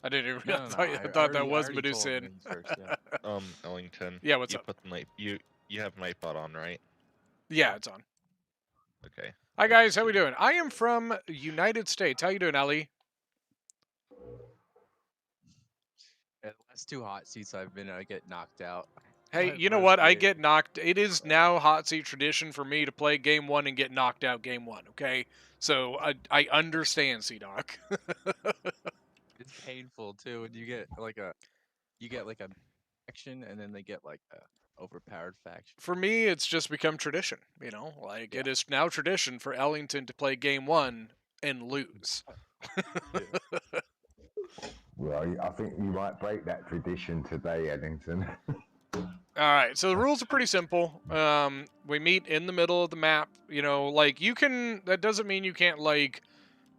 I didn't even. No, I thought that was Medusa. First, yeah. Ellington. Yeah, what's you up? Put the night. You have Nightbot on, right? Yeah, it's on. Okay. Hi guys, how we doing? I am from United States. How you doing, Ellie? Yeah, the last 2 hot seats I've been, I get knocked out. Hey, My you know first what? I game. get knocked. It is now hot seat tradition for me to play game 1 and get knocked out game 1. Okay, so I understand, C-Doc. It's painful too when you get like a faction and then they get like a overpowered faction. For me, it's just become tradition. You know, like it is now tradition for Ellington to play game 1 and lose. Well, I think you might break that tradition today, Eddington. All right, so the rules are pretty simple. We meet in the middle of the map. You know, like you can. That doesn't mean you can't like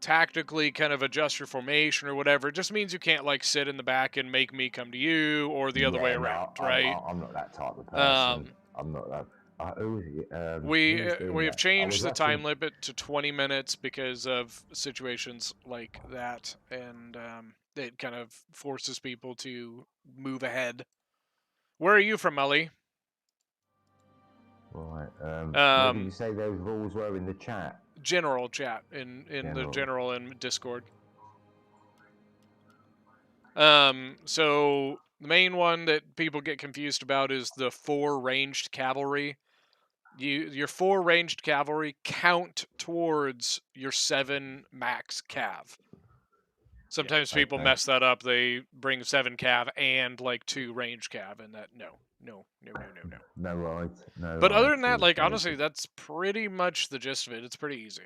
tactically kind of adjust your formation or whatever. It just means you can't like sit in the back and make me come to you or the other way around, right? I'm not that type of person. I'm not that. We have changed the time limit to 20 minutes because of situations like that, and it kind of forces people to move ahead. Where are you from, Ellie? Right. What did you say those rules were in the chat? General chat in the general and Discord. So the main one that people get confused about is the 4 ranged cavalry. Your 4 ranged cavalry count towards your 7 max cav. Sometimes people mess that up. They bring 7 cav and like 2 ranged cav, and that no. No, right. No. But other than that, like honestly, that's pretty much the gist of it. It's pretty easy.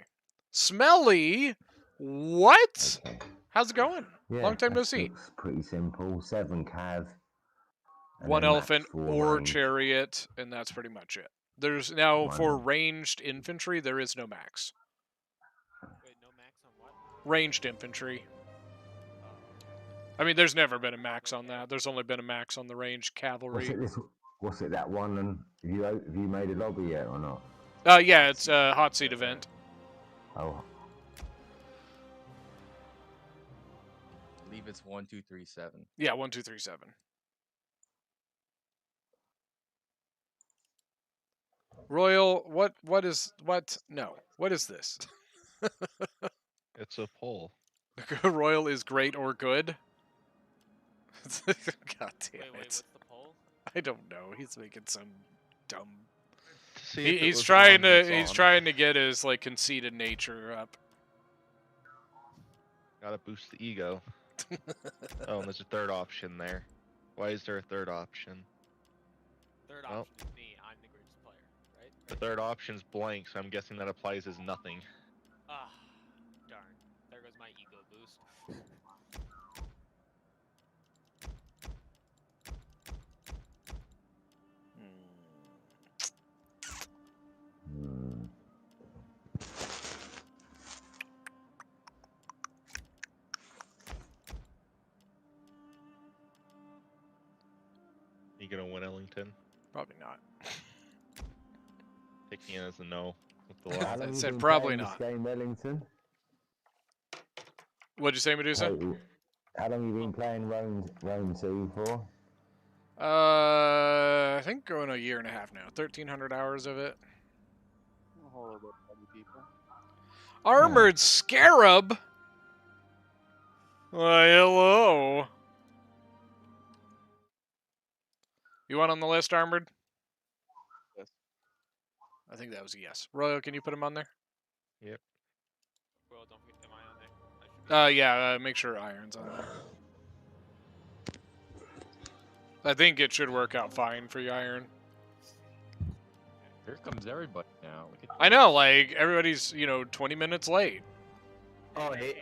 Smelly, what? Okay. How's it going? Yeah, Long time no see. It's pretty simple. 7 cav. 1 elephant or chariot, and that's pretty much it. There's now for ranged infantry, there is no max. Wait, no max on what? Ranged infantry. I mean, there's never been a max on that. There's only been a max on the ranged cavalry. What's it that one? And have you made a lobby yet or not? Yeah, it's a hot seat event. Oh. I believe it's 1, 2, 3, 7. Yeah, 1, 2, 3, 7. Royal, what is this? It's a poll. Royal is great or good? God damn it. Wait, what's the poll? I don't know. He's making some dumb. He's trying to get his like conceited nature up. Gotta boost the ego. Oh, and there's a 3rd option there. Why is there a 3rd option? 3rd option is me. I'm the greatest player, right? The 3rd option's blank, so I'm guessing that applies as nothing. Ah, darn. There goes my ego boost. You gonna win, Ellington? Probably not. Taking it as a no. With the I said probably not. Game, Wellington? What'd you say, Medusa? How long have you been playing Rome 2 for? I think going a year and a half now. 1,300 hours of it. Horrible people. Armored Scarab? Why, hello. You want on the list, Armored? Yes. I think that was a yes. Royal, can you put him on there? Yep. Well, don't forget, am I on there? Yeah, make sure Iron's on there. I think it should work out fine for you, Iron. Here comes everybody now. I know, like, everybody's, 20 minutes late. Oh, hey,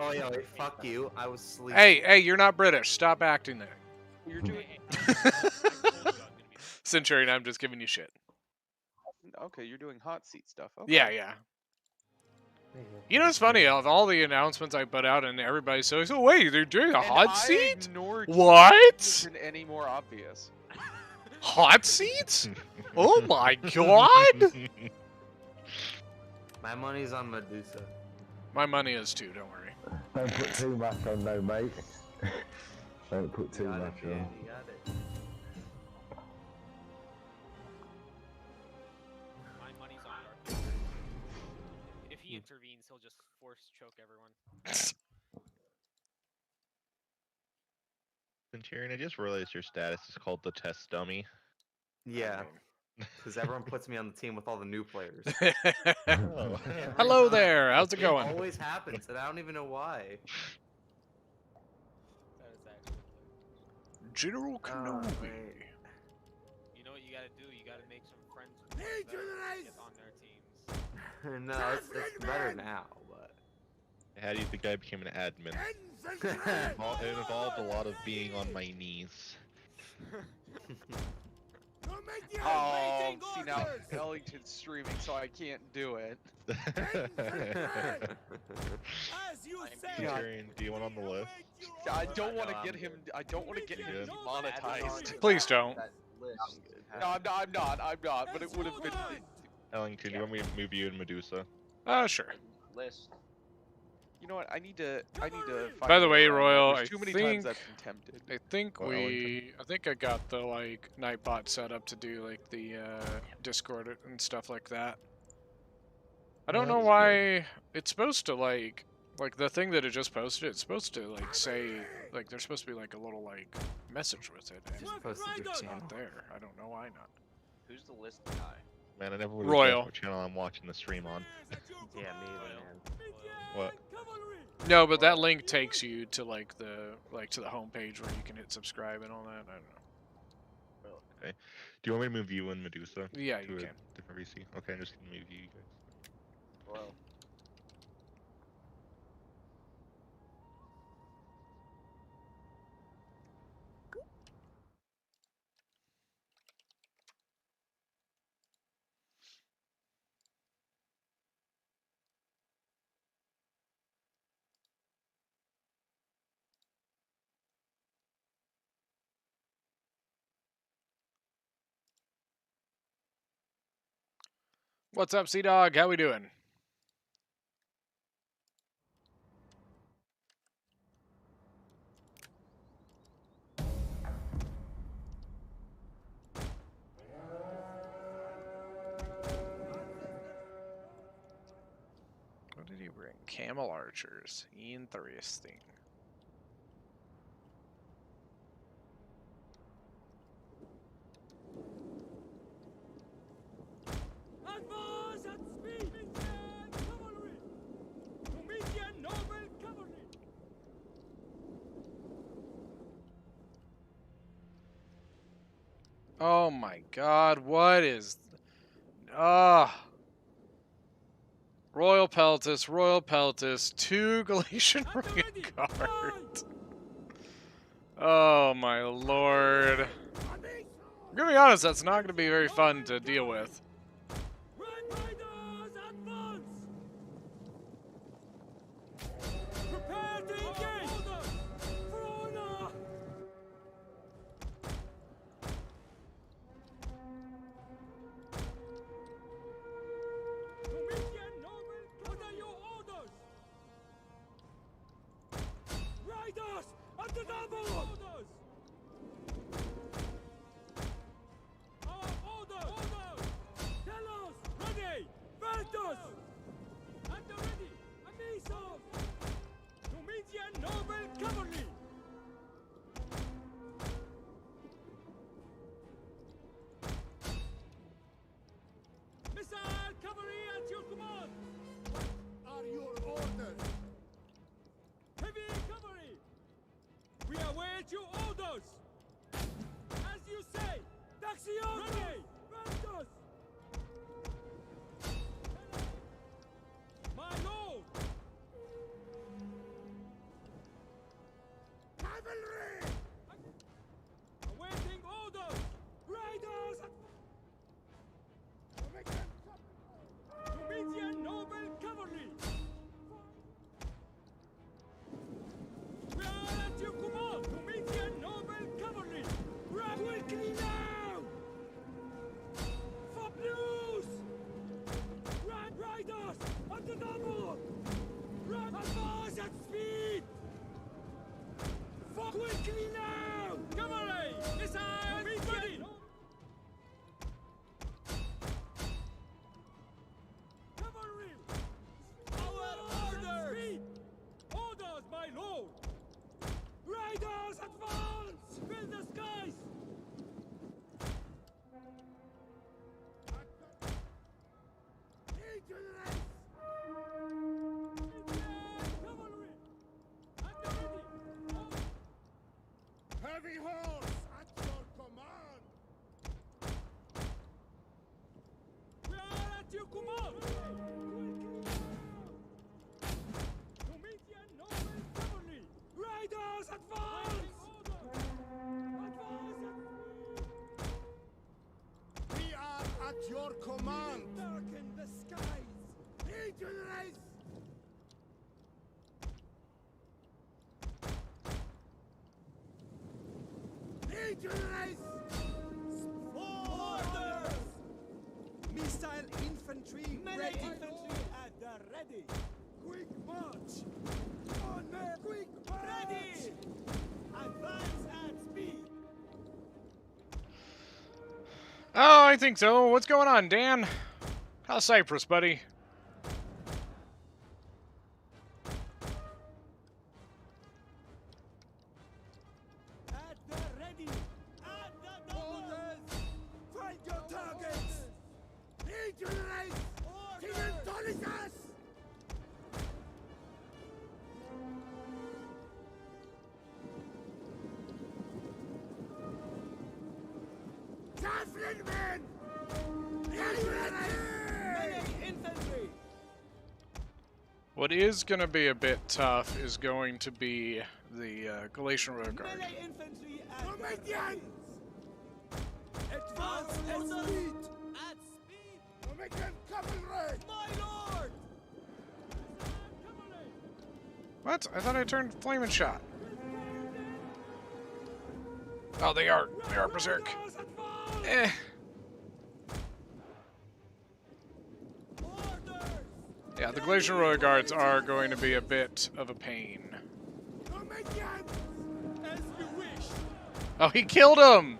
fuck you. I was sleeping. Hey, you're not British. Stop acting there. You're doing Centurion, I'm just giving you shit. Okay, you're doing hot seat stuff. Okay. Yeah. You know, it's funny, of all the announcements I put out, and everybody's so, wait, they're doing a hot seat? What? Isn't any more obvious? Hot seats? Oh my god! My money's on Medusa. My money is too, don't worry. Don't put too much on though, mate. Don't put too Got it, much man. on. You got it. My money's on Dark. If he intervenes, he'll just force choke everyone. Centurion, I just realized your status is called the test dummy. Yeah, because everyone puts me on the team with all the new players. Oh. Every Hello time. there. How's it going? It always happens, and I don't even know why. That is actually hilarious. General Kenobi. wait. You know what you gotta do? You gotta make some friends with them that get on their teams. No, it's better now, but. How do you think I became an admin? It involved a lot of being on my knees. Oh, see now Ellington's streaming, so I can't do it. Centurion, do you want on the list? I don't want to No, get I'm him. good. I don't want to get him Good. demonetized. Please don't. No, I'm not. I'm not. But it would have been. Ellington, do you want me to move you and Medusa? Sure. List. You know what? I need to. Find By the a way, way around that. Royal, There's I too many think- times I've been tempted. I think What, I think I got the like Nightbot set up to do like the Discord and stuff like that. I don't know That's why it's supposed to like the thing that it just posted. It's supposed to like say like there's supposed to be like a little like message with it, and Posted your it's channel. not there. I don't know why not. Who's the list guy? Man, I never would have Royal. guessed what channel I'm watching the stream on. Yeah, me either, man. What? No, but that link takes you to like the homepage where you can hit subscribe and all that. I don't know. Do you want me to move you and Medusa Yeah, to you a can. different VC? Okay, I'm just gonna move you guys. Well, What's up, Sea Dog? How we doing? What did he bring? Camel archers. Interesting. Advance at speed! Commission cavalry! Commission noble cavalry! Oh my god, what is... Ah. Royal Peltis, 2 Galatian Vanguard. Oh my lord. I'm gonna be honest, that's not gonna be very fun to deal with. Red Riders advance! Prepare to engage! For honor! Commission noble, what are your orders? Riders at the double! Orders! Our orders! Telos, ready! Ventus! At the ready! Amisos! Commission noble cavalry! Missile cavalry at your command! What are your orders? Heavy cavalry! We await your orders! As you say! Daxion! Ready! Ventus! My lord! Cavalry! Awaiting orders! Riders! Commission noble cavalry! We are at your command! Commission noble cavalry! Quickly now! Quickly now! Cavalry! Missiles! Ready! Cavalry! Our orders! Orders, my lord! Riders, advance! Fill the skies! Heavy horse at your command! We are at your command! Comedian noble cavalry! Riders advance! We are at your command! Darken the skies! Legionaries! Legionaries! Orders! Missile infantry ready! Infantry at the ready! Quick march! On me! Quick march! Ready! Advance at speed! Oh, I think so. What's going on, Dan? How's Cyprus, buddy? At the ready! At the orders! Find your targets! Legionaries! Orders! Javelin men! Melee infantry! What is going to be a bit tough is going to be the Galatian Road Guard. Melee infantry at Comedians! Advance at speed! At speed! Comedian cavalry! My lord! What? I thought I turned Flaming Shot. Oh, they are berserk. Eh. Yeah, the Glacier Royal Guards are going to be a bit of a pain. As you wish! Oh, he killed him!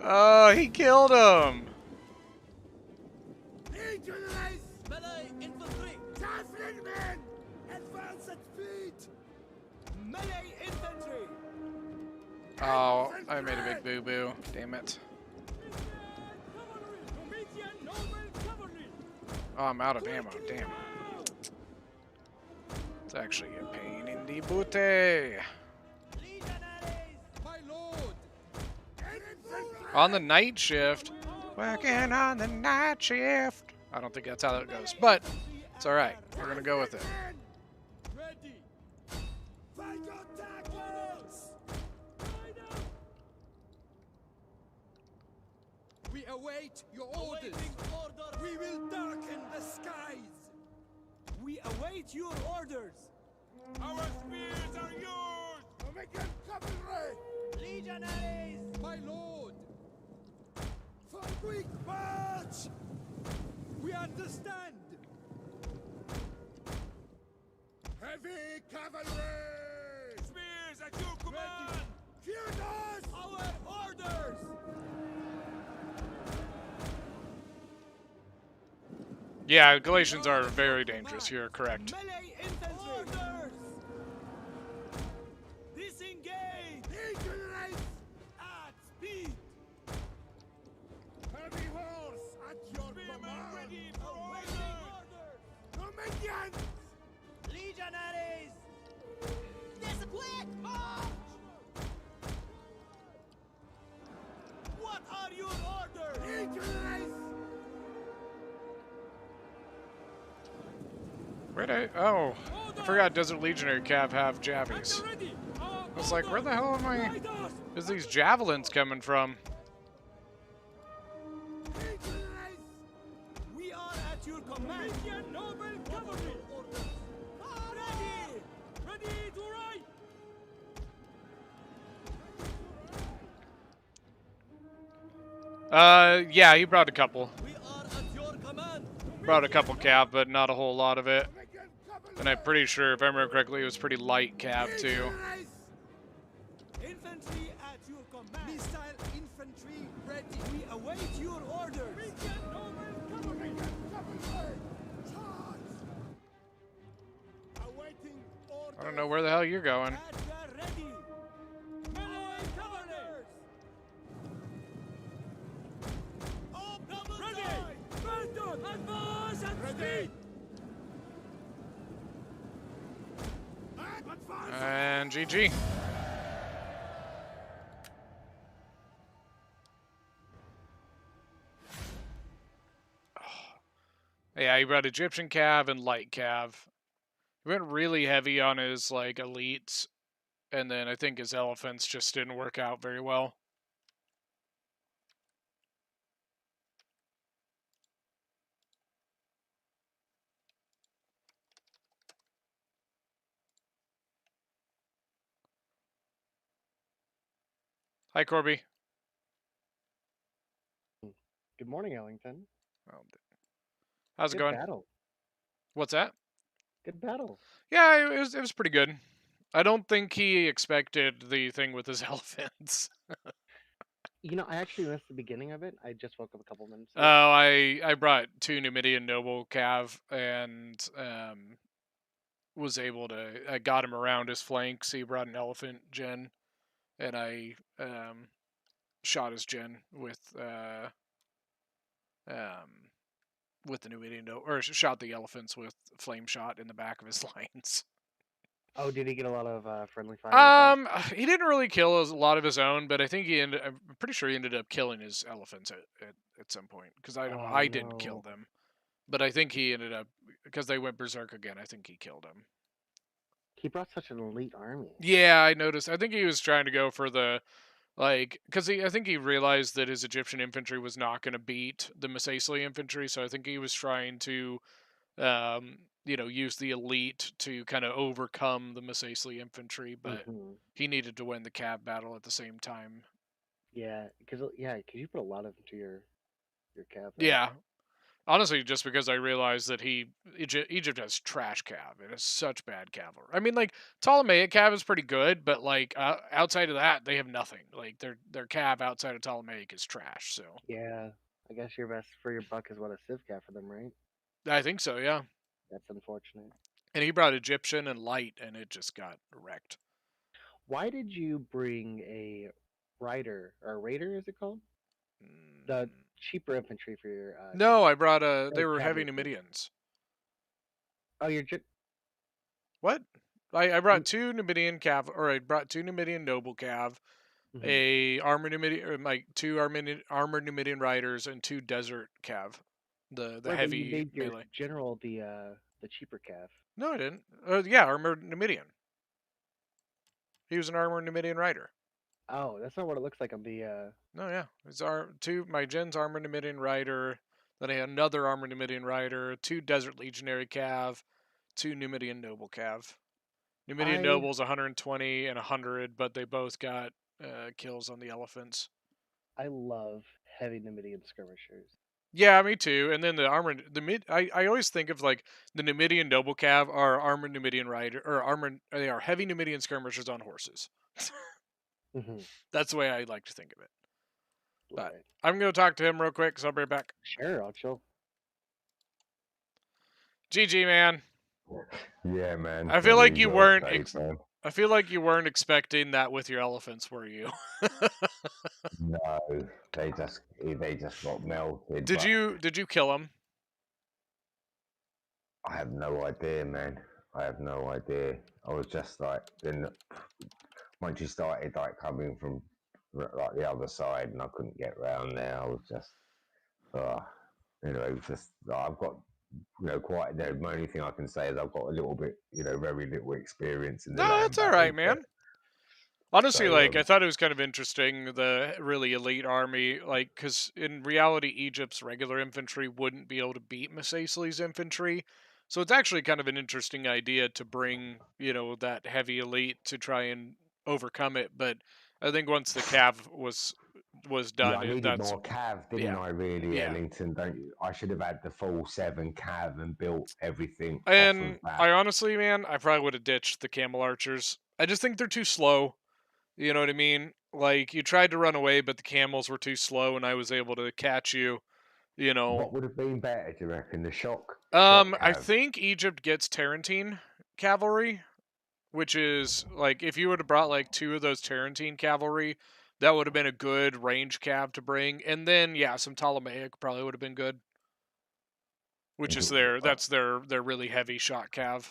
Oh, he killed him! Legionaries! Melee infantry! Javelin men! Advance at speed! Melee infantry! Oh, I made a big boo-boo. Damn it. Oh, I'm out of ammo. Damn. It's actually a pain in the booty. My lord! On the night shift. Working on the night shift. I don't think that's how that goes, but it's alright. We're going to go with it. Ready! Find your targets! We await your orders. We will darken the skies. We await your orders. Our spears are yours. Omega cavalry. Legionaries. My lord. For quick march. We understand. Heavy cavalry. Spears at your command. Hear us. Our orders. Yeah, Galatians are very dangerous. You're correct. Melee infantry. Orders. Disengage. Legionaries at speed. Heavy horse at your command. Ready for orders. Comedians. Legionaries. This quick march. What are your orders? Legionaries. Where'd oh, I forgot Desert Legionary Cav have javies. I was like, where the hell am I? Is these javelins coming from? We are at your command. Noble cavalry. Ready. Ready to ride. Yeah, he brought a couple. We are at your command. Brought a couple cav, but not a whole lot of it. And I'm pretty sure, if I remember correctly, it was pretty light cav too. Infantry at your command. Missile infantry ready. We await your orders. Begin over cavalry. Charge. Awaiting orders. I don't know where the hell you're going. Advance ready. Melee cavalry. Ready. Burton, advance at speed. And GG. Yeah, he brought Egyptian cav and light cav. He went really heavy on his like elites, and then I think his elephants just didn't work out very well. Hi, Corby. Good morning, Ellington. Oh, how's it Good going? battle. What's that? Good battle. Yeah, it was pretty good. I don't think he expected the thing with his elephants. You know, I actually missed the beginning of it. I just woke up a couple minutes Oh, ago. I brought 2 Numidian noble cav and was able to. I got him around his flanks. He brought an elephant gen, and I shot his gen with the Numidian noble, or shot the elephants with flame shot in the back of his lines. Oh, did he get a lot of friendly fire? With that? He didn't really kill a lot of his own, but I think I'm pretty sure he ended up killing his elephants at some point because I didn't kill no. them, but I think he ended up because they went berserk again. I think he killed him. He brought such an elite army. Yeah, I noticed. I think he was trying to go for the because I think he realized that his Egyptian infantry was not going to beat the Masacli infantry, so I think he was trying to use the elite to kind of overcome the Masacli infantry, but he needed to win the cav battle at the same time. Yeah, because you put a lot of into your cav. Yeah, honestly, just because I realized that Egypt has trash cav. It has such bad cavalry. I mean, like Ptolemaic cav is pretty good, but like outside of that, they have nothing. Like their cav outside of Ptolemaic is trash. So yeah, I guess your best for your buck is what a civ cav for them, right? I think so. Yeah. That's unfortunate. And he brought Egyptian and light, and it just got wrecked. Why did you bring a rider or a raider? Is it called? The cheaper infantry for your. No, I brought they were heavy cavalry. Numidians. Oh, What? I brought 2 Numidian cav, or I brought 2 Numidian noble cav, a armored Numidian, or like 2 armored Numidian riders, and 2 desert cav. The Right, heavy but you made your melee. general the cheaper cav. No, I didn't. Yeah, armored Numidian. He was an armored Numidian rider. Oh, that's not what it looks like on the. No, yeah, it's my gen's armored Numidian rider. Then I had another armored Numidian rider, 2 desert legionary cav, 2 Numidian noble cav. Numidian nobles 120 and 100, but they both got kills on the elephants. I love heavy Numidian skirmishers. Yeah, me too. And then I always think of like the Numidian noble cav are armored Numidian rider or armored. They are heavy Numidian skirmishers on horses. That's the way I like to think of it. But I'm gonna talk to him real quick, so I'll be right back. Sure, I'll chill. GG, man. Yeah, man. I feel like you weren't. Man. I feel like you weren't expecting that with your elephants, were you? No, they just got melted. Did you kill them? I have no idea, man. I have no idea. I was just like, then once you started like coming from like the other side, and I couldn't get round there. I was just, anyway, it was just I've got. Quite the only thing I can say is I've got a little bit, very little experience in the. No, that's all right, man. Honestly, I thought it was kind of interesting, the really elite army, because in reality, Egypt's regular infantry wouldn't be able to beat Masacli's infantry. So it's actually kind of an interesting idea to bring, that heavy elite to try and overcome it. But I think once the cav was was Yeah, done. I needed That's more cav, didn't yeah. I? Really, Yeah. Ellington. Don't you? I should have had the full 7 cav and built everything off And of that. I honestly, man, I probably would have ditched the camel archers. I just think they're too slow. You know what I mean? Like you tried to run away, but the camels were too slow, and I was able to catch you. You know. What would have been better, do you reckon? The shock I cav? think Egypt gets Tarentine cavalry, which is like if you would have brought like 2 of those Tarentine cavalry, that would have been a good range cav to bring. And then yeah, some Ptolemaic probably would have been good. Which is that's their really heavy shot cav.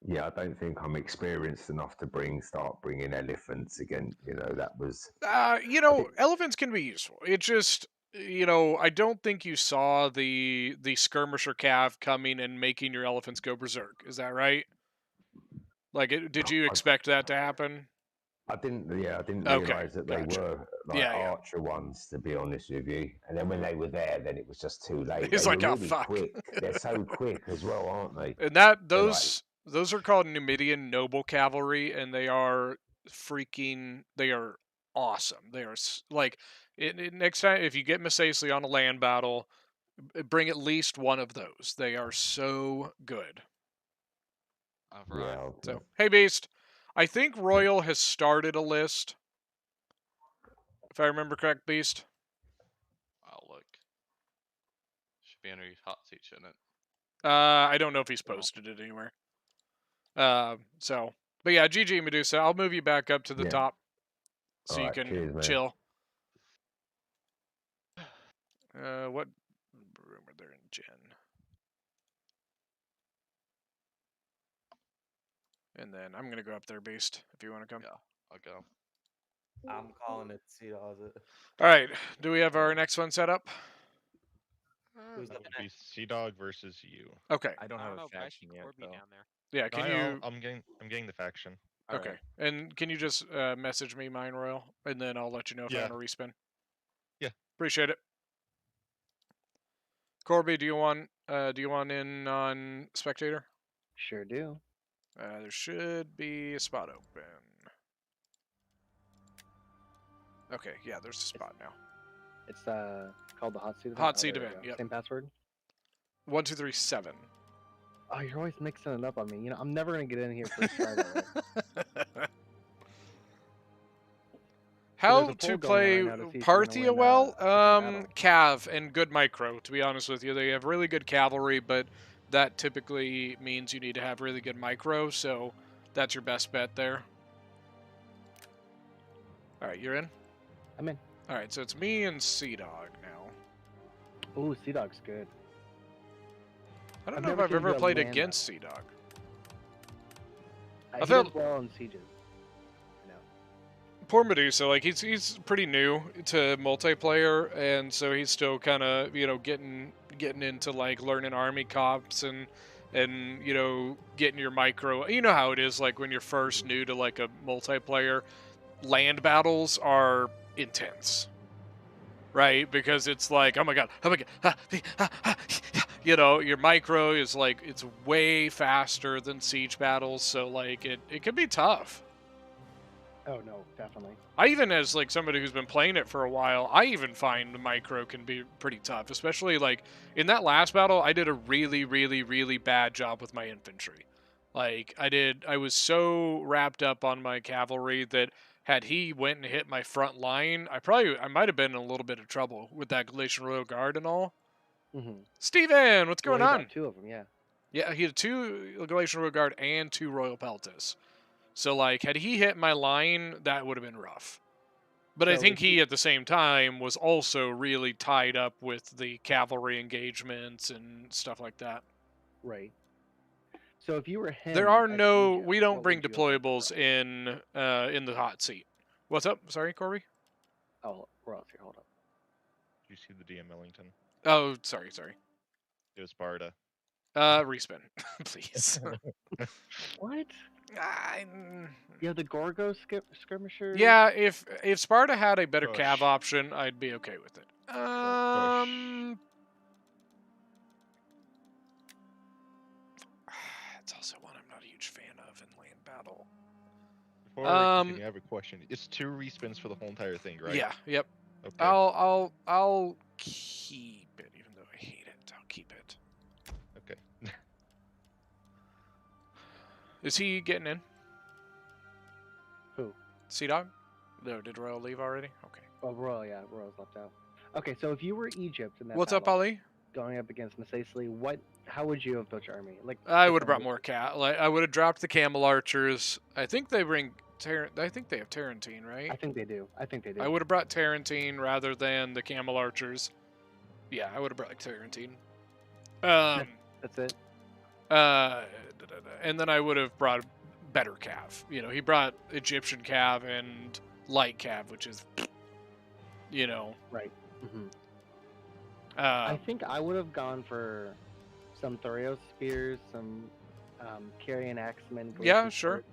Yeah, I don't think I'm experienced enough to start bringing elephants again. You know, that was. Elephants can be useful. It just I don't think you saw the skirmisher cav coming and making your elephants go berserk. Is that right? Like, did you expect that to happen? I didn't. Yeah, I didn't Okay, realize that they gotcha. were like Yeah. archer ones. To be honest with you, and then when they were there, then it was just too late. It's they like, were oh, really fuck. quick. They're so quick as well, aren't they? And They're like- those are called Numidian noble cavalry, and they are awesome. They are like next time if you get Massacy on a land battle, bring at least one of those. They are so good. Right. So hey, Beast, I think Royal has started a list. If I remember correct, Beast. I'll look. Should be under your hot seat, shouldn't it? I don't know if he's posted it anywhere. But yeah, GG Medusa. I'll move you back up to the top so you can chill. What room are there in Gen? And then I'm gonna go up there, Beast, if you want to come. Yeah, I'll go. I'm calling it. See, All right. Do we have our next one set up? Who's That would be Sea Dog versus you. Okay. I don't have know, a but I faction see yet, Corby though. down there. Yeah. Can you? I'm getting the faction. Okay. Alright. And can you just message me mine, Royal, and then I'll let you know if I want to respin. Yeah. Appreciate it. Corby, do you want in on spectator? Sure do. There should be a spot open. Okay, yeah, there's a spot now. It's called the Hotseat event. Hotseat event. Yep. Same password. 1237. Oh, you're always mixing it up on me. You know, I'm never gonna get in here first try. That way. How there's a to poll going play on right now to see if you're gonna Parthia win, well? battle. Cav and good micro, to be honest with you. They have really good cavalry, but that typically means you need to have really good micro, so that's your best bet there. Alright, you're in? I'm in. Alright, so it's me and Sea Dog now. Ooh, Sea Dog's good. I don't I've know if never I've seen ever good played land against Sea Dog. He felt- does well in sieges. You know. Poor Medusa, like he's pretty new to multiplayer, and so he's still kind of getting into like learning army cops and getting your micro. You know how it is, like when you're first new to like a multiplayer, land battles are intense, right? Because it's like, oh my god, your micro is like it's way faster than siege battles, so like it can be tough. Oh no, definitely. I even, as like somebody who's been playing it for a while, I even find the micro can be pretty tough, especially like in that last battle. I did a really, really, really bad job with my infantry. Like I was so wrapped up on my cavalry that had he went and hit my front line, I might have been in a little bit of trouble with that Galatian Royal Guard and all. Mm-hmm. Steven, what's going on? 2 of them, yeah. Yeah, he had 2 Galatian Royal Guard and 2 Royal Peltis. So, like, had he hit my line, that would have been rough. But I think he, at the same time, was also really tied up with the cavalry engagements and stuff like that. Right. So if you were him, There are as no... Egypt, We don't what bring would you have deployables in the hot seat. What's up? Sorry, Corby? Oh, we're else here. Hold up. Do you see the DM Ellington? Oh, sorry. It was Sparta. Respin, please. What? You have the Gorgo skirmisher? Yeah, if Sparta had a better Push. cav option, I'd be okay with it. It's also one I'm not a huge fan of in land battle. Before we continue, I have a question. It's 2 respins for the whole entire thing, right? Yeah, yep. Okay. I'll keep it, even though I hate it. I'll keep it. Okay. Is he getting in? Who? Sea Dog? No, did Royal leave already? Okay. Oh, Royal, yeah, Royal's left out. Okay, so if you were Egypt in that What's up, battle, Ali? going up against Masacely, how would you have built your army? Like, I just would have brought on- more like I would have dropped the camel archers. I think they bring I think they have Tarantine, right? I think they do. I think they do. I would have brought Tarantine rather than the camel archers. Yeah, I would have brought like Tarantine. That's it. And then I would have brought better cav. You know, he brought Egyptian cav and light cav, which is, you know. Right. I think I would have gone for some Thoreau spears, some Carrion axemen. Yeah, Glacier sure. swords,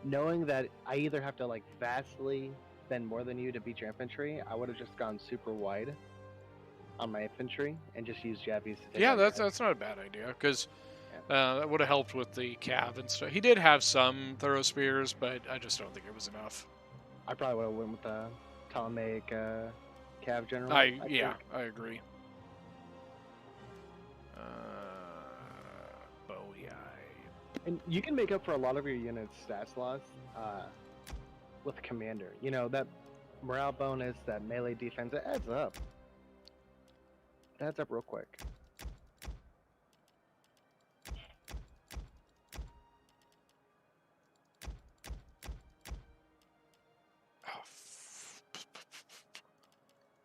knowing that I either have to like vastly spend more than you to beat your infantry, I would have just gone super wide on my infantry and just used jabbies to take Yeah, out your that's not a bad idea, because that would have helped with the cav and stuff. He did have some Thoreau spears, but I just don't think it was enough. I probably would have went with the Ptolemaic cav general. I think. agree. Bowie. And you can make up for a lot of your unit's stats loss with commander. You know, that morale bonus, that melee defense, it adds up. It adds up real quick.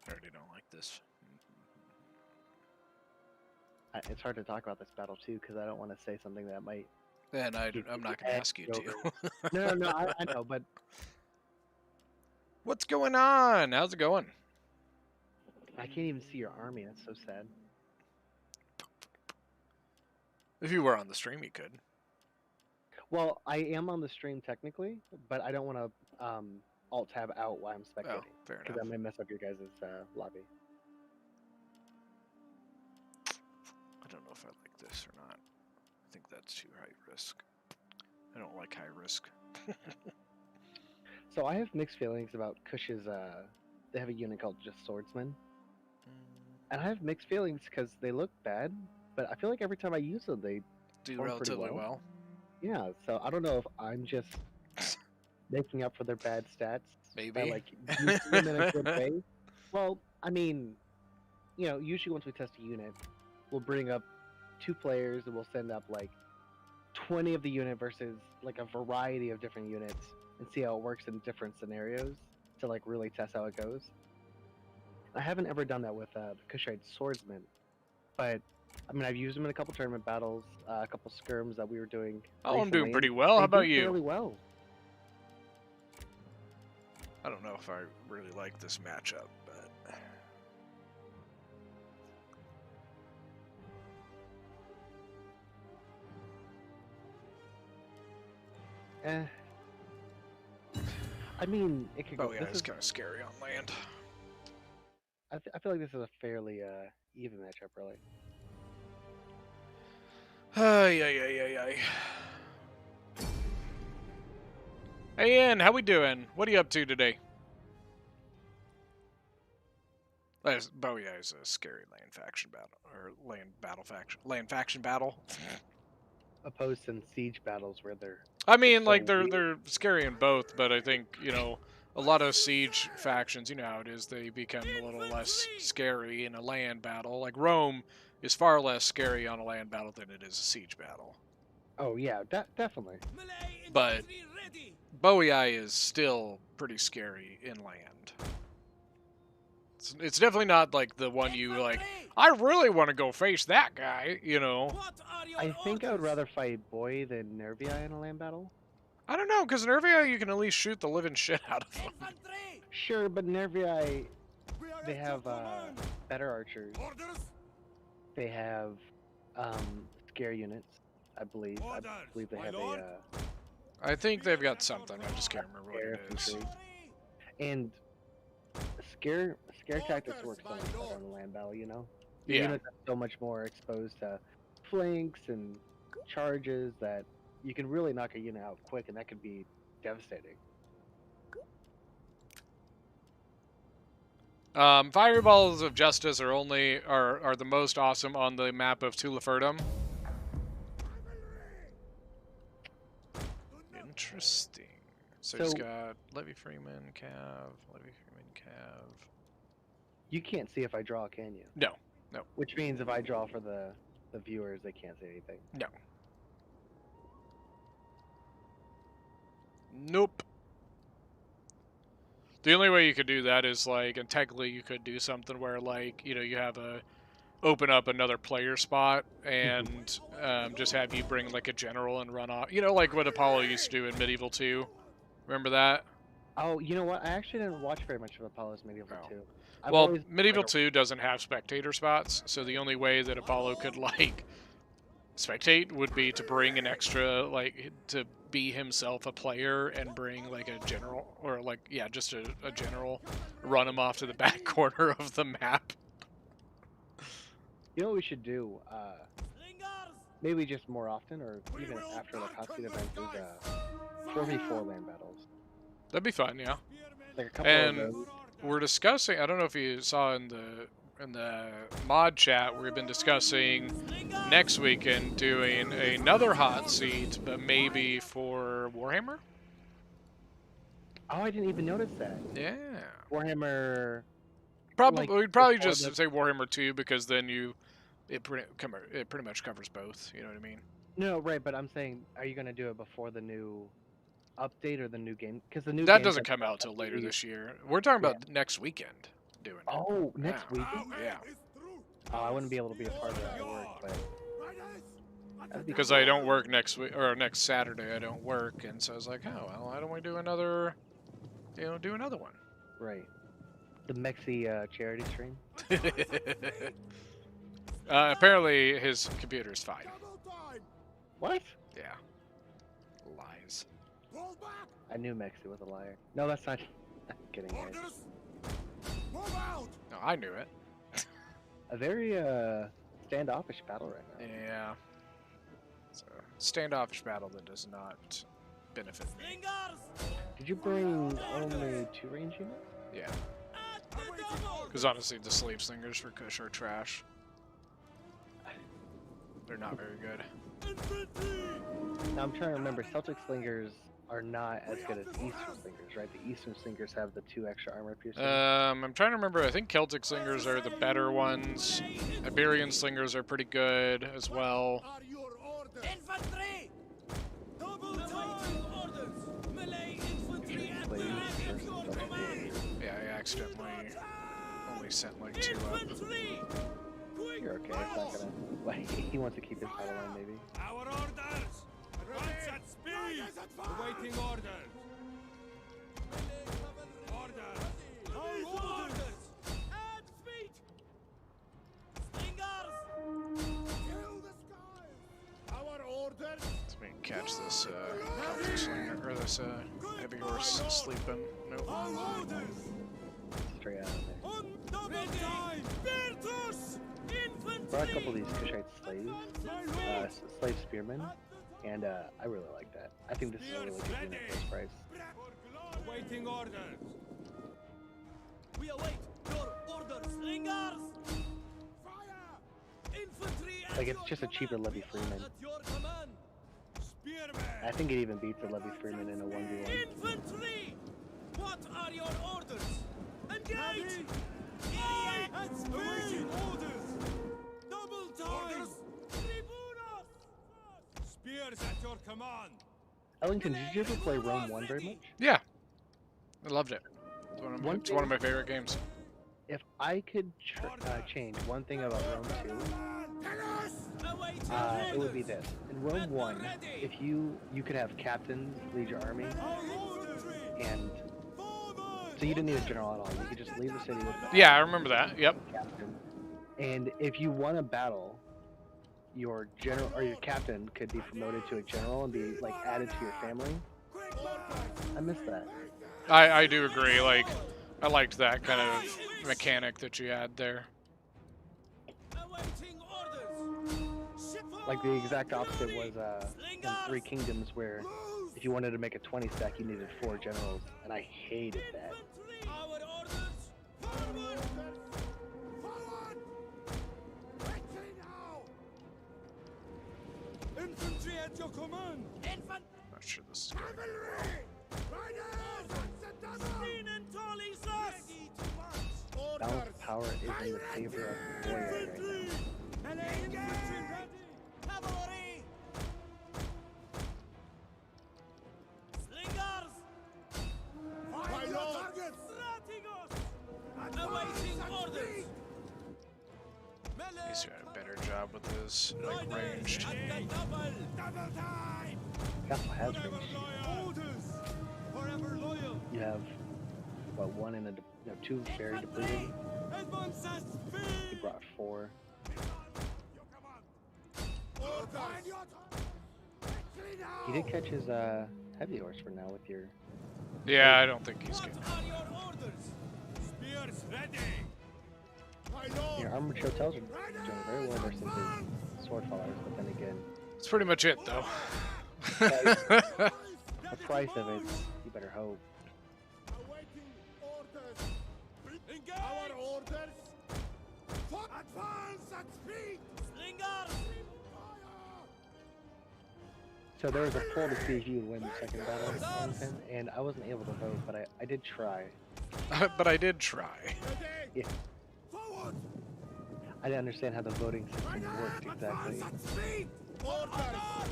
I already don't like this. It's hard to talk about this battle too because I don't want to say something that might. And I'm not going to ask you to. No, I know, but What's going on? How's it going? I can't even see your army. That's so sad. If you were on the stream, you could. Well, I am on the stream technically, but I don't want to alt tab out while I'm spectating. Oh, fair Because enough. I may mess up your guys' lobby. I don't know if I like this or not. I think that's too high risk. I don't like high risk. So I have mixed feelings about Kush's. They have a unit called just Swordsman, and I have mixed feelings because they look bad, but I feel like every time I use them, they Do perform pretty relatively well. Yeah, so I don't know if I'm just making up for their bad stats by Maybe. like using them in a good way. Well, I mean, you know, usually once we test a unit, we'll bring up 2 players and we'll send up like 20 of the unit versus like a variety of different units and see how it works in different scenarios to like really test how it goes. I haven't ever done that with the Kushite Swordsman, but I mean I've used them in a couple tournament battles, a couple skirms that we were doing. Oh, I'm doing recently, pretty and well. How they about do you? Fairly well. I don't know if I really like this matchup, but I mean, it could go. yeah, This it's is, kind of scary on land. I feel like this is a fairly even matchup, really. Ay. Hey, Ian, how we doing? What are you up to today? Booyah is a scary land faction battle, or land faction battle. Opposed to siege battles where they're. I mean, so like weird. they're scary in both, but I think a lot of siege factions, you know how it is, they become a little less scary in a land battle. Like Rome is far less scary on a land battle than it is a siege battle. Oh yeah, definitely. But Boei is still pretty scary in land. It's definitely not like the one you like. I really want to go face that guy, you know. I think I would rather fight Boy than Nervii in a land battle. I don't know, because in Nervii you can at least shoot the living shit out of them. Sure, but Nervii, they have better archers. They have scare units, I believe. I believe they have a I think they've got something. I just can't remember what scare it is. infantry. And scare tactics work so much better in a land battle, you know? The Yeah. units are so much more exposed to flanks and charges that you can really knock a unit out quick, and that could be devastating. Fireballs of Justice are are the most awesome on the map of Tuliferdum. Interesting. So he's So- got Levy Freeman, Cav, Levy Freeman, Cav. You can't see if I draw, can you? No, no, Which means if I draw for the viewers, they can't see anything. no. Nope. The only way you could do that is like, and technically you could do something where like, you know, you have a open up another player spot and just have you bring like a general and run off. You know, like what Apollo used to do in Medieval 2. Remember that? Oh, you know what? I actually didn't watch very much of Apollo's Medieval Oh. 2. I've Well, always Medieval played 2 doesn't have spectator spots, so the only way that Apollo could like spectate would be to bring an extra, like, to be himself a player and bring like a general, or like, yeah, just a general, run him off to the back corner of the map. You know what we should do? Maybe just more often, or even after like Hotseat events, is 4v4 land battles. That'd be fun, yeah. Like a couple And of those. we're discussing, I don't know if you saw in the mod chat, we've been discussing next weekend doing another hot seat, but maybe for Warhammer? Oh, I didn't even notice that. Yeah. Warhammer. Probably, Like, we'd probably before just the- say Warhammer 2 because then it pretty much covers both, you know what I mean? No, right, but I'm saying, are you gonna do it before the new update or the new game? Because the new That game doesn't come out till later this year. We're talking about next weekend doing it. Oh, next Yeah. week? Yeah. Oh, I wouldn't be able to be a part of that at work, but that'd be Because cool. I don't work next week, or next Saturday I don't work, and so I was like, oh, well, why don't we do another, do another one? Right. The Mexi charity stream. Apparently his computer's fine. What? Yeah. Lies. I knew Mexi was a liar. No, that's not. I'm kidding, guys. No, I knew it. A very standoffish battle right now. Yeah. It's a standoffish battle that does not benefit me. Did you bring only 2 range units? Yeah. Because honestly, the slave slingers for Kush are trash. They're not very good. Now I'm trying to remember. Celtic slingers are not as good as Eastern slingers, right? The Eastern slingers have the 2 extra armor piercing. I'm trying to remember. I think Celtic slingers are the better ones. Iberian slingers are pretty good as well. Infantry! Double time orders! Melee infantry at Slaves the versus your Celtic command! warriors. Yeah, I accidentally only sent like 2 up. Infantry! You're okay. It's not gonna. Like, he wants to keep his battle line, maybe. Our orders! Advance at speed! Awaiting orders! Orders! Our orders! At feet! Slingers! Kill the skies! Our orders! Let me catch this Celtic slinger, or this heavy horse sleeping. Nope. Our orders! Straight out of there. On double time! Virtus! Infantry! Brought a couple of these Kushite slaves, slave spearmen, and I really like that. I think this is a really good unit for this price. Awaiting orders. We await your orders, slingers. Fire! Infantry at Like, it's your just a cheaper command. Levy Freeman. At your command. Spearman. I think it even beats a Levy Freeman in a 1v1. Infantry. What are your orders? Engage. Aye at speed. Orders. Double time. Tribunos. Spears at your command. Ellington, did you ever play Rome 1 very much? Yeah. I loved it. It's one of my thing- favorite games. If I could change one thing about Rome 2, it would be this. In Rome 1, if you could have captains lead your army, and so you didn't need a general at all. You could just leave the city with the Yeah, I remember that. Yep. captain. And if you won a battle, your general or your captain could be promoted to a general and be like added to your family. I miss that. I do agree. Like, I liked that kind of mechanic that you had there. Awaiting orders. Like the exact opposite was in 3 Kingdoms, where if you wanted to make a 20 stack, you needed 4 generals, and I hated that. Our orders. Forward! Forward! Retreat now! Infantry at your command! Not sure this is going. Cavalry! Riders! Screen and tolly sus! Ready to march! Balance of power is in the favor of the warrior right now. Melee infantry ready! Cavalry! Slingers! Find your targets! Strategos! Awaiting orders! Melee! He's doing a better job with his like ranged. At the double time! Castle has Forever range. loyal! Orders! Forever loyal! You have what, one and two very depleted. Advance at He speed! brought 4. Your command! Find your target! He did catch his heavy horse for now with your. Yeah, I don't think he's What good. are your orders? Spears ready! My lord! Your armored hotels are doing very well versus his sword followers, but then again, That's pretty much it, though. the price of it, you better hope. Awaiting orders! Engage! Our orders! Advance at speed! Slingers! So there was a poll to see if you would win the second battle against him, and I wasn't able to vote, but I did try. But I did try. Yeah. Forward! I didn't understand how the voting system worked exactly. Advance at speed! Orders!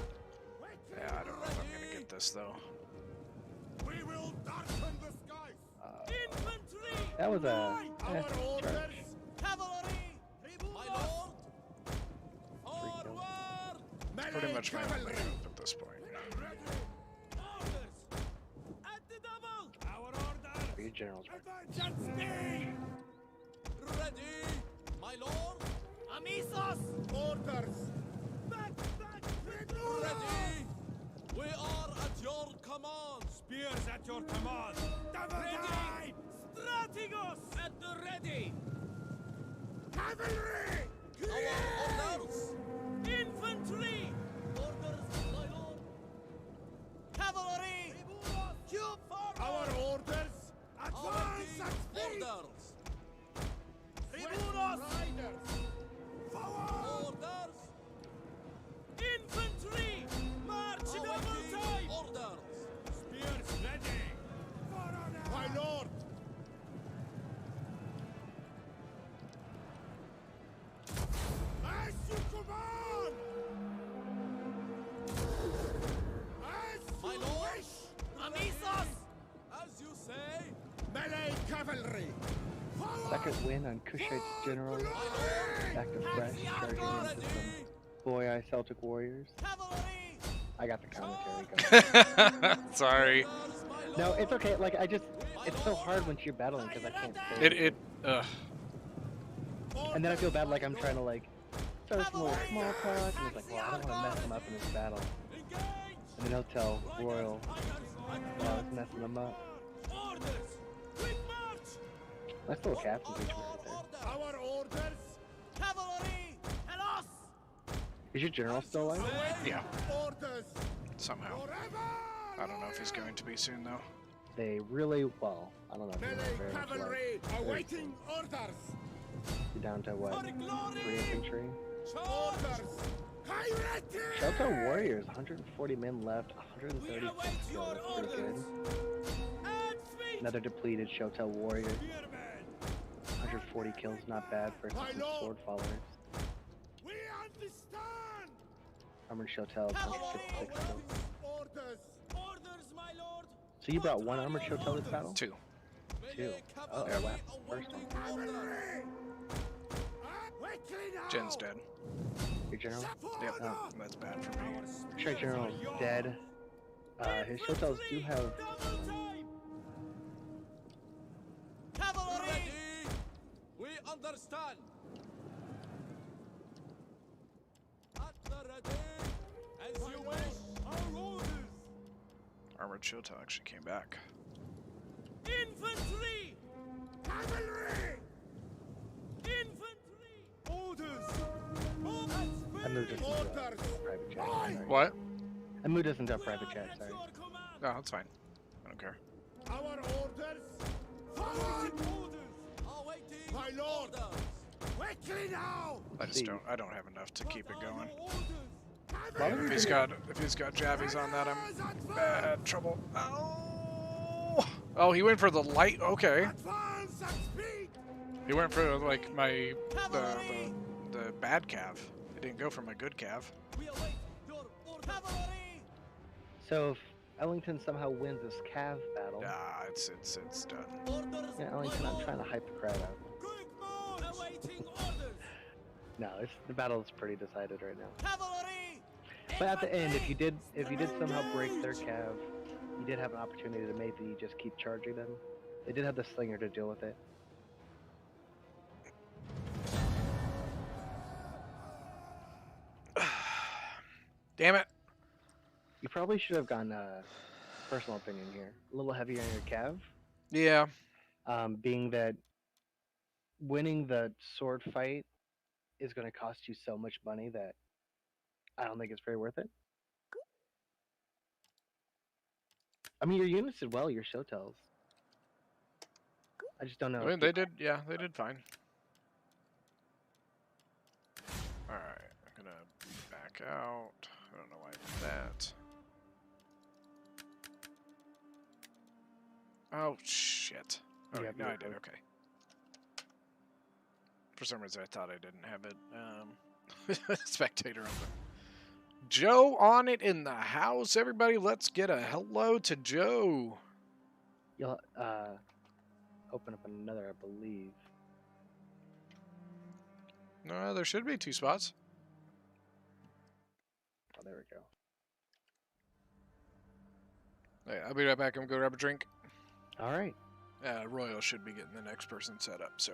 Yeah, I don't know if I'm gonna get this though. We will darken the skies! Infantry! That was a Our orders! charge. Cavalry! My lord! Forward! Pretty much my only hope at this point. Orders! At the double! Our orders! For your generals. Advance at speed! Ready! My lord! Amisos! Orders! Back! Ready! We are at your command! Spears at your command! Ready! Strategos! At the ready! Cavalry! Our orders! Infantry! Orders, my lord! Cavalry! Cube forward! Our orders! Advance at speed! Orders! Tribunos! Riders! Forward! Orders! Infantry! March double time! Orders! Spears ready! My lord! As you command! As my you lord! Wish! Amisos! As you say! Melee cavalry! Forward! Second win on Kushite's generals. Back to fresh, charging into some boy eye Celtic warriors. Cavalry! I got the commentary going. Sorry. No, it's okay. Like it's so hard when you're battling because I can't say It And then I feel bad like I'm trying to like start some little small talk, and it's like, well, I don't want to mess them up in this battle. And then he'll tell Royal, well, it's messing them up. Orders! Quick march! That's still a captain's engagement right there. Our orders! Cavalry! Hellos! Is your general still alive? yeah, Orders! somehow. I don't know if he's going to be soon though. They really, well, I don't know if Melee you're very much cavalry! left. Awaiting orders! You're down to what? For glory! 3 infantry? Orders! Hierarchy! Shelter warriors, 140 men left, 130 We await kills, your that's pretty good. orders! At feet! Another depleted Shotel warrior, Spearmen! 140 kills, not bad for some My lord! sword followers. We understand! Armored Shotel, 156 kills. Orders! Orders, my lord! So you brought 1 armored Shotel this battle? 2. 2. Oh, Yeah. last first one. Jen's dead. Your general? Yep, Oh. that's bad for me. Sure, general's dead. His Shotels do have. Cavalry! We understand! At the ready! As you wish! Our orders! Armored Shoto actually came back. Infantry! Cavalry! Infantry! Orders! I moved us into a private chat. Sorry. What? I moved us into a private chat. Sorry. No, that's fine. I don't care. Our orders! Forward! Orders! I just don't. I don't have enough to keep it going. Well, If he's got jabbies on that, I'm in bad trouble. Oh, oh, he went for the light. Okay, he went for like my the bad cav. He didn't go for my good cav. So if Ellington somehow wins this Cav battle, Nah, it's done. yeah, Ellington, I'm trying to hype the crowd up. No, the battle is pretty decided right now. But at the end, if you did somehow break their Cav, you did have an opportunity to maybe just keep charging them. They did have the slinger to deal with it. Damn it! You probably should have gone personal opinion here, a little heavier on your Cav. Yeah. Being that winning the sword fight is going to cost you so much money that I don't think it's very worth it. I mean, your units did well, your show tells. I just don't know. I mean, they did. Yeah, they did fine. All right, I'm gonna back out. I don't know why I did that. Oh shit! Oh, Yeah, no, I you're did. good. Okay. For some reason, I thought I didn't have it. Spectator open. Joe on it in the house. Everybody, let's get a hello to Joe. You'll open up another, I believe. No, there should be 2 spots. Oh, there we go. Hey, I'll be right back. I'm gonna go grab a drink. All right. Royal should be getting the next person set up. So,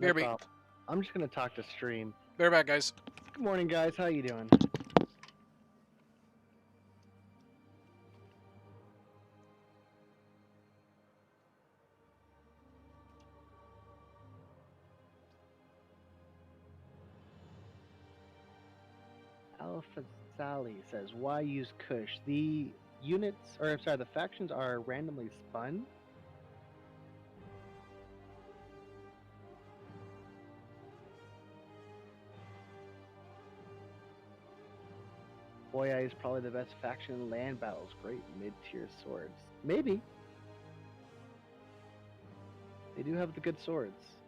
No BRB. problem. I'm just gonna talk to stream. Be right back, guys. Good morning, guys. How you doing? Alpha Sally says, "Why use Kush? The units, or I'm sorry, the factions are randomly spun." Boya is probably the best faction in land battles. Great mid-tier swords. Maybe. They do have the good swords.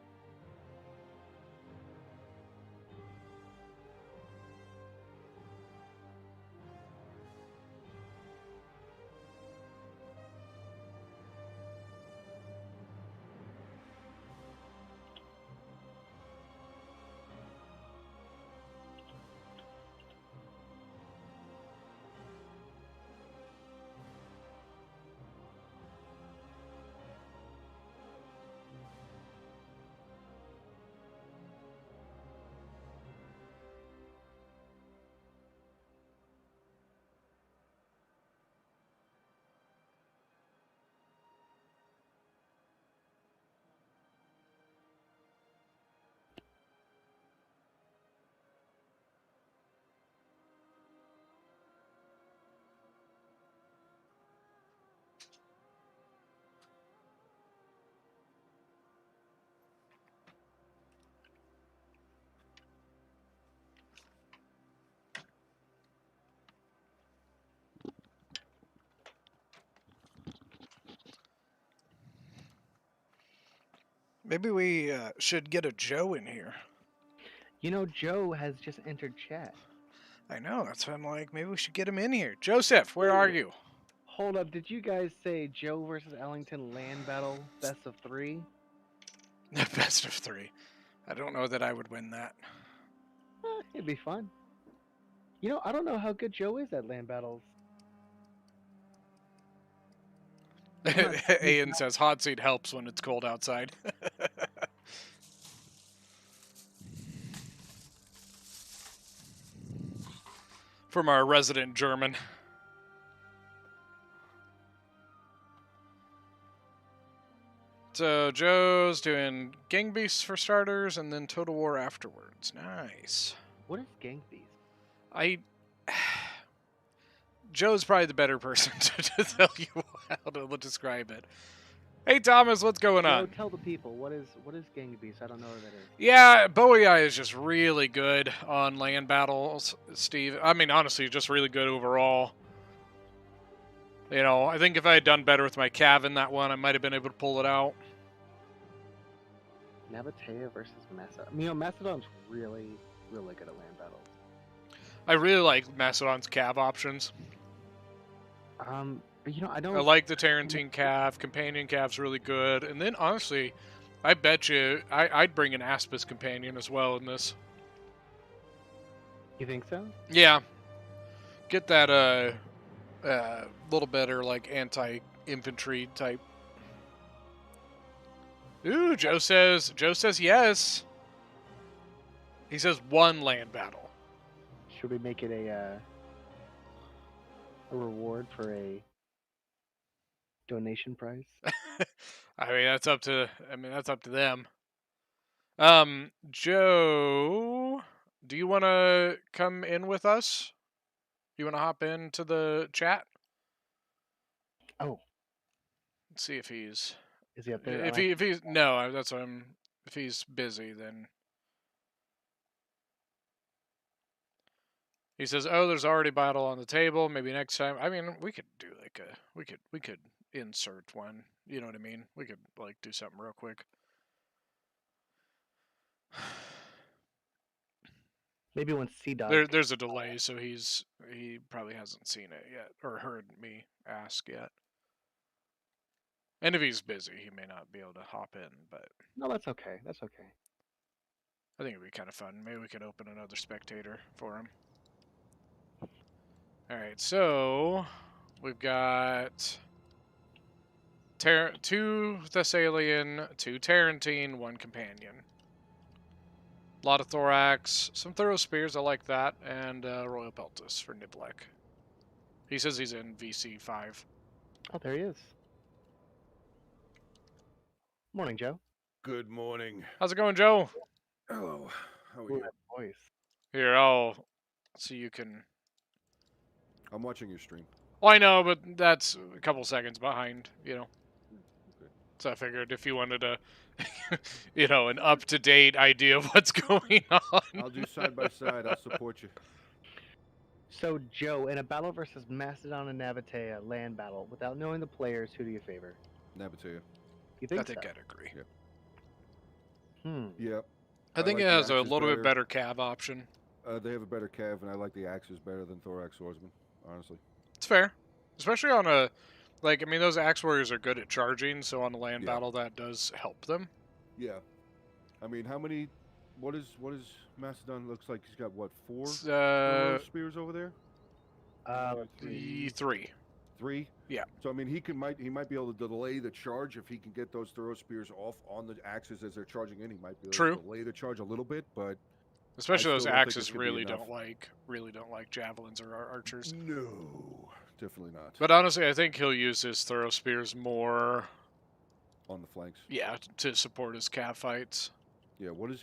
Maybe we should get a Joe in here. You know, Joe has just entered chat. I know. That's why I'm like, maybe we should get him in here. Joseph, where are you? Hold up, did you guys say Joe versus Ellington land battle, best of 3? Best of 3. I don't know that I would win that. It'd be fun. You know, I don't know how good Joe is at land battles. Ian says Hotseat helps when it's cold outside. From our resident German. So Joe's doing Gang Beasts for starters and then Total War afterwards. Nice. What is Gang Beast? Joe's probably the better person to tell you how to describe it. Hey Thomas, what's going Joe, on? tell the people what is Gang Beast? I don't know what that is. Yeah, Bowie Eye is just really good on land battles, Steve. I mean, honestly, just really good overall. You know, I think if I had done better with my Cav in that one, I might have been able to pull it out. Nabatea versus Macedon. You know, Macedon's really good at land battles. I really like Macedon's Cav options. But you know, I don't. I like the Tarantine Cav. Companion Cav's really good. And then, honestly, I bet you I'd bring an Aspis Companion as well in this. You think so? Yeah. Get that little better, like, anti-infantry type. Ooh, Joe says yes. He says one land battle. Should we make it a reward for a donation prize? I mean, that's up to them. Joe, do you want to come in with us? You want to hop into the chat? Oh. Let's see if he's. Is he up there? If he's no, that's what I'm. If he's busy, then he says, "Oh, there's already battle on the table. Maybe next time." I mean, we could do like we could insert one. You know what I mean? We could like do something real quick. Maybe when C-Dog... There's a delay, so he probably hasn't seen it yet or heard me ask yet. And if he's busy, he may not be able to hop in, but No, that's okay. That's okay. I think it'd be kind of fun. Maybe we could open another spectator for him. Alright, so we've got 2 Thessalian, 2 Tarantine, 1 Companion. A lot of Thorax, some Thorough Spears, I like that, and Royal Peltus for Niblek. He says he's in VC5. Oh, there he is. Morning, Joe. Good morning. How's it going, Joe? Hello. How are Ooh, you? that voice. Here, I'll see you can... I'm watching your stream. Well, I know, but that's a couple seconds behind, you know. Okay. So I figured if you wanted a, you know, an up-to-date idea of what's going on. I'll do side by side. I'll support you. So, Joe, in a battle versus Macedon and Nabatea land battle, without knowing the players, who do you favor? Nabatea. You think I think so? I'd agree. Yep. I think like it the has a axes little bit better Cav option. They have a better Cav, and I like the axes better than Thorax Swordsman, honestly. It's fair. Especially on a, like, I mean, those Axe Warriors are good at charging, so on a land battle that does help them. Yeah. I mean, how many, what is Macedon looks like? He's got, what, 4 spears over there? 3. 3? Yeah. So I mean, he might be able to delay the charge if he can get those throw spears off on the axes as they're charging in. He might be able to delay the charge a little bit, but especially I those still don't think axes it's gonna be really enough. don't like javelins or archers. No, definitely not. But honestly, I think he'll use his throw spears more on the flanks. Yeah, to support his Cav fights. Yeah, what is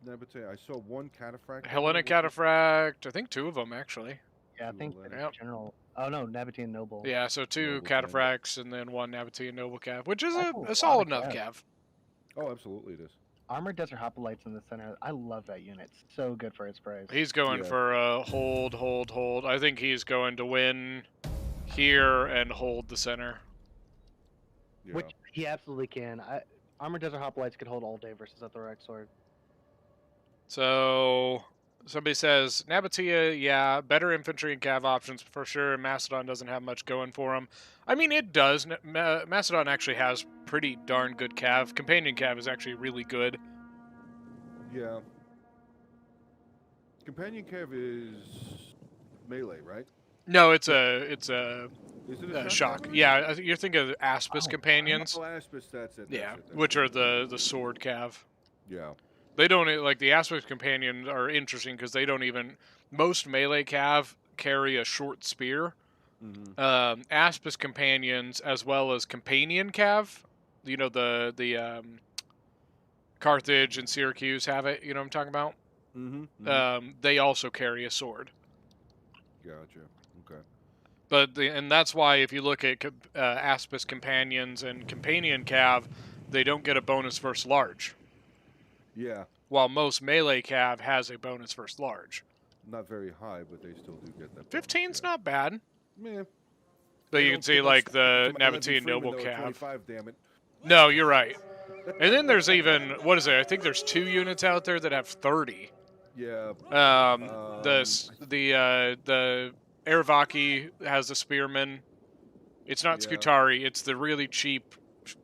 Nabatea? I saw 1 cataphract. Hellenic cataphract. I think 2 of them actually. Yeah, I think General. Oh no, Nabatean Noble. Yeah, so 2 Noble cataphracts and then 1 Nabatean Noble Cav, which is That's a solid enough Cav. Oh, absolutely it is. Armored Desert Hoplites in the center. I love that unit. So good for its price. He's going for a hold. I think he's going to win here and hold the center. Yeah. Which he absolutely can. Armored Desert Hoplites could hold all day versus a Thorax Sword. So somebody says Nabatea, yeah, better infantry and Cav options for sure. Macedon doesn't have much going for him. I mean, it does. Macedon actually has pretty darn good Cav. Companion Cav is actually really good. Yeah. Companion Cav is melee, right? No, it's a Is it a shock. Yeah, you're thinking of Aspis companions. Oh, Aspis, that's it. Yeah, which are the sword Cav. Yeah. They don't like the Aspis companions are interesting because they don't even most melee Cav carry a short spear. Aspis companions as well as companion Cav, you know the Carthage and Syracuse have it. You know what I'm talking about? They also carry a sword. Gotcha. Okay. But and that's why if you look at Aspis companions and companion cav, they don't get a bonus versus large. Yeah. While most melee cav has a bonus versus large. Not very high, but they still do get that. 15's not bad. Yeah. But you can see like the Nabatean Noble cav. cav. 25, damn it. No, you're right. And then there's even, what is it? I think there's 2 units out there that have 30. Yeah. The Aravaki has a spearman. It's not Skutari. It's the really cheap,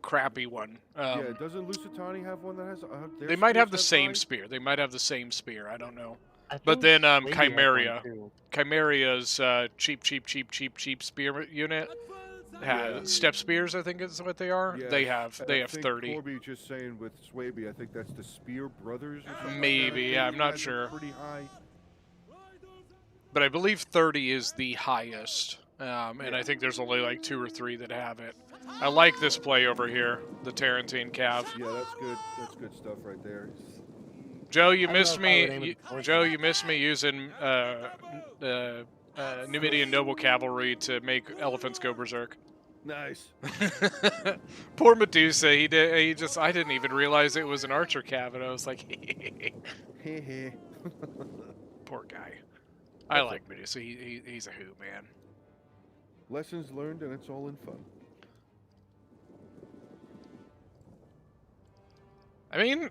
crappy one. Yeah, doesn't Lusitani have one that has? They might have the same spear. They might have the same spear. I don't know. I But think then Swady has one Chimeria. too. Chimeria's cheap spear unit. Step spears, I think is what they are. Yeah, They have I think 30. Corby just saying with Swaby, I think that's the Spear Brothers. Or something Maybe, like that. yeah, I'm not Has it sure. Pretty high. But I believe 30 is the highest. And I think there's only like 2 or 3 that have it. I like this play over here, the Tarantine Cav. Yeah, that's good. That's good stuff right there. Joe, you I don't know missed if I would aim me. it towards Joe, you missed me using Numidian Noble Cavalry to make elephants go berserk. Nice. Poor Medusa, I didn't even realize it was an archer cav, and I was like, poor guy. I like Medusa. He's a hoot, man. Lessons learned, and it's all in fun. I mean,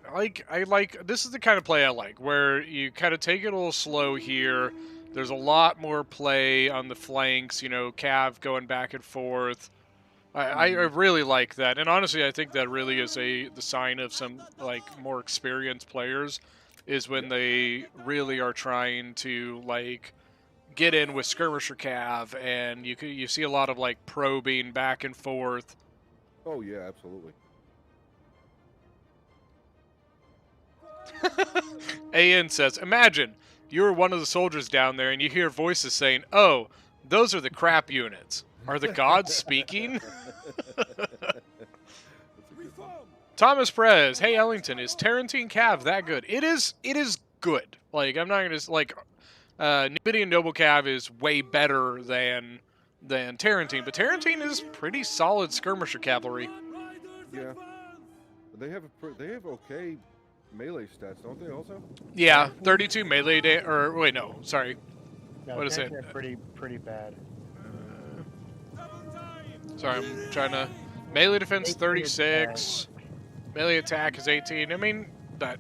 this is the kind of play I like, where you kind of take it a little slow here. There's a lot more play on the flanks, cav going back and forth. I really like that, and honestly, I think that really is the sign of some more experienced players, is when they really are trying to get in with skirmisher cav, and you see a lot of probing back and forth. Oh yeah, absolutely. AN says, imagine you're one of the soldiers down there and you hear voices saying, oh, those are the crap units. Are the gods speaking? Thomas Perez, hey Ellington, is Tarantine Cav that good? It is good. I'm not gonna Numidian Noble Cav is way better than Tarantine, but Tarantine is pretty solid skirmisher cavalry. Yeah. They have okay melee stats, don't they? Also. Yeah, 32 melee wait, no, sorry. No, What is it? Pretty bad. Sorry, I'm trying to. Melee defense 36. Melee attack is 18. I mean, that.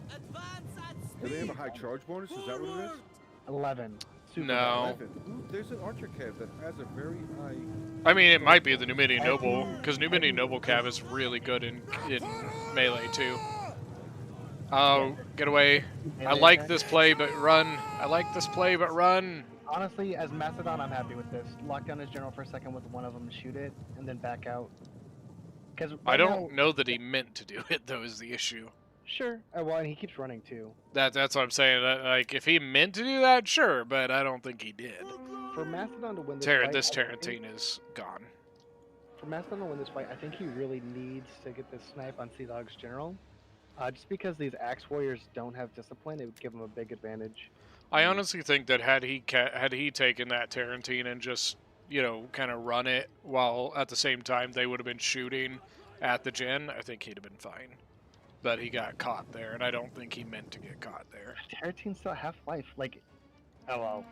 Do they have a high charge bonus? Is that what it is? 11. Super No. 11. Ooh, there's an archer cav that has a very high. I mean, it might be the Numidian Noble, because Numidian Noble Cav is really good in melee too. Oh, get away. I like this play, but run. I like this play, but run. Honestly, as Mastodon, I'm happy with this. Lock down his general for a second with one of them, shoot it, and then back out. Because I don't know that he meant to do it, though, is the issue. Sure. Well, and he keeps running, too. That's what I'm saying. If he meant to do that, sure, but I don't think he did. For Mastodon to win this fight... This Tarantine is gone. For Mastodon to win this fight, I think he really needs to get this snipe on Sea Dog's general. Just because these Axe Warriors don't have discipline, it would give him a big advantage. I honestly think that had he taken that Tarantine and just, kind of run it while at the same time they would have been shooting at the gen, I think he'd have been fine. But he got caught there, and I don't think he meant to get caught there. Tarantine's still half-life. Oh well.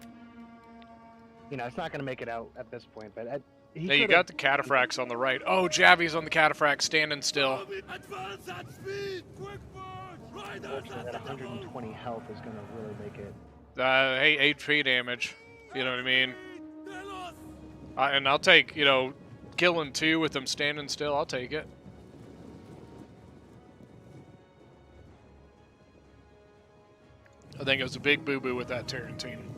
It's not going to make it out at this point, but... Hey, you got the cataphracts on the right. Oh, Javi's on the cataphract, standing still. Advance at speed! Quick march! Unfortunately, that 120 health is going to really make it. Hey, HP damage. You know what I mean? And I'll take, killing 2 with them standing still. I'll take it. I think it was a big boo-boo with that Tarantine.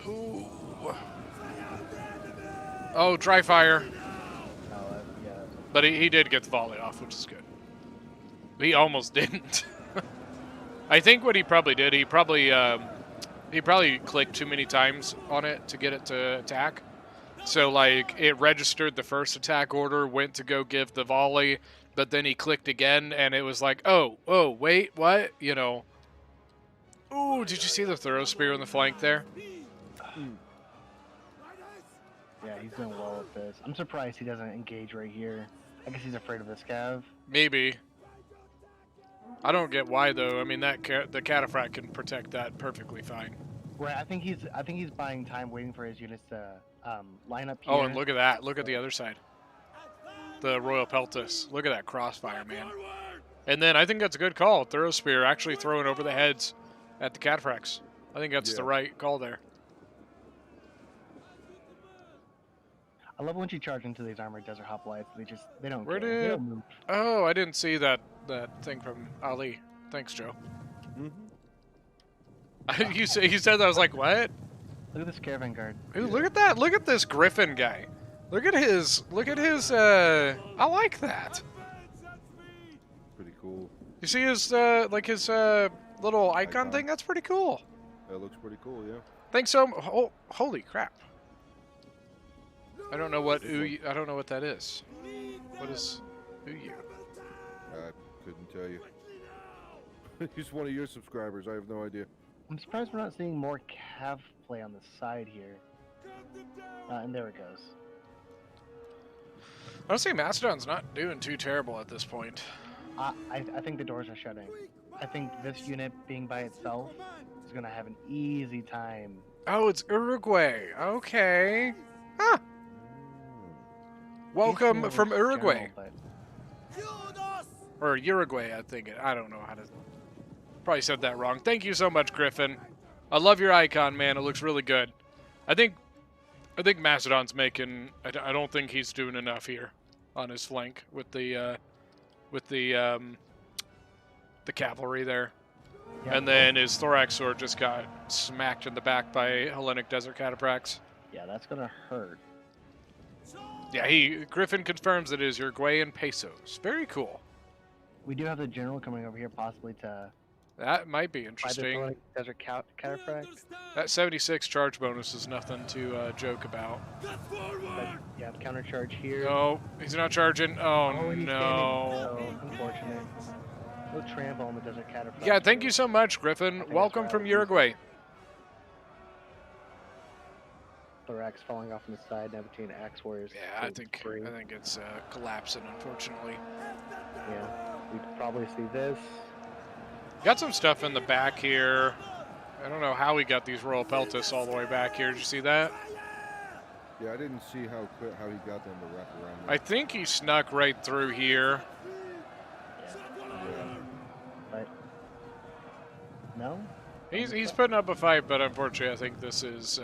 Ooh. Oh, dry fire. Yeah. But he did get the volley off, which is good. He almost didn't. I think what he probably did, he probably clicked too many times on it to get it to attack. So it registered the first attack order, went to go give the volley, but then he clicked again, and it was like, oh, wait, what? Ooh, did you see the throw spear on the flank there? Yeah, he's doing well with this. I'm surprised he doesn't engage right here. I guess he's afraid of the scav. Maybe. I don't get why though. I mean, the cataphract can protect that perfectly fine. Right. I think he's buying time, waiting for his units to line up here. Oh, and look at that. Look at the other side. The Royal Peltis. Look at that crossfire, man. And then I think that's a good call. Throw spear actually throwing over the heads at the cataphracts. I think that's the right call there. I love when you charge into these armored desert hoplites. They don't Where care. They don't move. Oh, I didn't see that thing from Ali. Thanks, Joe. You said that. I was like, what? Look at this caravan guard. Ooh, look at that. Look at this Griffin guy. Look at his I like that. Pretty cool. You see his little icon thing? That's pretty cool. That looks pretty cool, yeah. Thanks so much. Oh, holy crap. I don't know what I don't know what that is. What is Uyu? I couldn't tell you. He's one of your subscribers. I have no idea. I'm surprised we're not seeing more cav play on the side here. And there it goes. Honestly, Mastodon's not doing too terrible at this point. I think the doors are shutting. I think this unit being by itself is going to have an easy time. Oh, it's Uruguay. Okay. Huh. Welcome from Uruguay. Or Uruguay, I think. I don't know how to... Probably said that wrong. Thank you so much, Griffin. I love your icon, man. It looks really good. I think Mastodon's making... I don't think he's doing enough here on his flank with the cavalry there. Yep. And then his thorax sword just got smacked in the back by Hellenic Desert Cataphracts. Yeah, that's gonna hurt. Yeah, Griffin confirms it is Uruguayan pesos. Very cool. We do have the general coming over here, possibly to... That might be interesting. By the Desert Cataphract. That 76 charge bonus is nothing to joke about. Yeah, counter charge here. No, he's not charging. Oh, no. So unfortunate. No trample on the Desert Cataphract. Yeah, thank you so much, Griffin. Welcome from Uruguay. Thorax falling off on the side, now between Axe Warriors. Yeah, I think it's collapsing, unfortunately. Yeah, we could probably see this. Got some stuff in the back here. I don't know how we got these Royal Peltis all the way back here. Did you see that? Yeah, I didn't see how he got them to wrap around there. I think he snuck right through here. Yeah. But no? He's putting up a fight, but unfortunately, I think this is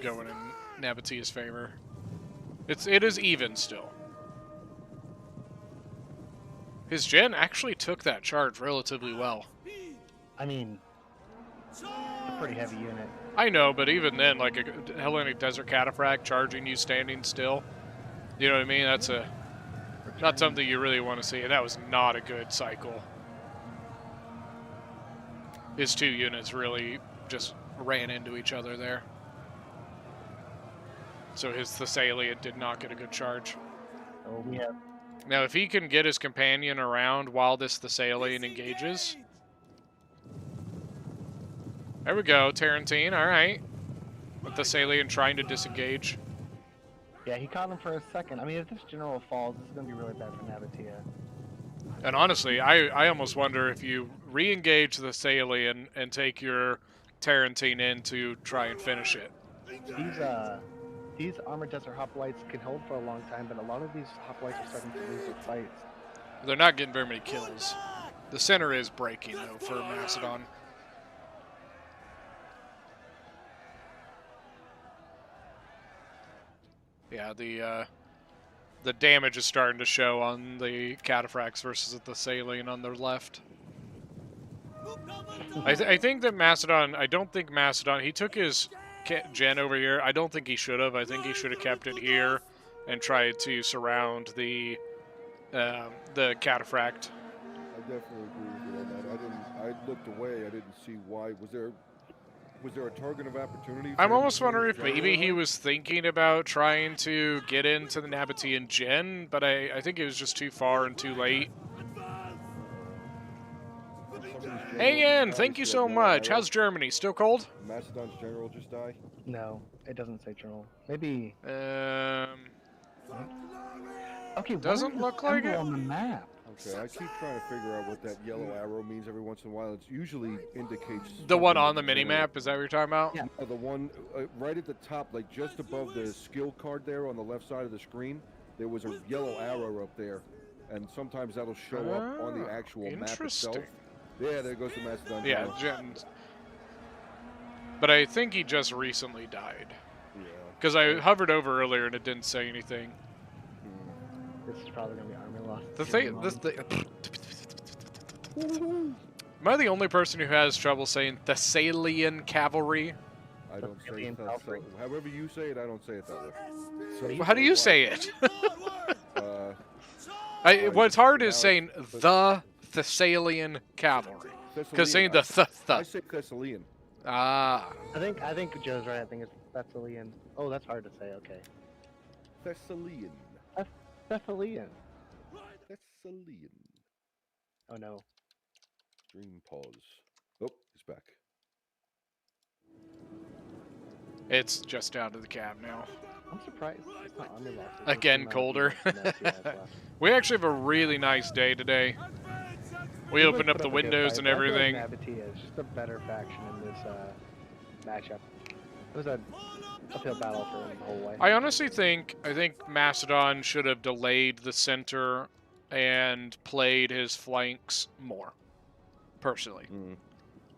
going in Nabatia's favor. It is even still. His gen actually took that charge relatively well. I mean, it's a pretty heavy unit. I know, but even then, like a Hellenic Desert Cataphract charging you standing still, you know what I mean? That's not something you really want to see, and that was not a good cycle. His two units really just ran into each other there. So his Thessalian did not get a good charge. Oh, we have... Now, if he can get his companion around while this Thessalian engages... There we go, Tarantine, alright. With Thessalian trying to disengage. Yeah, he caught him for a second. I mean, if this general falls, this is going to be really bad for Nabatea. And honestly, I almost wonder if you re-engage the Thessalian and take your Tarantine in to try and finish it. These armored desert hoplites can hold for a long time, but a lot of these hoplites are starting to lose their fights. They're not getting very many kills. The center is breaking, though, for Macedon. Yeah, the damage is starting to show on the Cataphracts versus the Thessalian on their left. I think that Macedon, I don't think Macedon, he took his gen over here. I don't think he should have. I think he should have kept it here and tried to surround the Cataphract. I definitely agree with you on that. I looked away. I didn't see why. Was there a target of opportunity? I'm almost wondering if maybe he was thinking about trying to get into the Nabatean gen, but I think it was just too far and too late. Somebody's Hey, Ann, thank you so much. How's Germany? Still cold? Macedon's general just die? No, it doesn't say journal. Maybe. Okay, what Doesn't is the look like symbol it. on the map? Okay, I keep trying to figure out what that yellow arrow means every once in a while. It usually indicates The one something on the with mini general. map, is that what you're talking about? Yeah. The one right at the top, like just above the skill card there on the left side of the screen, there was a yellow arrow up there, and sometimes that'll show up on the actual map itself. Yeah, there goes the Macedon. Yeah, but I think he just recently died. Yeah. Because I hovered over earlier and it didn't say anything. This is probably gonna be army loss. Am I the only person who has trouble saying Thessalian cavalry? I don't say it. However you say it, I don't say it that way. Well, how do you say it? What's hard is saying the Thessalian cavalry. Because saying the I say Thessalian. Ah. I think Joe's right. I think it's Thessalian. Oh, that's hard to say. Okay. Thessalian. Thessalian. Thessalian. Oh no. Stream pause. Oh, he's back. It's just down to the cab now. I'm surprised. It's not army loss. Again, colder. We actually have a really nice day today. We opened up the windows and everything. Nabatea is just a better faction in this matchup. It was a uphill battle for him the whole way. I honestly think Macedon should have delayed the center and played his flanks more. Personally,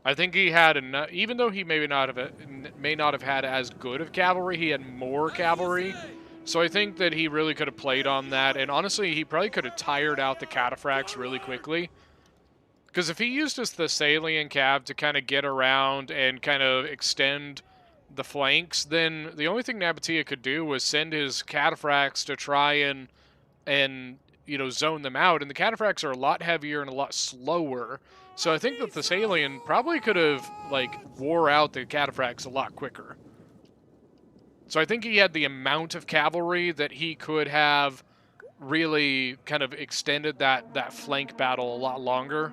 I think he had enough. Even though he may not have had as good of cavalry, he had more cavalry. So I think that he really could have played on that. And honestly, he probably could have tired out the cataphracts really quickly. Because if he used his Thessalian cav to kind of get around and kind of extend the flanks, then the only thing Nabatea could do was send his cataphracts to try and zone them out. And the cataphracts are a lot heavier and a lot slower. So I think the Thessalian probably could have wore out the cataphracts a lot quicker. So I think he had the amount of cavalry that he could have really kind of extended that flank battle a lot longer.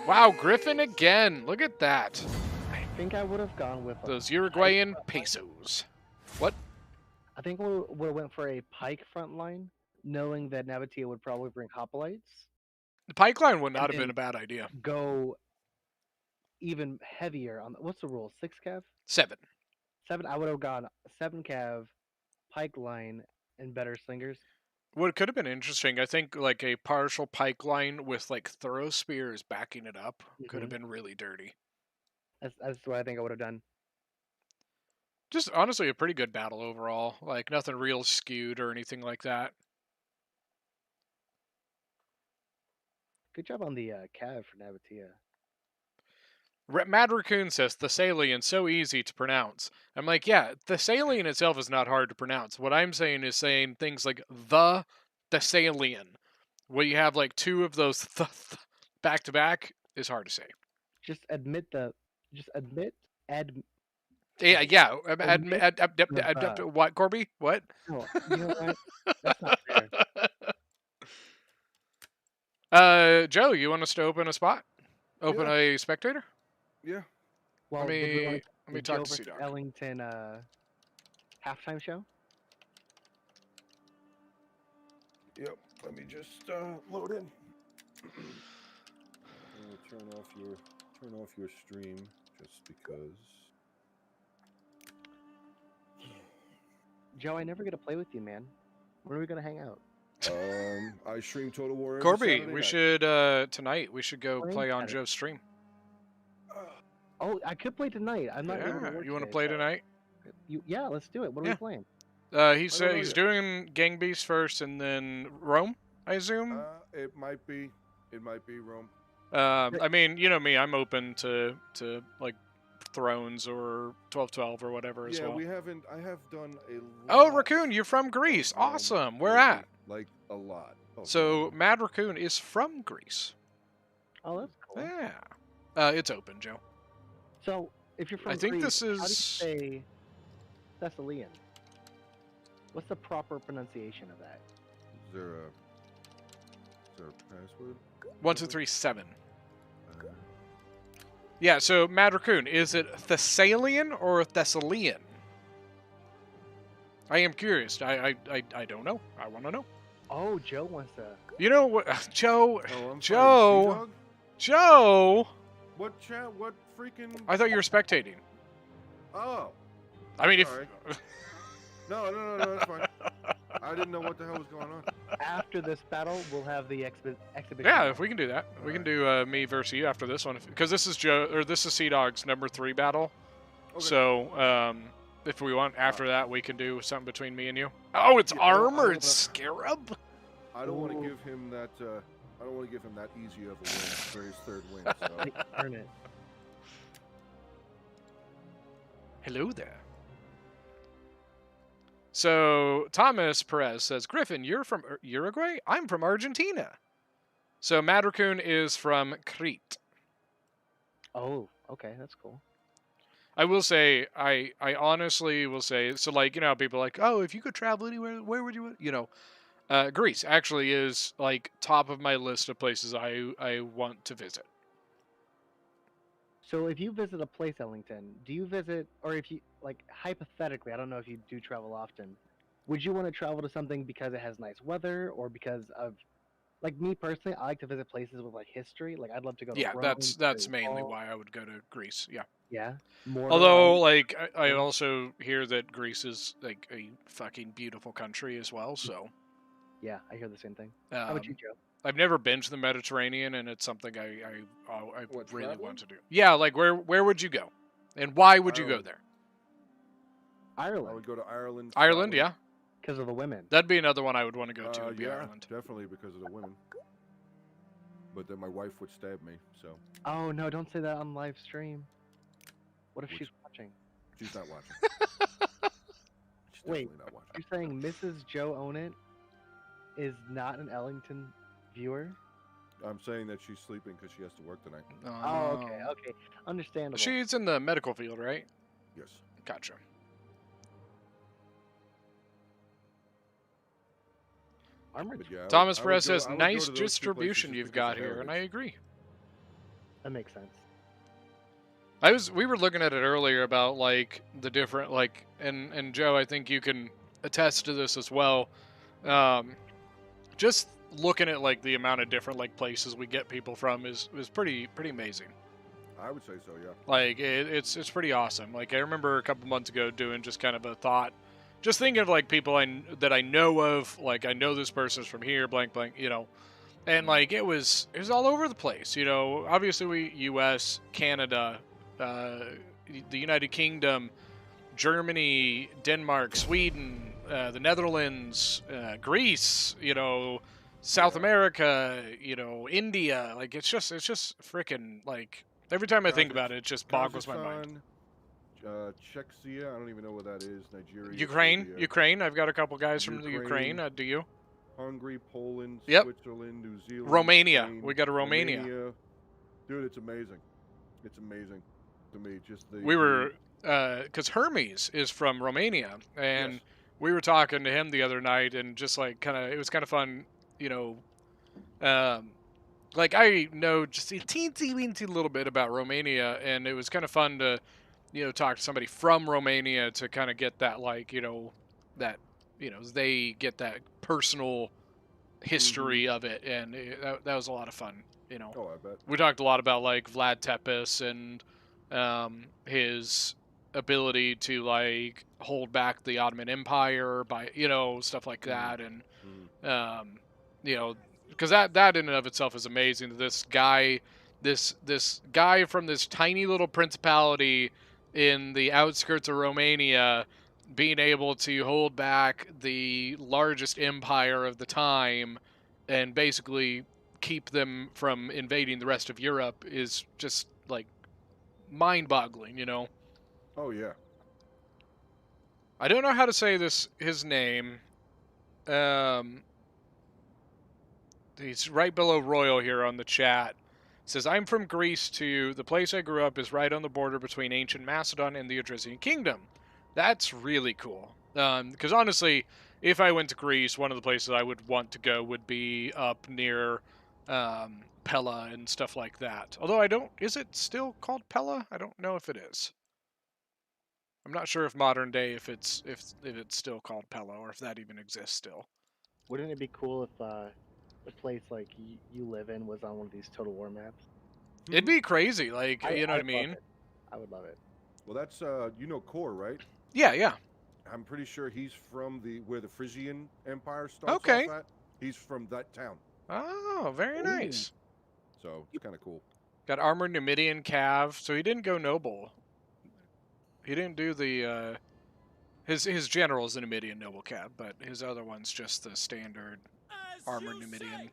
Wow, Griffin again. Look at that. I think I would have gone with those Uruguayan pesos. What? I think we would have went for a pike front line, knowing that Nabatea would probably bring hoplites. The pike line would not have been a bad idea. Go even heavier on what's the rule? 6 cav? 7. 7. I would have gone 7 cav, pike line, and better slingers. What could have been interesting, I think, a partial pike line with thorough spears backing it up could have been really dirty. That's what I think I would have done. Just honestly a pretty good battle overall. Nothing real skewed or anything like that. Good job on the cav for Nabatea. Mad Raccoon says Thessalian so easy to pronounce. I'm like, yeah, Thessalian itself is not hard to pronounce. What I'm saying is saying things like the Thessalian, where you have 2 of those back to back, is hard to say. Just admit. Yeah. What, Corby? What? No, you know what? That's not fair. Joe, you want us to open a spot? Open a spectator? Yeah. Well, let me talk to C-Dog. Ellington halftime show. Yep. Let me just load in. Turn off your stream just because. Joe, I never get to play with you, man. When are we gonna hang out? I stream Total War. Corby, we should tonight. We should go play on Joe's stream. Oh, I could play tonight. I'm not. Yeah, you want to play tonight? Yeah, let's do it. What are we playing? He's doing Gang Beasts first, and then Rome, I assume. It might be Rome. I mean, you know me. I'm open to Thrones or 12-12 or whatever as well. Yeah, I have done a lot. Oh, Raccoon, you're from Greece. Awesome. Where at? A lot. So Mad Raccoon is from Greece. Oh, that's cool. Yeah. It's open, Joe. So, if you're from Greece, this is... how do you say Thessalian? What's the proper pronunciation of that? Is there a password? 1 2 3 7. Yeah, so Mad Raccoon, is it Thessalian or Thessalian? I am curious. I don't know. I want to know. Oh, Joe wants to. You know what, Joe? Oh, I'm Joe. sorry, Sea-Dog? Joe. What chat? What freaking? I thought you were spectating. Oh. I mean, Sorry. No, that's fine. I didn't know what the hell was going on. After this battle, we'll have the exhibition. Yeah, if we can do that, we can do me versus you after this one, because this is this is Sea-Dog's number 3 battle. Okay. So, if we want after that, we can do something between me and you. Oh, it's Yeah, I don't Armored wanna- Scarab. I don't want to give him that. I don't want to give him that easy of a win for his 3rd win. So. Earn it. Hello there. So Thomas Perez says, Griffin, you're from Uruguay? I'm from Argentina. So Mad Raccoon is from Crete. Oh, okay, that's cool. I will say, I honestly will say, so like, you know, how people are like, oh, if you could travel anywhere, where would you, you know, Greece actually is like top of my list of places I want to visit. So if you visit a place, Ellington, do you visit, or if you, like, hypothetically, I don't know if you do travel often, would you want to travel to something because it has nice weather, or because of, like me personally, I like to visit places with, like, history. Like, I'd love to go to Yeah, Rome, that's to mainly Gaul. why I would go to Greece. Yeah. Yeah. More Although, like, I also hear that Greece is like a fucking beautiful country as well. So. Yeah, I hear the same thing. How about you, Joe? I've never been to the Mediterranean, and it's something I What, really traveling? want to do. Yeah, like where would you go, and why would you go Ireland. there? I Ireland, would go to Ireland. Ireland, Scotland. yeah, because of the women. that'd be another one I would want to go to. Would be Yeah, Ireland. definitely because of the women. But then my wife would stab me, so Oh no, don't say that on live stream. What if Which- she's watching? she's not watching. She's Wait. definitely not watching. You're saying Mrs. Joe Own It is not an Ellington viewer? I'm saying that she's sleeping because she has to work tonight. Oh, okay, understandable. She's in the medical field, right? Yes. Gotcha. Armored. But yeah, I would- Thomas I would Perez go- says, I would go "Nice to those two places distribution just you've because got of here," and I heritage. agree. That makes sense. We were looking at it earlier about like the different like and Joe, I think you can attest to this as well. Just looking at like the amount of different like places we get people from is pretty amazing. I would say so, yeah. Like it's pretty awesome. Like I remember a couple months ago doing just kind of a thought, just thinking of like people that I know of. Like I know this person's from here, blank blank, you know. And like it was all over the place, you know. Obviously we U.S., Canada, the United Kingdom, Germany, Denmark, Sweden, the Netherlands, Greece, you know, South America, you know, India. Like it's just freaking like every time I think about it, it just boggles my mind. Czechia, I don't even know what that is. Nigeria. Ukraine, Serbia, Ukraine. I've got a couple guys from the Ukraine. Ukraine. Do you? Hungary, Poland, Yep. Switzerland, New Zealand, Romania. Spain, We got a Romania. Dude, it's amazing. It's amazing to me. Just the We were because Hermes is from Romania, and Yes. we were talking to him the other night, and just like it was kind of fun, you know. Like I know just a teensy little bit about Romania, and it was kind of fun to, you know, talk to somebody from Romania to kind of get that like, you know, that, you know, they get that personal history of it, and that was a lot of fun, you know. Oh, I bet. We talked a lot about like Vlad Tepes and his ability to like hold back the Ottoman Empire by, you know, stuff like that, and you know, because that in and of itself is amazing. This guy from this tiny little principality in the outskirts of Romania being able to hold back the largest empire of the time and basically keep them from invading the rest of Europe is just like mind-boggling, you know. Oh yeah. I don't know how to say his name. He's right below Royal here on the chat. Says, I'm from Greece too. The place I grew up is right on the border between ancient Macedon and the Odrysian Kingdom. That's really cool. Because honestly, if I went to Greece, one of the places I would want to go would be up near Pella and stuff like that. Although I don't, is it still called Pella? I don't know if it is. I'm not sure if modern day if it's still called Pella or if that even exists still. Wouldn't it be cool if the place like you live in was on one of these Total War maps? It'd be crazy, like you know what I I'd love mean? it. I would love it. Well, that's you know Core, right? Yeah, yeah. I'm pretty sure he's from where the Frisian Empire starts Okay. off at. He's from that town, Oh, very nice. so it's kind of cool. Got armored Numidian Cav, so he didn't go noble. He didn't do the his general's a Numidian noble Cav, but his other one's just the standard armored Numidian.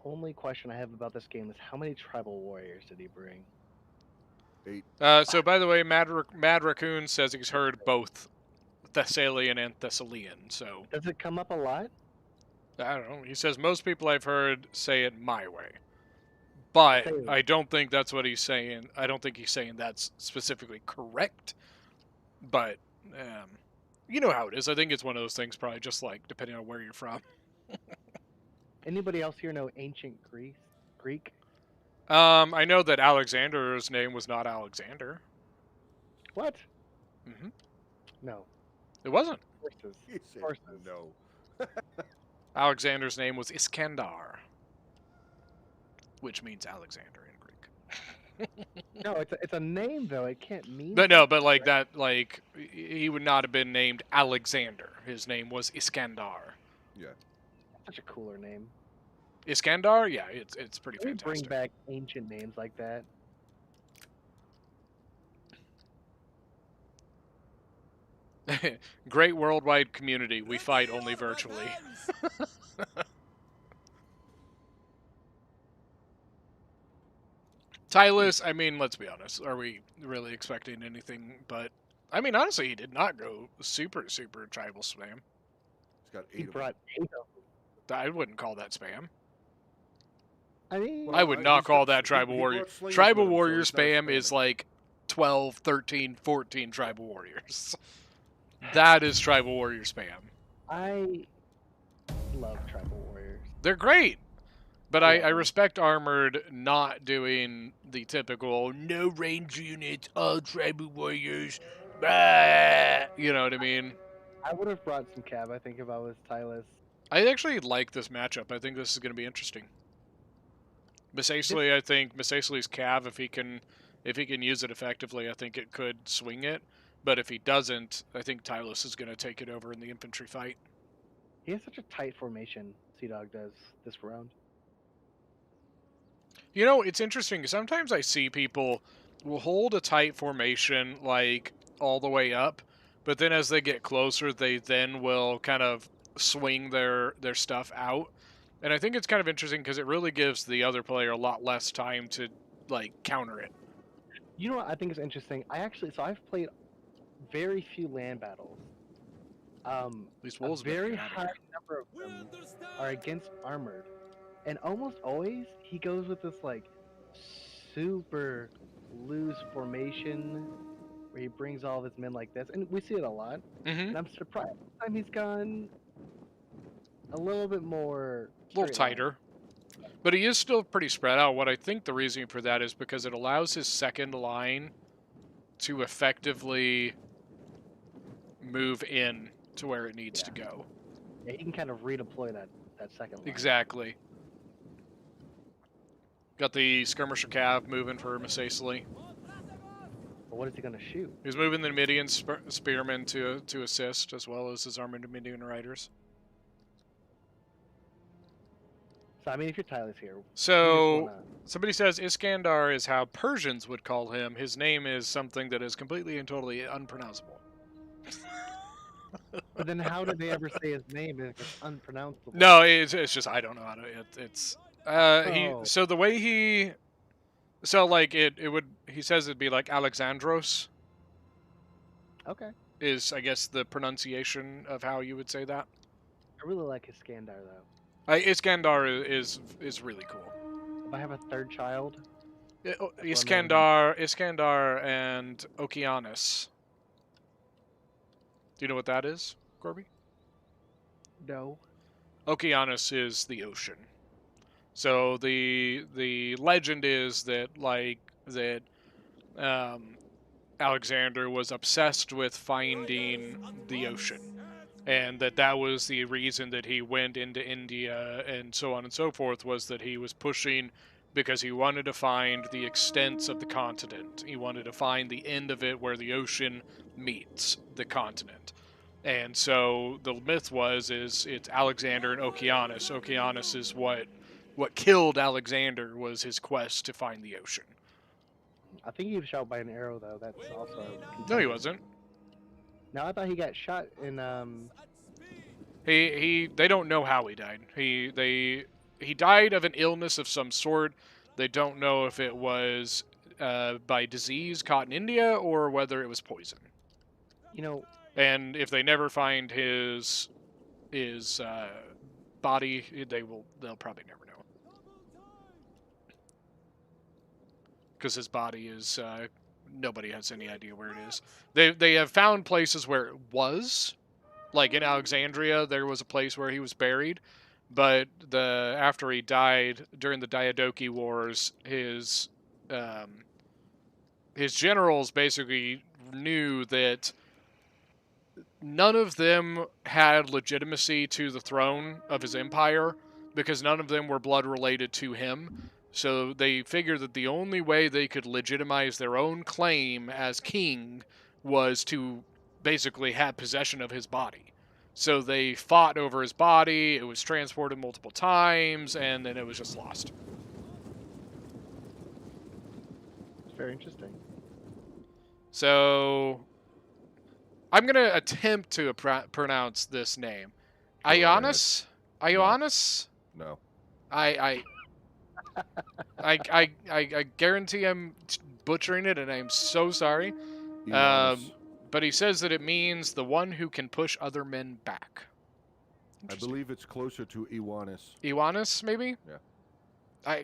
Only question I have about this game is how many tribal warriors did he bring? 8. So by the way, Mad Raccoon says he's heard both Thessalian and Thessalian. So Does it come up a lot? I don't know. He says most people I've heard say it my way, but I don't think that's what he's saying. I don't think he's saying that's specifically correct. But you know how it is. I think it's one of those things, probably just like depending on where you're from. Anybody else here know ancient Greek? I know that Alexander's name was not Alexander. What? Mm-hmm. No. It wasn't. Horses. He said Horses. no. Alexander's name was Iskandar, which means Alexander in Greek. No, it's a name though. It can't mean. But no, something, but like right? that, like he would not have been named Alexander. His name was Iskandar. Yeah. Such a cooler name. Iskandar, yeah, it's pretty Can we bring fantastic. back ancient names like that? Great worldwide community. We fight only virtually. Tylus, I mean, let's be honest. Are we really expecting anything but... I mean, honestly, he did not go super tribal spam. He's got 8 He of them. brought 8 of them. I wouldn't call that spam. I mean, I would not he's call got- that tribal he warrior. brought slings Tribal with him, so warrior he's not spam is spamming. like 12, 13, 14 tribal warriors. That is tribal warrior spam. I love tribal warriors. They're great. But I Yeah. respect Armored not doing the typical no range units, all tribal warriors. Bah! You know what I mean? I would have brought some cav, I think, if I was Tylus. I actually like this matchup. I think this is going to be interesting. Misacely, I think Misacely's Cav, if he can use it effectively, I think it could swing it. But if he doesn't, I think Tylus is going to take it over in the infantry fight. He has such a tight formation, Sea Dog does this round. You know, it's interesting. Sometimes I see people will hold a tight formation like all the way up, but then as they get closer, they then will kind of swing their stuff out. And I think it's kind of interesting because it really gives the other player a lot less time to like counter it. You know what I think is interesting? I've played very few land battles. These A wolves better very get out of high here. number of them are against armored, and almost always he goes with this like super loose formation where he brings all of his men like this, and we see it a lot. Mm-hmm. And I'm surprised this time he's gone a little bit more A little straight line. tighter. But he is still pretty spread out. What I think the reason for that is because it allows his second line to effectively move in to where it needs to go. Yeah, he can kind of redeploy that second line. Exactly. Got the skirmisher cav moving for Misacely. But what is he gonna shoot? He's moving the Numidian spearmen to assist, as well as his armored Numidian riders. So I mean, if you're Tyler's here, So somebody says Iskandar is how Persians would call him. His name is something that is completely and totally unpronounceable. but then how did they ever say his name if it's unpronounceable? No, it's just I don't know how to. It's Oh. so the way he, so like it would, he says it'd be like Alexandros Okay. is, I guess, the pronunciation of how you would say that. I really like his Iskandar though. Iskandar is really cool. If I have a third child, Iskandar and Okeanos. Do you know what that is, Corby? no. Okeanos is the ocean. So the legend is that Alexander was obsessed with finding the ocean, and that was the reason that he went into India and so on and so forth, was that he was pushing because he wanted to find the extents of the continent. He wanted to find the end of it where the ocean meets the continent. And so the myth is it's Alexander and Okeanos. Okeanos is what killed Alexander, was his quest to find the ocean. I think he was shot by an arrow, though. That's also. No, he wasn't. No, I thought he got shot in. They don't know how he died. He died of an illness of some sort. They don't know if it was by disease caught in India or whether it was poison. You know. And if they never find his body, they'll probably never know. Because his body is nobody has any idea where it is. They have found places where it was, like in Alexandria, there was a place where he was buried, but after he died during the Diadochi Wars, his generals basically knew that none of them had legitimacy to the throne of his empire because none of them were blood related to him. So they figured that the only way they could legitimize their own claim as king was to basically have possession of his body. So they fought over his body, it was transported multiple times, and then it was just lost. It's very interesting. So I'm going to attempt to pronounce this name. Ioannis? Ioannis? No. I guarantee I'm butchering it, and I'm so sorry. But he says that it means the one who can push other men back. I believe it's closer to Ioannis. Ioannis, maybe? Yeah.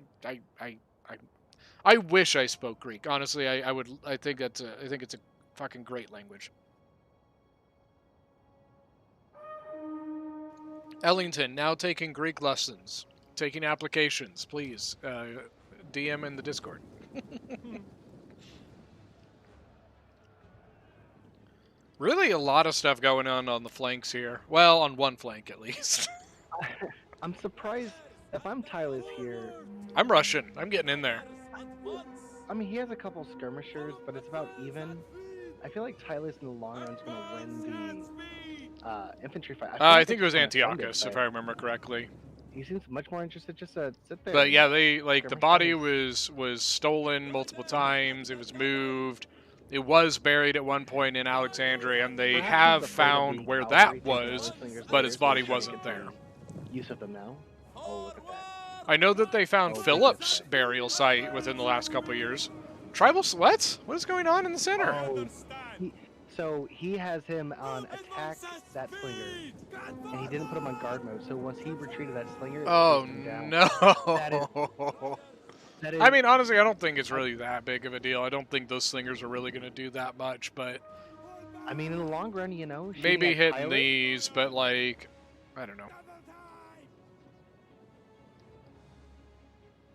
I wish I spoke Greek. Honestly, I think it's a fucking great language. Ellington, now taking Greek lessons. Taking applications, please. DM in the Discord. Really a lot of stuff going on the flanks here. Well, on one flank at least. I'm surprised if I'm Tyler's here. I'm rushing. I'm getting in there. I mean, he has a couple skirmishers, but it's about even. I feel like Tyler's in the long run is going to win the infantry fight. I think it was Antiochus, if I remember correctly. He seems much more interested just to sit there. But yeah, the body was stolen multiple times. It was moved. It was buried at one point in Alexandria, and they have found where that was, but his body wasn't there. Use of them now. Oh, look at that. I know that they found Philip's burial site within the last couple of years. Tribal what? What is going on in the center? So he has him on attack that slinger, and he didn't put him on guard mode. So once he retreated that slinger, oh down. No! That is, I mean, honestly, I don't think it's really that big of a deal. I don't think those slingers are really going to do that much, but I mean, in the long run, you know, maybe hitting these, but like, I don't know.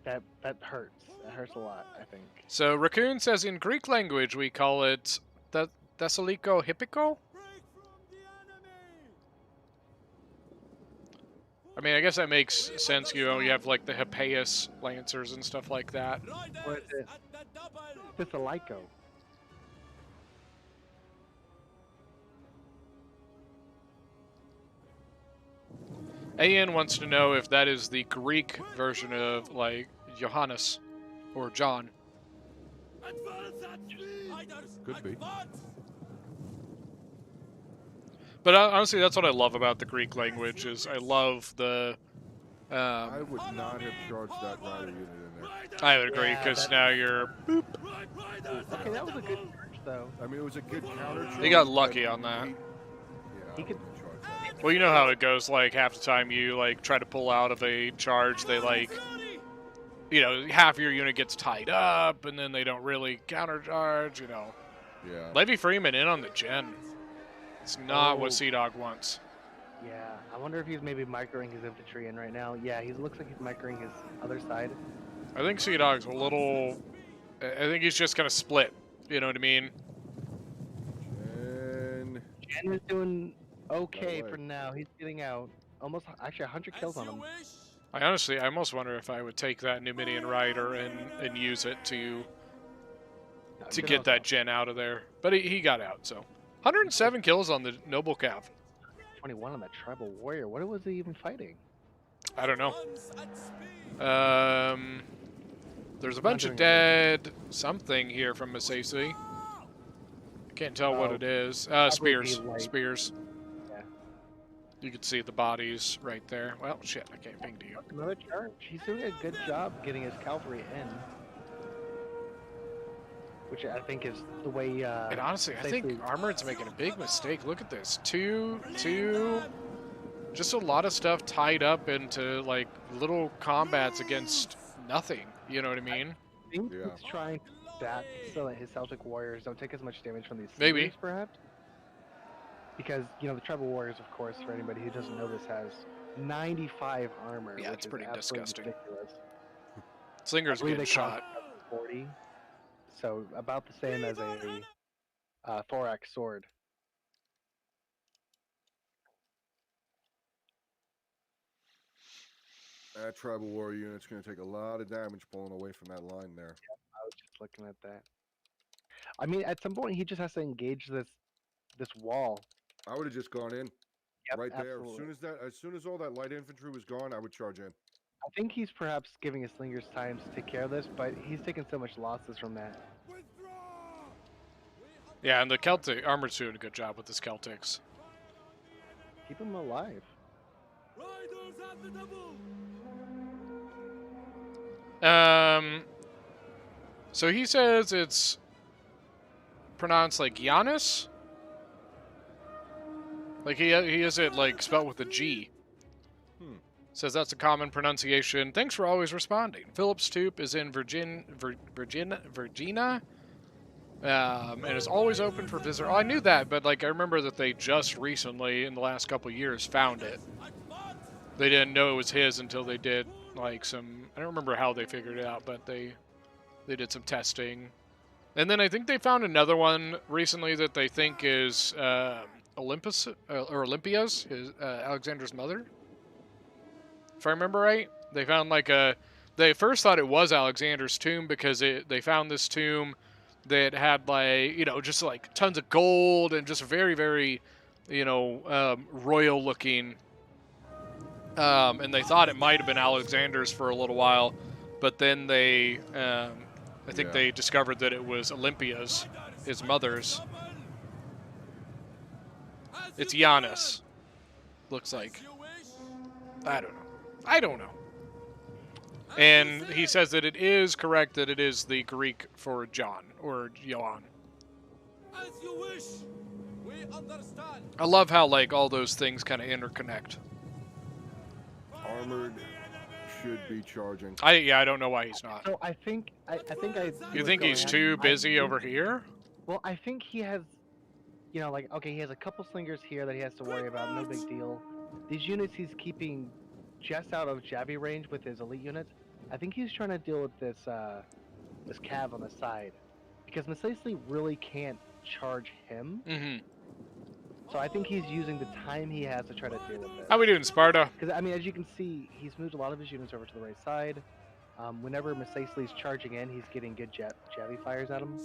That hurts. That hurts a lot, I think. So Raccoon says in Greek language we call it Thessaliko Hippico. I mean, I guess that makes sense. You know, you have like the Hippeus lancers and stuff like that. Or is it Thessaliko? AN wants to know if that is the Greek version of like Johannes or John. Could be. But honestly, that's what I love about the Greek language is I love the. I would not have charged that rider unit in there. I would agree because now you're. Boop. Okay, that was a good charge, though. I mean, it was a good counter charge. He got lucky on that. He could. Well, you know how it goes. Like half the time you like try to pull out of a charge, they like, you know, half your unit gets tied up, and then they don't really countercharge. You know. Yeah. Levy Freeman in on the gen. It's not what Sea Dog wants. Yeah, I wonder if he's maybe microing his infantry in right now. Yeah, he looks like he's microing his other side. I think Sea Dog's a little. I think he's just gonna split. You know what I mean? And Jen is doing okay way. for now. He's getting out. Almost, actually, 100 kills on him. I almost wonder if I would take that Numidian Rider and use it to Good get that also. gen out of there. But he got out, so 107 kills on the Noble Cav. 21 on that Tribal Warrior. What was he even fighting? I don't know. There's a bunch of doing dead something here from Masasi. Can't tell what Oh, it is. probably Spears. light. Spears. Yeah. You can see the bodies right there. Well, shit, I can't ping to you. Another charge. He's doing a good job getting his cavalry in. Which I think is the way. And honestly, I think Armored's making a big mistake. Look at this. Two. Just a lot of stuff tied up into, like, little combats against nothing. You know what I mean? I think Yeah. he's trying to stack so that his Celtic warriors don't take as much damage from these Maybe. Slingers, perhaps. Because, you know, the Tribal Warriors, of course, for anybody who doesn't know this, has 95 armor. Yeah, which it's is pretty absolutely disgusting. ridiculous. Slinger's I believe getting they shot. cost 40. So about the same as a thorax sword. that tribal warrior unit's going to take a lot of damage pulling away from that line there. I was just looking at that. I mean, at some point, he just has to engage this wall. I would have just gone in Yep, right there. absolutely. As soon as all that light infantry was gone, I would charge in. I think he's perhaps giving his slingers time to take care of this, but he's taken so much losses from that. Yeah, and the Celtic Armored's doing a good job with this Celtics. Keep him alive. So he says it's pronounced like Giannis. Like he has it like spelled with a G. Says that's a common pronunciation. Thanks for always responding. Philip Stoop is in Virginia, and is always open for visitor. Oh, I knew that, but like I remember that they just recently, in the last couple of years, found it. They didn't know it was his until they did like some. I don't remember how they figured it out, but they did some testing, and then I think they found another one recently that they think is Olympus or Olympia's, is Alexander's mother. If I remember right, they found like a. They first thought it was Alexander's tomb because they found this tomb that had like just like tons of gold and just very very royal looking. And they thought it might have been Alexander's for a little while, but then they I think they discovered that it was Olympia's, his mother's. It's Giannis. Looks like. I don't know. And he says that it is correct that it is the Greek for John or Johan. As you wish. We understand. I love how like all those things kind of interconnect. Armored should be charging. I don't know why he's not. So I think I You think he's too busy over here? Well, I think he has, like, okay, he has a couple slingers here that he has to worry about, no big deal. These units he's keeping just out of Javi range with his elite units. I think he's trying to deal with this this cav on the side, because Masaisley really can't charge him. Mm-hmm. So I think he's using the time he has to try to deal with it. How we doing, Sparta? Because I mean, as you can see, he's moved a lot of his units over to the right side. Whenever Masaisley's charging in, he's getting good Javi fires at him.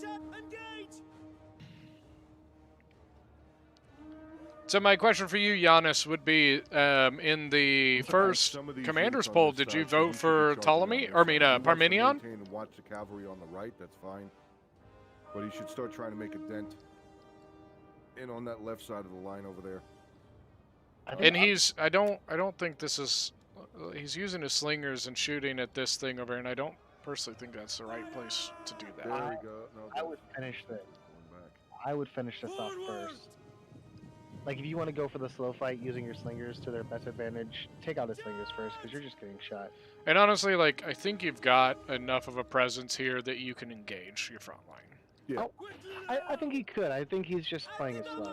So my question for you, Giannis, would be in the first commander's poll, did you vote for Ptolemy? Or I mean, Parmenion? And watch the cavalry on the right. That's fine. But he should start trying to make a dent in on that left side of the line over there. And I don't think this is. He's using his slingers and shooting at this thing over here, and I don't personally think that's the right place to do that. There we go. No, I would finish this. I would finish this off first. Like, if you want to go for the slow fight using your slingers to their best advantage, take out the slingers first, because you're just getting shot. And honestly, like, I think you've got enough of a presence here that you can engage your front line. Yeah. Oh, I think he could. I think he's just playing it slow.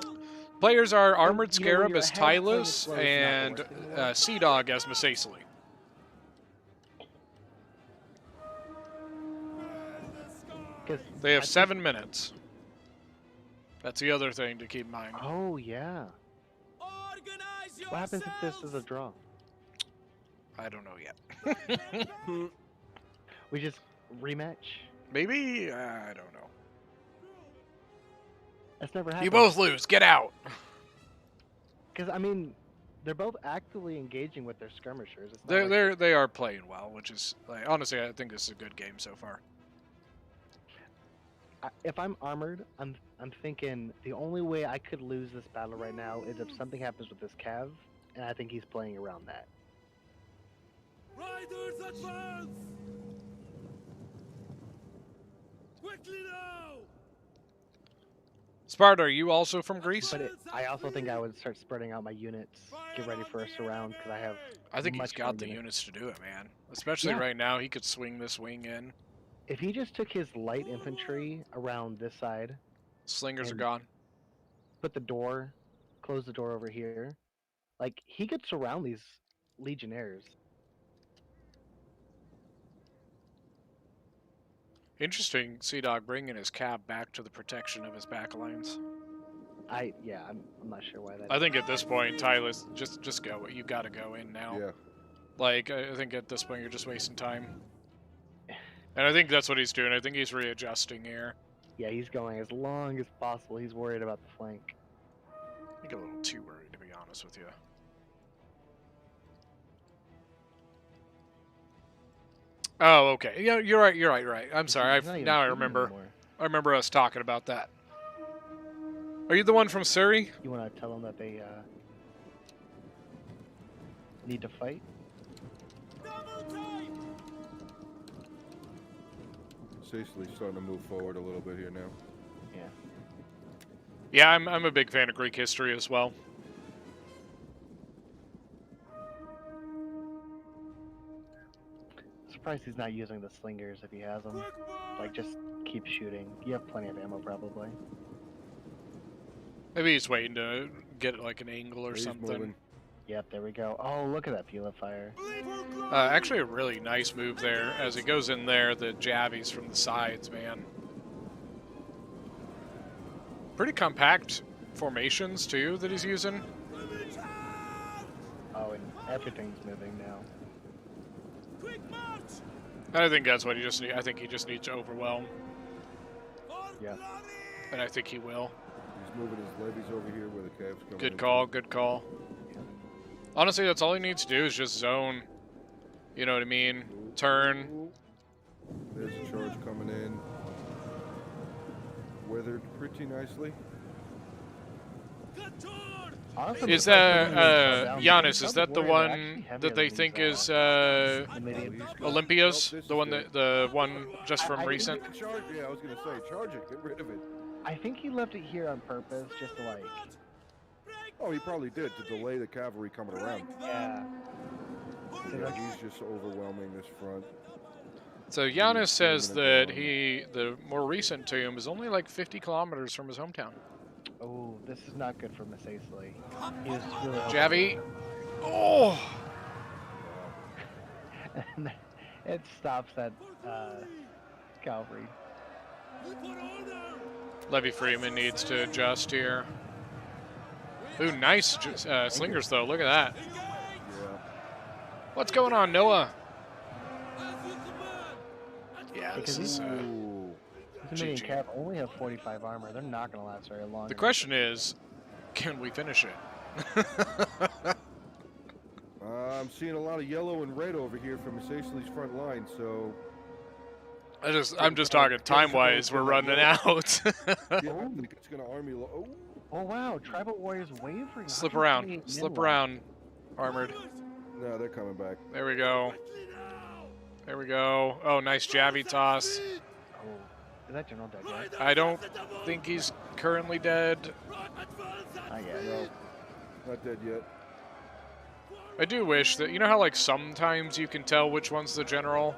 Players are Armored you know, when Scarab you're as ahead, playing it Tylus slow is not and the worst thing in the world. Sea Dog as Masacely. They have 7 minutes. That's the other thing to keep in mind. Oh yeah. What happens if this is a draw? I don't know yet. We just rematch. Maybe? I don't know. That's never happened. You both lose. Get out. Because I mean, they're both actively engaging with their skirmishers. It's not like They are playing well, which is like honestly, I think this is a good game so far. if I'm armored, I'm thinking the only way I could lose this battle right now is if something happens with this Cav, and I think he's playing around that. Riders advance! Quickly now! Sparta, are you also from Greece? But I also think I would start spreading out my units, get ready for a surround, because I have. I think he's much got more the units. units to do it, man. Especially Yeah. right now, he could swing this wing in. If he just took his light infantry around this side, Slingers are and gone. put the door, close the door over here, like he could surround these legionnaires. Interesting, Sea Dog bringing his cab back to the protection of his back lines. I'm not sure why that. I think at this point, Tylus, just go. You got to go in now. Yeah. Like, I think at this point you're just wasting time. And I think that's what he's doing. I think he's readjusting here. Yeah, he's going as long as possible. He's worried about the flank. I think a little too worried, to be honest with you. Oh, okay. Yeah, you're right. You're right. I'm sorry. He's not even Now I shooting remember. anymore. I remember us talking about that. Are you the one from Surrey? You want to tell them that they need to fight? Sicily's starting to move forward a little bit here now. Yeah. Yeah, I'm a big fan of Greek history as well. Surprised he's not using the slingers if he has them. Like, just keep shooting. You have plenty of ammo, probably. Maybe he's waiting to get like an angle or He's something. moving. Yep, there we go. Oh, look at that purifier. Actually, a really nice move there. As he goes in there, the jabbies from the sides, man. Pretty compact formations, too, that he's using. Oh, and everything's moving now. I think that's what he just needs. I think he just needs to overwhelm. Yeah. And I think he will. He's moving his levies over here where the Cavs coming Good in. call, good call. Honestly, that's all he needs to do is just zone. You know what I mean? Turn. There's a charge coming in. Weathered pretty nicely. Honestly, Is I'm surprised that, they didn't slow down because Giannis, is some that the warriors are actually one heavy that on they these, think is Medium. Olympia's? Oh, this The is one good. the one just from I- recent? Charge, yeah, I was gonna say, charge it, get rid of it. I think he left it here on purpose, just to like. Oh, he probably did to delay the cavalry coming around. Yeah. Yeah, he's just overwhelming this front. So Giannis says that the more recent tomb is only like 50 kilometers from his hometown. Oh, this is not good for Miss Aisley. He was really Javi. Oh! And it stops at Calvary. Levy Freeman needs to adjust here. Ooh, nice slingers though. Look at that. Yeah. What's going on, Noah? Yeah, Because this is. Ooh. These Median GG. Cav only have 45 armor. They're not going to last very long. The question is, can we finish it? I'm seeing a lot of yellow and red over here from Sicily's front line, so I'm just talking time-wise. We're running out. yeah, I think it's gonna army. Oh wow, tribal warriors wavering. Slip 128 around. men Slip left. around. Armored. No, they're coming back. There we go. There we go. Oh, nice Javi toss. Oh, is that general dead yet? I don't think he's currently dead. Not yet. No, not dead yet. I do wish that, you know how like sometimes you can tell which one's the general?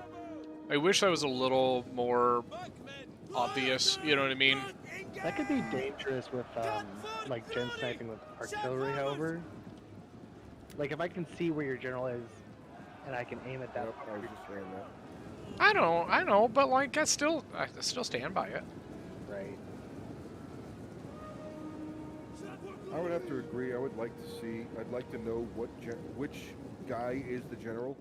I wish that was a little more obvious. You know what I mean? That could be dangerous with like gen sniping with artillery. However, like if I can see where your general is, and I can aim at that. Yep, I was just saying that. I know, but like I still stand by it. Right. I would have to agree. I would like to see. I'd like to know which guy is the general.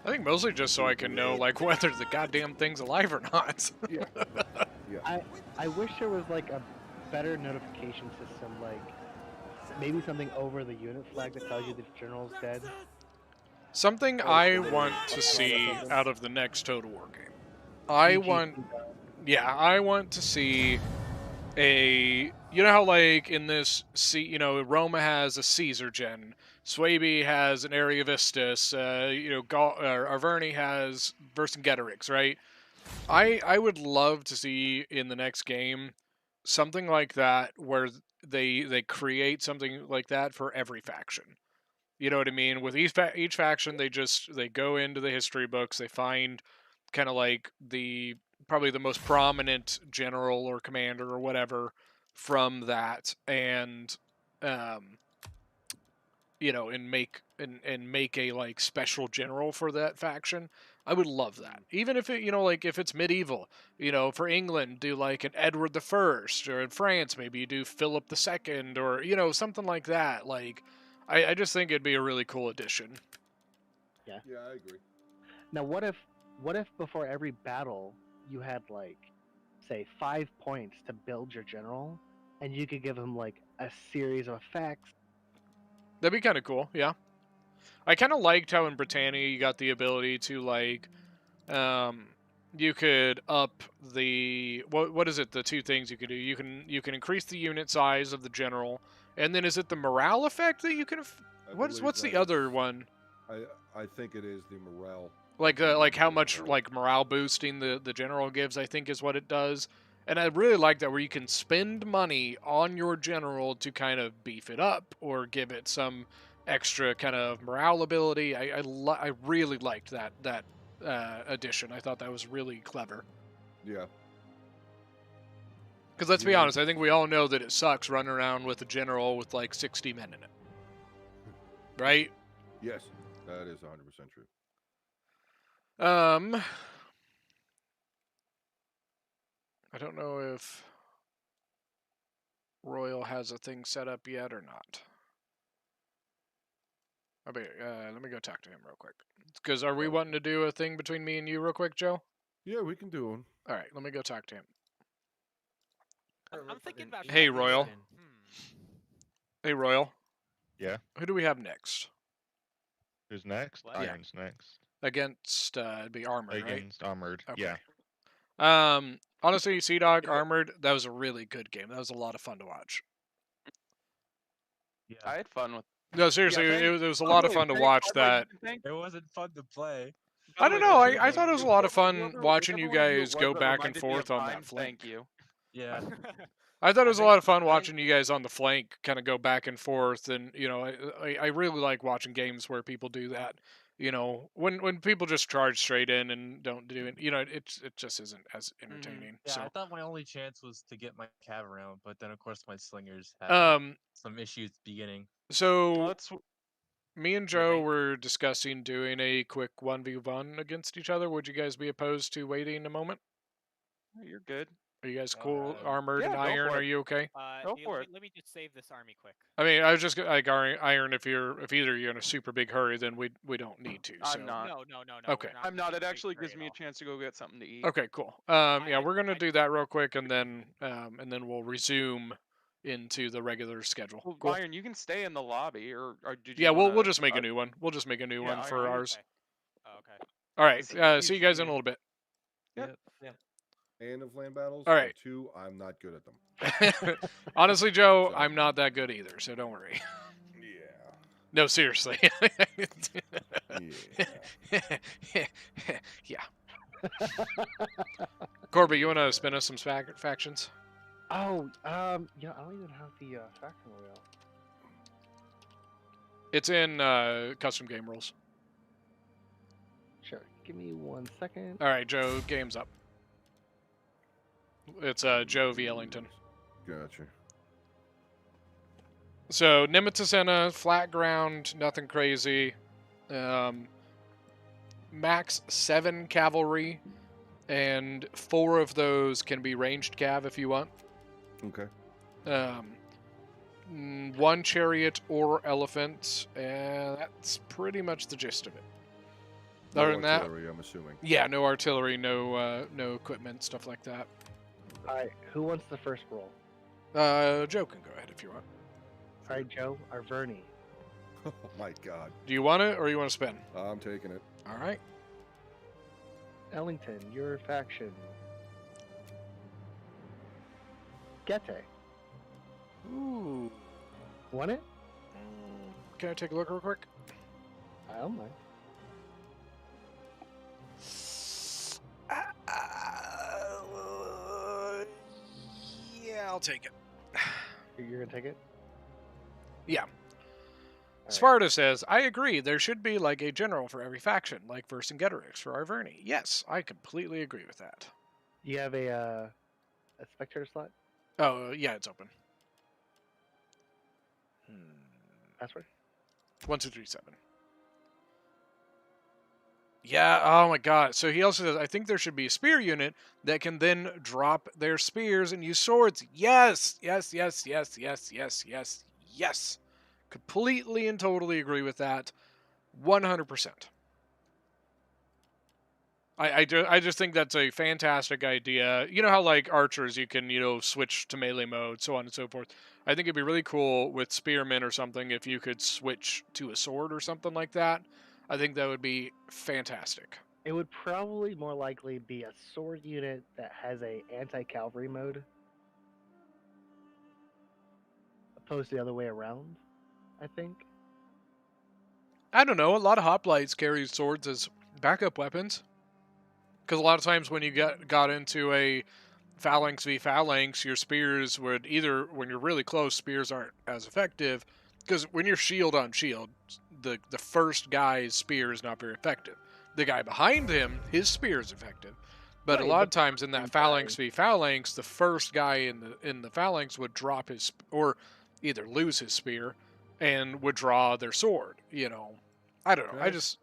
I think mostly just so I can know like whether the goddamn thing's alive or not. Yeah. Yeah. I wish there was like a better notification system, like maybe something over the unit flag that tells you the general's dead. Something I want to see out of the next Total War game. I want to see a, you know how like in this, Roma has a Caesar gen, Swaby has an Ariovistus, Arverni has Vercingetorix, right? I would love to see in the next game something like that where they create something like that for every faction. You know what I mean? With each faction, they go into the history books, they find kind of like probably the most prominent general or commander or whatever from that, and and make a like special general for that faction. I would love that. Even if it, like if it's medieval, for England, do like an Edward the First, or in France, maybe you do Philip the Second, or something like that. Like, I just think it'd be a really cool addition. Yeah. Yeah, I agree. Now, what if before every battle you had like, say, 5 points to build your general, and you could give him like a series of effects. That'd be kind of cool, yeah. I kind of liked how in Britannia you got the ability to like, you could up the what is it? The two things you could do. You can increase the unit size of the general, and then is it the morale effect that you can? What's the other one? I think it is the morale. Like how much like morale boosting the general gives, I think is what it does. And I really like that, where you can spend money on your general to kind of beef it up or give it some extra kind of morale ability. I really liked that addition. I thought that was really clever. Yeah. Because let's be honest, I think we all know that it sucks running around with a general with like 60 men in it. Right? Yes, that is 100% true. I don't know if Royal has a thing set up yet or not. Let me go talk to him real quick. Because are we wanting to do a thing between me and you real quick, Joe? Yeah, we can do one. All right, let me go talk to him. I'm thinking about. Hey, Royal. Hey, Royal. Yeah. Who do we have next? Who's next? What? Iron's next. Against it'd be Armored, right? Against Armored. Okay. Yeah. Honestly, Sea Dog Armored, that was a really good game. That was a lot of fun to watch. Yeah. I had fun with. No, seriously, it was a lot of fun to watch that. It wasn't fun to play. I don't know. I thought it was a lot of fun watching you guys go back and forth on that flank. Thank you. Yeah. I thought it was a lot of fun watching you guys on the flank kind of go back and forth, and I really like watching games where people do that. When people just charge straight in and don't do it, it just isn't as entertaining. Yeah, So I thought my only chance was to get my cav around, but then of course my slingers had some issues beginning. So me and Joe were discussing doing a quick 1v1 against each other. Would you guys be opposed to waiting a moment? You're good. Are you guys cool? Armored and go Iron, for are it. you okay? Go for it. Let me just save this army quick. I mean, I was just like Iron. If either you're in a super big hurry, then we don't need to. So. I'm not. No. Okay. I'm not. It actually great gives at me a all. chance to go get something to eat. Okay, cool. Yeah, we're gonna do that real quick, and then we'll resume into the regular schedule. Well, Cool. Byron, you can stay in the lobby, or did you? Yeah, we'll wanna- just make a new one. We'll just make a new one for ours. Okay. Oh, okay. All right. It's See you guys in a easier. little bit. Yep. And of land battles. All right. 2, I'm not good at them. Honestly, Joe, So- I'm not that good either, so don't worry. Yeah. No, seriously. Yeah. Corby, you want to spin us some factions? Oh, I don't even have the faction royale. It's in custom game rules. Sure. Give me 1 second. All right, Joe, game's up. It's Joe v. Ellington. Gotcha. So Nimitasena, flat ground, nothing crazy. Max 7 cavalry, and 4 of those can be ranged cav if you want. Okay. 1 chariot or elephant, and that's pretty much the gist of it. No Other than that, artillery, I'm assuming. yeah, no artillery, no equipment, stuff like that. Alright, who wants the first roll? Joe can go ahead if you want. Alright, Joe, Arverni. Oh my god. Do you want it or you want to spin? I'm taking it. All right. Ellington, your faction. Gete. Ooh. Want it? Can I take a look real quick? I don't mind. Yeah, I'll take it. You're gonna take it? Yeah. Alright. Sparta says, I agree. There should be like a general for every faction, like Vercingetorix for Arverni. Yes, I completely agree with that. You have a spectator slot? Oh, yeah, it's open. Password? 1237. Yeah, oh my god. So he also says, I think there should be a spear unit that can then drop their spears and use swords. Yes! Yes, yes, yes, yes, yes, yes, yes. Completely and totally agree with that. 100%. I just think that's a fantastic idea. You know how, like, archers, you can, switch to melee mode, so on and so forth. I think it'd be really cool with spearmen or something if you could switch to a sword or something like that. I think that would be fantastic. It would probably more likely be a sword unit that has a anti-cavalry mode, opposed to the other way around, I think. I don't know. A lot of hoplites carry swords as backup weapons. Because a lot of times when you got into a phalanx v phalanx, your spears would either, when you're really close, spears aren't as effective. Because when you're shield on shield, the first guy's spear is not very effective. The guy behind him, his spear is effective. But Right, a lot but of times in that phalanx v phalanx, the first guy in the phalanx would drop his, or either lose his spear, and would draw their sword. I don't know. Can I I just,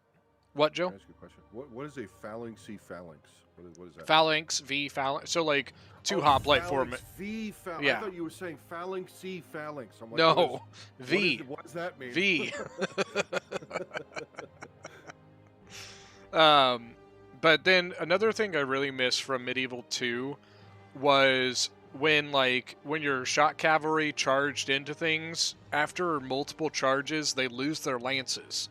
what, Joe? Can I ask you a question? What is a phalanx phalanx? What is that? Phalanx v phalanx. So like two Oh, hoplite phalanx formation. V phalanx. Yeah. I thought you were saying phalanx phalanx. I'm like, No, V. What does that mean? V. But then another thing I really missed from Medieval 2 was when your shot cavalry charged into things, after multiple charges, they lose their lances.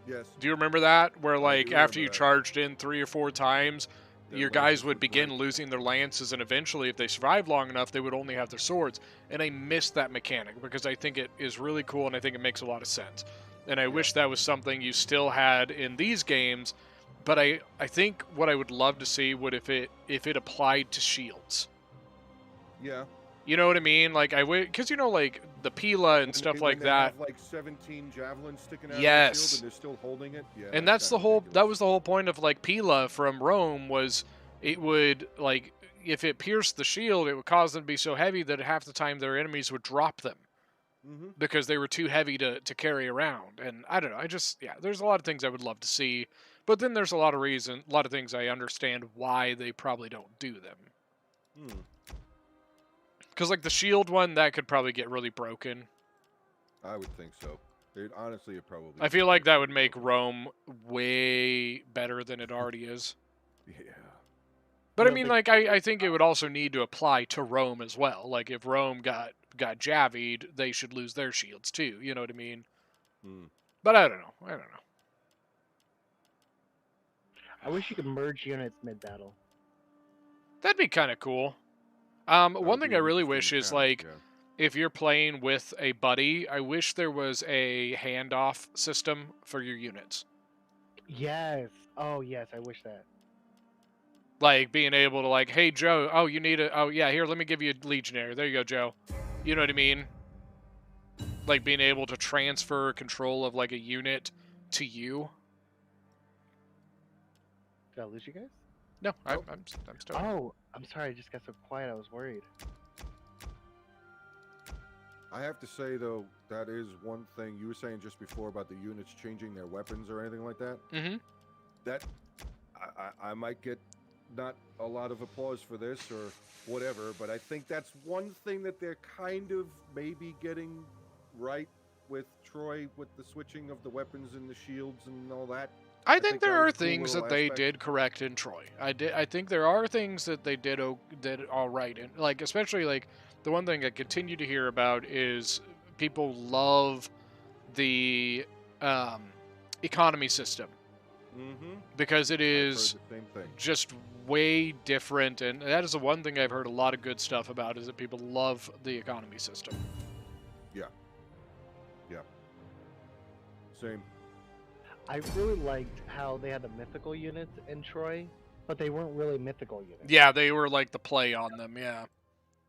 Yes. Do you remember that? Where after remember you that. charged in 3 or 4 times, Their your guys lances would begin break. losing their lances, and eventually, if they survived long enough, they would only have their swords. And I miss that mechanic because I think it is really cool, and I think it makes a lot of sense. And I wish that was something you still had in these games. But I think what I would love to see would if it applied to shields. Yeah. You know what I mean? Because the Pila and stuff like they that. Have like 17 javelins sticking out Yes. of the shield and they're still holding it. Yeah. And that's the whole. That was the whole point of Pila from Rome was it would if it pierced the shield, it would cause them to be so heavy that half the time their enemies would drop them because they were too heavy to carry around. And I don't know. There's a lot of things I would love to see, but then there's a lot of things I understand why they probably don't do them. Because the shield one, that could probably get really broken. I would think so. Honestly, it probably. I feel like that would make Rome way better than it already is. Yeah. But I mean, I think it would also need to apply to Rome as well. If Rome got javied, they should lose their shields too. You know what I mean? But I don't know. I wish you could merge units mid-battle. That'd be kind of cool. One thing I really wish is if you're playing with a buddy, I wish there was a handoff system for your units. Yes. Oh, yes. I wish that. Being able to hey Joe, oh you need oh yeah, here, let me give you a legionary. There you go, Joe. You know what I mean? Being able to transfer control of a unit to you. Did I lose you guys? No, I'm still. Oh, I'm sorry. I just got so quiet. I was worried. I have to say though, that is one thing you were saying just before about the units changing their weapons or anything like that. Mm-hmm. That I might get not a lot of applause for this or whatever, but I think that's one thing that they're kind of maybe getting right with Troy, with the switching of the weapons and the shields and all that. I think that there was are a cool things little that they aspect. did correct in Troy. I think there are things that they did all right, and like especially like the one thing I continue to hear about is people love the economy system Mm-hmm. because it I've heard is the same thing. just way different, and that is the one thing I've heard a lot of good stuff about is that people love the economy system. Yeah. Yeah. Same. I really liked how they had the mythical units in Troy, but they weren't really mythical units. Yeah, they were like the play on them, yeah.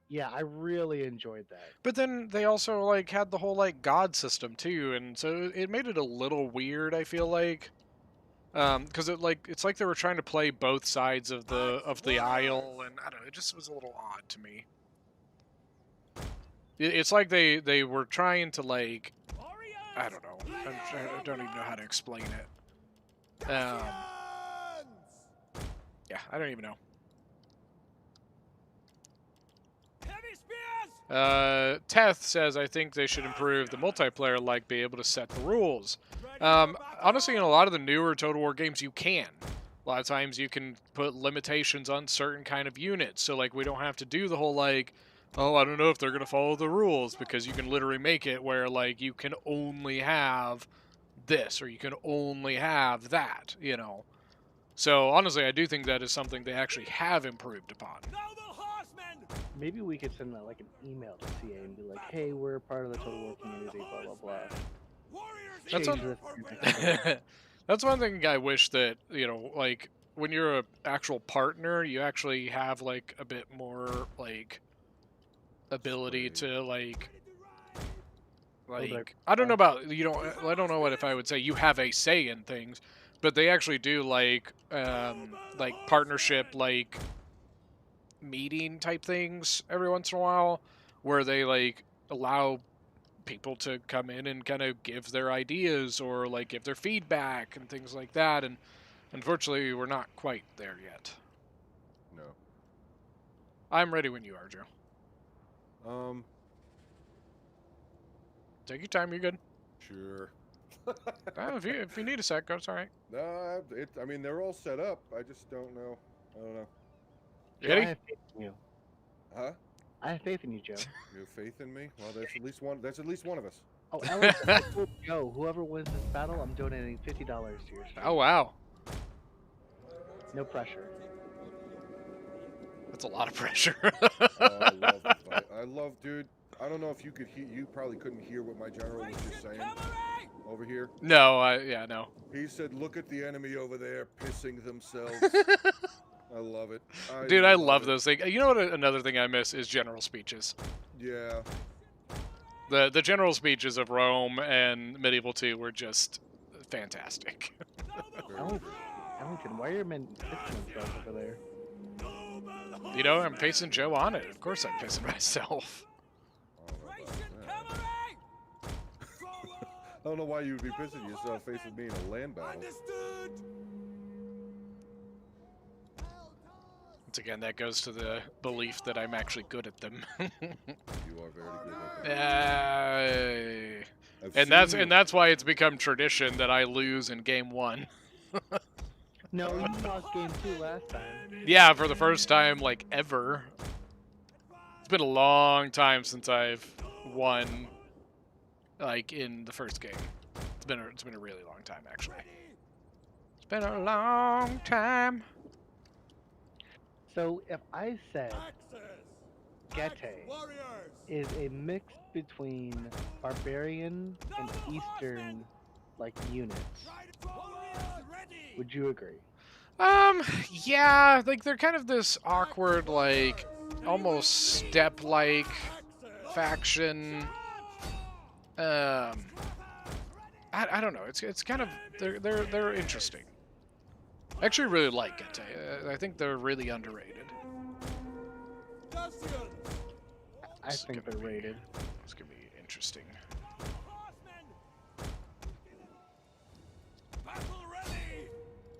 Yeah, I really enjoyed that. But then they also like had the whole like god system too, and so it made it a little weird, I feel like. Because it's like they were trying to play both sides of the aisle, and I don't know, it just was a little odd to me. It's like they were trying to like, I don't know, I don't even know how to explain it. Yeah, I don't even know. Teth says, I think they should improve the multiplayer, like be able to set the rules. Honestly, in a lot of the newer Total War games, you can. A lot of times you can put limitations on certain kind of units, so like we don't have to do the whole like, oh, I don't know if they're gonna follow the rules, because you can literally make it where like you can only have this or you can only have that, you know. So honestly, I do think that is something they actually have improved upon. Maybe we could send like an email to CA and be like, "Hey, we're part of the Total War community, blah blah blah." That's Change this. That's one thing I wish that, you know, like when you're a actual partner, you actually have like a bit more like ability to like I don't know about, you know, I don't know what if I would say you have a say in things, but they actually do like partnership like meeting type things every once in a while where they like allow people to come in and kind of give their ideas or like give their feedback and things like that, and unfortunately we're not quite there yet. No. I'm ready when you are, Joe. Take your time, you're good. Sure. If you need a sec, it's all right. No, I mean they're all set up. I just don't know. I don't know. I have faith in you. Huh? I have faith in you, Joe. You have faith in me? Well, there's at least one. There's at least one of us. Oh, Alex, I told Joe, whoever wins this battle, I'm donating $50 to your stream. Oh wow, No pressure. that's a lot of pressure. I love it. I love, dude. I don't know if you could hear. You probably couldn't hear what my general was just saying over here. No, no. He said, "Look at the enemy over there, pissing themselves." I love it. Dude, I love those things. You know what? Another thing I miss is general speeches. Yeah. The general speeches of Rome and Medieval 2 were just fantastic. Ellington, why are your men pissing themselves over there? You know, I'm facing Joe on it. Of course I'm pissing myself. I don't know why you would be pissing yourself facing me in a land battle. Once again, that goes to the belief that I'm actually good at them. You are very good at them. And that's why it's become tradition that I lose in game 1. No, you lost game 2 last time. Yeah, for the first time like ever. It's been a long time since I've won like in the first game. It's been a really long time actually. It's been a long time. So if I said Gete is a mix between barbarian and eastern like units, would you agree? Yeah, like they're kind of this awkward like almost step-like faction. I don't know. It's kind of they're interesting. I actually really like Gete. I think they're really underrated. I think they're rated. It's gonna be interesting. Battle ready!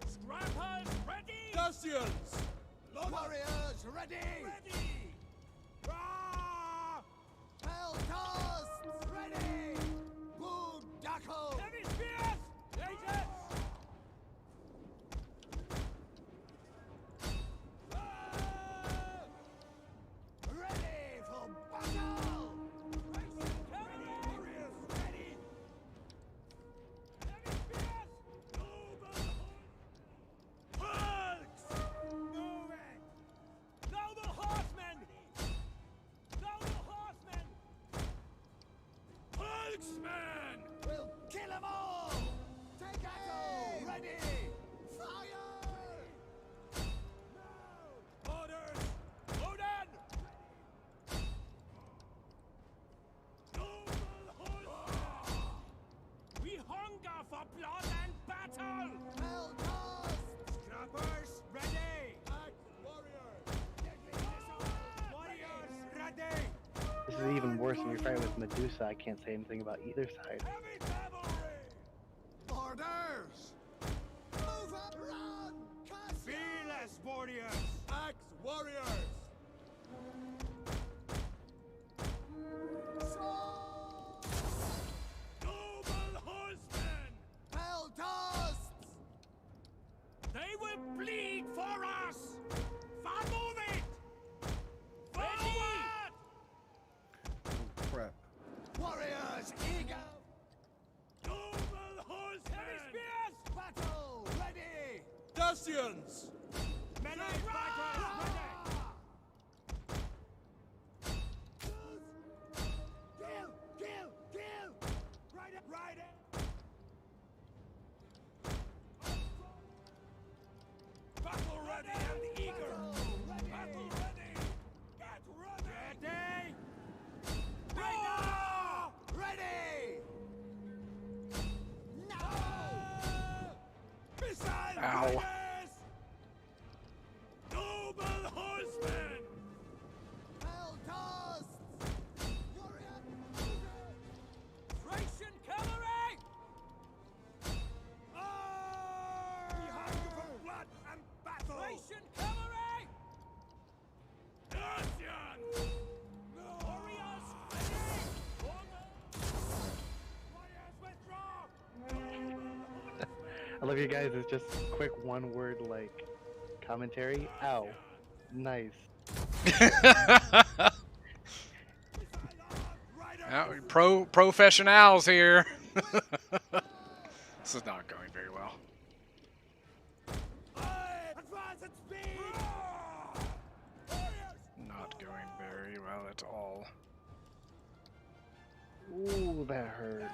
Scrappers ready! Dacians! Warriors ready! Ready! Rah! Peltas ready! Boondako! Heavy spears! Agents! Ready for battle! Warriors ready! Heavy spears! Hulks! Moving! Noble horsemen! Noble horsemen! Hulksmen! We'll kill them all! Take battle! Ready! Fire! No! Orders! Odin! Noble horsemen! We hunger for blood and battle! Hellcast! Scrappers ready! Axe warriors! Warriors ready! This is even worse when you're fighting with Medusa. I can't say anything about either side. Heavy cavalry! Orders! Move up, run! Fearless warriors! Axe warriors! Noble horsemen! Peltasts! They will bleed for us! Move it! Forward! Crap. Warriors eager! Noble horsemen! Heavy spears! Battle ready! Dacians! Melee fighters ready! Kill! Kill! Kill! Ride it! Ride it! Battle ready and eager! Battle ready! Get ready! Ready! Right now! Ready! No! Missile Ow. riders! Noble horsemen! Peltasts! Warrior! Thracian cavalry! We hunger for blood and battle! Thracian cavalry! Dacians! Warriors ready! Warriors withdraw! I love you guys. It's just quick one-word like commentary. Ow, nice. Professionals here. This is not going very well. Advance at speed! Warriors! Not going very well at all. Ooh, that hurt.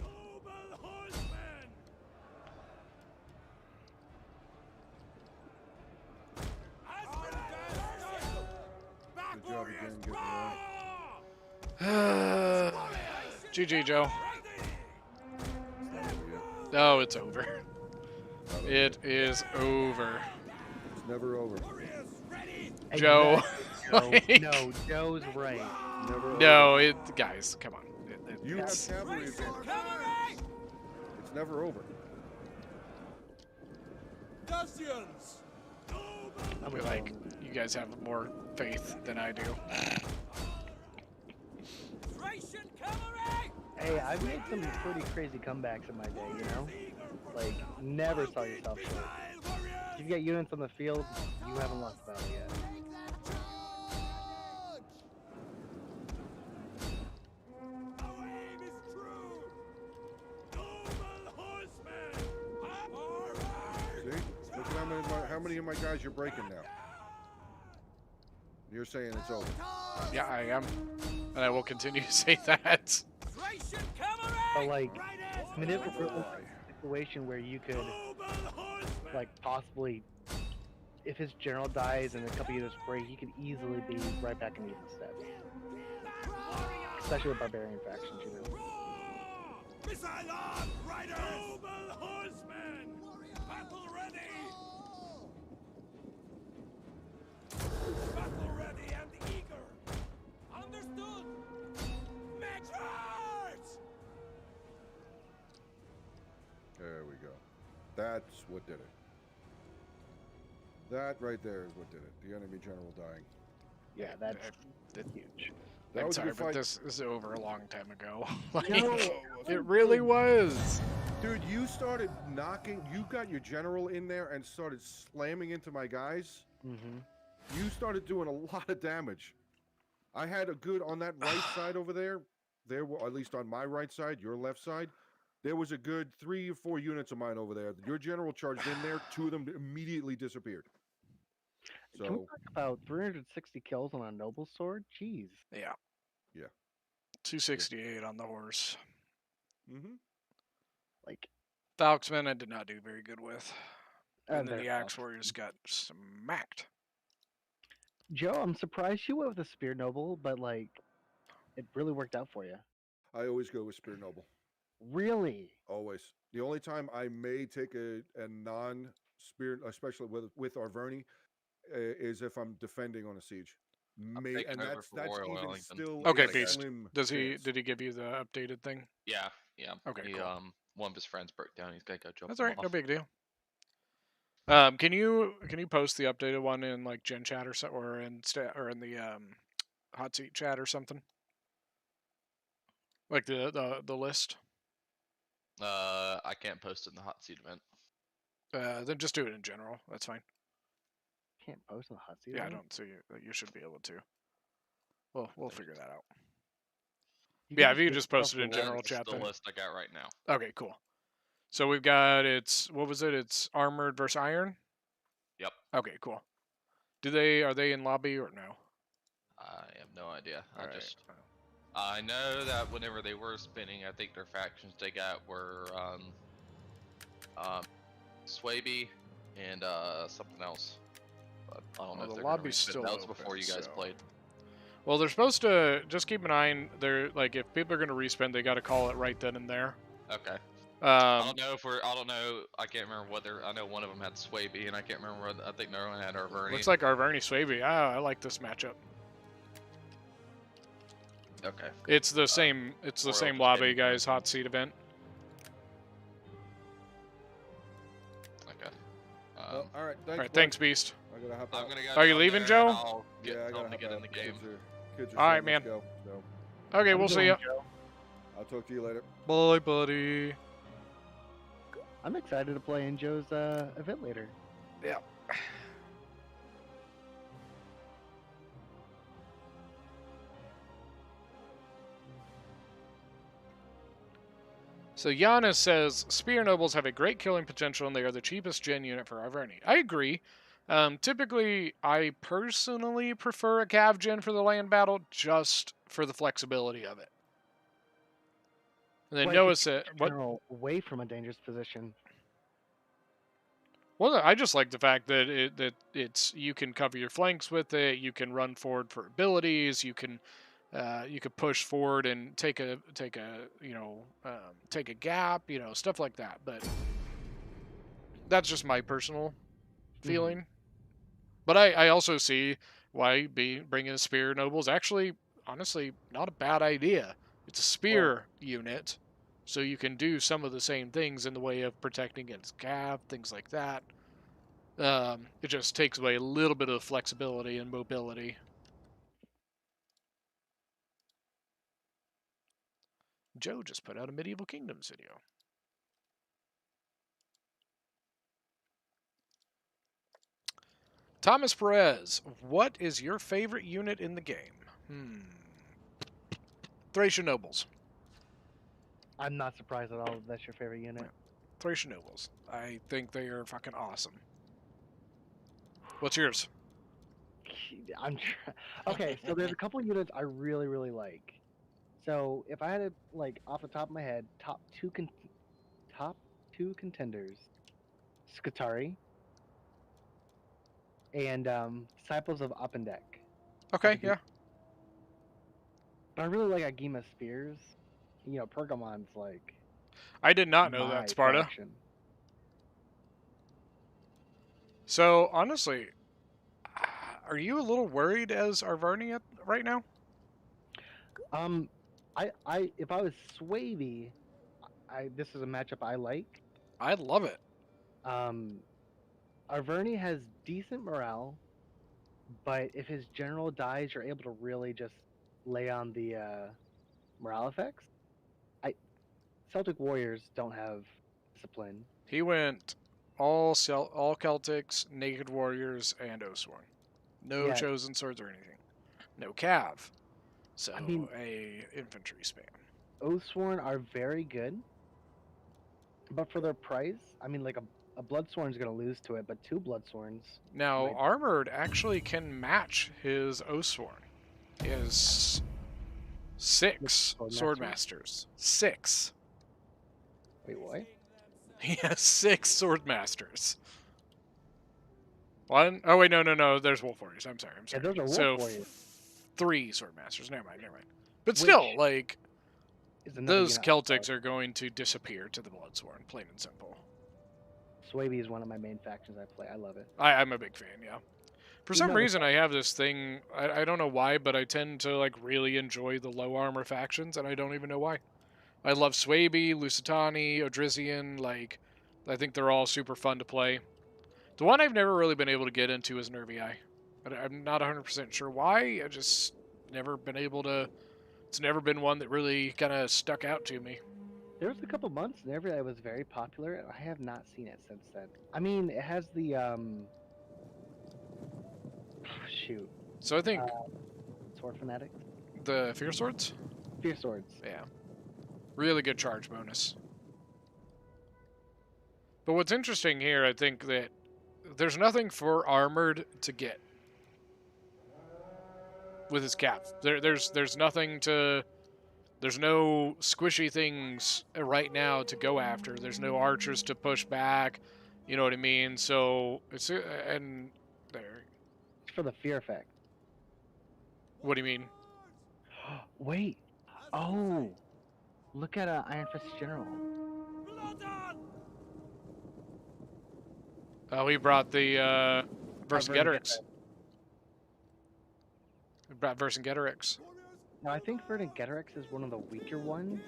Noble horsemen! Back Good job warriors! again, Roar! GG, Joe. It's not over yet. Oh, it's over. It is over. It's never over. Joe. Exactly, Joe. No, Joe's right. Never No, over. guys, come on. You have It's- cavalry advantage. It's never over. Dacians! I feel like you guys have more faith than I do. Thracian cavalry! Hey, I've made some pretty crazy comebacks in my day, you know? Like, never saw yourself short. If you get units on the field, you haven't lost a battle yet. Our aim is true! Noble horsemen! See? Look at how many of my guys you're breaking now. You're saying it's over. Yeah, I am. And I will continue to say that. Thracian cavalry! But, like, Riders! I mean, if it's a situation where you could, like, possibly if his general dies and a couple units break, he could easily be right back in even steps. Especially with barbarian factions, you know. Missile on, riders! Noble horsemen! Battle ready! Battle ready and eager! Understood! Make charge! There we go. That's what did it. That right there is what did it. The enemy general dying. Yeah, that's huge. That I'm was a sorry, good but fight. this is over a long time ago. Like, No, it really was. Dude, you started knocking. You got your general in there and started slamming into my guys. Mm-hmm. You started doing a lot of damage. I had a good on that right side over there. There were, at least on my right side, your left side, there was a good 3 or 4 units of mine over there. Your general charged in there. 2 of them immediately disappeared. So, can we talk about 360 kills on a noble sword? Jeez. Yeah. Yeah. 268 on the horse. Mm-hmm. Like, Falxman I did not do very good with. And then they're the Axe tough. Warriors got smacked. Joe, I'm surprised you went with a spear noble, but like, it really worked out for you. I always go with Spear Noble. Really? Always. The only time I may take a non-spear, especially with Arverni, is if I'm defending on a siege. May, and that's Royal even Wellington. still Okay, a Beast. slim Did chance. he give you the updated thing? Yeah. Okay, he, cool. one of his friends broke down. He's gotta go jump. That's all right. him No off. big deal. Can you post the updated one in like Gen Chat or in the hot seat chat or something? Like the list. I can't post it in the hot seat event. Then just do it in general. That's fine. Can't post on the hot seat. Yeah, I event? don't see that you should be able to. Well, we'll figure that out. You Yeah, can if you do just stuff post it in with- general That's chat, the then. list I got right now. Okay, cool. So we've got what was it? It's armored versus iron. Yep. Okay, cool. Are they in lobby or no? I have no idea. Alright. I know that whenever they were spinning, I think their factions they got were Swaby and something else. But I don't know Well, if the they're gonna lobby's respin. still That was open, before you guys so- played. Well, they're supposed to just keep an eye on like if people are going to respin, they got to call it right then and there. Okay. I Um, don't know if I don't know. I can't remember whether I know one of them had Swaby, and I can't remember. Whether, I think another one had Arverni. looks like Arverni Swaby. I like this matchup. Okay. It's the same. It's the Royal same just lobby, didn't guys. mention. Hot seat event. Okay. Well, all right. Thanks. All right, bud. thanks, Beast. I gotta hop I'm out. gonna go. Are you down leaving, there, and Joe? I'll get Yeah, I tell gotta them to hop get in out. the game. Kids are All right, saying, man. let's go, so Okay, Have a we'll good see one, ya. Joe. I'll talk to you later. Bye, buddy. I'm excited to play in Joe's event later. Yeah. So Giannis says Spear Nobles have a great killing potential and they are the cheapest gen unit for Arverni. I agree. Typically, I personally prefer a Cav gen for the land battle just for the flexibility of it. And then Well, Noah it said, keeps the "What? general away from a dangerous position. Well, I just like the fact that it's you can cover your flanks with it. You can run forward for abilities. You can push forward and take a gap. Stuff like that. But that's just my personal feeling. But I also see why bringing a spear noble is actually honestly not a bad idea. It's a spear unit, so you can do some of the same things in the way of protecting against cav, things like that. It just takes away a little bit of flexibility and mobility. Joe just put out a Medieval Kingdoms video. Thomas Perez, what is your favorite unit in the game? Thracian Nobles. I'm not surprised at all that that's your favorite unit. Thracian Nobles. I think they are fucking awesome. What's yours? Okay, so there's a couple units I really, really like. So if I had to, like, off the top of my head, top two contenders, Skitari and Disciples of Opendek. Okay, yeah. But I really like Agima's spears. You know, Pergamon's like I did not know my that, Sparta. faction. So, honestly, are you a little worried as Arverni right now? If I was Swaby, this is a matchup I like. I love it. Arverni has decent morale, but if his general dies, you're able to really just lay on the morale effects. Celtic Warriors don't have discipline. He went all Celtics, Naked Warriors, and Oathsworn. No Yeah. chosen swords or anything. No cav. So I mean- a infantry spam. Oathsworn are very good, but for their price, I mean, like a Bloodsworn's gonna lose to it, but 2 Bloodsworns. Now, Right. Armored actually can match his Oathsworn. He has 6 Swordmasters. 6. Wait, what? He has 6 Swordmasters. One? Oh, wait, no. There's Wolf Warriors. I'm sorry. Yeah, those are Wolf so, Warriors. 3 Swordmasters. Never mind. But still, like, Is another those unit Celtics are going to disappear to the Bloodsworn, plain and simple. Swaby is one of my main factions I play. I love it. I'm a big fan, yeah. For some know, reason, I have this thing, I don't know why, but I tend to, like, really enjoy the low armor factions, and I don't even know why. I love Swaby, Lusitani, Odrisian, like, I think they're all super fun to play. The one I've never really been able to get into is Nervii. I'm not 100% sure why, I just never been able to, it's never been one that really kind of stuck out to me. There was a couple months whenever that was very popular, and I have not seen it since then. I mean, it has the shoot. So I think Sword Fanatics. the Fear Swords? Fear Swords. Yeah. Really good charge bonus. But what's interesting here, I think that there's nothing for Armored to get with his cap. There's nothing to... There's no squishy things right now to go after. There's no archers to push back. You know what I mean? So, it's... And there. It's for the fear effect. What do you mean? Wait. Oh. Look at Iron Fist General. Oh, he brought the Vercingetorix. He brought Vercingetorix. Now, I think Vercingetorix is one of the weaker ones.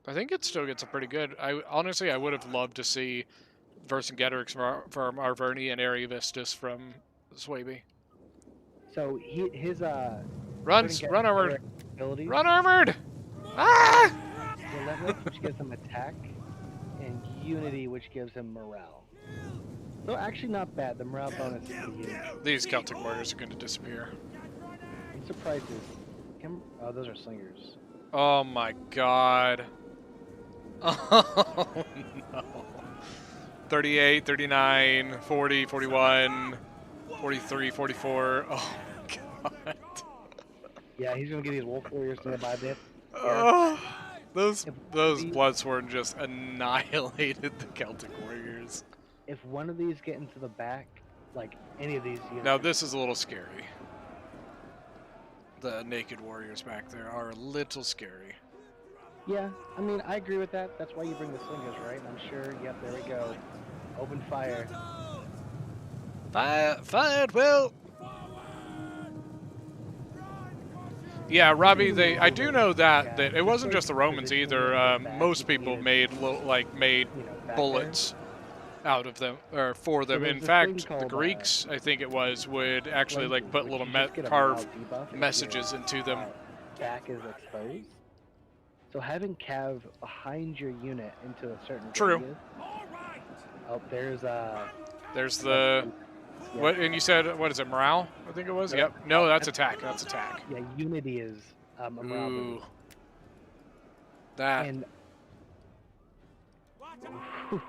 I think it still gets a pretty good. Honestly, I would have loved to see Vercingetorix from Arverni and Ariovistus from Swaby. So his Run Vercingetorix Armored! ability, Run Armored! Ah! Relentless, which gives him attack, and Unity, which gives him morale. So actually not bad. The morale bonus is pretty huge. These Celtic warriors are going to disappear. I'm surprised oh, those are slingers. Oh my god. Oh no. 38, 39, 40, 41, 43, 44. Oh my god. Yeah, he's gonna get these Wolf Warriors nearby a bit. Oh, those Bloodsworn just annihilated the Celtic warriors. If one of these get into the back, like any of these units... Now this is a little scary. The naked warriors back there are a little scary. Yeah, I mean, I agree with that. That's why you bring the slingers, right? I'm sure, yep, there we go. Open fire. Fire at will! Yeah, Robbie, I do know that it wasn't just the Romans either. Most people made bullets out of them, or for them. In fact, the Greeks, I think it was, would actually like put little carved messages into them. Back is exposed. So having cav behind your unit into a certain True. radius. Oh, there's the what? And you said, what is it? Morale? I think it was. Yep. No, that's attack. That's attack. Yeah, Unity is a morale. Ooh. That. And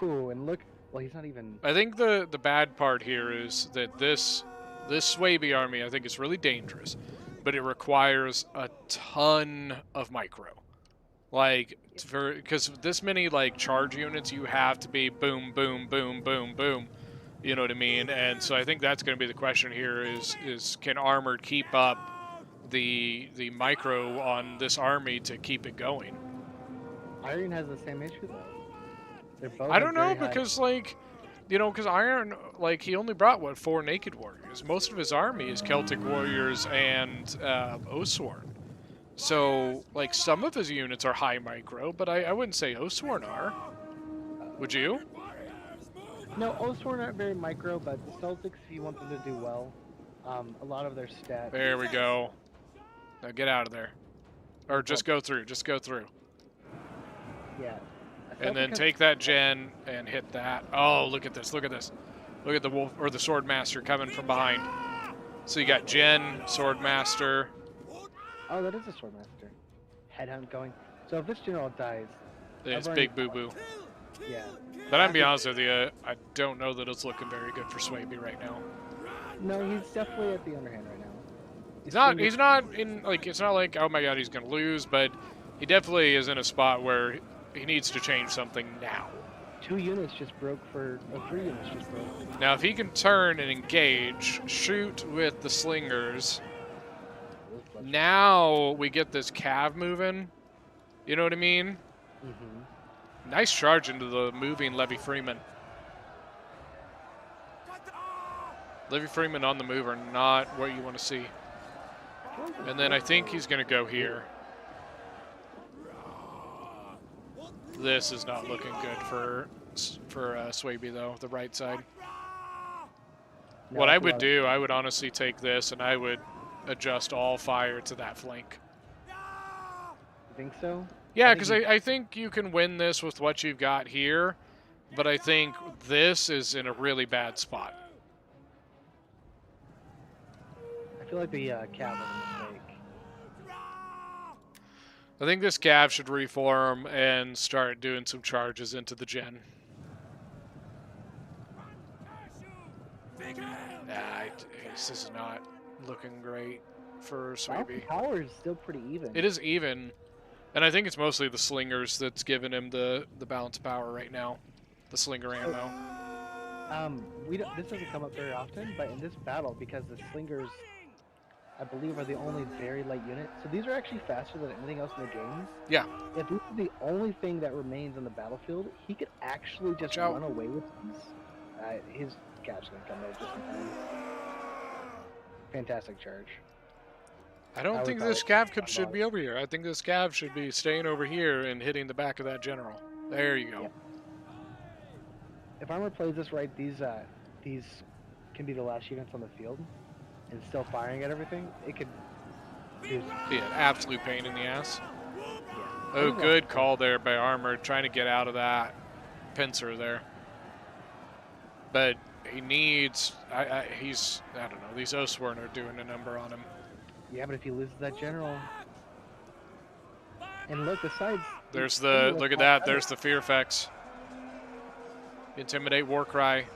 ooh, and look. Well, he's not even. I think the bad part here is that this Swaby army, I think, is really dangerous, but it requires a ton of micro. Like, because this many like charge units, you have to be boom, boom, boom, boom, boom. You know what I mean? And so I think that's going to be the question here: is can Armored keep up the micro on this army to keep it going? Iron has the same issue though. They're both. I don't know, very high. because like, you know, because Iron, like, he only brought what, 4 naked warriors. Most of his army is Celtic warriors and Oathsworn. So like some of his units are high micro, but I wouldn't say Oathsworn are. Would you? No, Oathsworn aren't very micro, but the Celtics, if you want them to do well, a lot of their stats. There we go. Now get out of there, or just go through. Just go through. Yeah. And then take that gen and hit that. Oh, look at this! Look at this! Look at the wolf or the swordmaster coming from behind. So you got Gen, swordmaster. Oh, that is a swordmaster. Headhunt going. So if this general dies, It's big boo boo. Yeah. But I'm be honest with you, I don't know that it's looking very good for Swaby right now. No, he's definitely at the underhand right now. He's not in, like, it's not like, oh my god, he's gonna lose, but he definitely is in a spot where he needs to change something now. 2 units just broke for, or 3 units just broke. Now if he can turn and engage, shoot with the slingers, now we get this cav moving. You know what I mean? Mm-hmm. Nice charge into the moving Levy Freeman. Levy Freeman on the move are not what you want to see. And then I think he's going to go here. This is not looking good for Swaby though, the right side. No, What I would do, I would honestly take this and I would adjust all fire to that flank. You think so? Yeah, because I think you can win this with what you've got here, but I think this is in a really bad spot. I feel like the cav was a mistake. I think this cav should reform and start doing some charges into the gen. This is not looking great for Swaby. Power is still pretty even. It is even, and I think it's mostly the slingers that's giving him the balance of power right now. The slinger ammo. This doesn't come up very often, but in this battle, because the slingers, I believe, are the only very light unit. So these are actually faster than anything else in the game. Yeah. If this is the only thing that remains on the battlefield, he could actually just run away with these. His cap's gonna come there just in time. Fantastic charge. I don't think this cav should be over here. I think this cav should be staying over here and hitting the back of that general. There you go. Yeah. If Armor plays this right, these can be the last units on the field, and still firing at everything. It could be an absolute pain in the ass. Yeah. Oh, good call there by Armored, trying to get out of that pincer there. But he needs, I don't know, these Oathsworn are doing a number on him. Yeah, but if he loses that general, and look, the sides. There's the, look at that, there's the fear effects. Intimidate, war cry.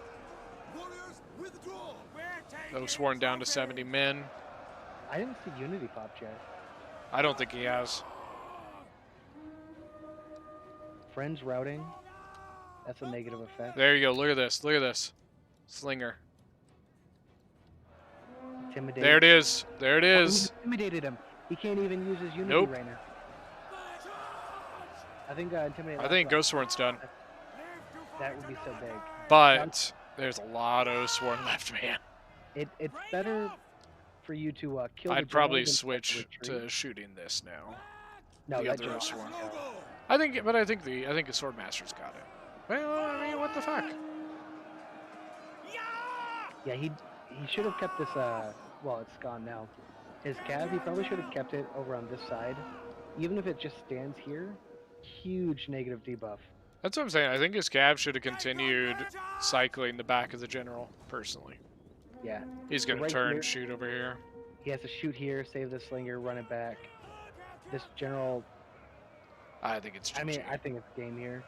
Oathsworn down to 70 men. I didn't see Unity pop yet. I don't think he has. Friends routing. That's a negative effect. There you go. Look at this. Look at this. Slinger. Intimidate. There it is. There it is. Oh, intimidated him. He can't even use his Unity Nope. Rainer. I think intimidate. I think Oathsworn's done. That would be so big. But there's a lot of Oathsworn left, man. It's better for you to kill. I'd probably switch to shooting this now. No, the other Oathsworn. I think the Swordmaster's got it. Well, I mean, what the fuck? Yeah, he should have kept this. Well, it's gone now. His cav, he probably should have kept it over on this side, even if it just stands here. Huge negative debuff. That's what I'm saying. I think his cav should have continued cycling the back of the general, personally. Yeah. He's going to turn and shoot over here. He has to shoot here, save the slinger, run it back. This general... I think it's GG. I mean, I think it's game here.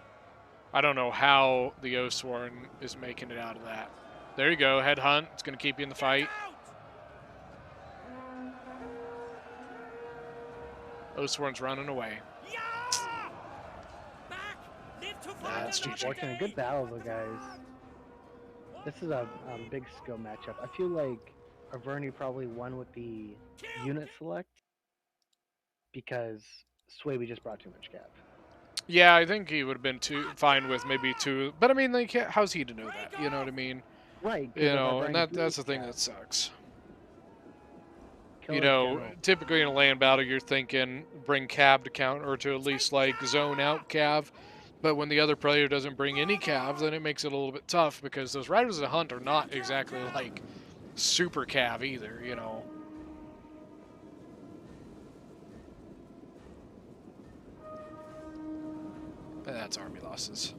I don't know how the Oathsworn is making it out of that. There you go, headhunt. It's going to keep you in the fight. Oathsworn's running away. That's GG. Unfortunately, good battle though, guys. This is a big skill matchup. I feel like Averni probably won with the unit select because Swaby just brought too much cav. Yeah, I think he would have been fine with maybe 2. But I mean, like, how's he to know that? You know what I mean? Right. You know, and that's the thing that sucks. You know, typically in a land battle, you're thinking bring cav to counter, or to at least like zone out cav. But when the other player doesn't bring any cav, then it makes it a little bit tough because those riders of the hunt are not exactly like super cav either. You know. And that's army losses.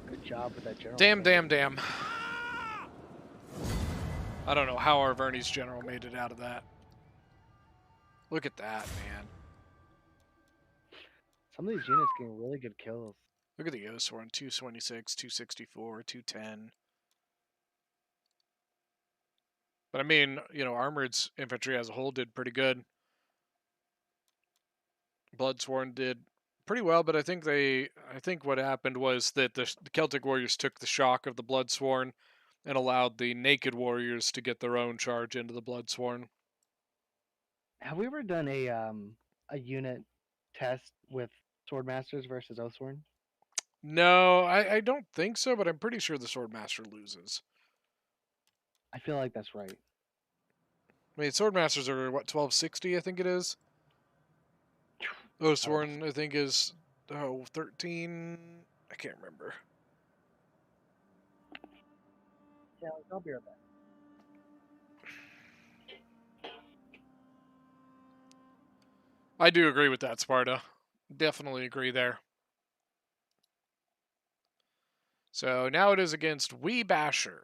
Good job with that general. Damn. I don't know how Arverni's general made it out of that. Look at that, man. Some of these units getting really good kills. Look at the Oathsworn, 226, 264, 210. But I mean, you know, Armored's infantry as a whole did pretty good. Bloodsworn did pretty well, but I think what happened was that the Celtic warriors took the shock of the Bloodsworn and allowed the naked warriors to get their own charge into the Bloodsworn. Have we ever done a unit test with Swordmasters versus Oathsworn? No, I don't think so, but I'm pretty sure the Swordmaster loses. I feel like that's right. I mean, Swordmasters are, what, 1260, I think it is? Oathsworn, I think, is 13. I can't remember. Yeah, I'll be right back. I do agree with that, Sparta. Definitely agree there. So now it is against Wee Basher.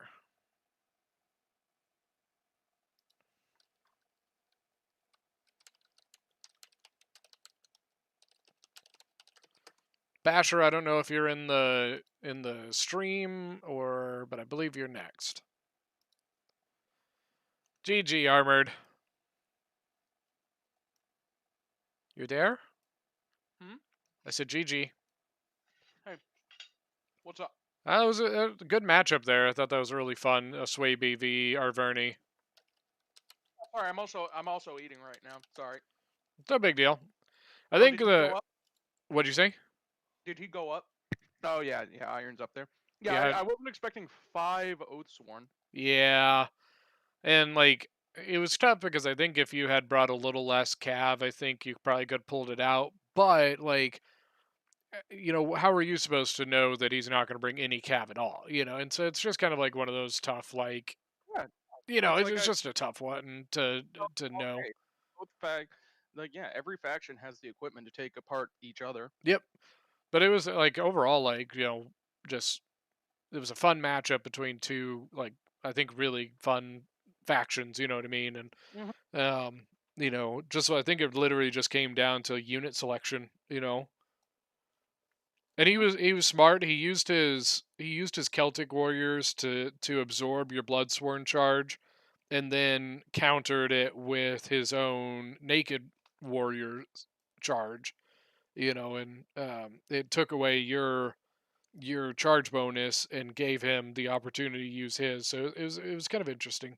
Basher, I don't know if you're in the stream but I believe you're next. GG, Armored. You there? I said GG. Hey, what's up? That was a good matchup there. I thought that was really fun. Swaby v Arverni. Sorry, I'm also eating right now. Sorry. No big deal. I think did he go up? What'd you say? Did he go up? Oh yeah, Iron's up there. Yeah, I wasn't expecting 5 Oathsworn. Yeah, and like it was tough because I think if you had brought a little less cav, I think you probably could have pulled it out. But like, you know, how are you supposed to know that he's not going to bring any cav at all? You know, and so it's just kind of like one of those tough, like, Yeah. you know, it's just a tough one to know. Both every faction has the equipment to take apart each other. Yep, but it was like overall, like, you know, just it was a fun matchup between two, like, I think really fun factions. You know what I mean? And you know, just I think it literally just came down to unit selection. You know. And he was smart. He used his Celtic warriors to absorb your Bloodsworn charge, and then countered it with his own naked warrior charge. You know, and it took away your charge bonus and gave him the opportunity to use his. So it was kind of interesting.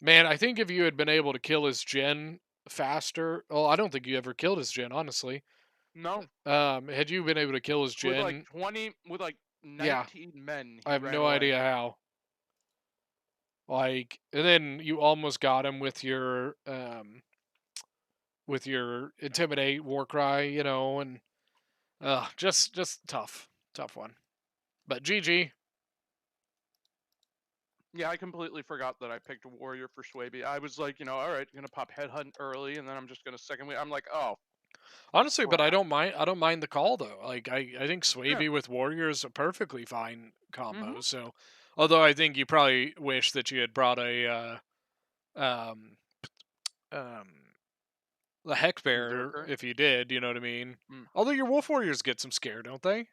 Man, I think if you had been able to kill his gen faster, well, I don't think you ever killed his gen, honestly. No. Had you been able to kill his gen with like 19 men, I have no idea how. Like, and then you almost got him with your intimidate war cry, you know, and just tough one. But GG. Yeah, I completely forgot that I picked a warrior for Swaby. I was like, all right, gonna pop headhunt early, and then I'm just gonna second wave. I'm like, oh. Honestly, but I don't mind the call though. Like I think Swaby with warrior is a perfectly fine combo. So, although I think you probably wish that you had brought a the Heck Bear if you did. You know what I mean? Although your Wolf Warriors get some scare, don't they?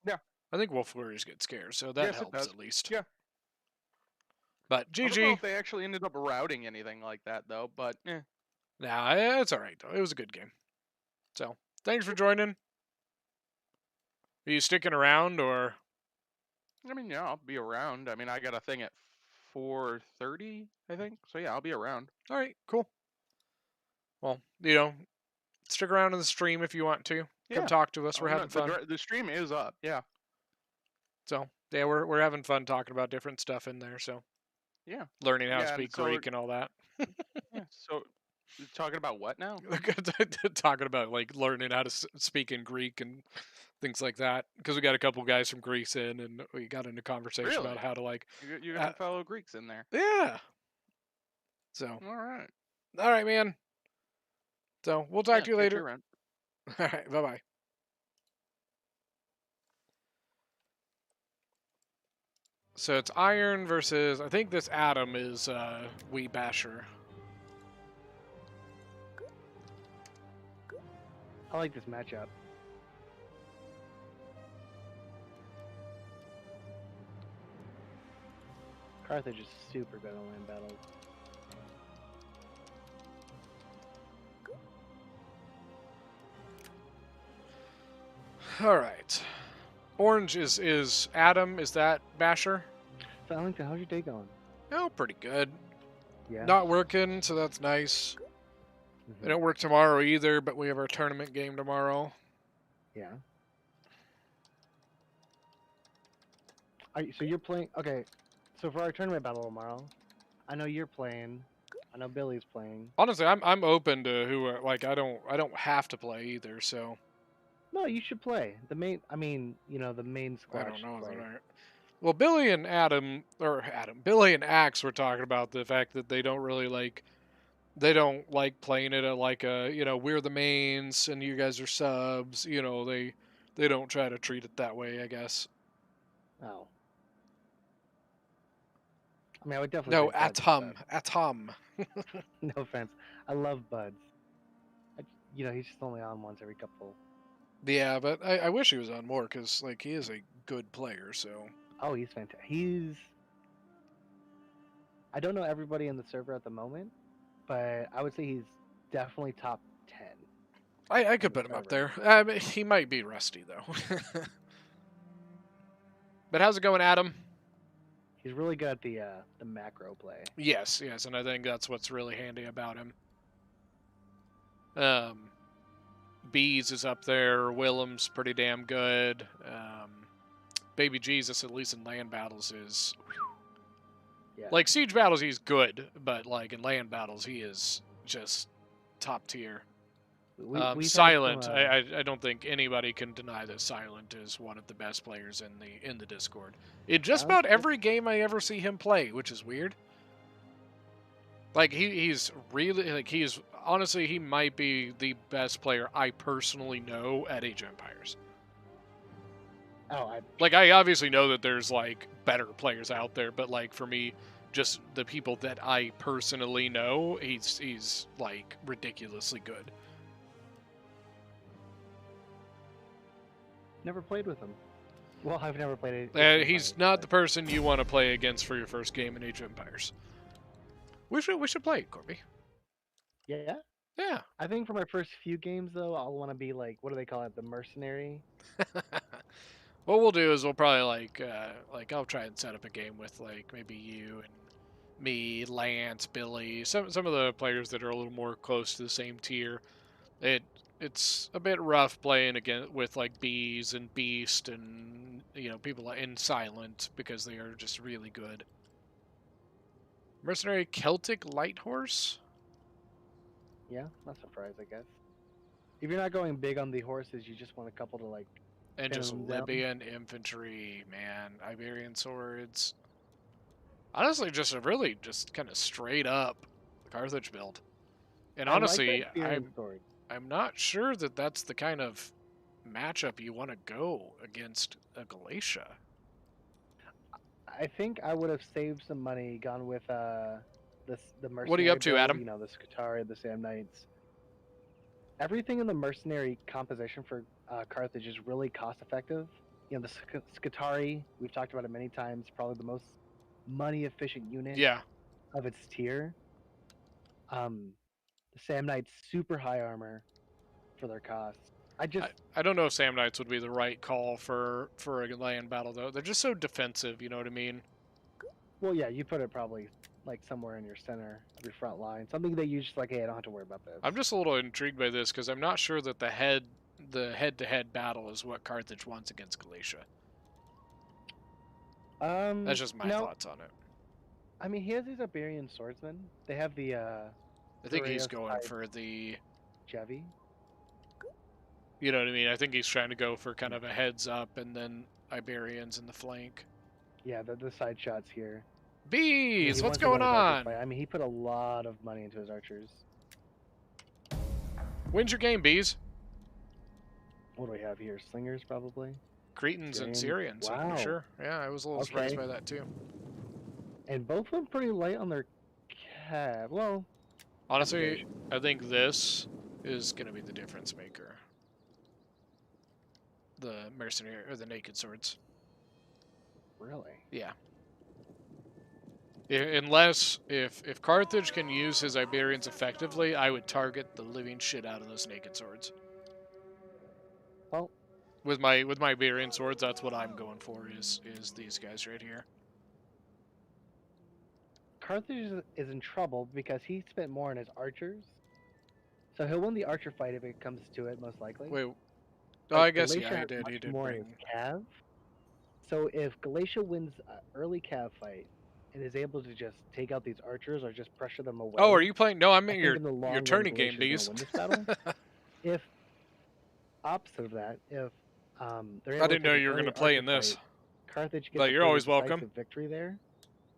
Yeah, I think Wolf Warriors get scare, so that helps at least. Yeah. But GG. I don't know if they actually ended up routing anything like that though, but Nah, it's all right though. It was a good game. So, thanks for joining. Are you sticking around or? I mean, yeah, I'll be around. I mean, I got a thing at 4:30, I think. So yeah, I'll be around. All right, cool. Well, you know, stick around in the stream if you want to. Come Yeah. talk to us. Oh, We're no, having fun. the stream is up. Yeah. So yeah, we're having fun talking about different stuff in there. So Yeah. learning how to Yeah, and speak so Greek and all that. yeah. So talking about what now? Talking about like learning how to speak in Greek and things like that, because we got a couple guys from Greece in, and we got into conversation Really? about how to like. You got some fellow Greeks in there. Yeah. So. All right, man. So we'll talk to you later. around. All right. Bye bye. So it's Iron versus, I think this Adam is Wee Basher. I like this matchup. Carthage is super good on land battles. All right. Orange is Adam. Is that Basher? Valentin, how's your day going? Oh, pretty good. Yeah. Not working, so that's nice. I don't work tomorrow either, but we have our tournament game tomorrow. Yeah. So you're playing? Okay. So for our tournament battle tomorrow, I know you're playing. I know Billy's playing. Honestly, I'm open to who like I don't have to play either. So. No, you should play the main. I mean, you know, the main squad. I don't know. Well, Billy and Billy and Axe were talking about the fact that they don't really like. They don't like playing it at like a, you know, we're the mains and you guys are subs. You know, they don't try to treat it that way, I guess. Oh. I mean, I would definitely. No, Atom. No offense. I love Buds. You know, he's just only on once every couple. Yeah, but I wish he was on more because, like, he is a good player, so. Oh, he's fantastic. I don't know everybody in the server at the moment, but I would say he's definitely top 10. I could put him up there. He might be rusty, though. But how's it going, Adam? He's really good at the macro play. Yes, and I think that's what's really handy about him. Bees is up there. Willem's pretty damn good. Baby Jesus, at least in land battles, is... Yeah. Like, siege battles, he's good, but, like, in land battles, he is just top tier. Silent, I don't think anybody can deny that Silent is one of the best players in the Discord. In just about every game I ever see him play, which is weird. Like, he's really, like, honestly, he might be the best player I personally know at Age of Empires. Oh, Like, I obviously know that there's, like, better players out there, but, like, for me, just the people that I personally know, he's like, ridiculously good. Never played with him. Well, I've never played it. He's not the person you want to play against for your first game in Age of Empires. We should play it, Corby. Yeah? Yeah. I think for my first few games, though, I'll want to be like, what do they call it? The mercenary? What we'll do is we'll probably, like I'll try and set up a game with, like, maybe you and me, Lance, Billy, some of the players that are a little more close to the same tier. It's a bit rough playing again with, like, Bees and Beast and, you know, people in Silent because they are just really good. Mercenary Celtic Light Horse? Yeah, not surprised, I guess. If you're not going big on the horses, you just want a couple to, like, and just pin 'em down. Libyan infantry, man. Iberian swords. Honestly, just a really just kind of straight up Carthage build. And honestly, I'm not sure that that's the kind of matchup you want to go against a Galatia. I think I would have saved some money, gone with the mercenary. What are you up to, build, Adam? You know, the Scutari, the Sam Knights. Everything in the mercenary composition for Carthage is really cost effective. You know, the Scutari, we've talked about it many times, probably the most money efficient unit of its tier. The Sam Knights, super high armor for their cost. I don't know if Sam Knights would be the right call for a land battle though. They're just so defensive. You know what I mean? Well, yeah, you put it probably like somewhere in your center of your front line, something that you just like, hey, I don't have to worry about this. I'm just a little intrigued by this because I'm not sure that the head-to-head battle is what Carthage wants against Galatia. That's just my thoughts on it. I mean, he has these Iberian swordsmen. They have the. I think he's going for the Chevy. You know what I mean? I think he's trying to go for kind of a heads up and then Iberians in the flank. Yeah, the side shots here. Bees, Yeah, what's going on? I mean, he put a lot of money into his archers. When's your game, Bees? What do we have here? Slingers, probably? Cretans and Syrians, wow. I'm sure. Yeah, I was a little surprised by that, too. And both went pretty light on their cav. Well, honestly, I think this is going to be the difference maker. The mercenary, or the naked swords. Really? Yeah. Unless, if Carthage can use his Iberians effectively, I would target the living shit out of those naked swords. Well, with my Iberian swords, that's what I'm going for. Is these guys right here. Carthage is in trouble because he spent more on his archers, so he'll win the archer fight if it comes to it, most likely. Wait, but I guess Galatia yeah, has he did more bring. in his cav. So if Galatia wins an early cav fight and is able to just take out these archers or just pressure them away. Oh, are you playing? No, I mean your your tourney game, Bees. If opposite of that, if they're I didn't know you were going to play in this. Fight, Carthage gets but you're always welcome. Victory there.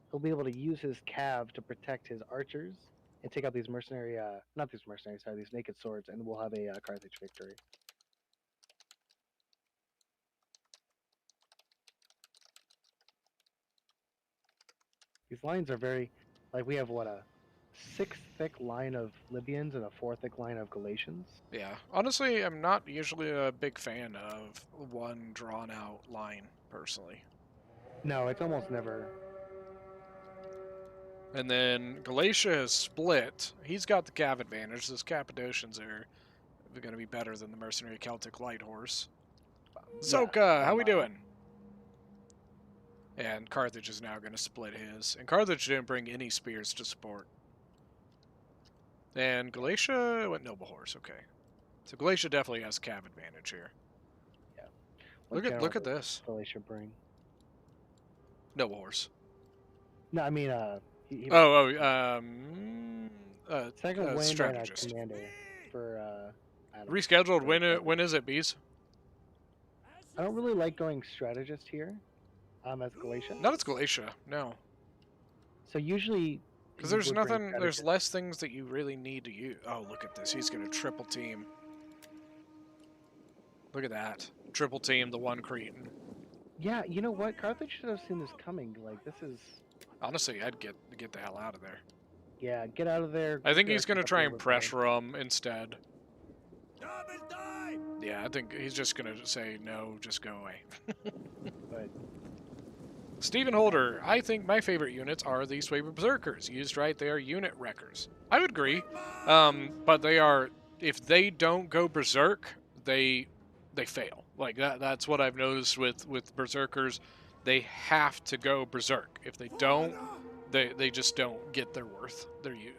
He'll be able to use his cav to protect his archers and take out these mercenary, not these mercenaries, sorry, these naked swords, and we'll have a Carthage victory. These lines are very, like we have what, a 6 thick line of Libyans and a 4 thick line of Galatians. Yeah, honestly, I'm not usually a big fan of one drawn out line, personally. No, it's almost never. And then Galatia has split. He's got the cav advantage. Those Cappadocians are going to be better than the mercenary Celtic light horse. Zoka, how we doing? And Carthage is now going to split his. And Carthage didn't bring any spears to support. And Galatia went noble horse. Okay, so Galatia definitely has cav advantage here. Yeah. Look at this. Galatia bring noble horse. No, I mean second wind strategist. And a commander for rescheduled. When is it, Bees? I don't really like going strategist here. As Galatia. Not as Galatia, no. So usually, because there's nothing, there's less things that you really need to use. Oh, look at this. He's gonna triple team. Look at that. Triple team the one Cretan. Yeah, you know what? Carthage should have seen this coming. Like, this is... Honestly, I'd get the hell out of there. Yeah, get out of there. I think he's going to try and pressure him instead. Yeah, I think he's just going to say, no, just go away. But... Stephen Holder, I think my favorite units are the Swaber Berserkers. Used right, they are unit wreckers. I would agree. But they are, if they don't go Berserk, they fail. Like that's what I've noticed with Berserkers. They have to go Berserk. If they don't, they just don't get their worth.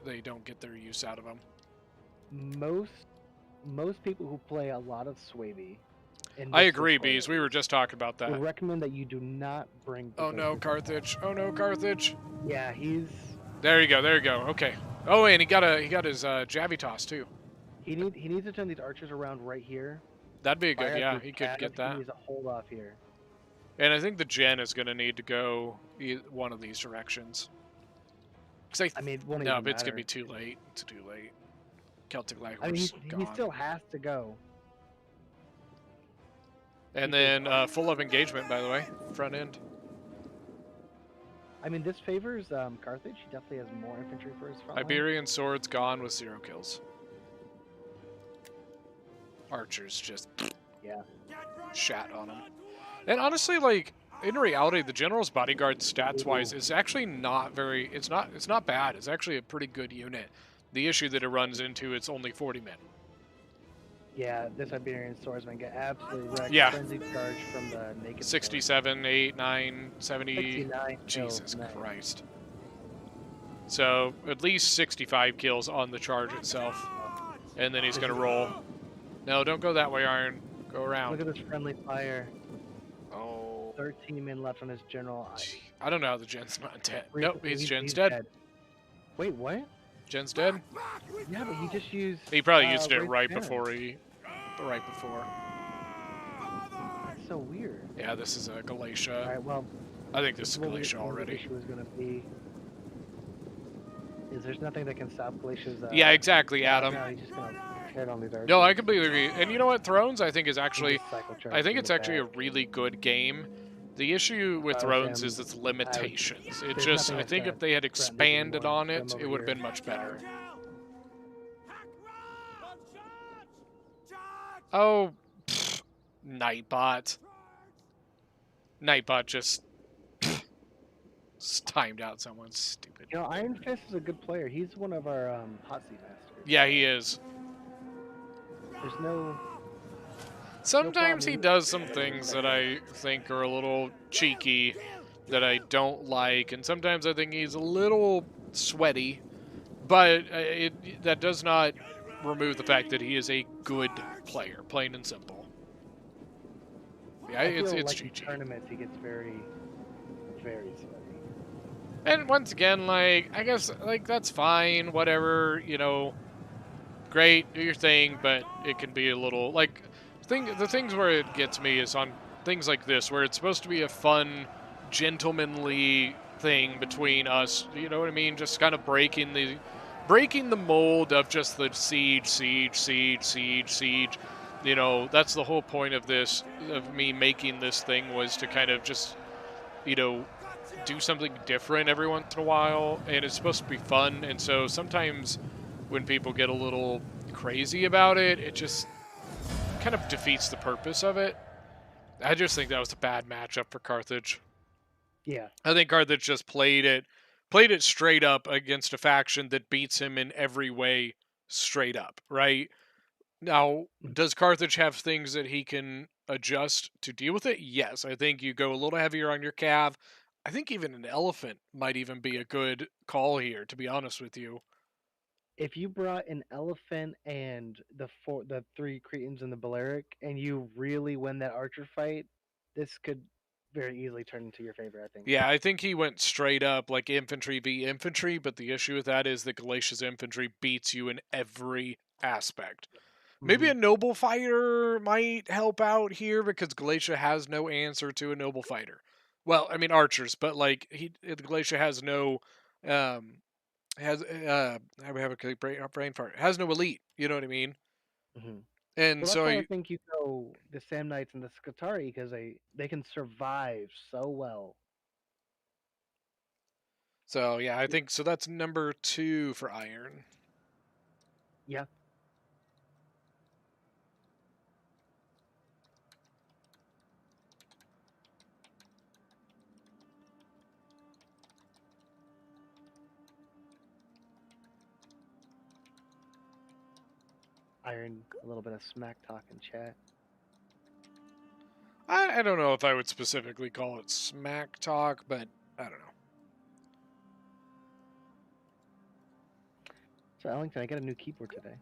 They don't get their use out of them. Most people who play a lot of Swaby. I agree, Bees. We were just talking about that. Would recommend that you do not bring. Oh no, Carthage! Oh no, Carthage! Yeah, he's. There you go. There you go. Okay. Oh, and he got his Javitas too. He needs to turn these archers around right here. That'd be a good. Yeah, he could get that. He needs to hold off here. And I think the Gen is going to need to go one of these directions. I mean, no, but it's going to be too late. It's too late. Celtic Light Horse he still has to go. And then full of engagement, by the way, front end. I mean, this favors Carthage. He definitely has more infantry for his front Iberian swords gone with 0 kills. Archers just shat on him. And honestly, like in reality, the General's Bodyguard stats-wise is actually not very. It's not bad. It's actually a pretty good unit. The issue that it runs into, it's only 40 men. Yeah, this Iberian swordsman get absolutely wrecked. Yeah. Frenzied charge from the naked. 67, 8, 9, 70. 69 kills, Jesus nice. Christ. So at least 65 kills on the charge itself. And then he's going to roll. No, don't go that way, Iron. Go around. Look at this friendly fire. Oh. 13 men left on his general. I don't know how the Gen's not dead. Wait, Nope, Gen's dead. Wait, what? Gen's dead? Yeah, but he just used. He probably used it Rage right Baron. before he... Right before. That's so weird. Yeah, this is a Galatia. Alright, well. I think this is what Galatia the already. issue is going to be is there's nothing that can stop Galatia's. Yeah, exactly, Adam. No, he's just going to tear down these archers. No, I completely agree. And you know what? Thrones, I think, is actually... Just cycle charge I think in it's the actually a back. really good game. The issue with If I was Thrones him, is its limitations. It there's just... nothing I that's think gonna if they had threaten me expanded anymore. on it, Come it over would have here. been much better. Oh, pfft, Nightbot. Nightbot just timed out someone stupid. You know, Iron Fist is a good player. He's one of our Hotseat masters. Yeah, he is. There's no. Sometimes problem. he does some things that I think are a little cheeky, that I don't like, and sometimes I think he's a little sweaty, but that does not remove the fact that he is a good player, plain and simple. Yeah, I feel it's like in GG. tournaments he gets very, very sweaty. And once again, like, I guess, like, that's fine, whatever, you know, great, do your thing, but it can be a little, like, the things where it gets me is on things like this, where it's supposed to be a fun, gentlemanly thing between us, you know what I mean? Just kind of breaking the mold of just the siege. You know, that's the whole point of this, of me making this thing, was to kind of just, you know, do something different every once in a while, and it's supposed to be fun, and so sometimes when people get a little crazy about it, it just kind of defeats the purpose of it. I just think that was a bad matchup for Carthage. Yeah. I think Carthage just played it straight up against a faction that beats him in every way straight up, right? Now, does Carthage have things that he can adjust to deal with it? Yes. I think you go a little heavier on your cav. I think even an elephant might even be a good call here, to be honest with you. If you brought an elephant and the 3 Cretans and the Balearic, and you really win that archer fight, this could very easily turn into your favor, I think. Yeah, I think he went straight up like infantry v infantry, but the issue with that is that Galatia's infantry beats you in every aspect. Maybe a noble fighter might help out here, because Galatia has no answer to a noble fighter. Well, I mean archers, but like Galatia has no I have a brain fart. Has no elite, you know what I mean? And Well, so that's why I think you go the Sam Knights and the Scutari, because they can survive so well. So yeah, I think so. That's number 2 for Iron. Yeah. Iron, a little bit of smack talk in chat. I don't know if I would specifically call it smack talk, but I don't know. So Ellington, I got a new keyboard today.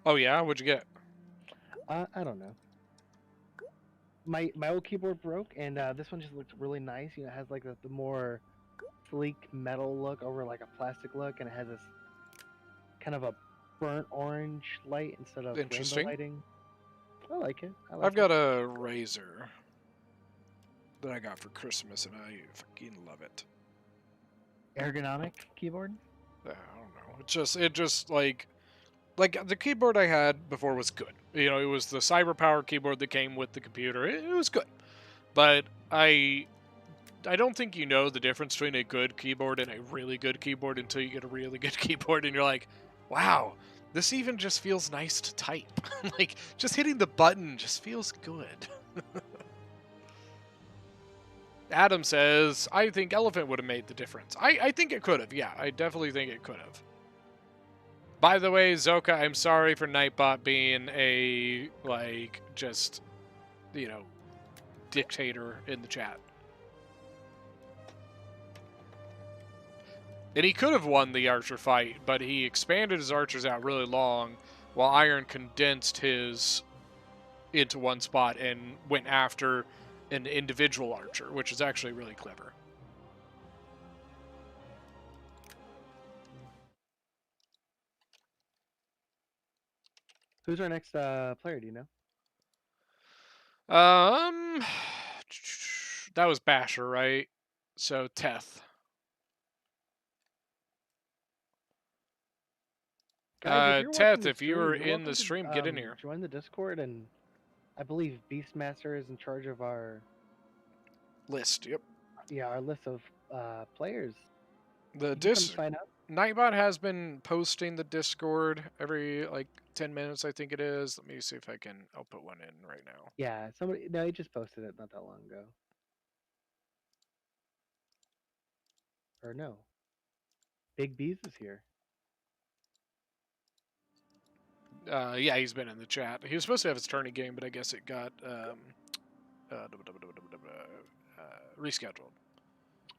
Oh yeah, what'd you get? I don't know. My old keyboard broke, and this one just looks really nice. You know, it has like the more sleek metal look over like a plastic look, and it has this kind of a burnt orange light instead of rainbow Interesting. lighting. I like it. I've got a Razer that I got for Christmas, and I fucking love it. Ergonomic keyboard. I don't know. It just like the keyboard I had before was good. You know, it was the CyberPower keyboard that came with the computer. It was good, but I don't think you know the difference between a good keyboard and a really good keyboard until you get a really good keyboard, and you're like, wow, this even just feels nice to type. Like, just hitting the button just feels good. Adam says, I think Elephant would have made the difference. I think it could have, yeah. I definitely think it could have. By the way, Zoka, I'm sorry for Nightbot being a, like, just, you know, dictator in the chat. And he could have won the archer fight, but he expanded his archers out really long, while Iron condensed his into one spot and went after an individual archer, which is actually really clever. Who's our next player? Do you know? That was Basher, right? So Teth. Guys, if you're Teth, watching if you were you're in welcome the to, stream, get in here. Join the Discord, and I believe Beastmaster is in charge of our List. Yep. Yeah, our list of players. The come sign up. Nightbot has been posting the Discord every like 10 minutes, I think it is. Let me see if I can. I'll put one in right now. Yeah, somebody. No, he just posted it not that long ago. Or no. Big Bees is here. Yeah, he's been in the chat. He was supposed to have his tourney game, but I guess it got rescheduled.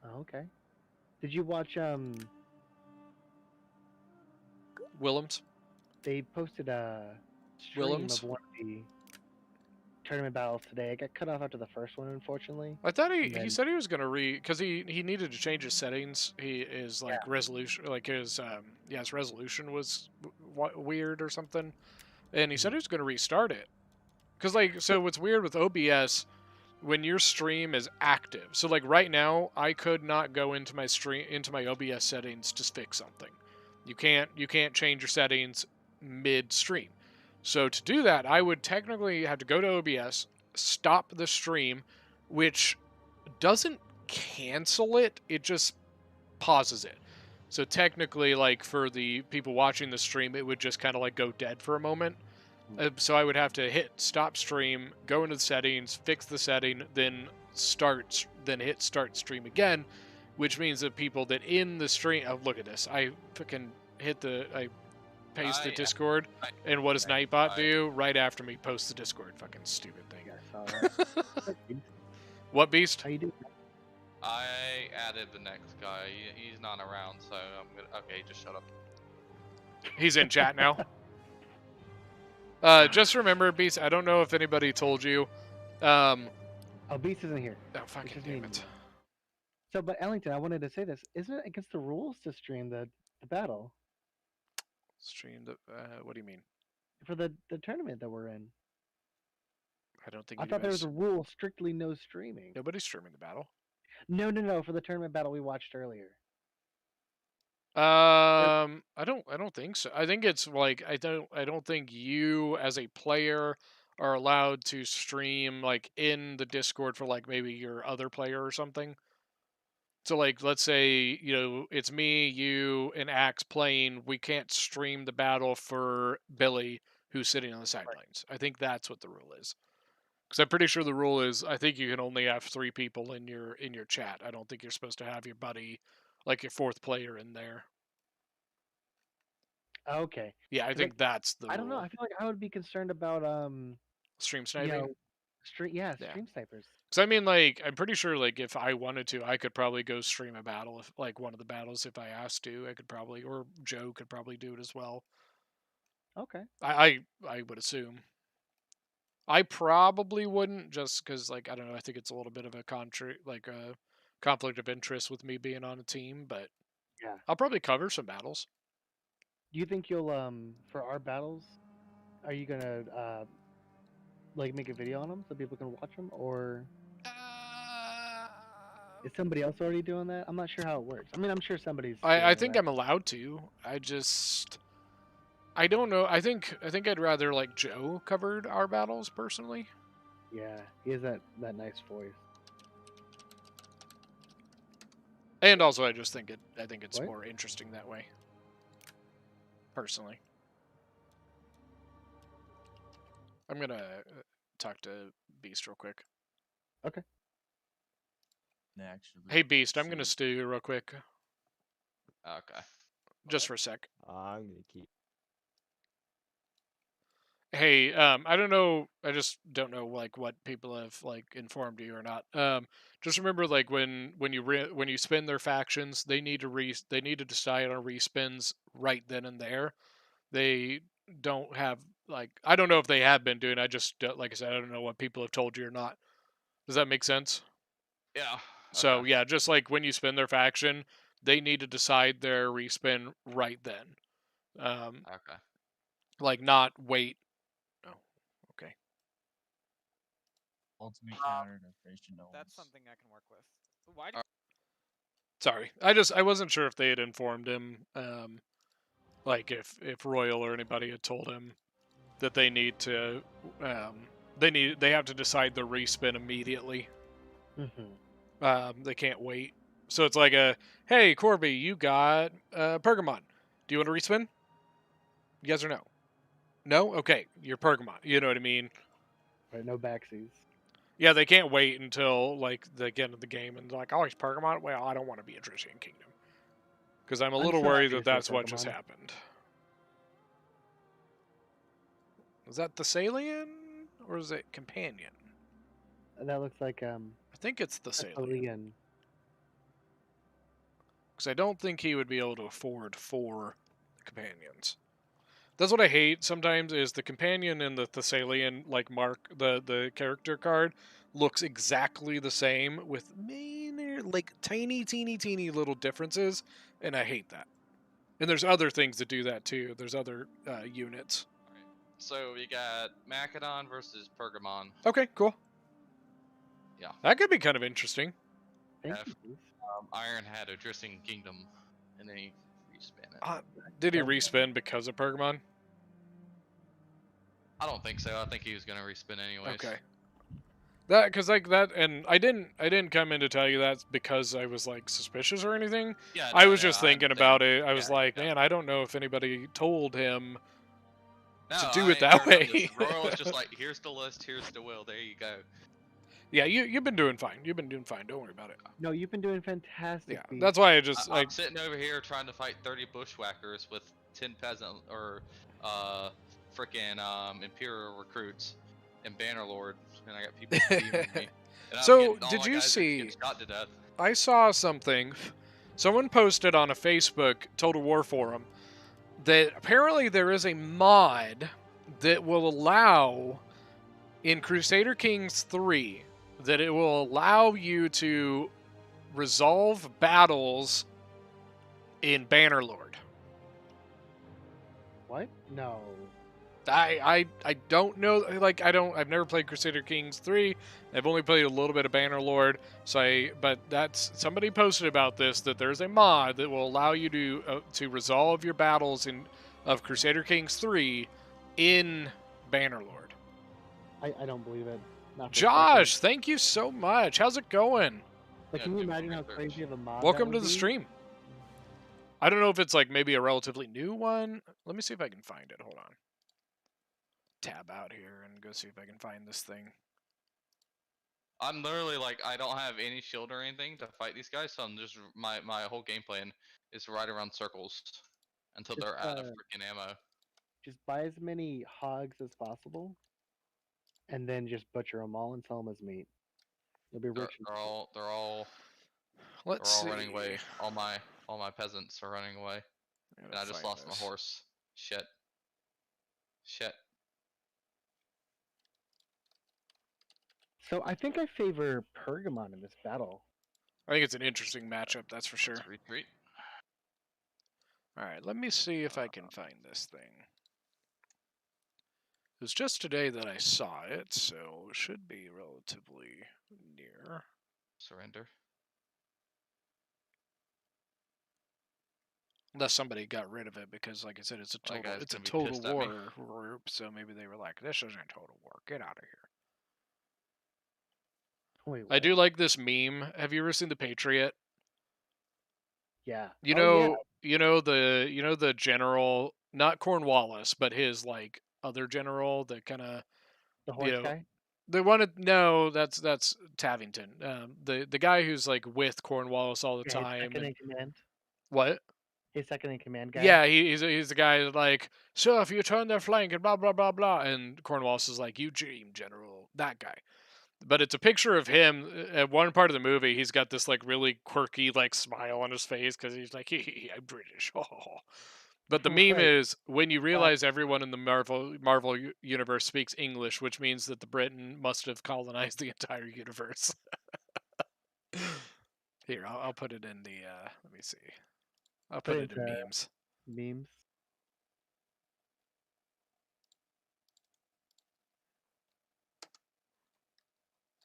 Oh, okay. Did you watch Willems? They posted a stream Willems? of one of the tournament battles today. I got cut off after the first one, unfortunately. I thought he said he was gonna because he needed to change his settings. His like resolution, like his his resolution was weird or something, and he said he was gonna restart it. Cause like what's weird with OBS, when your stream is active. So like right now, I could not go into my OBS settings to fix something. You can't change your settings mid-stream. So to do that, I would technically have to go to OBS, stop the stream, which doesn't cancel it, it just pauses it. So technically, like for the people watching the stream, it would just kind of like go dead for a moment. So I would have to hit stop stream, go into the settings, fix the setting, then hit start stream again, which means that people that in the stream, oh look at this, I fucking I paste the Discord, and what does Nightbot do right after me post the Discord? Fucking stupid thing. What Beast? How you doing? I added the next guy. He's not around, so I'm gonna. Okay, just shut up. He's in chat now. Just remember, Beast, I don't know if anybody told you. Oh, Beast isn't here. Oh, fucking damn it. So, but Ellington, I wanted to say this. Isn't it against the rules to stream the battle? Stream the... what do you mean? For the tournament that we're in. I don't think I thought there was a rule, strictly no streaming. Nobody's streaming the battle. No. For the tournament battle we watched earlier. I don't think so. I think it's like I don't think you as a player are allowed to stream like in the Discord for like maybe your other player or something. So like let's say, it's me, you, and Axe playing, we can't stream the battle for Billy who's sitting on the sidelines. I think that's what the rule is. Cuz I'm pretty sure the rule is I think you can only have 3 people in your chat. I don't think you're supposed to have your buddy, like your 4th player, in there. Okay. Yeah, I think that's the I don't know. rule. I feel like I would be concerned about Stream sniping? Stream snipers. Because I mean, like, I'm pretty sure, like, if I wanted to, I could probably go stream a battle, if like one of the battles, if I asked to. I could probably, or Joe could probably do it as well. Okay. I would assume. I probably wouldn't, just because, like, I don't know. I think it's a little bit of a conflict of interest with me being on a team, but yeah, I'll probably cover some battles. Do you think you'll for our battles, are you gonna like make a video on them so people can watch them, or is somebody else already doing that? I'm not sure how it works. I mean, I'm sure somebody's. I think I'm allowed to. I don't know. I think I'd rather like Joe covered our battles personally. Yeah, he has that nice voice. And also, I just think it's What? more interesting that way. Personally, I'm gonna talk to Beast real quick. Okay. Actually, Hey Beast, I'm gonna stew you real quick. Okay. Just for a sec. I'm gonna keep. Hey, I don't know. I just don't know like what people have like informed you or not. Just remember like when you spin their factions, they need to decide on respins right then and there. They don't have like I don't know if they have been doing. I just like I said, I don't know what people have told you or not. Does that make sense? Yeah. So Okay. yeah, just like when you spin their faction, they need to decide their respin right then. Okay. Like not wait. Oh, okay. Ultimate counter deflation That's something I can work with. Why do Sorry, I wasn't sure if they had informed him, like if Royal or anybody had told him that they need to, they have to decide the respin immediately. They can't wait. So it's like hey Corby, you got Pergamon. Do you want to respin? Yes or no? No? Okay, you're Pergamon. You know what I mean? Right, no backsies. Yeah, they can't wait until like the end of the game and like, oh, he's Pergamon. Well, I don't want to be a Drisian Kingdom because I'm a little so worried happy that to see that's what just Pergamon. happened. Is that Thessalian or is it Companion? That looks like I think it's Thessalian Thessalian. because I don't think he would be able to afford 4 companions. That's what I hate sometimes is the companion in the Thessalian like mark the character card looks exactly the same with minor like tiny teeny little differences, and I hate that. And there's other things that do that too. There's other units. So we got Macedon versus Pergamon. Okay, cool. Yeah. That could be kind of interesting. Iron had a Drissing Kingdom, and then he respan it. Did he respin because of Pergamon? I don't think so. I think he was gonna respin anyways. Okay. That because like that, and I didn't come in to tell you that because I was like suspicious or anything. Yeah, I no, was no, just I thinking understand. about it. I was like, man, I don't know if anybody told him No, to do I it that encourage him way. to- Royal was just like, here's the list, here's the will. There you go. Yeah, you've been doing fine. You've been doing fine. Don't worry about it. No, you've been doing fantastic. Yeah, that's why I just I'm sitting over here trying to fight 30 bushwhackers with 10 peasant or freaking Imperial recruits and Bannerlord, and I got people beaming me. And I'm So, getting- all did my you guys are getting see? shot to death. I saw something. Someone posted on a Facebook Total War forum that apparently there is a mod that will allow in Crusader Kings 3 that it will allow you to resolve battles in Bannerlord. What? No. I don't know, like I've never played Crusader Kings 3. I've only played a little bit of Bannerlord. But that's somebody posted about this that there's a mod that will allow you to resolve your battles of Crusader Kings 3 in Bannerlord. I don't believe it. Not for a Josh, thank you so much. How's it going? Like, can you imagine how crazy of a mod that Welcome would to the be? stream. I don't know if it's like maybe a relatively new one. Let me see if I can find it. Hold on. Tab out here and go see if I can find this thing. I'm literally like, I don't have any shield or anything to fight these guys, so I'm just my whole game plan is to ride around circles until they're out of freaking ammo. Just buy as many hogs as possible, and then just butcher them all and sell them as meat. You'll be rich. They're all Let's running away. see. All my peasants are running away, and I just find lost this. my horse. Shit. So I think I favor Pergamon in this battle. I think it's an interesting matchup, that's for sure. Retreat. Alright, let me see if I can find this thing. It was just today that I saw it, so it should be relatively near. Surrender. Unless somebody got rid of it because, like I said, it's a My total, guy's it's a gonna be total pissed at me. war group, so maybe they were like, this isn't total war, get out of here. Wait, I do like this meme. Have you ever seen The Patriot? Yeah. You Oh, know, yeah. you know the general, not Cornwallis, but his like other general, the kind of The horse guy? The one, no, that's Tavington. The guy who's like with Cornwallis all the Yeah, his time. second in And, command. what? His second in command guy. Yeah, he's the guy that like, so if you turn their flank and blah blah blah blah, and Cornwallis is like, you dream, General, that guy. But it's a picture of him at one part of the movie. He's got this like really quirky like smile on his face because he's like, I'm British. But the meme Right. is when you realize everyone in the Marvel universe speaks English, which means that the Britain must have colonized the entire universe. Here, I'll put it in the. Let me see. I'll put it in memes. Memes.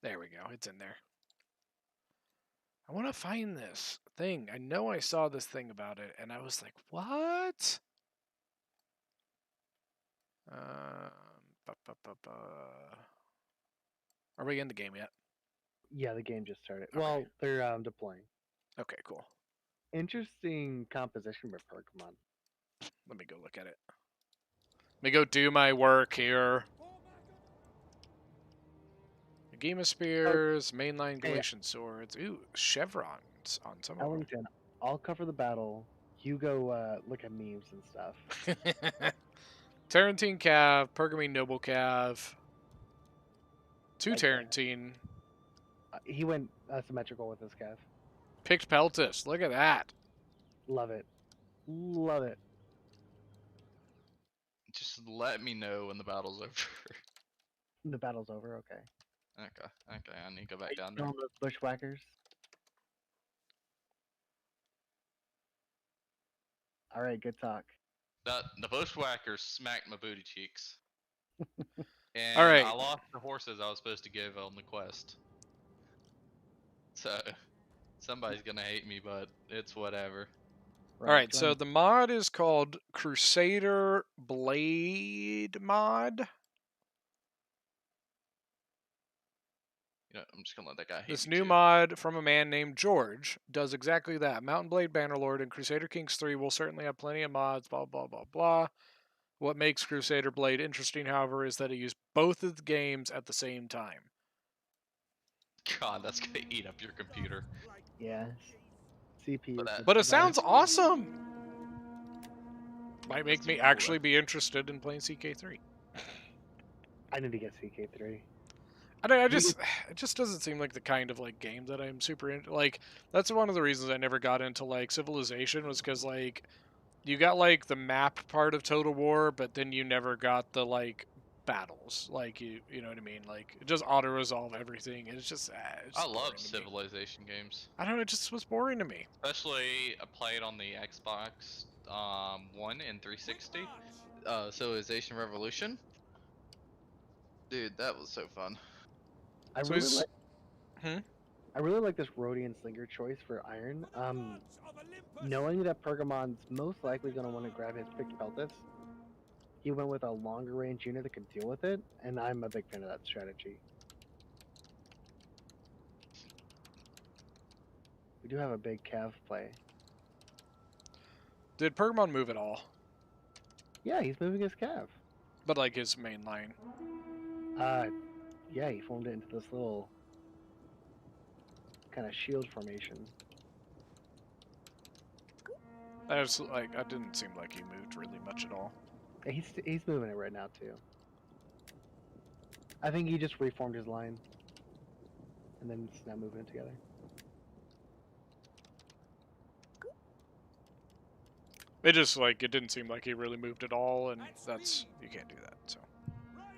There we go. It's in there. I want to find this thing. I know I saw this thing about it, and I was like, what? Are we in the game yet? Yeah, the game just started. Okay. Well, they're deploying. Okay, cool. Interesting composition for Pokemon. Let me go look at it. Let me go do my work here. Gema Spears, mainline Galatian Swords. Ooh, chevrons on some of them. Ellington, I'll cover the battle. You go look at memes and stuff. Tarantine Cav, Pergamene Noble Cav. Two Tarantine. He went symmetrical with his Cav. Picked Peltis. Look at that. Love it. Love it. Just let me know when the battle's over. The battle's over, okay. Okay, I need to go back down there. Killing those bushwhackers. Alright, good talk. The bushwhackers smacked my booty cheeks. And All right. I lost the horses I was supposed to give on the quest. So, somebody's gonna hate me, but it's whatever. Alright, so the mod is called Crusader Blade mod. You know, I'm just gonna let that guy hate This me new too. mod from a man named George does exactly that. Mountain Blade Bannerlord and Crusader Kings 3 will certainly have plenty of mods, blah, blah, blah, blah. What makes Crusader Blade interesting, however, is that it used both of the games at the same time. God, that's gonna eat up your computer. Yeah. CPU. But it sounds awesome! Might make me actually be interested in playing CK3. I need to get CK3. It just doesn't seem like the kind of like game that I'm super into. Like, that's one of the reasons I never got into like Civilization, was because like you got like the map part of Total War, but then you never got the like battles. Like you know what I mean? Like it just auto resolve everything. It's just I love Civilization games. I don't know. It just was boring to me. Especially I played on the Xbox One and 360. Civilization Revolution. Dude, that was so fun. I really like this Rhodian Slinger choice for Iron. Knowing that Pergamon's most likely going to want to grab his picked Peltis, he went with a longer range unit that can deal with it, and I'm a big fan of that strategy. We do have a big Cav play. Did Pergamon move at all? Yeah, he's moving his Cav. But like his main line. Yeah, he formed it into this little kind of shield formation. I was like, I didn't seem like he moved really much at all. Yeah, he's moving it right now too. I think he just reformed his line, and then it's now moving it together. It just like it didn't seem like he really moved at all, and that's you can't do that. So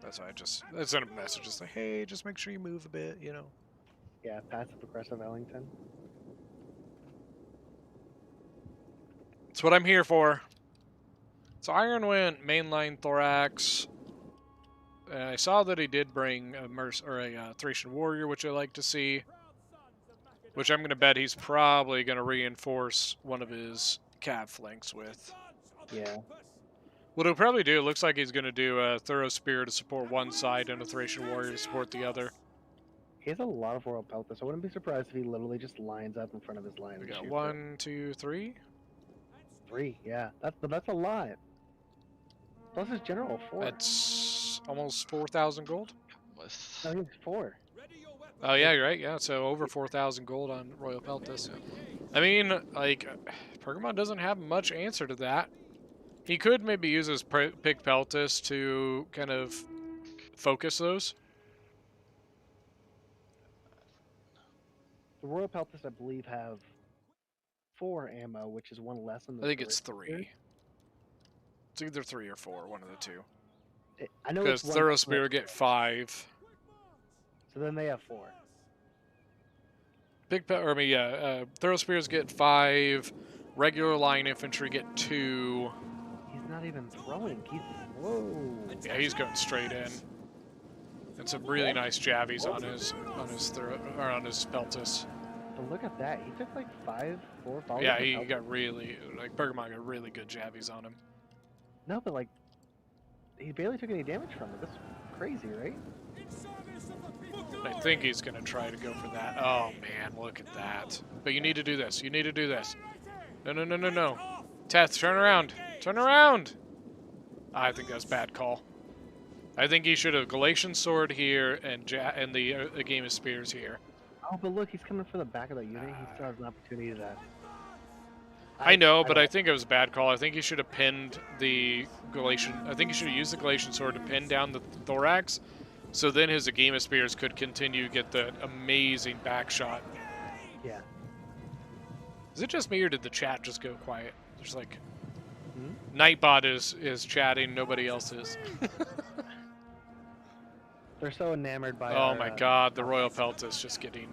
that's why I sent a message just like, hey, just make sure you move a bit, you know. Yeah, passive aggressive Ellington. That's what I'm here for. So Iron went mainline Thorax. I saw that he did bring a Thracian warrior, which I like to see. Which I'm going to bet he's probably going to reinforce one of his Cav flanks with. Yeah. What he'll probably do, it looks like he's going to do a Thorough Spear to support one side and a Thracian warrior to support the other. He has a lot of Royal Peltis. I wouldn't be surprised if he literally just lines up in front of his line. We got 1, 2, 3. 3, yeah. That's a lot. Plus his general 4. That's almost 4,000 gold. with. No, he's 4. Oh yeah, you're right. Yeah, so over 4,000 gold on Royal Peltis. I mean, like, Pergamon doesn't have much answer to that. He could maybe use his Pick Peltis to kind of focus those. The Royal Peltis, I believe, have 4 ammo, which is 1 less than the I think it's Thruster. 3. It's either 3 or 4, one of the two. I know because it's 1 Thorough more. Spear get 5. So then they have 4. Thorough Spears get 5. Regular line infantry get 2. He's not even throwing. He's whoa. Yeah, he's going straight in. And some really nice jabbies on his Peltis. But look at that. He took like 4 follows. Yeah, he got really Pergamon got really good jabbies on him. No, but like he barely took any damage from it. That's crazy, right? I think he's gonna try to go for that. Oh man, look at that. But you need to do this. You need to do this. No, no, no, no, no. Teth, turn around. Turn around. I think that's a bad call. I think he should have Galatian Sword here and the Game of Spears here. Oh, but look, he's coming for the back of the unit. He still has an opportunity to. I know, but I think it was a bad call. I think he should have pinned the Galatian. I think he should have used the Galatian Sword to pin down the Thorax, so then his Agema Spears could continue to get the amazing back shot. Yeah. Is it just me, or did the chat just go quiet? There's like... Nightbot is chatting, nobody else is. They're so enamored by Oh my god, the Royal Peltis just getting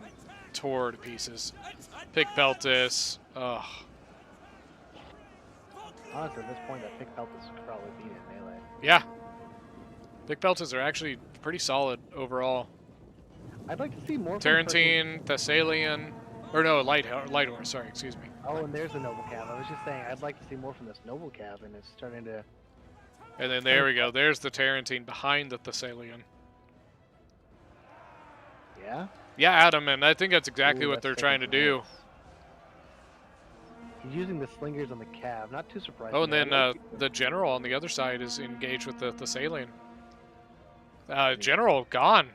tore to pieces. Pick Peltis. Ugh. Honestly, at this point, that Pick Peltis would probably beat it in melee. Yeah. Pick Peltis are actually pretty solid overall. I'd like to see more. Tarantine, Thessalian, or no, Light Horse. Sorry, excuse me. Oh, and there's the Noble Cav. I was just saying, I'd like to see more from this Noble Cav, and it's starting to. And then there we go. There's the Tarantine behind the Thessalian. Yeah. Yeah, Adam, and I think that's exactly what they're trying to do. He's using the slingers on the Cav. Not too surprising. Oh, and then the General on the other side is engaged with the Thessalian. General gone.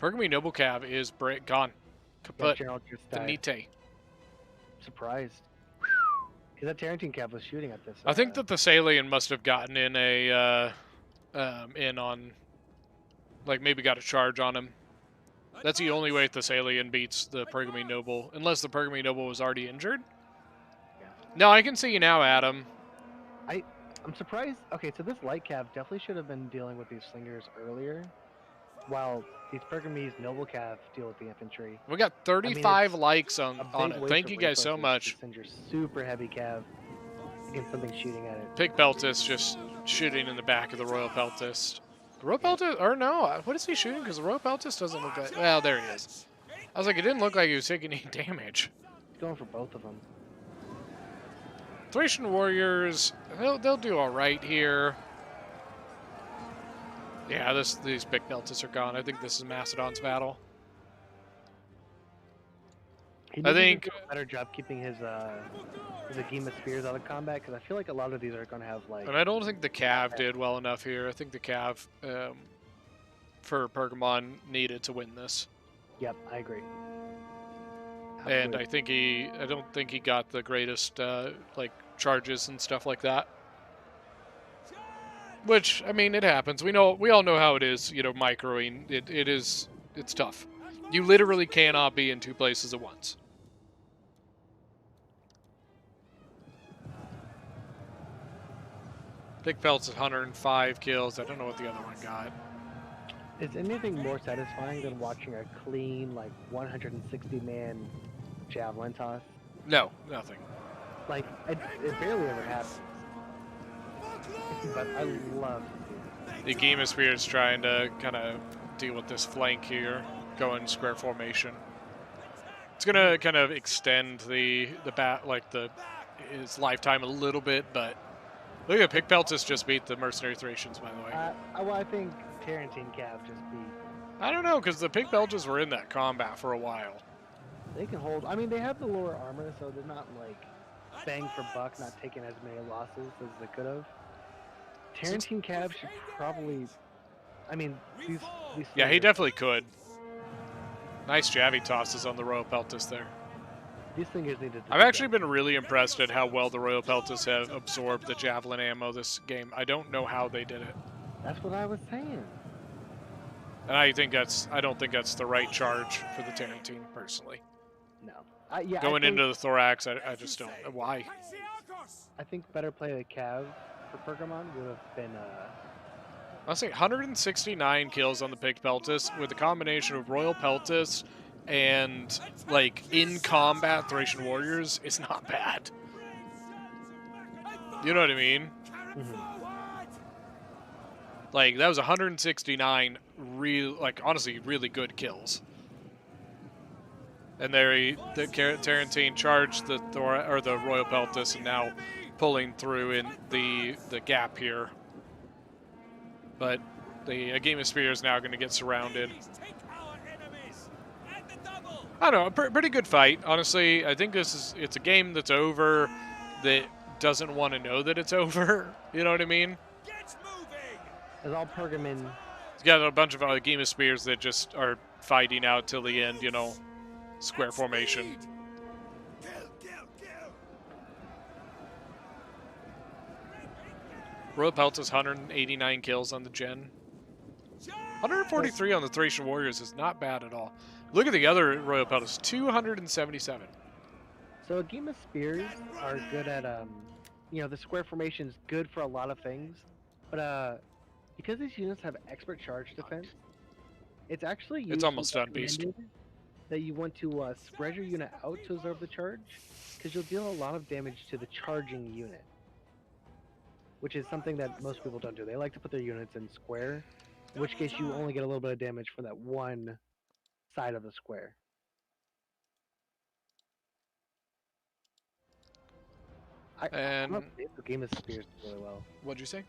Pergamy Noble Cav is gone. Kaput. General just died. Finite. Surprised. Because that Tarantine Cav was shooting at this. I think that the Thessalian must have gotten in a in on, like maybe got a charge on him. That's the only way Thessalian beats the Pergamy Noble, unless the Pergamy Noble was already injured. Yeah. No, I can see you now, Adam. I'm surprised. Okay, so this Light Cav definitely should have been dealing with these slingers earlier, while these Pergamese Noble Cav deal with the infantry. We got 35 likes on it. waste Thank of you guys so resources much. to send your super heavy Cav against something shooting at it. Pick Peltis just shooting in the back of the Royal Peltis. The Royal Peltis, or no, what is he shooting? Because the Royal Peltis doesn't look like, well, there he is. I was like, it didn't look like he was taking any damage. He's going for both of them. Thracian Warriors, they'll do all right here. Yeah, these Pick Peltis are gone. I think this is Macedon's battle. He I needs to think do a better job keeping his Agema Spears out of combat, because I feel like a lot of these are going to have like. And I don't think the Cav did well enough here. I think the Cav for Pergamon needed to win this. Yep, I agree. And I don't think he got the greatest like charges and stuff like that. Which, I mean, it happens. We all know how it is, you know, microing. It's tough. You literally cannot be in two places at once. Big Pelt's 105 kills. I don't know what the other one got. Is anything more satisfying than watching a clean, like, 160-man javelin toss? No, nothing. Like, it barely ever happens. But I love to see it. The Agema Spear is trying to kind of deal with this flank here, go in square formation. It's gonna kind of extend his lifetime a little bit, but look at Pick Peltis just beat the Mercenary Thracians, by the way. Well, I think Tarantine Cav just beat. I don't know, because the Pick Peltis were in that combat for a while. They can hold. I mean, they have the lower armor, so they're not like bang for buck, not taking as many losses as they could have. Tarantine Cav should probably I mean, these Yeah, he slingers- definitely could. Nice Javi tosses on the Royal Peltis there. These slingers needed to I've do actually better. been really impressed at how well the Royal Peltis have absorbed the javelin ammo this game. I don't know how they did it. That's what I was saying. And I don't think that's the right charge for the Tarantine, personally. No. Yeah, Going I think, into the thorax, I just don't. Why? I think better play of the Cav for Pergamon would have been Honestly, 169 kills on the Picked Peltis with a combination of Royal Peltis and, like, in combat Thracian Warriors is not bad. You know what I mean? Like, that was 169 honestly, really good kills. And the Tarantine charged the Royal Peltis and now pulling through in the gap here. But the Game of Spear is now going to get surrounded. I don't know, pretty good fight, honestly. I think it's a game that's over that doesn't want to know that it's over. You know what I mean? It's all Pergamon. It's got a bunch of Game of Spears that just are fighting out till the end, you know, square formation. Royal Peltis 189 kills on the Gen. 143 on the Thracian Warriors is not bad at all. Look at the other Royal Peltis, 277. So a Game of Spears are good at you know, the square formation is good for a lot of things, but because these units have expert charge defense, it's actually It's almost done, Beast. recommended that you want to spread your unit out to absorb the charge, because you'll deal a lot of damage to the charging unit, which is something that most people don't do. They like to put their units in square, in which case you only get a little bit of damage from that one side of the square. And The Game of Spears did really well. What'd you say?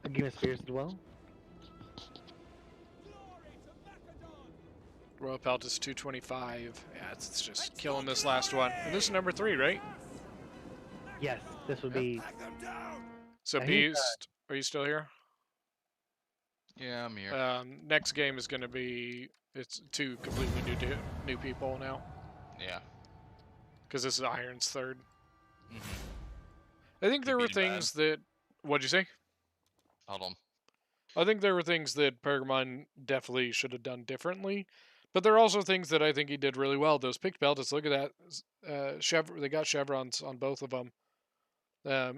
The Game of Spears did well. Royal Peltis 225. Yeah, it's just killing this last one. And this is number 3, right? Yes, this would be. So Yeah, he's, Beast, are you still here? Yeah, I'm here. Next game is going to be, it's 2 completely new people now. Yeah. Because this is Iron's 3rd. Mm-hmm. I think there were things that. What'd you say? Hold on. I think there were things that Pergamon definitely should have done differently, but there are also things that I think he did really well. Those Picked Peltis, look at that. They got chevrons on both of them.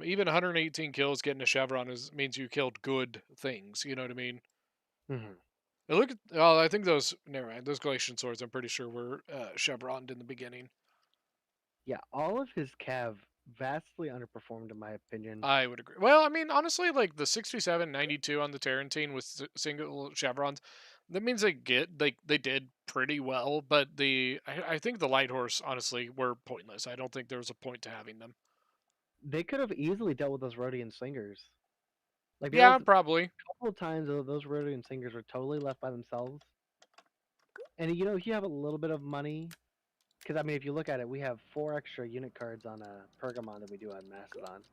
Even 118 kills getting a chevron means you killed good things. You know what I mean? Mm-hmm. Now look at. Oh, I think those. Never mind. Those Galatian swords, I'm pretty sure were chevroned in the beginning. Yeah, all of his cav vastly underperformed in my opinion. I would agree. Well, I mean, honestly, like the 67, 92 on the Tarantine with single chevrons, that means they did pretty well. But I think the light horse honestly were pointless. I don't think there was a point to having them. They could have easily dealt with those Rhodian slingers. Like yeah, probably. A couple of times those Rhodian slingers were totally left by themselves. And you know, if you have a little bit of money. Because, I mean, if you look at it, we have 4 extra unit cards on Pergamon than we do on Mastodon.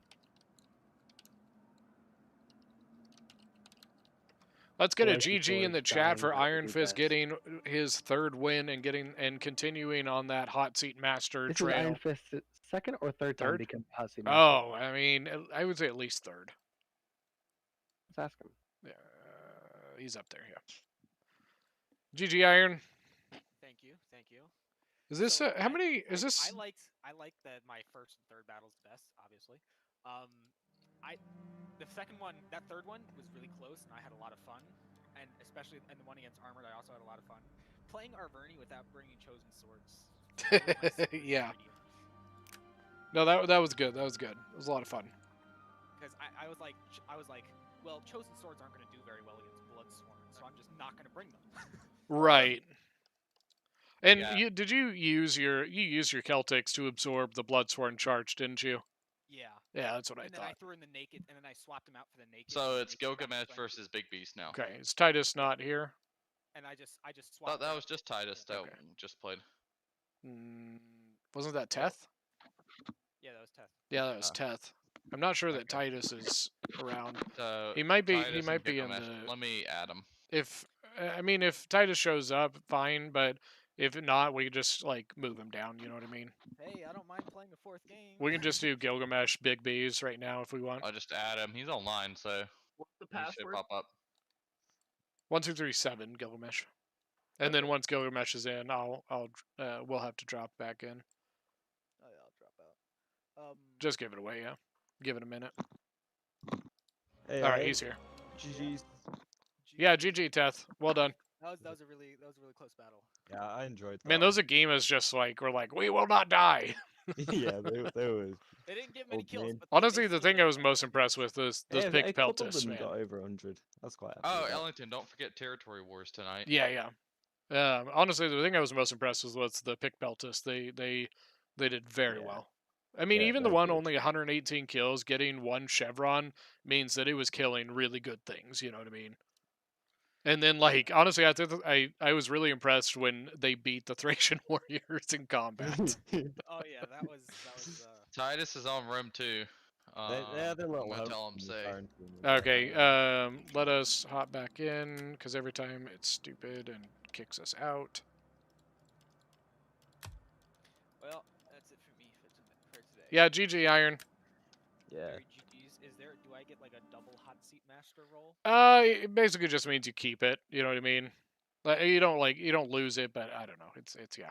Let's get a GG in the chat for Iron Fist getting his 3rd win and continuing on that Hot Seat Master this trail. Is Iron Fist's 2nd or 3rd time becoming Hot Seat Master? Oh, I mean, I would say at least 3rd. Let's ask him. Yeah, he's up there, yeah. GG Iron. Thank you. Is this how many? Is this? I liked my 1st and 3rd battles best, obviously. The 2nd one, that 3rd one was really close, and I had a lot of fun. And especially in the one against Armored, I also had a lot of fun playing Arverni without bringing Chosen Swords. Yeah. No, that was good. That was good. It was a lot of fun. Because I was like, well, Chosen Swords aren't going to do very well against Bloodsworn, so I'm just not going to bring them. Right. And Yeah. did you use your Celtics to absorb the Bloodsworn charge, didn't you? Yeah. Yeah, that's what I And then thought. I threw in the Naked, and then I swapped them out for the Naked. So and it's the Naked got Gilgamesh splendid. versus Big Beast now. Okay, is Titus not here? And I just Thought swapped. that was just Titus that just played. Wasn't that Teth? Yeah, that was Teth. Yeah, that was Teth. I'm not sure that Titus is around. So He might be. Titus He and might be in Gilgamesh. the. Let me add him. If I mean, if Titus shows up, fine. But if not, we just like move him down. You know what I mean? Hey, I don't mind playing a 4th game. We can just do Gilgamesh, Big B's right now if we want. I'll just add him. He's online, so What's the he should password? pop up. 1237 Gilgamesh, and then once Gilgamesh is in, we'll have to drop back in. Oh yeah, I'll drop out. Just give it away, yeah. Give it a minute. Hey, All right, he's here. GG's. Yeah, GG Teth. Well done. That was a really close battle. Yeah, I enjoyed that. Man, those Agimas just were like, we will not die. Yeah, they was. They didn't get many kills. Man. But Honestly, the thing I was most impressed with is those Yeah, pick a couple of peltists, them man. got over 100. That's quite happy Oh, with that. Ellington, don't forget Territory Wars tonight. Yeah. Honestly, the thing I was most impressed with was the pick peltists. They did very well. I mean, Yeah, even the very one good. only 118 kills, getting one chevron means that it was killing really good things. You know what I mean? And then, like, honestly, I was really impressed when they beat the Thracian warriors in combat. Oh yeah, that was. Titus is on Rome too. They're the I'm little gonna tell hope him in say. quarantine. Okay, let us hop back in, because every time it's stupid and kicks us out. Well, that's it for me for today. Yeah, GG Iron. Yeah. Very GG's. Do I get like a double hot seat master role? It basically just means you keep it. You know what I mean? Like you don't lose it, but I don't know. It's yeah.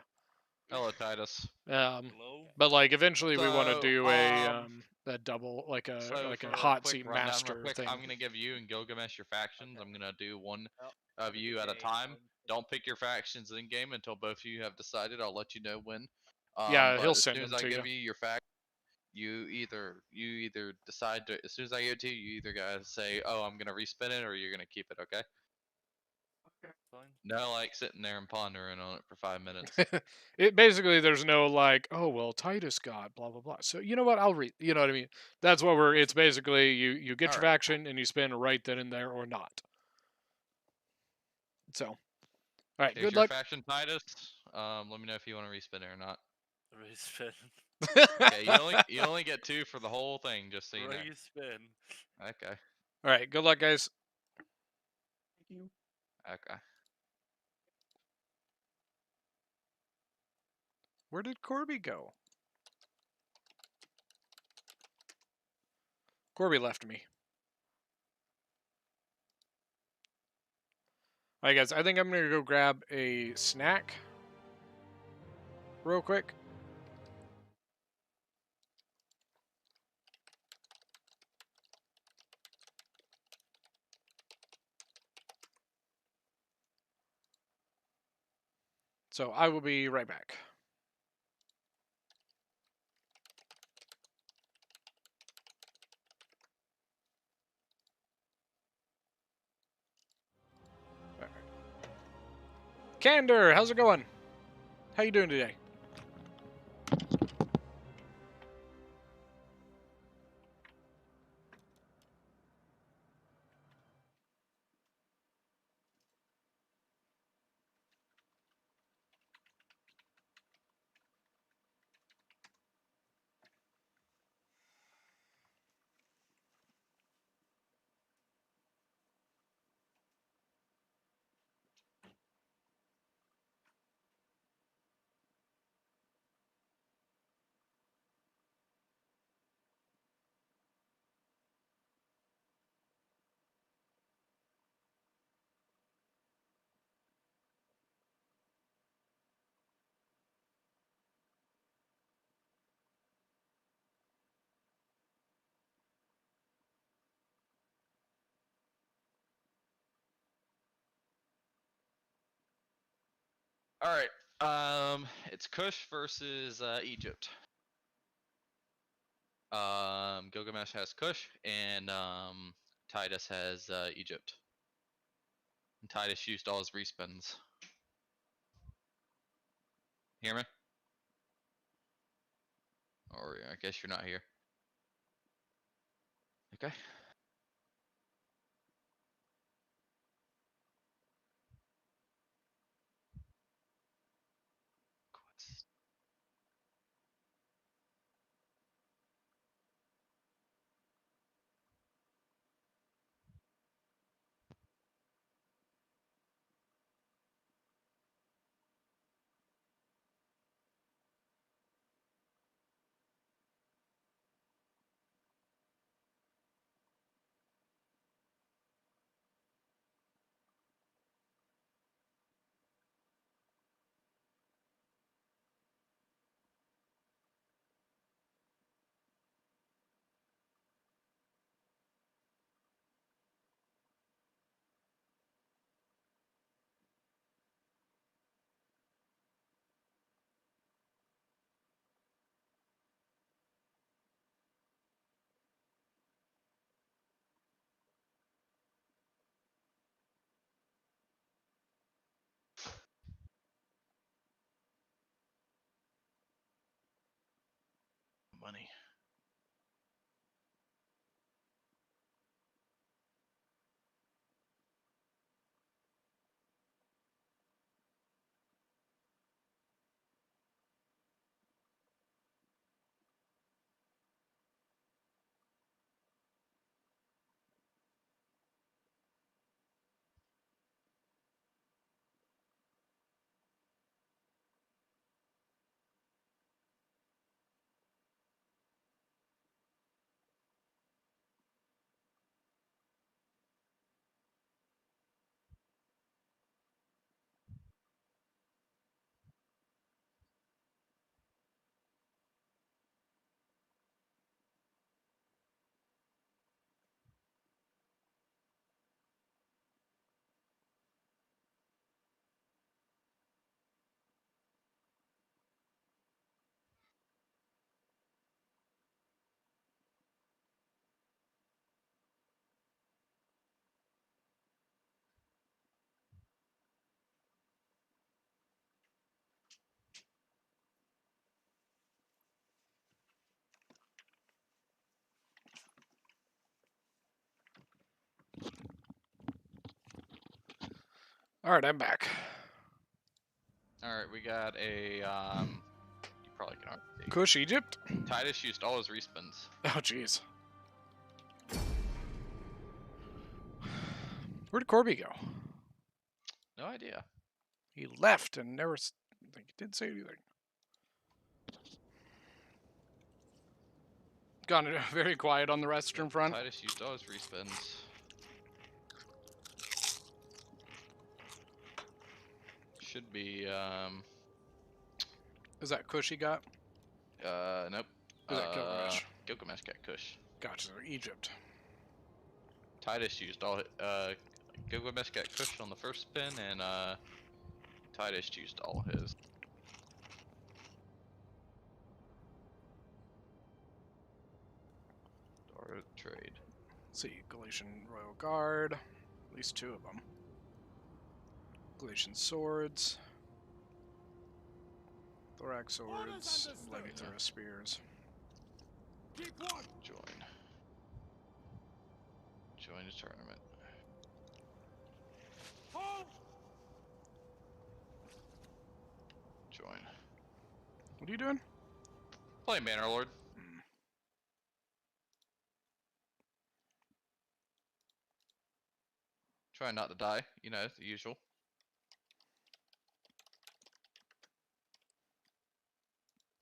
Hello, Titus. But like eventually we want to So, do a double like a So like for a hot quick seat rundown, master real quick, thing. I'm gonna give you and Gilgamesh your factions. I'm gonna do one Have of a you good at a day, time. Ellen. Don't pick your factions in game until both of you have decided. I'll let you know when. Yeah, but he'll as send soon as them I to give you your fact, you either decide to. As soon as I give it to you, you either gotta say, "Oh, I'm gonna respin it," or you're gonna keep it. Okay? Okay, fine. No, like sitting there and pondering on it for 5 minutes. It basically there's no like, oh well, Titus got blah blah blah. So you know what? I'll read. You know what I mean? That's what we're. It's basically you get your Alright. faction and you spin right then and there or not. So, all right. Here's Good your luck. faction, Titus. Let me know if you want to respin it or not. Respin. Okay, you only get 2 for the whole thing, just so you know. Respin. Okay. All right. Good luck, guys. Thank you. Okay. Where did Corby go? Corby left me. All right, guys. I think I'm gonna go grab a snack real quick. So I will be right back. All right. Candor, how's it going? How you doing today? All right. It's Kush versus Egypt. Gilgamesh has Kush, and Titus has Egypt. And Titus used all his respins. Hear me? Or I guess you're not here. Okay. All right, I'm back. All right, we got a you probably can already see. Kush, Egypt. Titus used all his respins. Oh, jeez. Where did Corby go? No idea. He left and never. He didn't say anything. Gone very quiet on the Western Front. Titus used all his respins. Should be Is that Kush he got? Nope. Is that Gilgamesh? Gilgamesh got Kush. Gotcha. Egypt. Titus used all Gilgamesh got Kush on the first spin, and Titus used all his. Or trade. Let's see, Galatian Royal Guard. At least 2 of them. Galatian swords. Thorax swords. Legathura spears. Join. Join the tournament. Join. What are you doing? Playing Bannerlord. Trying not to die, you know, the usual.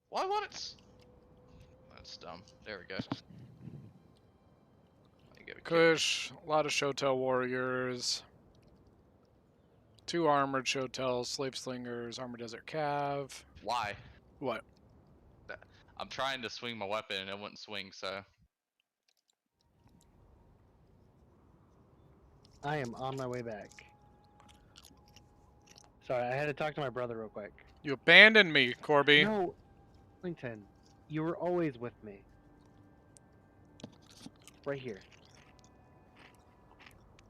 Why won't it? That's dumb. There we go. Kush, a lot of Shotel warriors. 2 armored Shotel, slave slingers, armored desert cav. Why? What? I'm trying to swing my weapon and it wouldn't swing, so. I am on my way back. Sorry, I had to talk to my brother real quick. You abandoned me, Corby. No, Linton, you were always with me. Right here.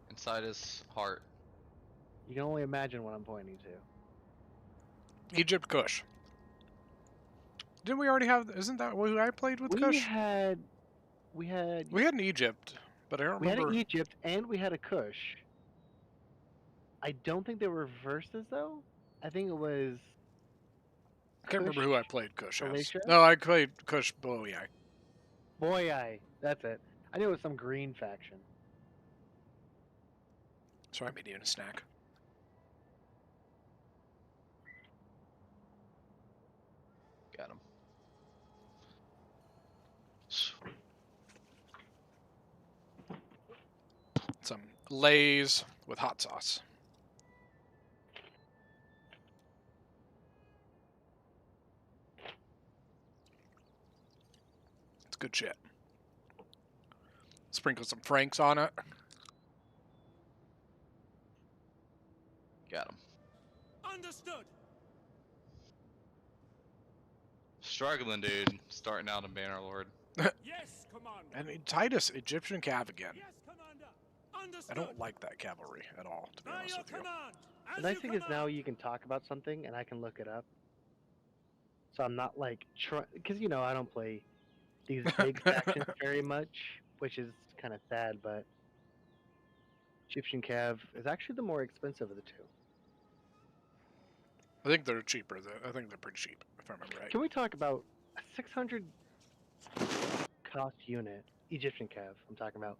Inside his heart. You can only imagine what I'm pointing to. Egypt Kush. Didn't we already have? Isn't that who I played with? Kush? We had an Egypt, but I don't remember. We had an Egypt and we had a Kush. I don't think they were verses though. I think it was. I can't remember who I played Kush as. Alicia? No, I played Kush Boyai. Boyai, that's it. I knew it was some green faction. Sorry, I'm eating a snack. Got him. Some Lay's with hot sauce. It's good shit. Sprinkle some Franks on it. Got him. Understood. Struggling, dude. Starting out in Bannerlord. Yes, Commander. And Titus, Egyptian cav again. Yes, Commander. Understood. I don't like that cavalry at all, to be honest with you. The nice thing is now you can talk about something and I can look it up. So I'm not like because you know I don't play these big factions very much, which is kind of sad. But Egyptian Cav is actually the more expensive of the 2. I think they're cheaper. I think they're pretty cheap, if I remember right. Can we talk about a 600 cost unit Egyptian Cav? I'm talking about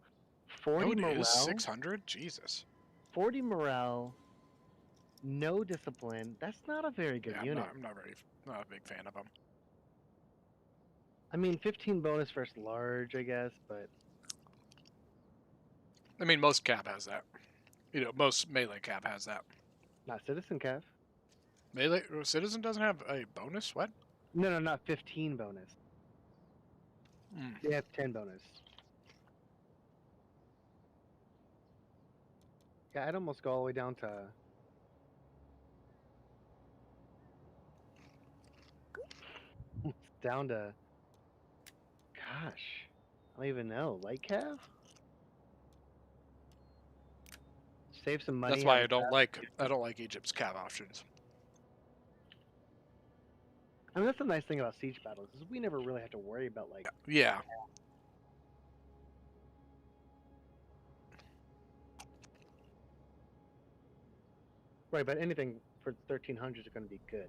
40 morale. 600? Jesus. 40 morale. No discipline. That's not a very good unit. I'm not a big fan of them. I mean, 15 bonus versus large, I guess, but I mean, most cav has that. You know, most melee cav has that. not citizen Cav. Melee citizen doesn't have a bonus. What? No, not 15 bonus. They have 10 bonus. Yeah, I'd almost go all the way down to. Down to. Gosh, I don't even know. Light Cav? Save some money. That's why on I don't Cav. like Egypt's cav options. I mean, that's the nice thing about siege battles is we never really have to worry about like. Yeah. Right, but anything for 1300 is going to be good.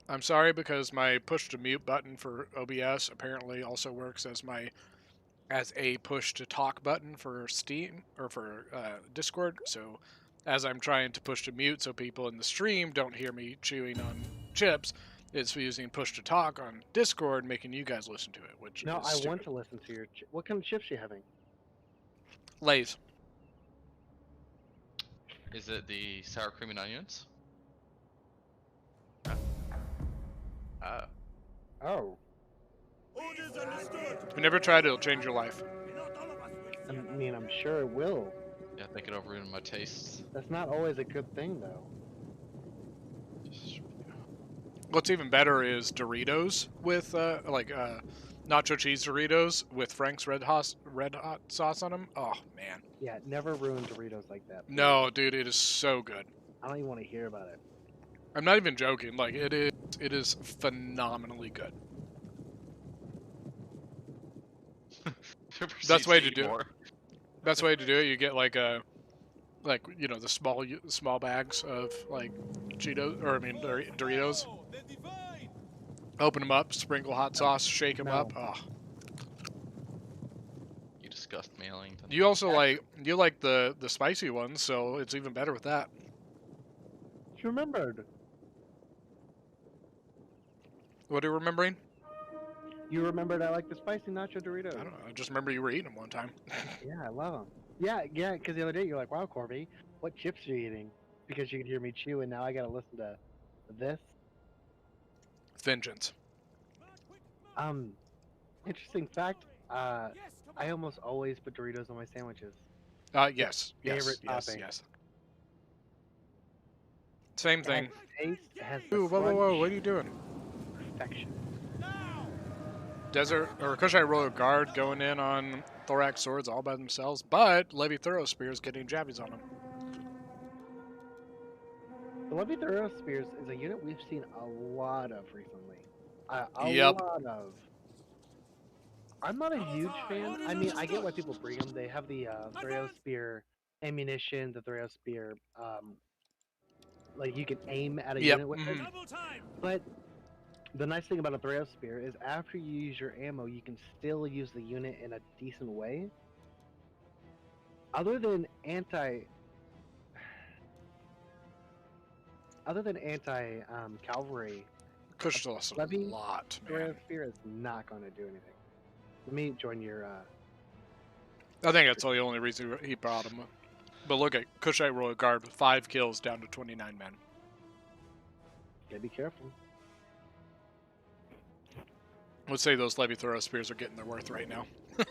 I'm sorry because my push to mute button for OBS apparently also works as a push to talk button for Steam or for Discord. So as I'm trying to push to mute so people in the stream don't hear me chewing on chips, it's using push to talk on Discord, making you guys listen to it, which No, is I stupid. want to listen to your. What kind of chips are you having? Lay's. Is it the sour cream and onions? Oh. Orders understood. If you never tried it, it'll change your life. I mean, I'm sure it will. Yeah, I think it'll ruin my tastes. That's not always a good thing, though. What's even better is Doritos with nacho cheese Doritos with Frank's red hot sauce on them. Oh man. Yeah, never ruin Doritos like that. No, dude, it is so good. I don't even want to hear about it. I'm not even joking. Like it is phenomenally good. Best way to do it. Best way to do it. You get the small bags of like Cheetos Doritos. Open them up, sprinkle hot sauce, shake them up. Oh. You disgust me, Ellington. You also like the spicy ones, so it's even better with that. You remembered. What are you remembering? You remembered I like the spicy nacho Doritos. I don't know. I just remember you were eating them one time. Yeah, I love them. Yeah, because the other day you're like, wow, Corby, what chips are you eating? Because you could hear me chew, and now I gotta listen to this. Vengeance. Interesting fact, I almost always put Doritos on my sandwiches. Yes. Favorite topping. Yes. Same thing. Taste, has the Ooh, whoa, what are you doing? Perfection. Desert or Kushite Royal Guard going in on Thorax Swords all by themselves, but Levy Thorough Spears getting jabbies on them. The Levy Thorough Spears is a unit we've seen a lot of recently. Yep. Lot of. I'm not a huge fan. I mean, I get why people bring them. They have the Thorough Spear ammunition, the Thorough Spear, like you can aim at a unit with it. But the nice thing about a Thorough Spear is after you use your ammo, you can still use the unit in a decent way. Other than anti cavalry, Kush lost a lot, man. Thorough Spear is not going to do anything. Let me join your. I think that's the only reason he brought him. But look at Kushite Royal Guard with 5 kills down to 29 men. Gotta be careful. Let's say those Levy Thorough Spears are getting their worth right now. As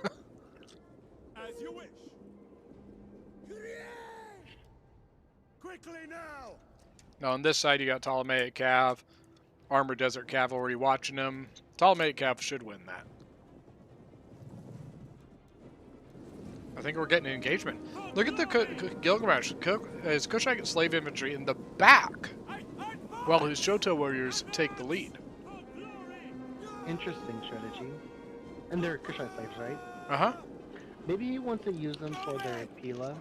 you wish. Quickly now. Now on this side you got Ptolemaic Cav, Armored Desert Cavalry watching them. Ptolemaic Cav should win that. I think we're getting an engagement. Look at the Gilgamesh. His Kushite slave infantry in the back, while his Shoto warriors take the lead. Interesting strategy. And they're Kushite slaves, right? Uh-huh. Maybe he wants to use them for their Pila.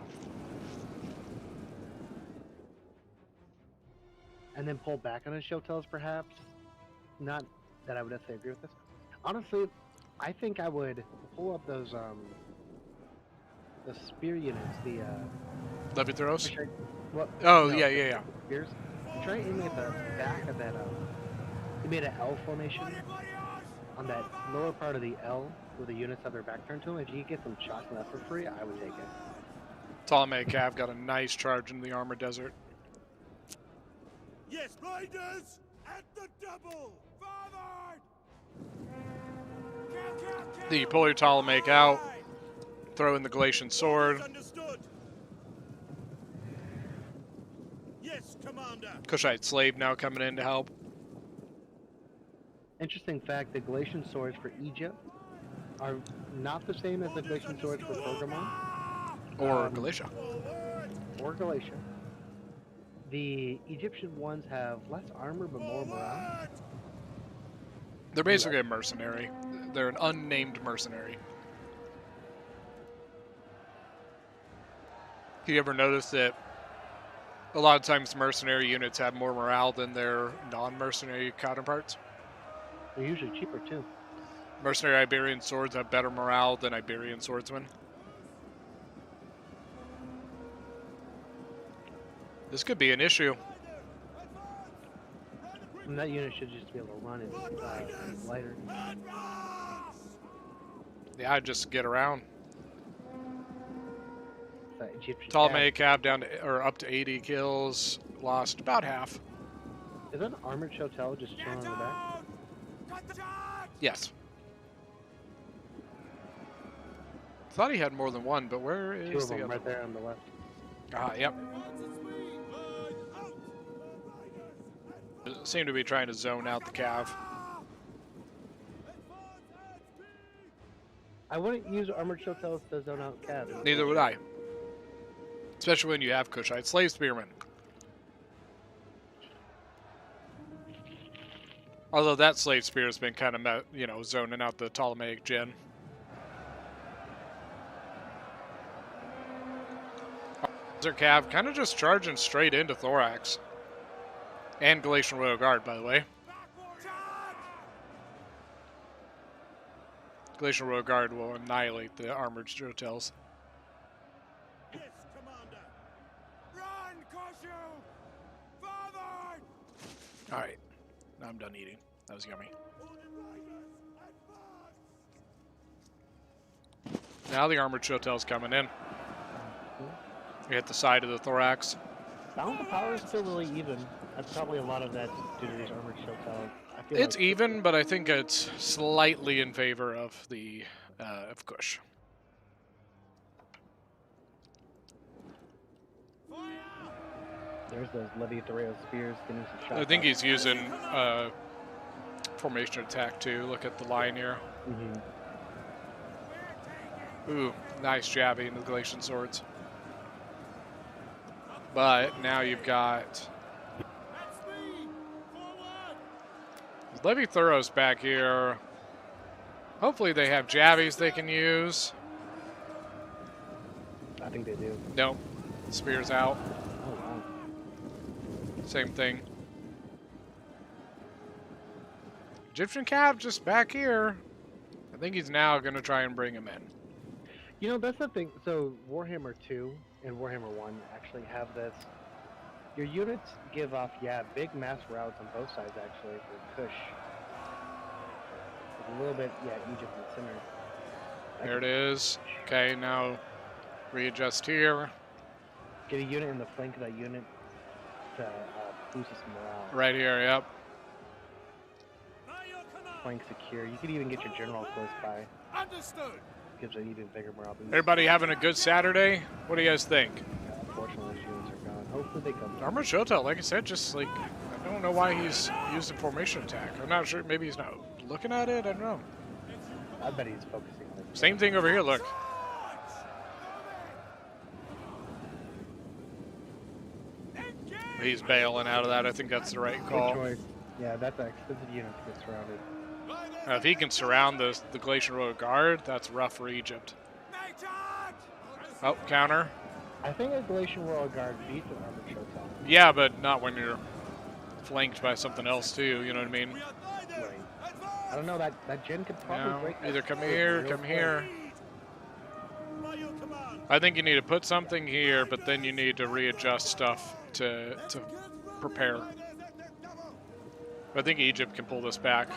And then pull back on his Shotos, perhaps. Not that I would necessarily agree with this. Honestly, I think I would pull up those, the spear units, the, Levy Throws? What? Oh, no, yeah. Spears. Try aiming at the back of that, he made an L formation on that lower part of the L where the units have their back turned to him. If you could get some shots on that for free, I would take it. Ptolemaic Cav got a nice charge into the Armored Desert. Yes, riders at the double. Forward. You pull your Ptolemaic out, throw in the Galatian Sword. Understood. Yes, Commander. Kushite Slave now coming in to help. Interesting fact, the Galatian swords for Egypt are not the same as the Galatian swords for Pergamon. Or Galatia. Or Galatia. The Egyptian ones have less armor but more morale. They're basically a mercenary. They're an unnamed mercenary. You ever notice that A lot of times mercenary units have more morale than their non-mercenary counterparts. They're usually cheaper too. Mercenary Iberian swords have better morale than Iberian swordsmen. This could be an issue. And that unit should just be able to run and lighter. Yeah, just get around. That Egyptian Ptolemaic cab down to, or up to 80 kills. Lost about half. Is that an armored Chotel just chilling in the back? Yes. Thought he had more than one, but where is Two of the them other right there on the left. Ah, yep. Seem to be trying to zone out the cav. I wouldn't use armored Chotels to zone out cabs. Neither would I. Especially when you have Kushite slave spearmen. Although that slave spear has been kind of, you know, zoning out the Ptolemaic gen. Their cav kind of just charging straight into Thorax. And Galatian Royal Guard, by the way. Galatian Royal Guard will annihilate the armored Chotels. Alright, now I'm done eating. That was yummy. Now the armored Chotel's coming in. We hit the side of the Thorax. Balance of power is still really even. That's probably a lot of that due to these armored Chotel. It's even, but I think it's slightly in favor of the of Kush. There's those Levi Thoreo spears getting some shots. I think he's using formation attack too. Look at the line here. Ooh, nice jabbing the Galatian swords. But now you've got Levi Thoros back here. Hopefully they have jabbies they can use. I think they do. Nope. Spear's out. Oh, wow. Same thing. Egyptian Cav just back here. I think he's now going to try and bring him in. You know, that's the thing. So Warhammer 2 and Warhammer 1 actually have this. Your units give off, big mass routes on both sides actually for Kush. A little bit, Egypt in the center. There it is. Okay, now readjust here. Get a unit in the flank of that unit to boost its morale. Right here, yep. Flank secure. You could even get your general close by. Understood. Gives an even bigger morale boost. Everybody having a good Saturday? What do you guys think? Unfortunately, those units are gone. Hopefully they come. Armored Shotel, like I said, just like, I don't know why he's using formation attack. I'm not sure. Maybe he's not looking at it. I don't know. I bet he's focusing on it. Same thing over here, look. He's bailing out of that. I think that's the right call. Good choice. Yeah, that's an expensive unit to get surrounded. If he can surround the Galatian Royal Guard, that's rough for Egypt. Oh, counter. I think a Galatian Royal Guard beats an armored Shotel. Yeah, but not when you're flanked by something else too, you know what I mean? Right. I don't know, that gen could probably break that. Either come here, come here. I think you need to put something here, but then you need to readjust stuff to prepare. I think Egypt can pull this back.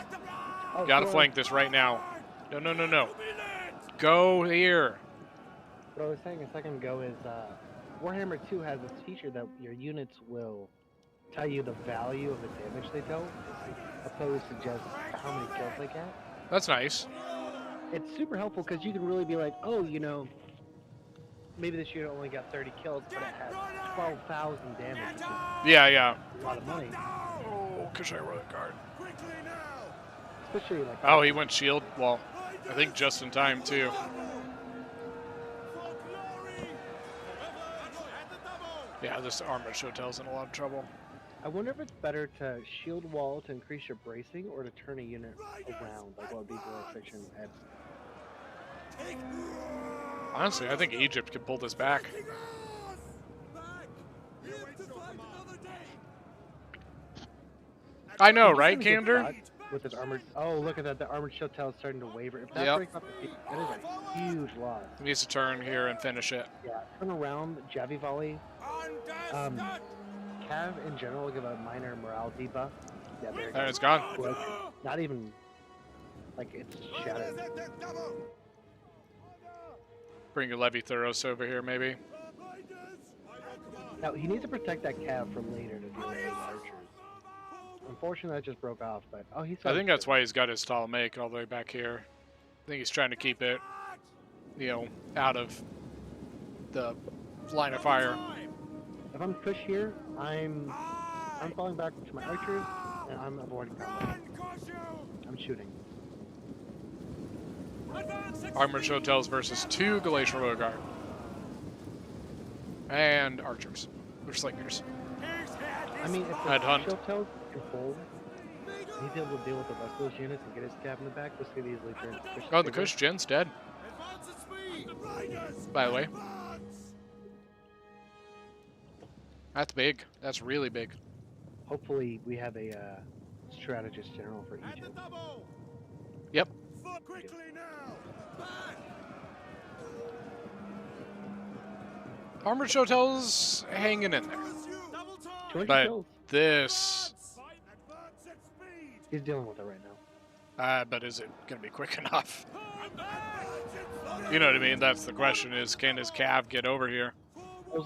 Oh, Gotta cool. flank this right now. No. Go here. What I was saying a second ago is Warhammer 2 has this feature that your units will tell you the value of the damage they dealt, opposed to just how many kills they get. That's nice. It's super helpful because you can really be like, oh, you know, maybe this unit only got 30 kills, but it had 12,000 damage. Which is Yeah. a lot of money. Oh, Kushite Royal Guard. Especially like. Oh, he went shield. Well, I think just in time too. Yeah, this armored Shotel's in a lot of trouble. I wonder if it's better to shield wall to increase your bracing or to turn a unit around. Like, what would be more efficient at? Honestly, I think Egypt could pull this back. I know, He's right, in a good Candor? spot with his armored. Oh, look at that! The armored showtail is starting to waver. If that Yep. breaks off the field, that is a huge loss. He needs to turn here and finish it. Yeah, turn around, Javi volley. Cav in general will give a minor morale debuff. Yeah, there it There, goes. it's gone. Like, not even like it's shattered. Bring your Levy Thuros over here, maybe. Now he needs to protect that Cav for later to deal with his archers. Unfortunately, that just broke off. But oh, he's. I think that's why he's got his Ptolemaic all the way back here. I think he's trying to keep it, you know, out of the line of fire. If I'm pushed here, I'm falling back to my archers, and I'm avoiding combat. I'm shooting. Armored Showtails versus 2 Glacial Roguard. And archers. Or slingers. I mean, if the Headhunt. showtails can hold, he's able to deal with the rest of those units and get his Cav in the back. This could easily turn to Kush. Oh, the Kush Jin's dead. By the way. That's big. That's really big. Hopefully, we have a strategist general for Egypt. Yep. Armored Showtail's hanging in there. 200 But kills. this... He's dealing with it right now. but is it going to be quick enough? You know what I mean? That's the question is, can his Cav get over here?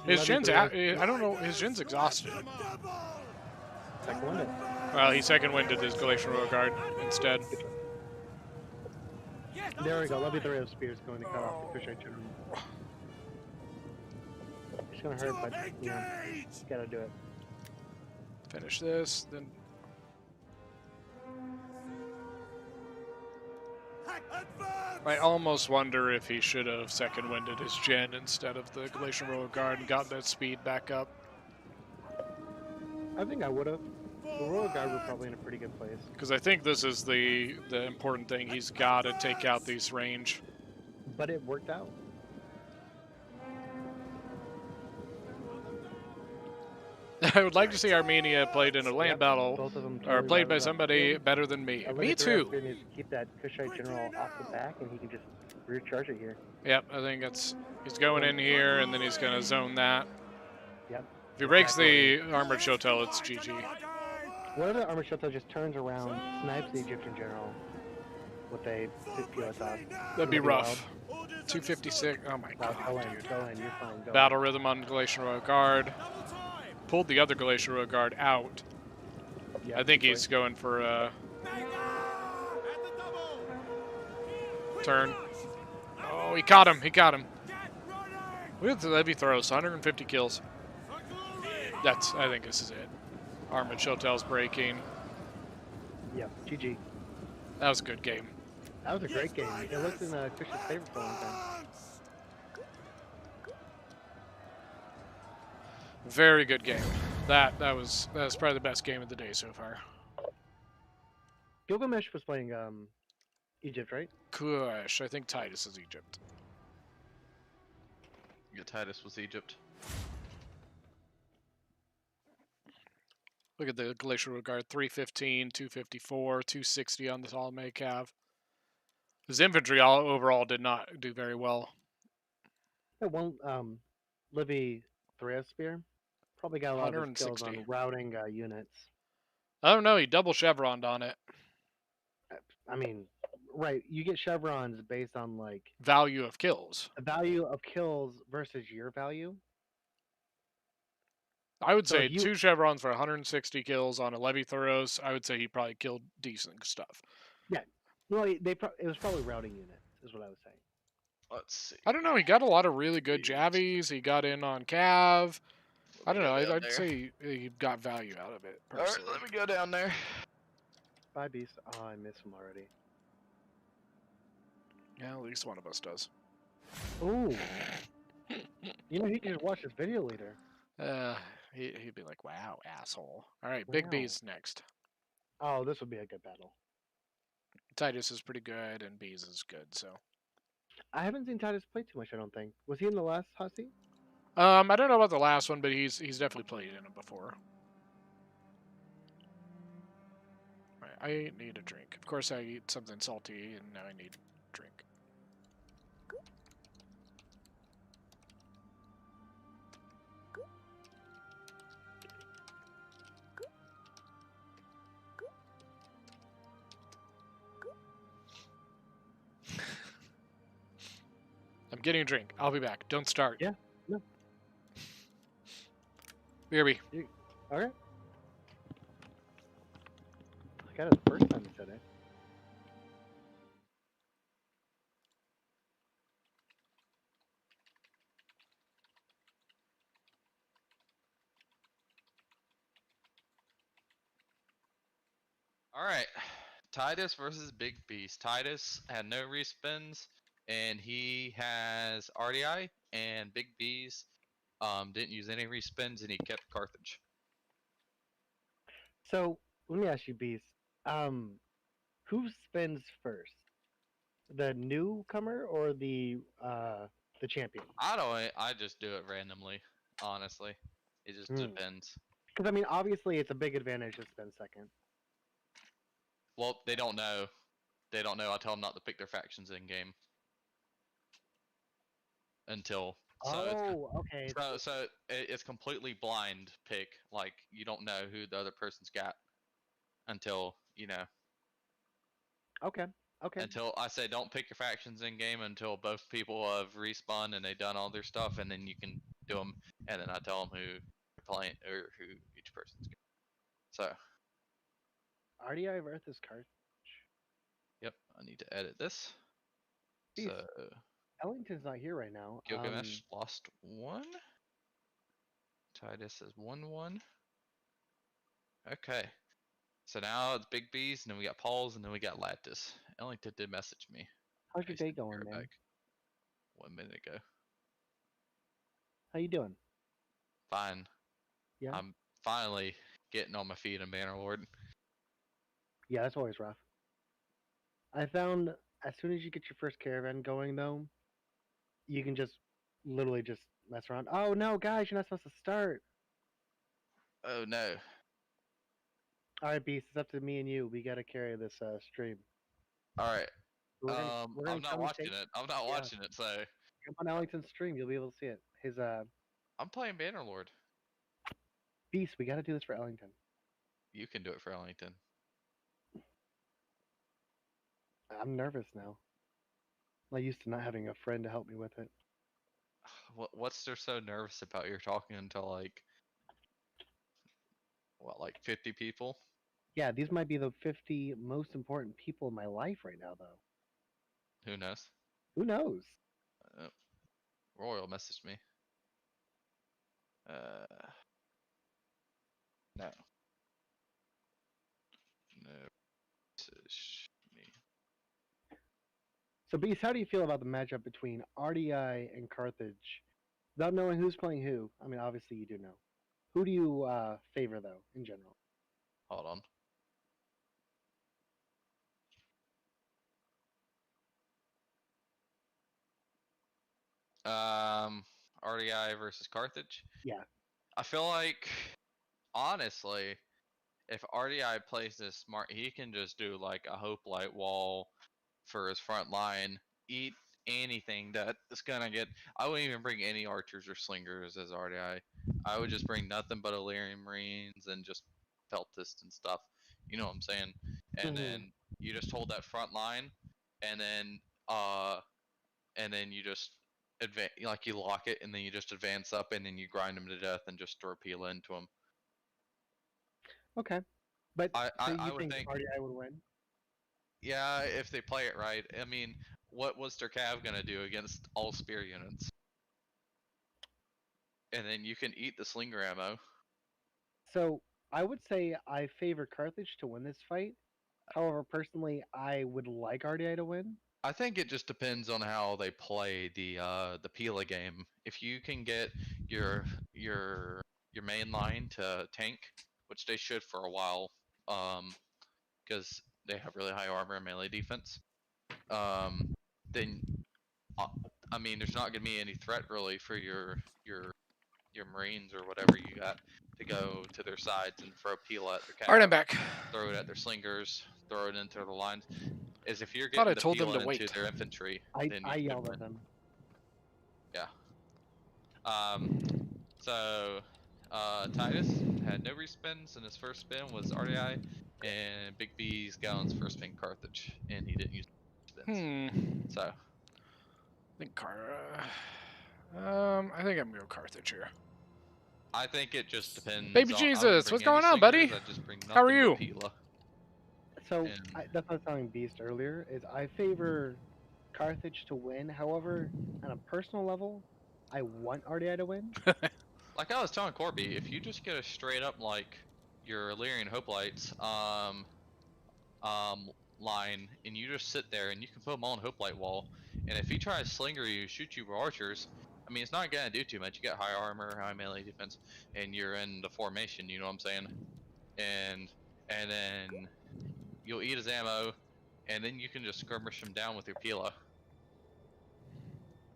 His Jin's I don't know, his Jin's exhausted. Second winded. Well, he second winded his Glacial Roguard instead. There we go. Levy Thurio Spear's going to cut off the Kushite general. It's going to hurt, but you know, gotta do it. Finish this, then... I almost wonder if he should have second winded his Jin instead of the Glacial Roguard and got that speed back up. I think I would have. The Royal Guard were probably in a pretty good place. Because I think this is the important thing. He's got to take out these range. But it worked out. I would like to see Armenia played in a land battle, Both of them or totally played by routed up. somebody better than me. Levy Me Thurio too. Spear needs to keep that Kushite general off the back, and he can just rear charge it here. Yep, I think it's he's going in here, and then he's going to zone that. Yep. If he breaks the armored showtail, it's GG. What if the armored showtail just turns around, snipes the Egyptian general with a POS off? That'd be rough. 256. Oh my god. Go in, you're fine. Go Battle rhythm on Glacial Roguard. Pulled the other Glacial Roguard out. Yeah, I think he's going for a turn. Oh, he caught him. He caught him. Look at the Levy Thuros, 150 kills. I think this is it. Armored Showtail's breaking. Yeah, GG. That was a good game. That was a great game. It looked in Kush's favor for a long time. Very good game. That was probably the best game of the day so far. Gilgamesh was playing Egypt, right? Kush. I think Titus is Egypt. Yeah, Titus was Egypt. Look at the Glacial Roguard, 315, 254, 260 on the Ptolemaic Cav. His infantry overall did not do very well. That one Livy Thurio Spear probably got a lot of skills on 160. routing units. I don't know, he double chevroned on it. I mean, right, you get chevrons based on like Value of kills. the value of kills versus your value. I would So say if you- 2 chevrons for 160 kills on a Levy Thuros. I would say he probably killed decent stuff. Yeah. Well, it was probably routing units, is what I was saying. Let's see. I don't know, he got a lot of really good Javies. He got in on Cav. I don't know, Down I'd there. say he got value out of it, Alright, personally. let me go down there. Bye, Beast. Oh, I miss him already. Yeah, at least one of us does. Ooh. You know, he can just watch this video later. He'd be like, wow, asshole. Alright, Big Wow. B's next. Oh, this would be a good battle. Titus is pretty good, and B's is good, so. I haven't seen Titus play too much, I don't think. Was he in the last hot seat? I don't know about the last one, but he's definitely played in it before. I need a drink. Of course, I eat something salty, and now I need a drink. I'm getting a drink. I'll be back. Don't start. Yeah. No. BRB. Okay. I got it the first time you said it. All right, Titus versus Big Beast. Titus had no respins, and he has RDI, and Big Beast didn't use any respins, and he kept Carthage. So let me ask you, Beast. Who spins first? The newcomer or the champion? I just do it randomly, honestly. It just depends. Because I mean, obviously, it's a big advantage to spin second. Well, they don't know. They don't know. I tell them not to pick their factions in game until. So okay. So it's completely blind pick. Like you don't know who the other person's got until you know. Okay. Okay. Until I say don't pick your factions in game until both people have respawned and they've done all their stuff, and then you can do them. And then I tell them who you're playing or who each person's got. So. RDI versus Carthage. Yep, I need to edit this. Beast. So Ellington's not here right now. Gilgamesh lost 1. Titus is 1-1. Okay. So now it's Big B's, and then we got Paul's, and then we got Lattice. Ellington did message me. How's your day going, man? Back 1 minute ago. How you doing? Fine. Yeah. I'm finally getting on my feet in Bannerlord. Yeah, that's always rough. I found as soon as you get your first caravan going, though, you can just literally just mess around. Oh no, guys, you're not supposed to start. Oh no. All right, Beast, it's up to me and you. We gotta carry this stream. All right. We're I'm not watching it. I'm not watching it. So. Come on Ellington's stream, you'll be able to see it. His I'm playing Bannerlord. Beast, we gotta do this for Ellington. You can do it for Ellington. I'm nervous now. I'm used to not having a friend to help me with it. What's there so nervous about? You're talking to like, what, like 50 people? Yeah, these might be the 50 most important people in my life right now, though. Who knows? Who knows? Royal messaged me. No. No. Message me. So, Beast, how do you feel about the matchup between RDI and Carthage? Without knowing who's playing who, I mean, obviously you do know. Who do you favor, though, in general? Hold on. RDI versus Carthage? Yeah. I feel like, honestly, if RDI plays this smart, he can just do like a Hoplite wall for his front line, eat anything that is gonna get. I wouldn't even bring any archers or slingers as RDI. I would just bring nothing but Illyrian Marines and just Peltist and stuff. You know what I'm saying? And then you just hold that front line, and then you just advance, like you lock it, and then you just advance up, and then you grind them to death and just torpedo into them. Okay, but I you would think RDI would win? Yeah, if they play it right. I mean, what was their Cav gonna do against all spear units? And then you can eat the slinger ammo. So I would say I favor Carthage to win this fight. However, personally, I would like RDI to win. I think it just depends on how they play the Pila game. If you can get your main line to tank, which they should for a while, because they have really high armor and melee defense, then I mean, there's not gonna be any threat really for your Marines or whatever you got to go to their sides and throw Pila at their cap. Alright, I'm back. Throw it at their slingers. throw it into the lines. Is if you're Thought getting I the told them peel to into wait. their infantry, I then I you yelled could at win. them. Yeah. So Titus had no respins, and his first spin was RDI, and Big B's Gallon's first spin Carthage, and he didn't use spins. So I think I think I'm gonna go Carthage here. I think it just depends. Baby on, I wouldn't Jesus, bring what's any going on, slingers, buddy? I'd just bring How are nothing you? but Pila. So that's what I was telling Beast earlier. Is I favor Carthage to win. However, on a personal level, I want RDI to win. Like I was telling Corby, if you just get a straight up like your Illyrian Hoplites line, and you just sit there and you can put them on Hoplite wall, and if he tries to slinger you, shoot you with archers, I mean it's not gonna do too much. You got high armor, high melee defense, and you're in the formation. You know what I'm saying? And then you'll eat his ammo, and then you can just skirmish him down with your Pila.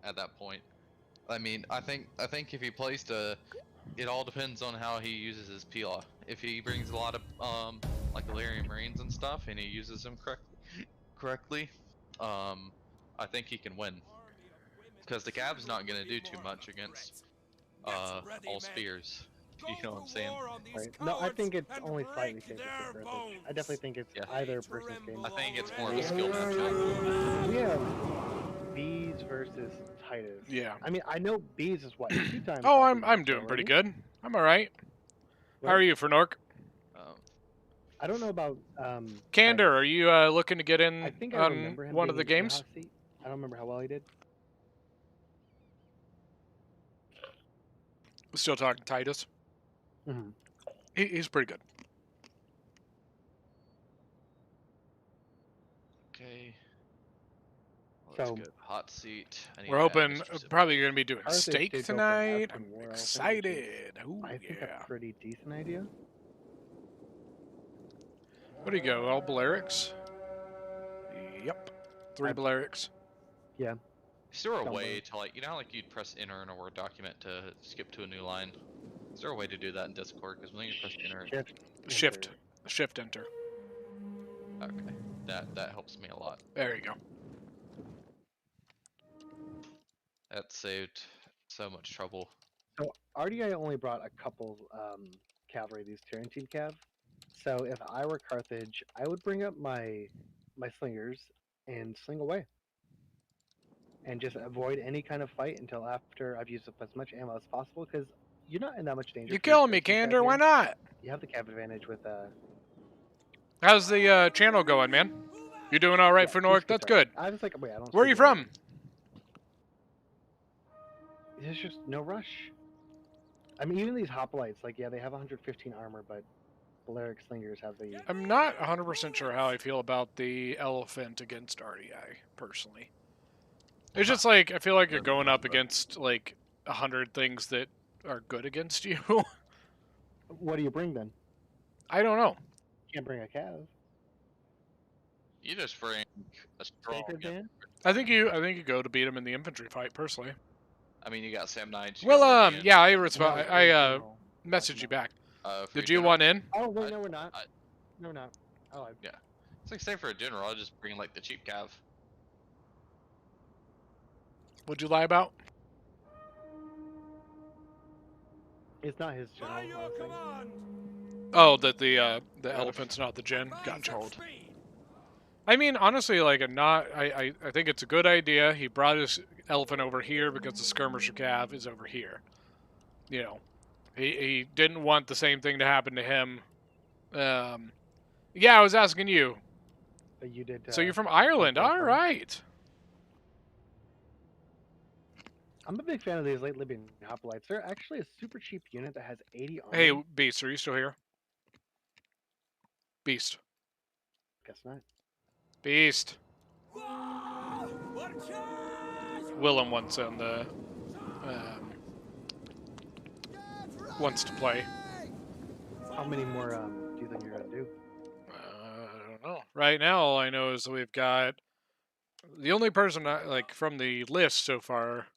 At that point, I mean, I think if he plays it all depends on how he uses his Pila. If he brings a lot of like Illyrian Marines and stuff, and he uses them correctly, I think he can win. Because the Cav's not gonna do too much against all spears. You know what I'm saying? Right. No, I think it's only slightly safer for Carthage. I definitely think it's either person's game. I think it's more of a skill matchup. We have Bees versus Titus. Yeah. I mean, I know Bees is what 2 times. Oh, I'm doing pretty good. I'm all right. How are you, Fernork? I don't know about Candor, are you looking to get in I think I on remember him one of the being in games? Hotseat. I don't remember how well he did. Still talking Titus. Mhm. He's pretty good. Okay. So Good. Hot seat. I need We're to add hoping Mistress of- probably going to be doing Carthage steak did go for tonight. Aspen I'm War Elephant, which is, excited. Ooh, I think yeah. a pretty decent idea. What do you go? All Balerics? Yep. 3 Balerics. Yeah. Is there a Somewhere. way to like, you know how like you'd press enter in a Word document to skip to a new line? Is there a way to do that in Discord? Because when you press enter, Shift enter. Okay, that helps me a lot. There you go. That saved so much trouble. So RDI only brought a couple cavalry, these Tarantine Cav. So if I were Carthage, I would bring up my slingers and sling away. And just avoid any kind of fight until after I've used up as much ammo as possible, because you're not in that much danger. You for your killing me, Tarantine Cav Candor. Why here. not? You have the Cav advantage with How's the channel going, man? You doing all right, yeah, Fernork? he's That's retarded. good. I was like, wait, I don't. Where are see you the from? There's just no rush. I mean, even these hoplites, like, yeah, they have 115 armor, but Balearic slingers have the. I'm not 100% sure how I feel about the elephant against RDI, personally. It's just like, I feel like you're going up against, like, 100 things that are good against you. What do you bring then? I don't know. You can't bring a Cav. You just bring a strong. Sacred Band? I think you go to beat him in the infantry fight, personally. I mean, you got Sam Knight. Well, yeah, I messaged you back. Did you want in? Oh, wait, no, we're not. No, we're not. Oh, yeah. It's like, say for a general, I'll just bring like the cheap cav. What'd you lie about? It's not his general. Oh, that the elephant's not the gen. Gotcha. I mean, honestly, like, I think it's a good idea. He brought his elephant over here because the skirmisher cav is over here. You know, he didn't want the same thing to happen to him. Yeah, I was asking you. But you did. So you're from Ireland, all right. I'm a big fan of these late Libyan hoplites. They're actually a super cheap unit that has 80 armor. Hey, Beast, are you still here? Beast. Guess not. Beast. Willem wants on the wants to play. How many more do you think you're gonna do? I don't know. Right now, all I know is that we've got the only person like from the list so far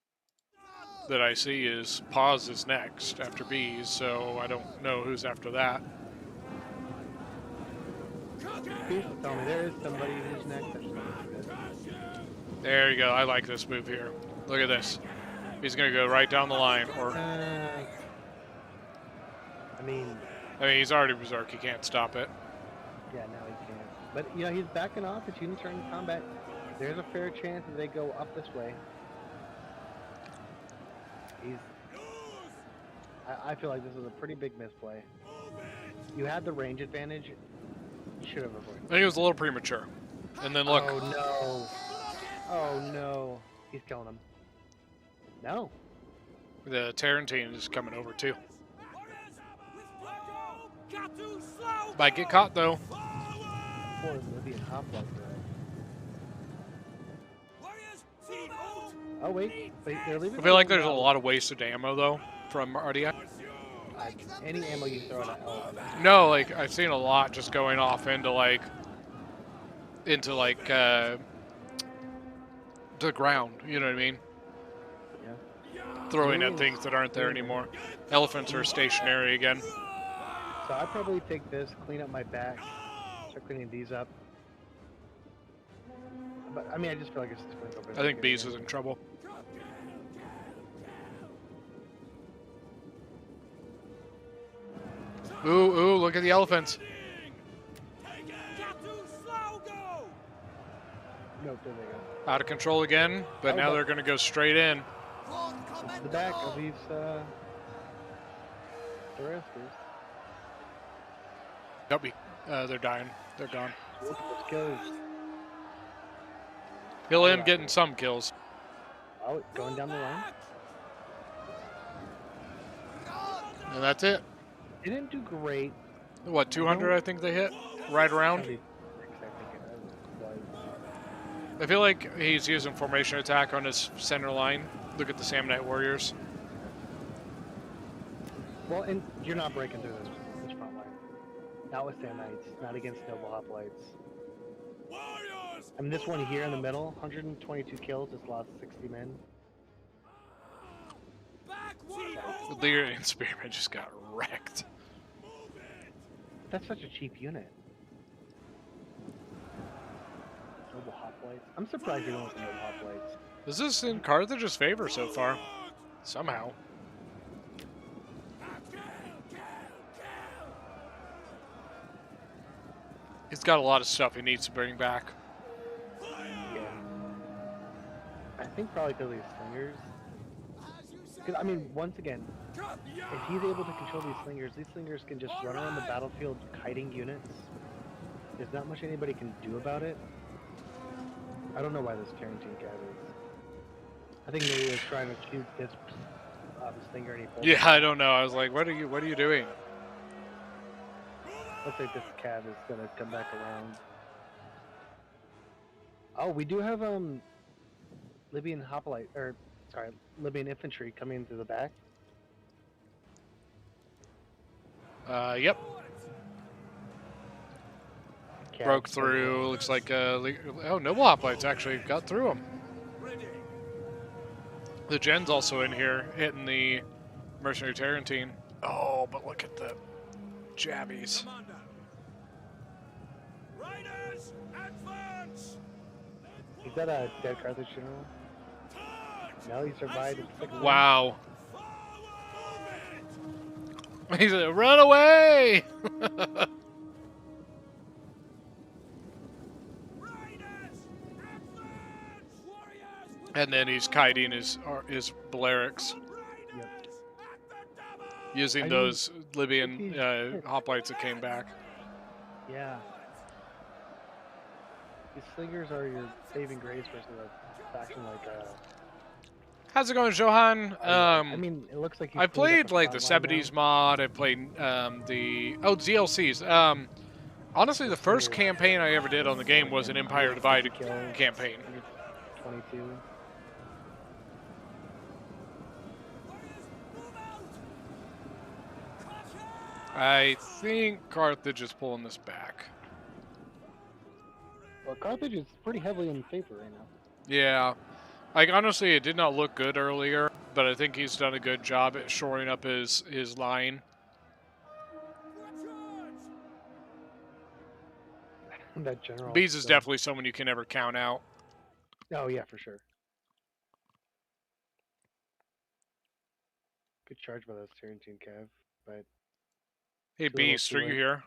that I see is Pause is next after Bees, so I don't know who's after that. Please tell me there is somebody who's next. I just want to see this. There you go. I like this move here. Look at this. He's gonna go right down the line, or I mean, he's already berserk. He can't stop it. yeah, now he can't. But you know, he's backing off. His units are in combat. There's a fair chance that they go up this way. I feel like this is a pretty big misplay. You had the range advantage. You should have avoided. I think it was a little premature. And then look. Oh no! Oh no! He's killing him. No. The Tarantine is coming over too. Might get caught though. Poor Libyan hoplite guy. Oh wait, they're leaving. I feel like there's a lot of wasted ammo though from RDI. Any ammo you throw at L. No, like I've seen a lot just going off into like the ground. You know what I mean? Yeah. Throwing at things that aren't there anymore. Elephants are stationary again. So I'd probably take this, clean up my back, start cleaning these up. But I mean, I just feel like it's just going to go. I think Bees is in trouble. Ooh, ooh, look at the elephants. Nope, there they go. Out of control again, but now they're going to go straight in. It's the back of these Thrusters. Nope, they're dying. They're gone. Look at those kills. He'll end getting some kills. Oh, going down the line. And that's it. They didn't do great. What, 200 I think they hit? Right around? I feel like he's using formation attack on his center line. Look at the Samnite Warriors. Well, and you're not breaking through this front line. Not with Samnites, not against Noble Hoplites. I mean, this one here in the middle, 122 kills, just lost 60 men. The Leader and Spearman just got wrecked. That's such a cheap unit. Noble Hoplites. I'm surprised you don't want the Noble Hoplites. Is this in Carthage's favor so far? Somehow. He's got a lot of stuff he needs to bring back. Yeah. I think probably because of these slingers. Because, I mean, once again, if he's able to control these slingers can just run around the battlefield kiting units. There's not much anybody can do about it. I don't know why this Tarantine guy is. I think maybe he was trying to shoot this slinger and he pulled Yeah, I don't know. I was like, what are you doing? Looks like this cav is gonna come back around. Oh, we do have Libyan hoplite, or sorry, Libyan infantry coming through the back. Yep. Cav Broke through. Looks like oh, Noble Hoplites actually got through them. The Gen's also in here hitting the Mercenary Tarantine. Oh, but look at the jabbies. Is that a dead Carthage general? No, he survived. Wow. He said, "Run away!" And then he's kiting his Balearics. Yep. Using those Libyan hoplites that came back. Yeah. These slingers are your saving grace versus a faction like How's it going, Johan? I mean, it looks like I played like the 70s mod. I played the DLCs. Honestly, the first campaign I ever did on the game was an Empire Divided campaign. 22. I think Carthage is pulling this back. Well, Carthage is pretty heavily in favor right now. Yeah. Like, honestly, it did not look good earlier, but I think he's done a good job at shoring up his line. That general. Bees is so- definitely someone you can never count out. Oh yeah, for sure. Good charge by those Tarantine Cav, but Hey, too little, Beast, too are you late. here?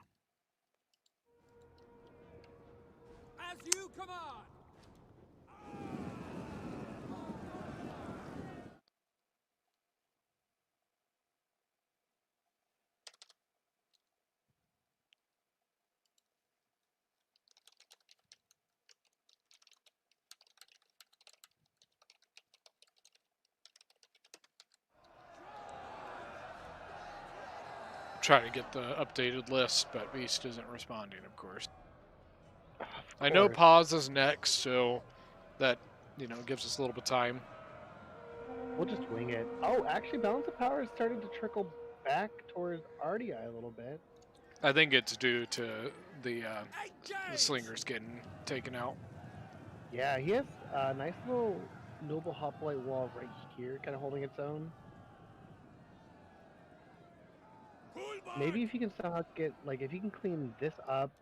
As you command. Trying to get the updated list, but Beast isn't responding, of course. Of I know course. Pause is next, so that, gives us a little bit of time. We'll just wing it. Oh, actually, balance of power is starting to trickle back towards RDI a little bit. I think it's due to the slingers getting taken out. Yeah, he has a nice little noble hoplite wall right here, kind of holding its own. Maybe if you can somehow get, like, if you can clean this up,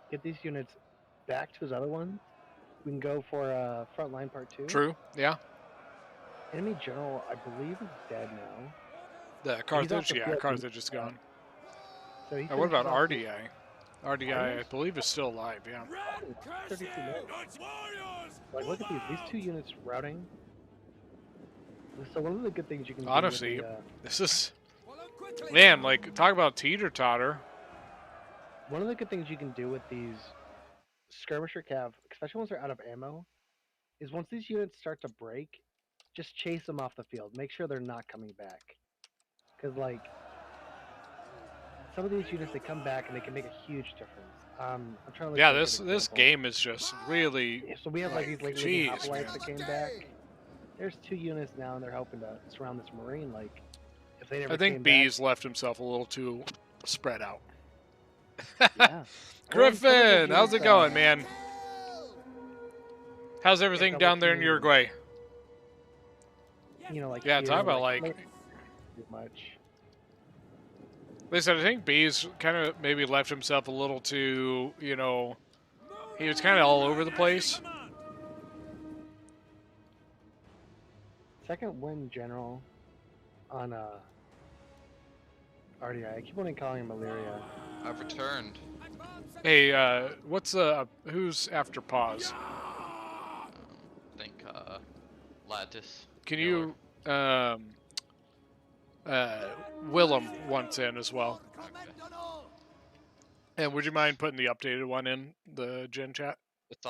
get these units back to his other ones, we can go for frontline part 2. True, yeah. Enemy general, I believe, is dead now. The He's off Carthage, the yeah, field. Carthage is gone. So he Now, what about finishes off with RDI? RDI, I believe, is still alive, yeah. 32 minutes. Like, look at these two units routing. So one of the good things you can Honestly, do with the, this is... Man, like, talk about teeter-totter. one of the good things you can do with these skirmisher cav, especially once they're out of ammo, is once these units start to break, just chase them off the field. Make sure they're not coming back. Because, like, some of these units, they come back and they can make a huge difference. I'm trying to look Yeah, for a good this example. game is just really... Yeah, so we have, like, these late jeez, hoplites man. that came back. There's 2 units now, and they're helping to surround this marine. Like, if they never I think came Bees left himself a little too spread out. back, yeah. Griffin, how's it going, man? How's everything down there in Uruguay? You know, like, Yeah, here, talk about, like... too much. Listen, I think Bees kind of maybe left himself a little too, he was kind of all over the place. Second win general on RDI. I keep on calling him Malaria. I've returned. Hey, who's after Pause? I think Lattice. Can you, Willem wants in as well. And would you mind putting the updated one in the gen chat? It's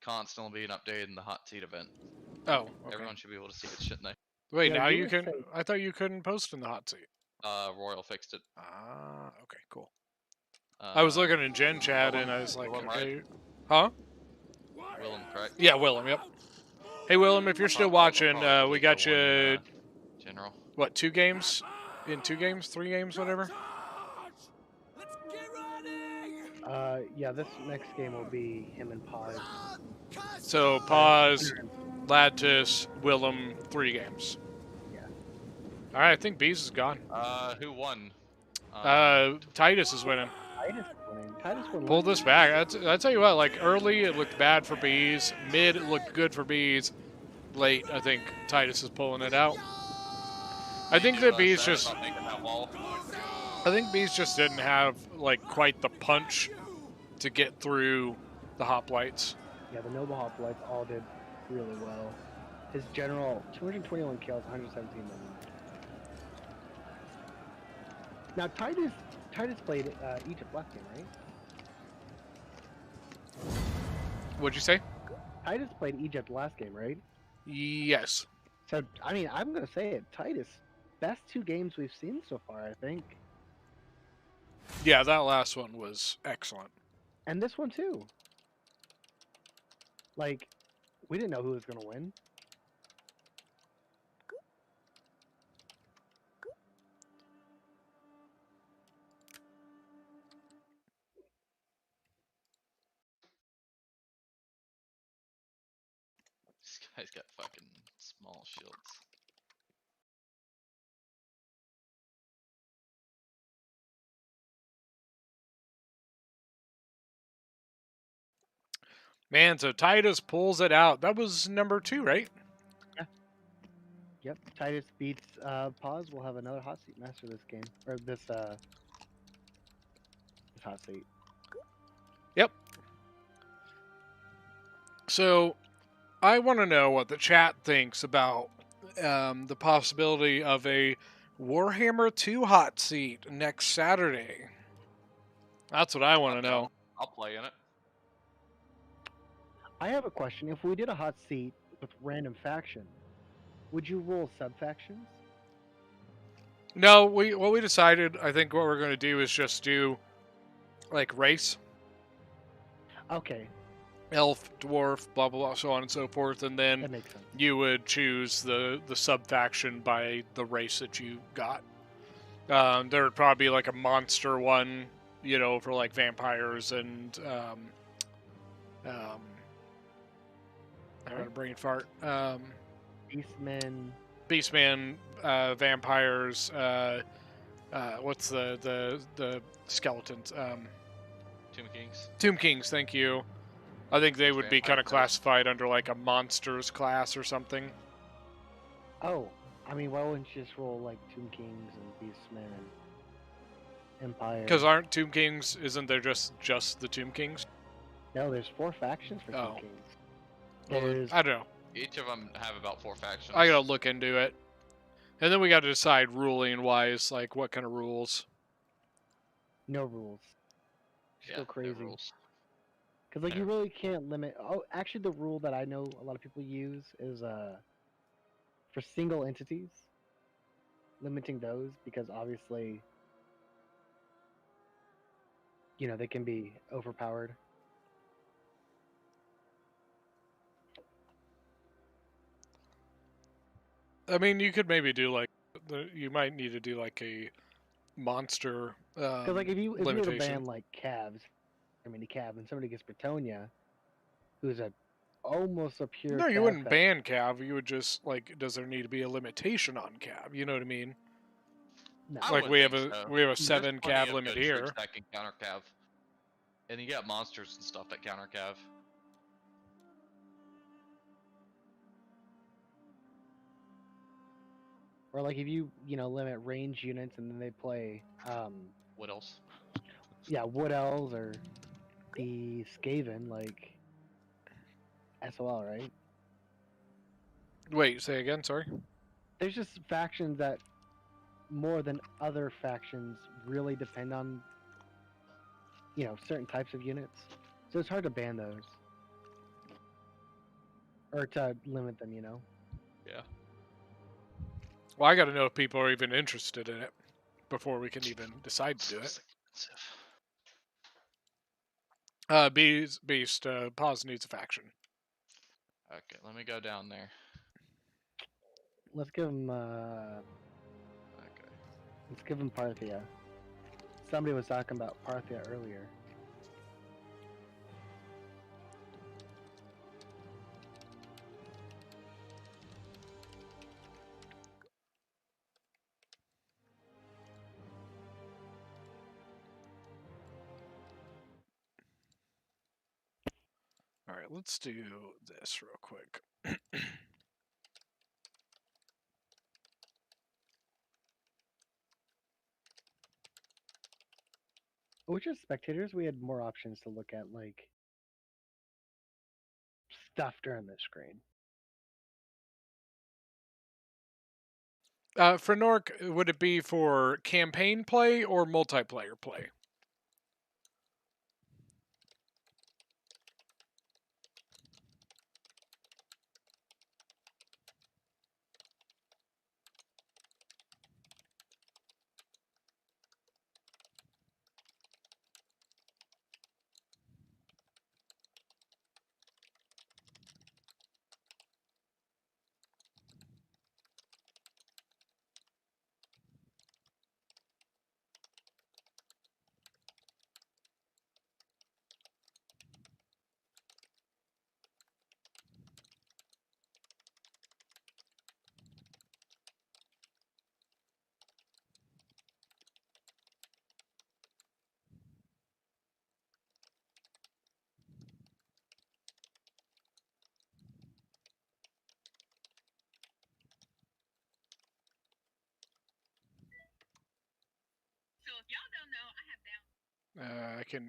constantly being updated in the hot seat event. Oh, okay. Everyone should be able to see it, shouldn't they? Wait, now you can. I thought you couldn't post in the hot seat. Royal fixed it. Ah, okay, cool. I was looking in gen chat and I was like, Willem, okay. right? Huh? Willem, correct? Yeah, Willem. Yep. Hey, Willem, if you're still watching, we got you. General. What? 2 games? In 2 games? 3 games? Whatever. Yeah, this next game will be him and Pause. So Pause, Lattice, Willem, 3 games. Yeah. All right, I think Bees is gone. Who won? Titus is winning. Titus winning. Titus won. Pull this back. I tell you what, like early it looked bad for Bees. Mid it looked good for Bees. Late, I think Titus is pulling it out. I think that Bees just. I think Bees just didn't have like quite the punch to get through the hoplites. Yeah, the Noble Hoplites all did really well. His general, 221 kills, 117 million. Now Titus played Egypt last game, right? What'd you say? Titus played Egypt last game, right? Yes. So I mean, I'm gonna say it. Titus, best 2 games we've seen so far, I think. Yeah, that last one was excellent. And this one too. Like, we didn't know who was gonna win. This guy's got fucking small shields. Man, so Titus pulls it out. That was number 2, right? Yep. Titus beats Pause. We'll have another hot seat master this game, or this hot seat. Yep. So, I want to know what the chat thinks about the possibility of a Warhammer 2 hot seat next Saturday. That's what I want to know. I'll play in it. I have a question. If we did a hot seat with random faction, would you roll sub factions? No, what we decided, I think what we're going to do is just do like race. Okay. Elf, dwarf, blah blah blah, so on and so forth, and then That makes sense. you would choose the sub faction by the race that you got. There would probably be like a monster one, you know, for like vampires and I got a brain fart. Beastmen, vampires. What's the skeletons? Tomb Kings. Tomb Kings. Thank you. I think they would be kind of Vampires. classified under like a monsters class or something. Oh, I mean, why wouldn't you just roll like Tomb Kings and Beastmen and Empire? Because aren't Tomb Kings? Isn't there just the Tomb Kings? No, there's 4 factions for Tomb Kings. Well, There's I don't know. Each of them have about 4 factions. I gotta look into it, and then we got to decide ruling wise, like what kind of rules. no rules. Yeah, Still no crazy. rules. Because like you really can't limit. Oh, actually, the rule that I know a lot of people use is for single entities, limiting those because obviously, you know, they can be overpowered. I mean, you could maybe do like you might need to do like a monster Because like if you were to limitation. ban like calves, I mean Cav, and somebody gets Bretonia, who's a almost a pure. No, you Cav wouldn't faction. ban Cav. You would just like, does there need to be a limitation on Cav? You know what I mean? No. I Like would we have think a so. we have a There's 7 plenty Cav of limit good here. tricks that can counter Cav. And you got monsters and stuff that counter Cav. Or like if you limit range units and then they play What else? yeah, Wood Elves or the Skaven, like SOL, right? Wait, say again. Sorry. There's just factions that more than other factions really depend on certain types of units. So it's hard to ban those. Or to limit them, Yeah. Well, I got to know if people are even interested in it before we can even decide to do it. Beast, Pause needs a faction. Okay, let me go down there. Let's give them Okay. let's give them Parthia. Somebody was talking about Parthia earlier. All right, let's do this real quick. Which as spectators, we had more options to look at, like stuff during the screen. For Nork, would it be for campaign play or multiplayer play?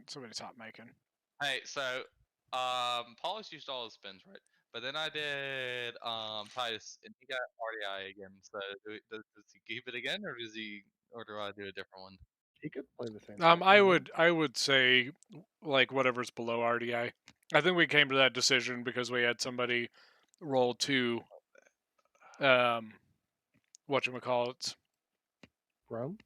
Somebody's hot micing. Hey, so Paul's used all his spins, right? But then I did Titus, and he got RDI again. So does he keep it again, or do I do a different one? He could play the same. I would say like whatever's below RDI. I think we came to that decision because we had somebody roll 2 whatchamacallits. Rome?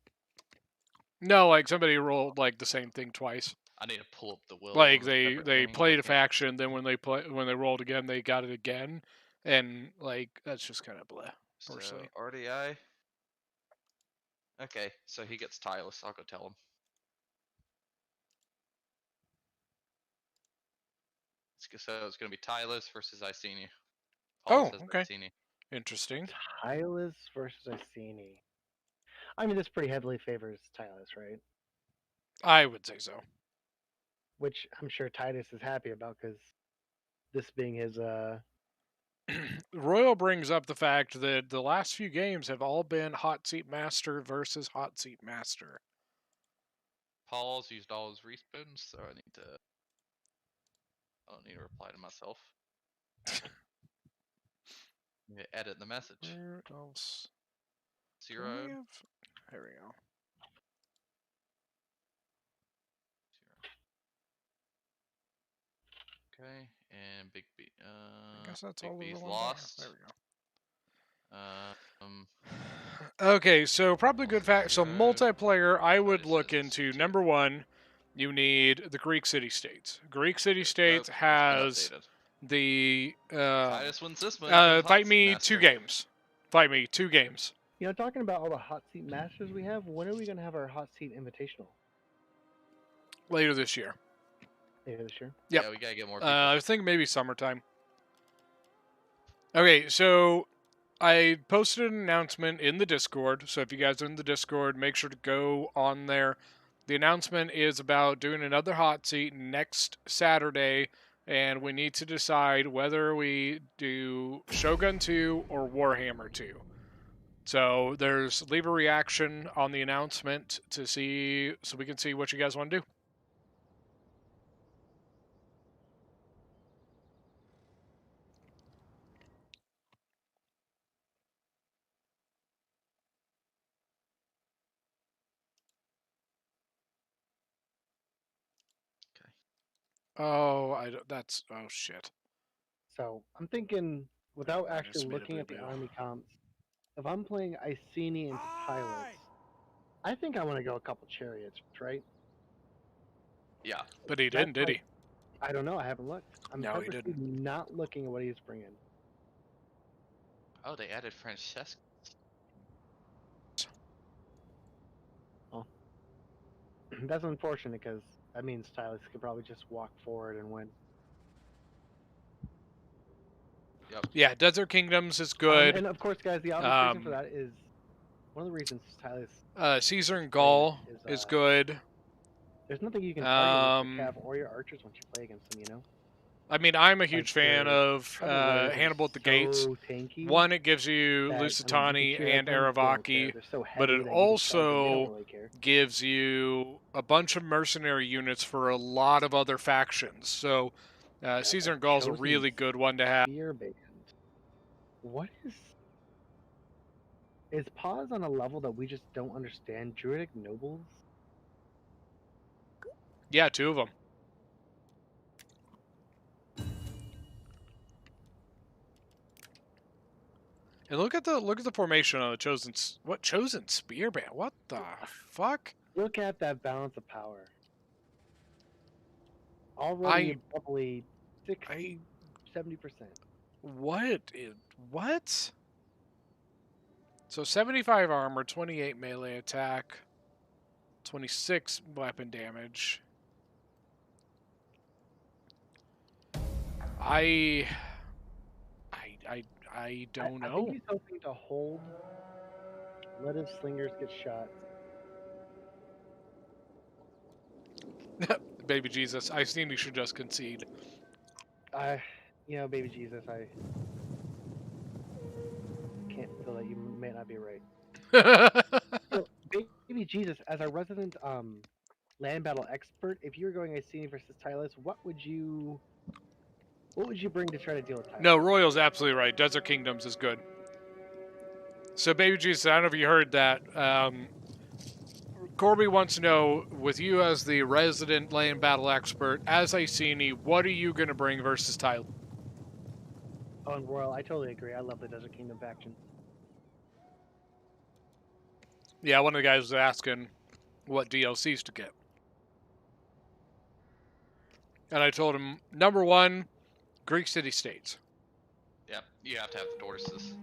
No, like somebody rolled like the same thing twice. I need to pull up the will. Like on a separate they thing, played I a faction, then when they rolled again, they got it again, and like that's just kind of blah. Personally, So RDI. Okay, so he gets Tylus. I'll go tell him. So it's gonna be Tylus versus Iceni. Oh, okay. Interesting. Tylus versus Iceni. I mean, this pretty heavily favors Tylus, right? I would say so. Which I'm sure Titus is happy about because this being his Royal brings up the fact that the last few games have all been Hotseat Master versus Hotseat Master. Paul's used all his respins, so I don't need to reply to myself. You edit the message. Where else? 0. There we go. Okay, and Big B. I guess that's Big all B's the lost. There we go. Okay, so probably good fact. So multiplayer, I would look into number 1. You need the Greek city-states. Greek city-states has the Titus wins this one. fight me 2 games. Fight me 2 games. You know, talking about all the hot seat masters we have, when are we going to have our hot seat invitational? Later this year. Later this year? Yep. Yeah, we gotta get more people. I think maybe summertime. Okay, so I posted an announcement in the Discord. So if you guys are in the Discord, make sure to go on there. The announcement is about doing another hot seat next Saturday, and we need to decide whether we do Shogun 2 or Warhammer 2. So leave a reaction on the announcement to see, so we can see what you guys want to do. Oh, oh shit. So I'm thinking, without actually looking at the army comps, if I'm playing Iceni and Tylus, I think I want to go a couple chariots, right? Yeah. But he didn't, did he? I don't know. I haven't looked. I'm No, he purposely didn't. not looking at what he's bringing. Oh, they added Francesca. Oh. That's unfortunate because that means Tylus could probably just walk forward and win. Yep. Yeah, Desert Kingdoms is good. And of course, guys, the obvious reason for that is one of the reasons Tylus. Caesar and Gaul is good. There's nothing you can target with your cav or your archers once you play against them, you know? I mean, I'm a huge fan of Hannibal at the Gates. One, it gives you Lusitani and Aravaki, but it also gives you a bunch of mercenary units for a lot of other factions. So Caesar and Gaul is a really good one to have. What is Pause on a level that we just don't understand? Druidic nobles? Yeah, 2 of them. And look at the formation on the chosen spearband. What the fuck? Look at that balance of power. Already probably 60, 70%. What? So 75 armor, 28 melee attack, 26 weapon damage. I don't know. I think he's hoping to hold, let his slingers get shot. Baby Jesus, I think we should just concede. Baby Jesus, I can't feel that you may not be right. So, Baby Jesus, as our resident land battle expert. If you were going Iceni versus Tylus, what would you bring to try to deal with Tylus? No, Royal's absolutely right. Desert Kingdoms is good. So, Baby Jesus, I don't know if you heard that. Corby wants to know, with you as the resident land battle expert, as Iceni, what are you going to bring versus Tyler? Oh, and Royal, I totally agree. I love the Desert Kingdom faction. Yeah, one of the guys was asking what DLCs to get. And I told him, number one, Greek city-states. Yep, you have to have the tortoises.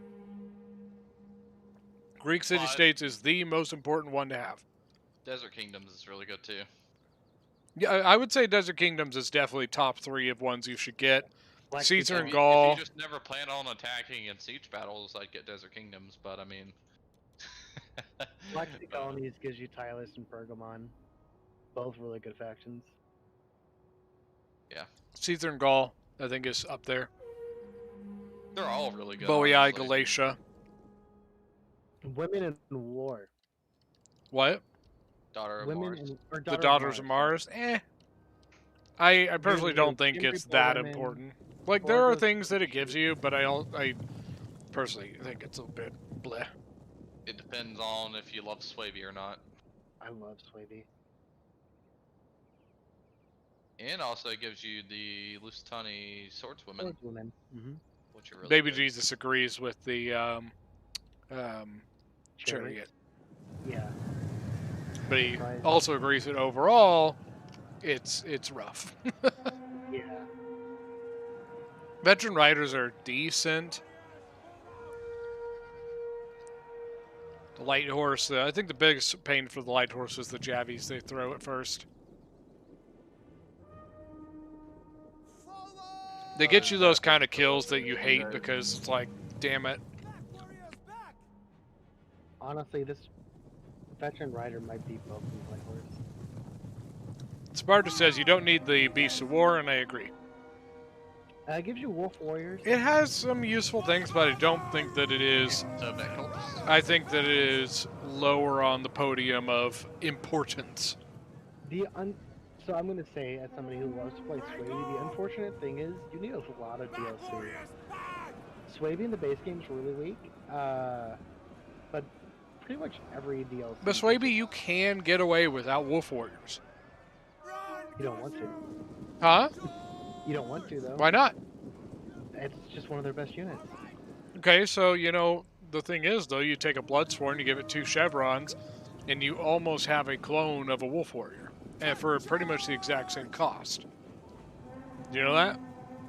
Greek city-states is the most important one to have. Desert Kingdoms is really good too. Yeah, I would say Desert Kingdoms is definitely top 3 of ones you should get. Caesar and Gaul. If you just never plan on attacking in siege battles, I'd get Desert Kingdoms, but I mean... Black Sea Colonies gives you Tylus and Pergamon. Both really good factions. Yeah. Caesar and Gaul, I think, is up there. They're all really good. Boii, honestly. Galatia. Women in War. What? Daughter of Women Mars. The Daughters of Mars? I personally don't think it's that important. Like, there are things that it gives you, but I personally think it's a bit bleh. It depends on if you love Swaby or not. I love Swaby. And also it gives you the Lusitani Swordswomen. Swordswomen. Mm-hmm. Which are really Baby good. Jesus agrees with the chariot. Yeah. But he also agrees that overall, it's rough. Yeah. Veteran riders are decent. The light horse, I think the biggest pain for the light horse is the javies they throw at first. They get you those kind of kills that you hate because it's like, damn it. Honestly, this veteran rider might be both in Light Horse. Sparta says you don't need the Beast of War, and I agree. It gives you Wolf Warriors. It has some useful things, but I don't think that it is. I think that it is lower on the podium of importance. So I'm going to say, as somebody who loves to play Swaby, the unfortunate thing is you need a lot of DLC. Swaby in the base game is really weak, but pretty much every DLC. But Swaby, you can get away without Wolf Warriors. You don't want to. Huh? You don't want to, though. Why not? It's just one of their best units. Okay, so, you know, the thing is, though, you take a Bloodsworn, you give it 2 chevrons, and you almost have a clone of a Wolf Warrior. And for pretty much the exact same cost. Do you know that?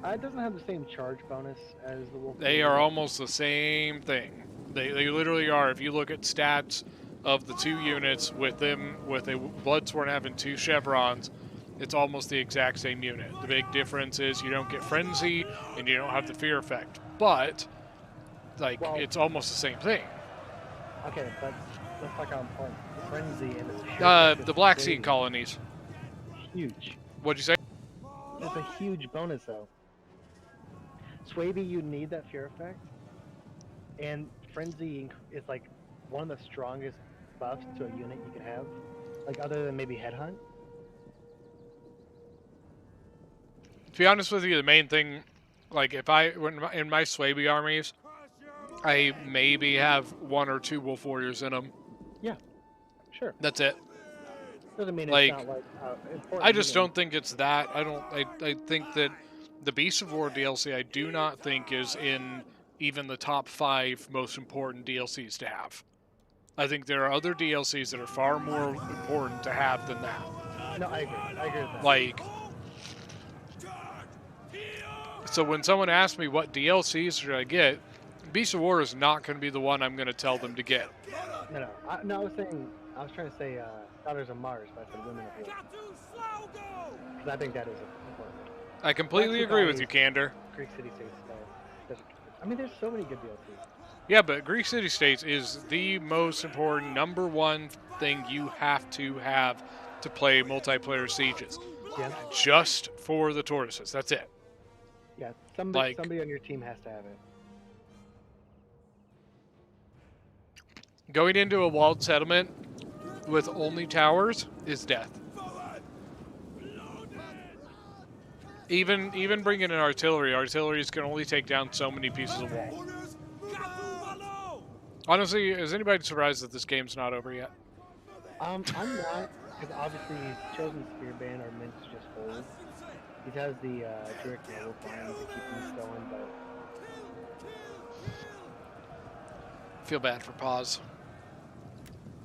It doesn't have the same charge bonus as the Wolf. They are almost the same thing. They literally are. If you look at stats of the 2 units with them, with a Bloodsworn having 2 chevrons, it's almost the exact same unit. The big difference is you don't get Frenzy and you don't have the Fear effect. But, like, it's almost the same thing. Okay, but that's like on point. The Frenzy and the Black Sea colonies. Huge. What'd you say? That's a huge bonus, though. Swaby, you need that Fear effect. And Frenzy is like one of the strongest buffs to a unit you can have. Like, other than maybe Headhunt. To be honest with you, the main thing, like, if in my Swaby armies, I maybe have 1 or 2 Wolf Warriors in them. Yeah, sure. That's it. Doesn't mean like, it's not like important. I just don't think it's that. I think that the Beast of War DLC, I do not think is in even the top 5 most important DLCs to have. I think there are other DLCs that are far more important to have than that. No, I agree. I agree with that. Like, so when someone asks me what DLCs should I get, Beast of War is not going to be the one I'm going to tell them to get. No. I was trying to say Daughters of Mars, but I said Women of War. Because I think that is important. I completely agree with you, Candor. Greek City States. I mean, there's so many good DLCs. Yeah, but Greek City States is the most important, number 1 thing you have to play multiplayer sieges. Yeah. Just for the tortoises. That's it. Yeah, somebody on your team has to have it. Going into a walled settlement with only towers is death. Even bringing in artilleries can only take down so many pieces of wall. Honestly, is anybody surprised that this game's not over yet? I'm not, because obviously Chosen Spearband are meant to just hold. He has the Drake Noble flying to keep things going, but Feel bad for Pause.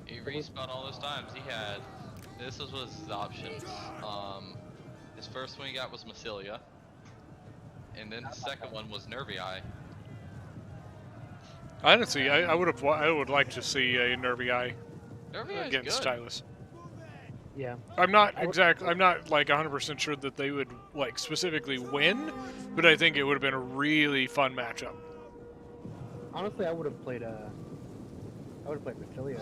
He respawned all those times. He had. This was his options. His first one he got was Massilia, and then the second one was Nervii. Honestly, I would like to see a Nervii against good. Stylus. yeah. I'm not like 100% sure that they would like specifically win, but I think it would have been a really fun matchup. Honestly, I would have played Massilia.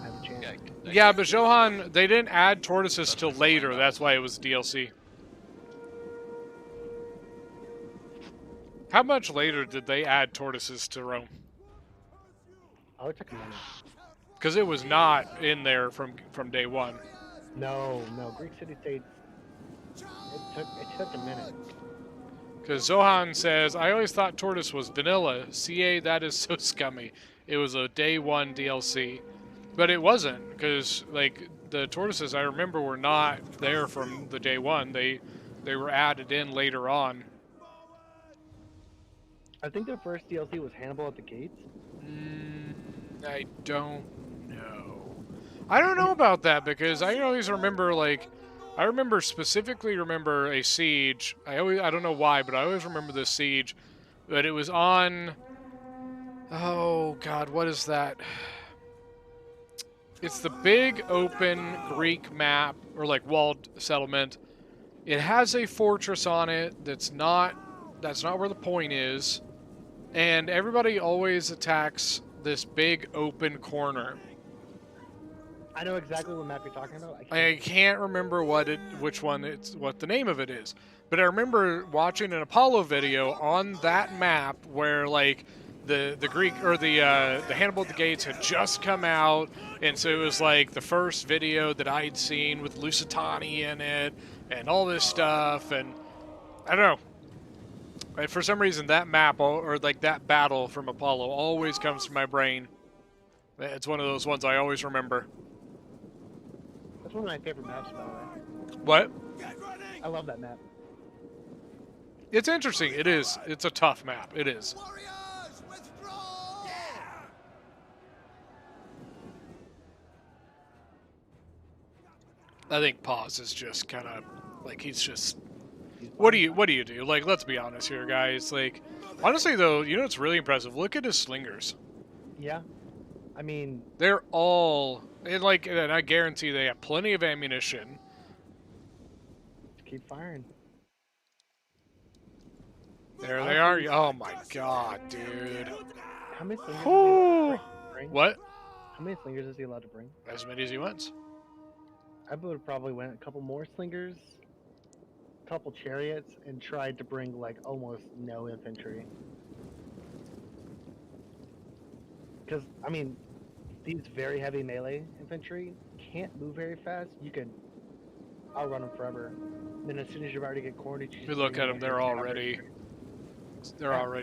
I have a chance. Yeah, but Johan, they didn't add tortoises till later. That's why it was DLC. How much later did they add tortoises to Rome? Oh, it took a minute. Because it was not in there from day one. No, Greek city-states. It took a minute. Because Zohan says, I always thought tortoise was vanilla. CA, that is so scummy. It was a day one DLC. But it wasn't, because like the tortoises I remember were not there from the day one. They were added in later on. I think the first DLC was Hannibal at the Gates. I don't know. I don't know about that because I always remember specifically remember a siege. I don't know why, but I always remember this siege. But it was on. Oh God, what is that? It's the big open Greek map or like walled settlement. It has a fortress on it that's not where the point is. And everybody always attacks this big open corner. I know exactly what map you're talking about. I can't remember what the name of it is. But I remember watching an Apollo video on that map where like the Greek or the Hannibal at the Gates had just come out, and so it was like the first video that I'd seen with Lusitani in it and all this stuff, and I don't know. Right, for some reason, that map or like that battle from Apollo always comes to my brain. It's one of those ones I always remember. That's one of my favorite maps, by the way. What? I love that map. It's interesting. It is. It's a tough map. It is. I think Pause is just kind of like he's just. What do you do? Like, let's be honest here, guys. Like, honestly, though, you know what's really impressive? Look at his slingers. Yeah. I mean... They're all... And I guarantee they have plenty of ammunition. Just keep firing. There they are. Oh, my God, dude. How many slingers is he allowed to bring? What? How many slingers is he allowed to bring? As many as he wants. I would have probably went a couple more slingers, couple chariots, and tried to bring like almost no infantry. Because I mean, these very heavy melee infantry can't move very fast. You can outrun them forever. Then as soon as you're about to get cornered, if you look at them, they're already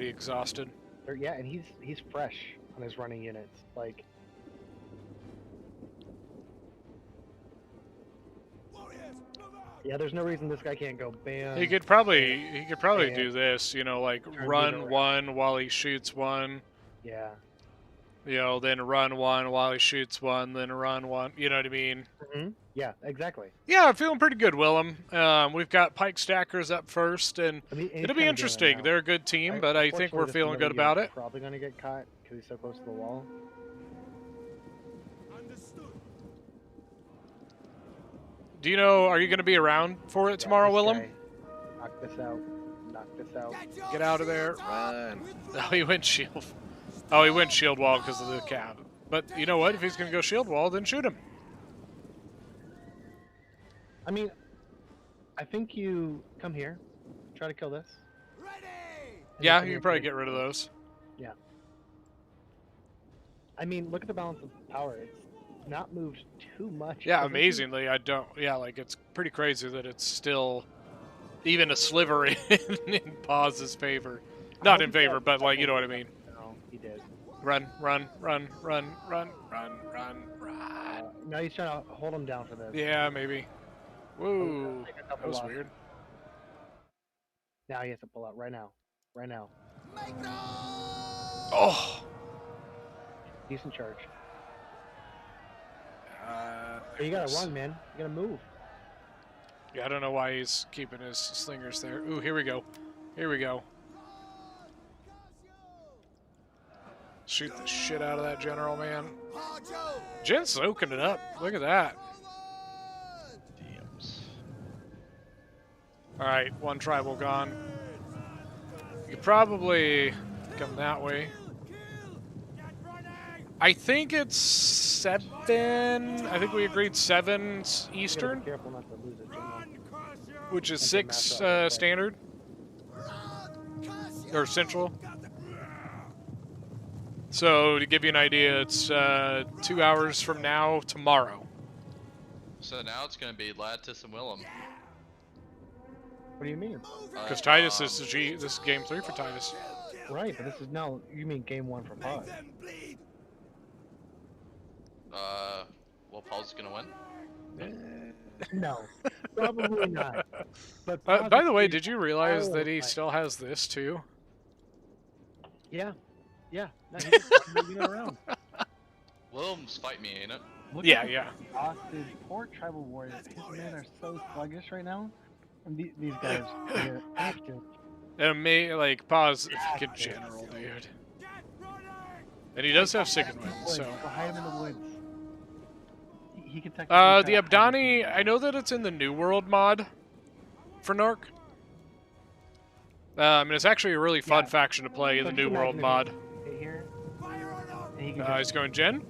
exhausted. Yeah, and he's fresh on his running units. Like. Yeah, there's no reason this guy can't go bam. He could probably do this, you know, like run one while he shoots one. Yeah. You know, then run one while he shoots one, then run one. You know what I mean? Mm-hmm. Yeah, exactly. Yeah, I'm feeling pretty good, Willem. We've got Pike Stackers up first, and it'll be interesting. They're a good team, but I think we're feeling good about it. Probably going to get caught because he's so close to the wall. Do you know, are you going to be around for it tomorrow, Willem? Knock this out. Knock this out. Get out of there. Run. Oh, he went shield. Oh, he went shield wall because of the cab. But you know what? If he's going to go shield wall, then shoot him. I mean, I think you come here, try to kill this. Yeah, you can probably get rid of those. Yeah. I mean, look at the balance of power. It's not moved too much. Yeah, amazingly, I don't. Yeah, like it's pretty crazy that it's still even a sliver in Paz's favor. Not in favor, but like, you know what I mean. No, he did. Run, run, run, run, run, run, run, run. Now he's trying to hold him down for this. Yeah, maybe. Whoa, Take a that couple was losses. weird. Now he has to pull out right now. Right now. Oh. Decent charge. You gotta run, man. You gotta move. Yeah, I don't know why he's keeping his slingers there. Ooh, here we go. Here we go. Shoot the shit out of that general, man. Jen's soaking it up. Look at that. Alright, one tribal gone. You could probably come that way. I think it's 7. I think we agreed 7 Eastern, Careful not to lose it, General. which is 6 standard or central. So to give you an idea, it's 2 hours from now tomorrow. So now it's going to be Lattice and Willem. What do you mean? Because Titus is this is game 3 for Titus. Right, but this is now. You mean game 1 for Paz? Well, Paul's going to win. No, probably not. But By the way, did you realize that he still has this too? Yeah, yeah. No, he's just moving it around. Willem's fight me, ain't it? Look Yeah, at the yeah. exhausted poor tribal warriors. His men are so sluggish right now. And these guys, they're active. And me, like, Paz, fucking general, dude. And he does have second wind, so. Go hide him in the woods. He can technically. The Abdani, I know that it's in the New World mod for Narc. And it's actually a really fun faction to play in the New World mod. Here, He's going Gen?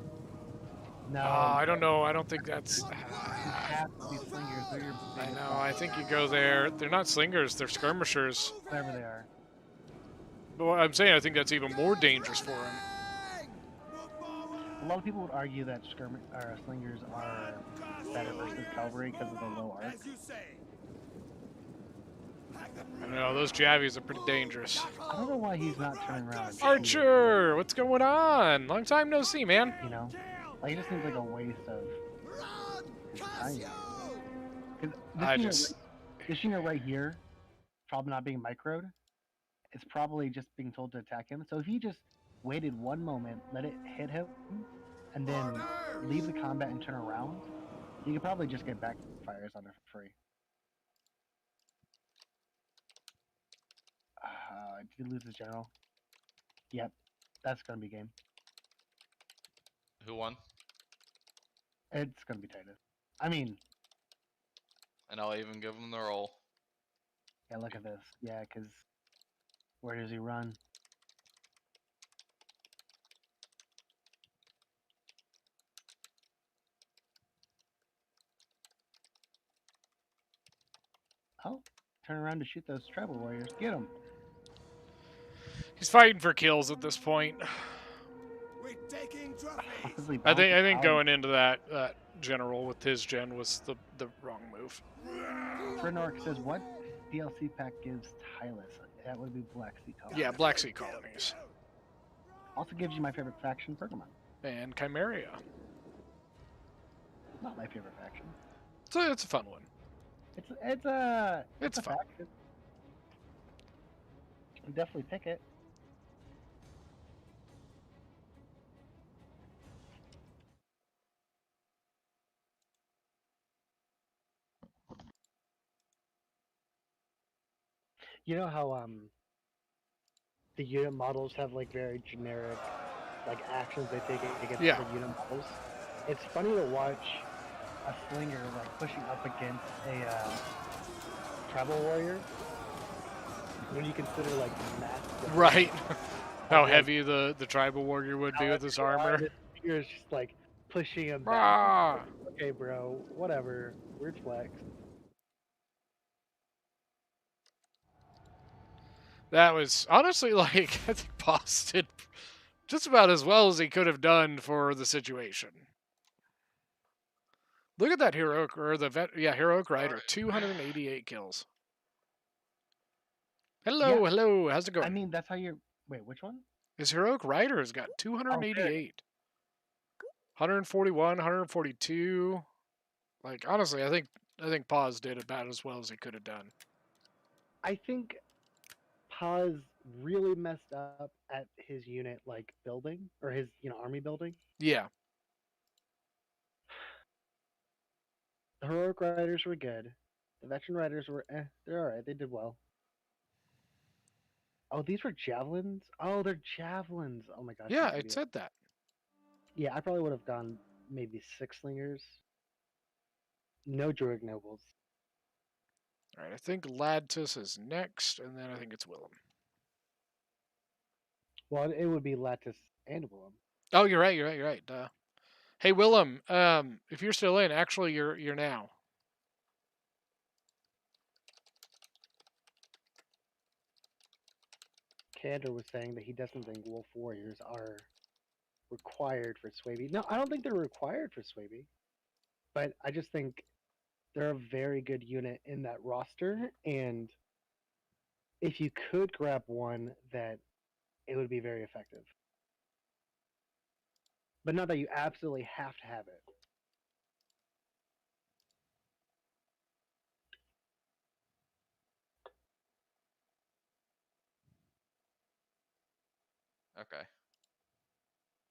No. I don't know. I don't think that's. These slingers, they're your I know. I think you go there. They're not slingers. They're skirmishers. whatever they are. But what I'm saying, I think that's even more dangerous for him. A lot of people would argue that slingers are better versus cavalry because of the low arc. I know those javies are pretty dangerous. I don't know why he's not turning around. And Archer, what's going on? Long time no see, man. You know, like it just seems like a waste of his time. Because this unit right here, probably not being microed, is probably just being told to attack him. So if he just waited one moment, let it hit him, and then leave the combat and turn around, he could probably just get backfires on it for free. Did he lose his general? Yep, that's gonna be game. Who won? It's gonna be Titus. I mean, And I'll even give him the roll. yeah, look at this. Yeah, because where does he run? Oh, turn around to shoot those tribal warriors. Get them. He's fighting for kills at this point. I think going into that general with his gen was the wrong move. Frenork says, what DLC pack gives Tylus? That would be Black Sea Colonies. Yeah, Black Sea Colonies. Also gives you my favorite faction, Pergamon. And Chimeria. Not my favorite faction. So it's a fun one. It's a fun. faction. I'll definitely pick it. You know how the unit models have like very generic like actions they take against Yeah. the unit models? It's funny to watch a slinger like pushing up against a tribal warrior when you consider like the mass. Right. How like, heavy the tribal warrior would be with his armor. You're just like pushing him back. Ah. Okay, bro. Whatever. Weird flex. That was honestly like I think Boss did just about as well as he could have done for the situation. Look at that heroic or the heroic rider, 288 kills. Hello, Yeah. hello. How's it going? I mean, that's how you're. Wait, which one? His heroic rider has got Oh, there. 288, 141, 142. Like honestly, I think Paz did about as well as he could have done. I think Paz really messed up at his unit like building or his army building. Yeah. The heroic riders were good. The veteran riders were they're all right. They did well. Oh, these were javelins. Oh, they're javelins. Oh my gosh. Yeah, these I would be- said that. Yeah, I probably would have gone maybe 6 slingers. No druid nobles. All right, I think Ladtus is next, and then I think it's Willem. Well, it would be Lattice and Willem. Oh, you're right. You're right. You're right. Hey, Willem. If you're still in, actually, you're now. Kander was saying that he doesn't think Wolf Warriors are required for Swaby. No, I don't think they're required for Swaby. But I just think they're a very good unit in that roster, and if you could grab one, that it would be very effective. But not that you absolutely have to have it. Okay.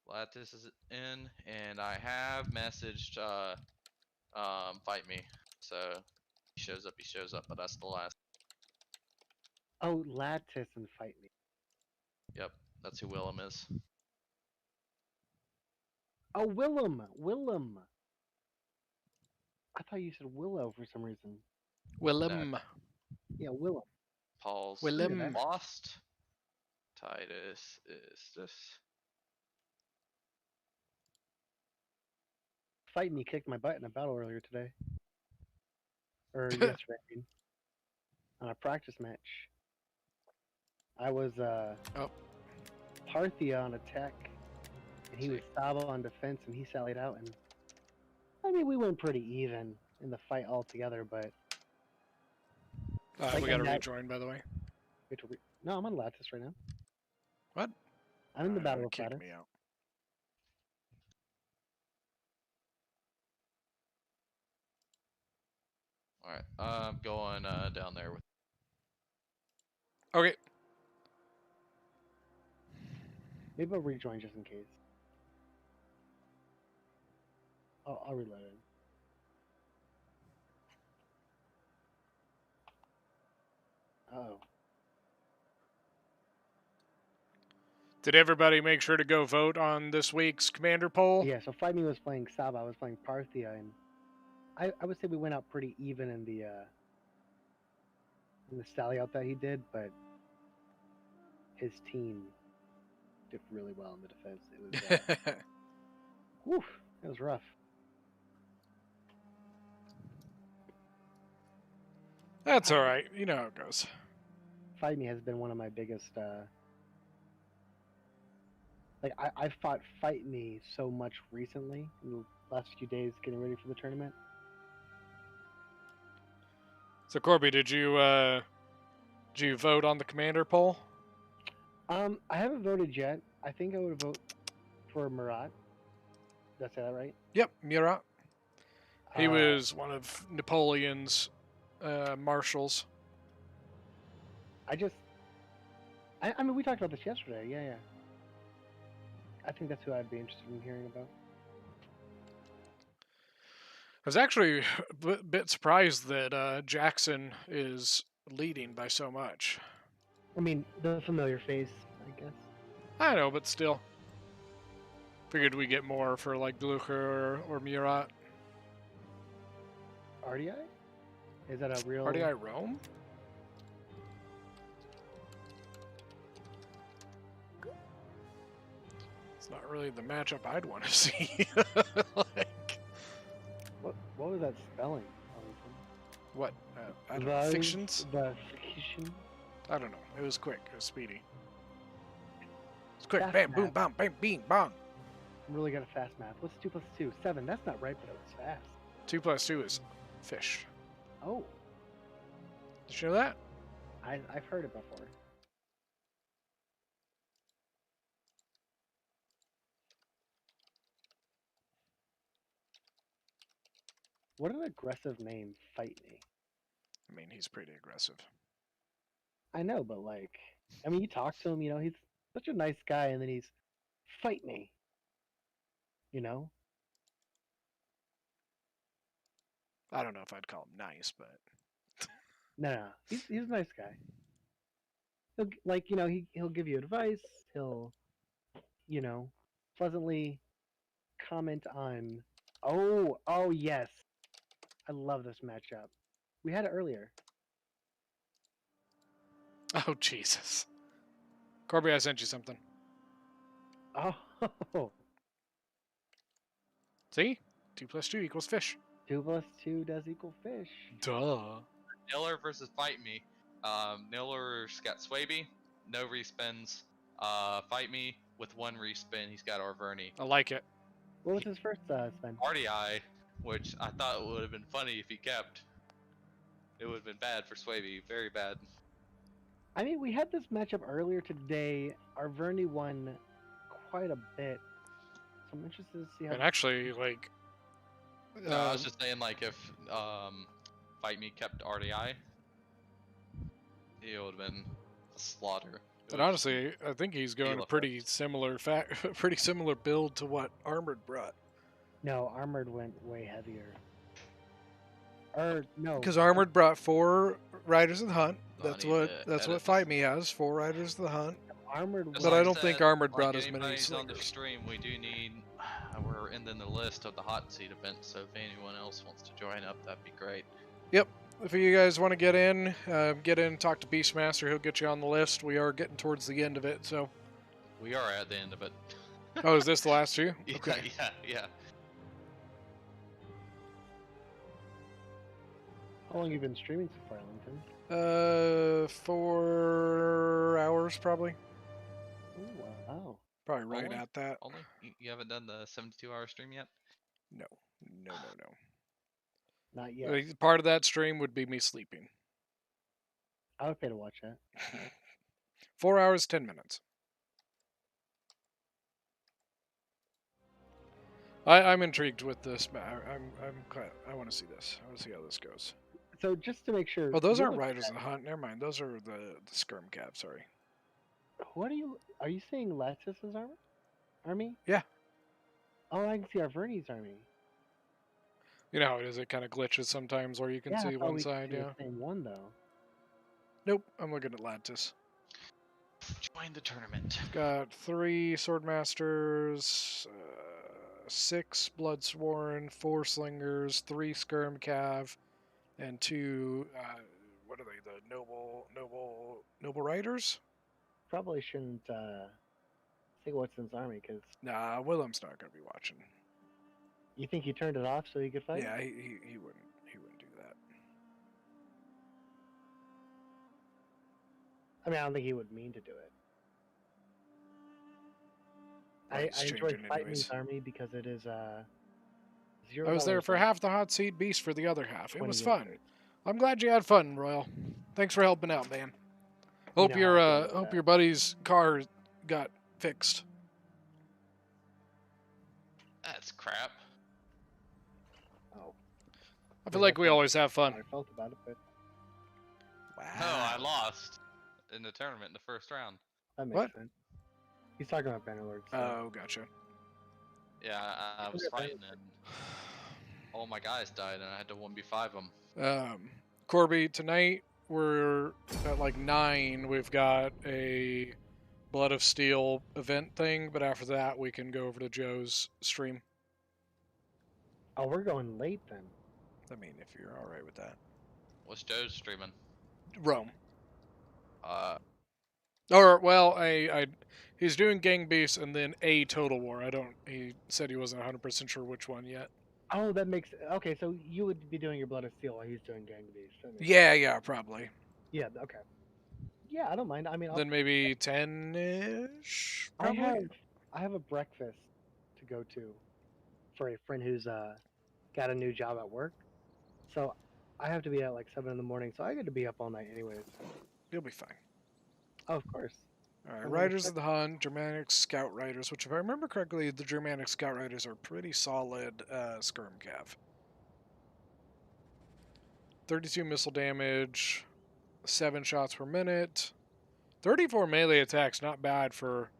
Lattice is in, and I have messaged fight me. So he shows up, but that's the last. Oh, Lattice and fight me. Yep, that's who Willem is. Oh, Willem! Willem! I thought you said Willow for some reason. Willem. No. Yeah, Willem. Paul's Willem. lost. Titus is this. Fight me kicked my butt in a battle earlier today. Or yesterday, I mean. On a practice match. I was Parthia on attack, and he was Saba on defense, and he sallied out, and I mean we went pretty even in the fight altogether, but We got to rejoin, by the way. no, I'm on Lattice right now. What? I'm in the battle with kick Lattice. me out. All right, I'm going down there with. Okay. Maybe I'll rejoin just in case. I'll reload it. Uh-oh. Did everybody make sure to go vote on this week's commander poll? Yeah, so Fight Me was playing Saba, I was playing Parthia, and I would say we went out pretty even in the sally out that he did, but his team did really well in the defense. It was whew, it was rough. That's all right. You know how it goes. Fight Me has been one of my biggest like I fought Fight Me so much recently in the last few days getting ready for the tournament. So Corby, did you vote on the commander poll? I haven't voted yet. I think I would vote for Murat. Did I say that right? Yep, Murat. He was one of Napoleon's marshals. I mean, we talked about this yesterday. Yeah. I think that's who I'd be interested in hearing about. I was actually a bit surprised that Jackson is leading by so much. I mean, the familiar face, I guess. I know, but still. Figured we get more for like Blucher or Murat. RDI? Is that a real... RDI Rome? It's not really the matchup I'd want to see. Like, what was that spelling? What? I don't know. Fictions? The fiction? I don't know. It was quick. It was speedy. It's quick. Fast Bam, math. boom, bam, bang, bing, bong. I'm really good at fast math. What's 2 plus 2? 7. That's not right, but it was fast. 2 plus 2 is fish. Oh. Did you know that? I've heard it before. What an aggressive name, Fight Me. I mean, he's pretty aggressive. I know, but like, I mean, you talk to him, you know, he's such a nice guy, and then he's Fight Me. You know? I don't know if I'd call him nice, but No, he's a nice guy. He'll like, you know, he'll give you advice. He'll, you know, pleasantly comment on. Oh yes, I love this matchup. We had it earlier. oh Jesus, Corby, I sent you something. Oh, See, 2 + 2 = fish. 2 + 2 does equal fish. Duh. Niller versus Fight Me. Niller's got Swaby, no respins. Fight Me with 1 respin. He's got Arverni. I like it. What was his first spin? RDI, which I thought would have been funny if he kept. It would have been bad for Swaby, very bad. I mean, we had this matchup earlier today. Arverni won quite a bit, so I'm interested to see how. And actually, like, No, I was just saying, like, if Fight Me kept RDI, it would have been a slaughter. But honestly, I think he's going a pretty similar pretty similar build to what Armored brought. No, Armored went way heavier. Or no, Because Armored brought 4 Riders of the Hunt. That's need what to that's what edit Fight Me has. 4 Riders of the Hunt. Armored. But I don't think Armored like brought as many anybody's on the slingers. stream, we do need. We're ending the list of the Hotseat event, so if anyone else wants to join up, that'd be great. Yep. If you guys want to get in, talk to Beastmaster. He'll get you on the list. We are getting towards the end of it, so. We are at the end of it. Oh, is this the last 2? Yeah, Okay. yeah. How long have you been streaming so far, Lincoln? 4 hours probably. Ooh, wow. Probably right Only? at that. Only? You haven't done the 72-hour stream yet? No. Not yet. Part of that stream would be me sleeping. I would pay to watch that. 4 hours, 10 minutes. I'm intrigued with this. I want to see this. I want to see how this goes. So just to make sure. Oh, those you aren't look Riders at- of the Hunt. Never mind. Those are the Skirm Cav. Sorry. What are you saying Lattice's army? Yeah. Oh, I can see Arverni's army. You know how it is. It kind of glitches sometimes where you can Yeah, I see thought one we could side. see Yeah. the same one though. Nope. I'm looking at Lattice. Join the tournament. Got 3 Swordmasters, 6 Bloodsworn, 4 Slingers, 3 Skirm Cav, and 2. What are they? The Noble Riders? Probably shouldn't say what's in his army because Nah, Willem's not gonna be watching. you think he turned it off so he could fight. Yeah, he wouldn't do that. I mean, I don't think he would mean to do it. Well, I it's enjoy changing Fight anyways. Me's army because it is I was there $0 for off half the Hot Seat, Beast for the other half. It 20 was units. fun. I'm glad you had fun, Royal. Thanks for helping out, man. You Hope know your how I feel about hope that. your buddy's car got fixed. That's crap. Oh, I feel like we always have fun. I felt about it, but No, I lost in the tournament in the first round. that makes What? sense. He's talking about Bannerlord. So. Oh, gotcha. Yeah, I was Okay. fighting and all my guys died and I had to 1v5 them. Corby, tonight we're at like 9. We've got a Blood of Steel event thing, but after that we can go over to Joe's stream. Oh, we're going late then. I mean, if you're all right with that. What's Joe's streaming? Rome. Uh, Well, he's doing Gang Beasts and then a Total War. He said he wasn't 100% sure which one yet. Oh, that makes okay. So you would be doing your Blood of Steel while he's doing Gang Beast. That makes Yeah, probably. sense. Yeah. Okay. Yeah, I don't mind. I mean, Then maybe 10-ish, I probably? have a breakfast to go to for a friend who's got a new job at work. So I have to be at like 7 in the morning. So I get to be up all night anyways. You'll be fine. Oh, of course. All right, I'm Riders of the Hunt, Germanic Scout Riders, which if I remember correctly, the Germanic Scout Riders are pretty solid skirm cav. 32 missile damage, 7 shots per minute, 34 melee attacks. Not bad for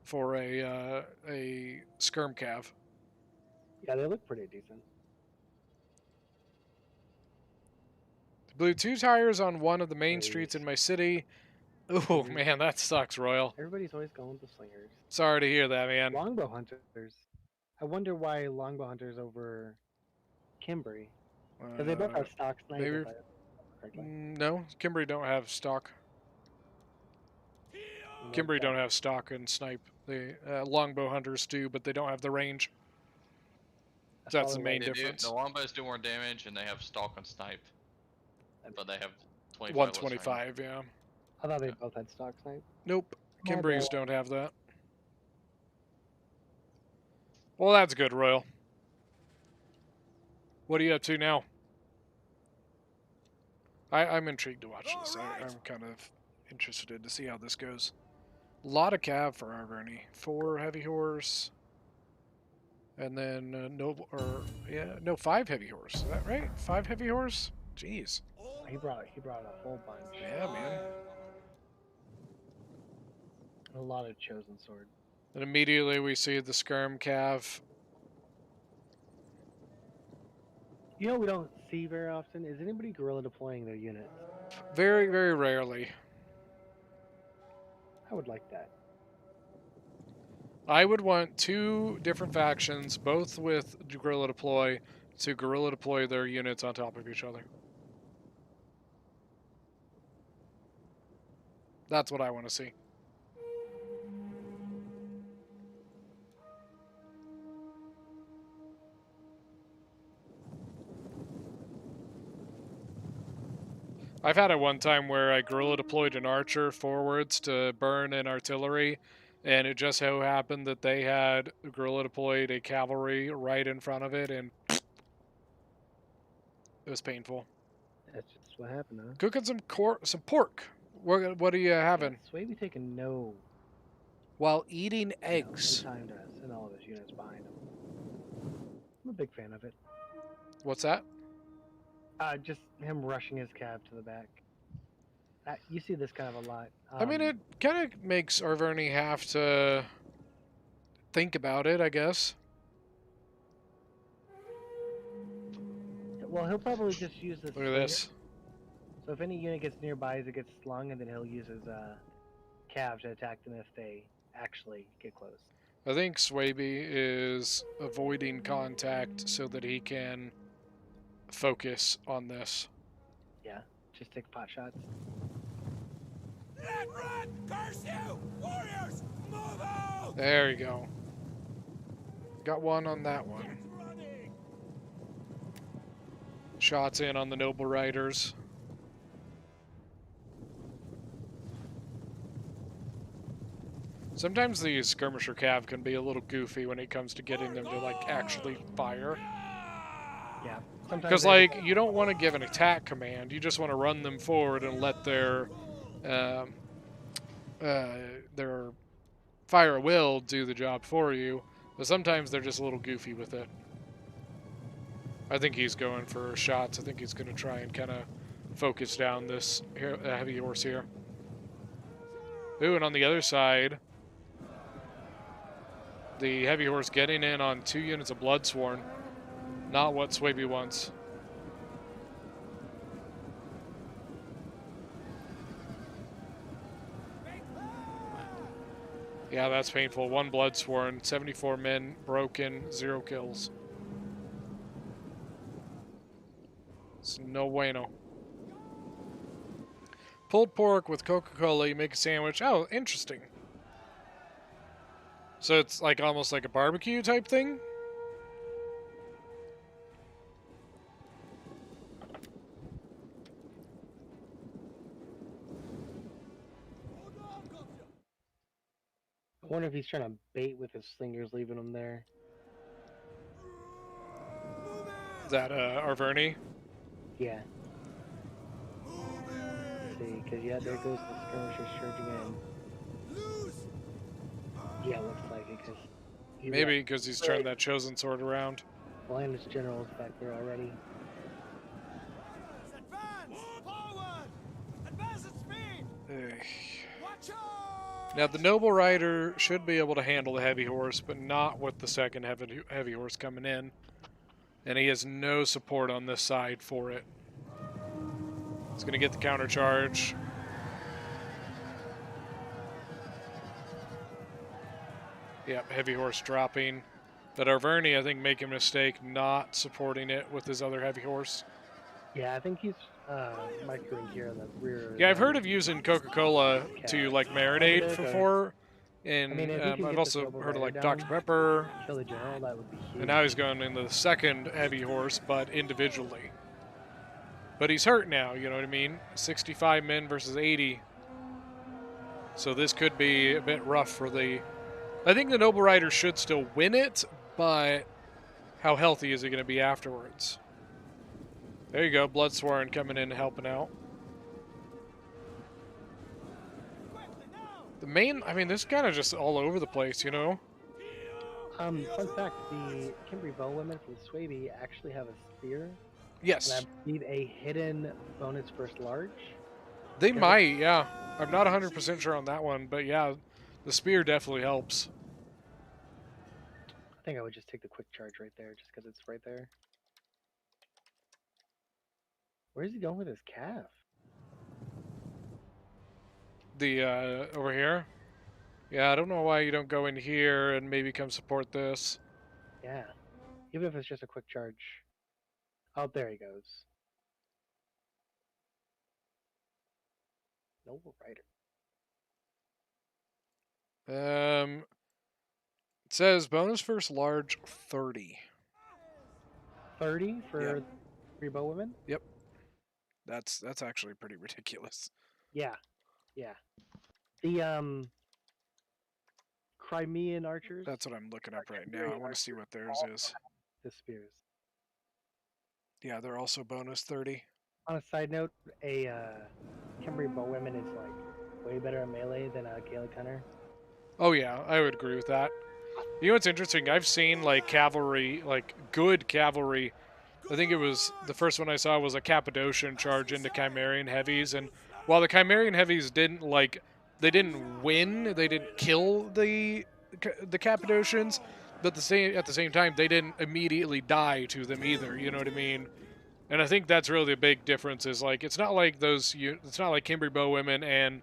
a skirm cav. Yeah, they look pretty decent. Blew 2 tires on one of the main streets in my city. Oh man, that sucks, Royal. Everybody's always going with the slingers. Sorry to hear that, man. Longbow hunters. I wonder why longbow hunters over Kimbry. Because they both have stock sniper. Maybe. No, Kimbry don't have stock. Kimbry don't have stock and snipe. The longbow hunters do, but they don't have the range. That's the main difference. The longbows do more damage, and they have stalk and snipe. But they have 25 125, yeah. I thought they both had stock snipe. Nope. Kimbrys don't have that. Well, that's good, Royal. What are you up to now? I'm intrigued to watch this. I'm kind of interested to see how this goes. A lot of cav for our Vernie. 4 heavy horse. And then no 5 heavy horse. Is that right? 5 heavy horse? Jeez. He brought a whole bunch. Yeah, man. A lot of chosen sword. And immediately we see the skirm cav. You know we don't see very often? Is anybody guerrilla deploying their units? Very, very rarely. I would like that. I would want 2 different factions, both with guerrilla deploy, to guerrilla deploy their units on top of each other. That's what I want to see. I've had it one time where I guerrilla deployed an archer forwards to burn an artillery, and it just so happened that they had guerrilla deployed a cavalry right in front of it, and it was painful. That's just what happened, huh? Cooking some pork. What are you having? Swaybe taking no. While eating eggs. Timed us and all of his units behind him. I'm a big fan of it. What's that? Just him rushing his cab to the back. You see this kind of a lot. I mean, it kind of makes Arverni have to think about it, I guess. Well, he'll probably just use this. Look at this. So if any unit gets nearby as it gets slung, and then he'll use his cav to attack them if they actually get close. I think Swaybe is avoiding contact so that he can focus on this. Yeah, just take pot shots. Run! Curse you! Warriors, move out! There you go. Got one on that one. Shots in on the noble riders. Sometimes the skirmisher cav can be a little goofy when it comes to getting them to like actually fire. Yeah. Because like you don't want to give an attack command, you just want to run them forward and let their fire at will do the job for you. But sometimes they're just a little goofy with it. I think he's going for shots. I think he's going to try and kind of focus down this heavy horse here. Ooh, and on the other side, the heavy horse getting in on 2 units of Bloodsworn. Not what Swaybe wants. Yeah, that's painful. 1 Bloodsworn, 74 men, broken, 0 kills. It's no bueno. Pulled pork with Coca-Cola, you make a sandwich. Oh, interesting. So it's like almost like a barbecue type thing? I wonder if he's trying to bait with his slingers, leaving them there. Is that Arverni? Yeah. Let's see. because yeah, there goes the skirmishers charging in. Yeah, looks like it, because Maybe because he's turned that chosen sword around. Blindness General's back there already. Now the noble rider should be able to handle the heavy horse, but not with the second heavy horse coming in, and he has no support on this side for it. He's going to get the counter charge. Yep, heavy horse dropping. But Arverni, I think, making a mistake not supporting it with his other heavy horse. Yeah, I think he's microing here in the rear. Yeah, I've heard of using Coca-Cola to like marinate before, and I mean, if he can I've get also this heard of like down, Dr. Pepper. Kill the general, that would be huge. And now he's going into the second heavy horse, but individually. But he's hurt now, you know what I mean? 65 men versus 80. So this could be a bit rough for the... I think the Noble Rider should still win it, but how healthy is he going to be afterwards? There you go, Bloodsworn coming in and helping out. The main, I mean, this is kind of just all over the place, you know? Fun fact, the Kimberly Bowwomen from Swaby actually have a spear. Yes. And I believe a hidden bonus first large. They might, yeah. I'm not 100% sure on that one, but yeah, the spear definitely helps. I think I would just take the quick charge right there, just because it's right there. Where's he going with his calf? The, over here? Yeah, I don't know why you don't go in here and maybe come support this. Yeah. Even if it's just a quick charge. Oh, there he goes. Noble Rider. It says bonus first large 30. 30 for 3 Bowwomen? Yep. That's actually pretty ridiculous. Yeah. Yeah. The, Crimean archers? That's what I'm looking up right now. I want to see what theirs is. The spears. Yeah, they're also bonus 30. On a side note, a Kimberly Bowwomen is like way better at melee than a Gaelic Hunter. Oh yeah, I would agree with that. You know what's interesting? I've seen like cavalry, like good cavalry. I think it was the first one I saw was a Cappadocian charge into Chimerian heavies, and while the Chimerian heavies didn't they didn't win, they didn't kill the Cappadocians, but at the same time they didn't immediately die to them either. You know what I mean? And I think that's really the big difference. Is like it's not like Kimberly Bowwomen and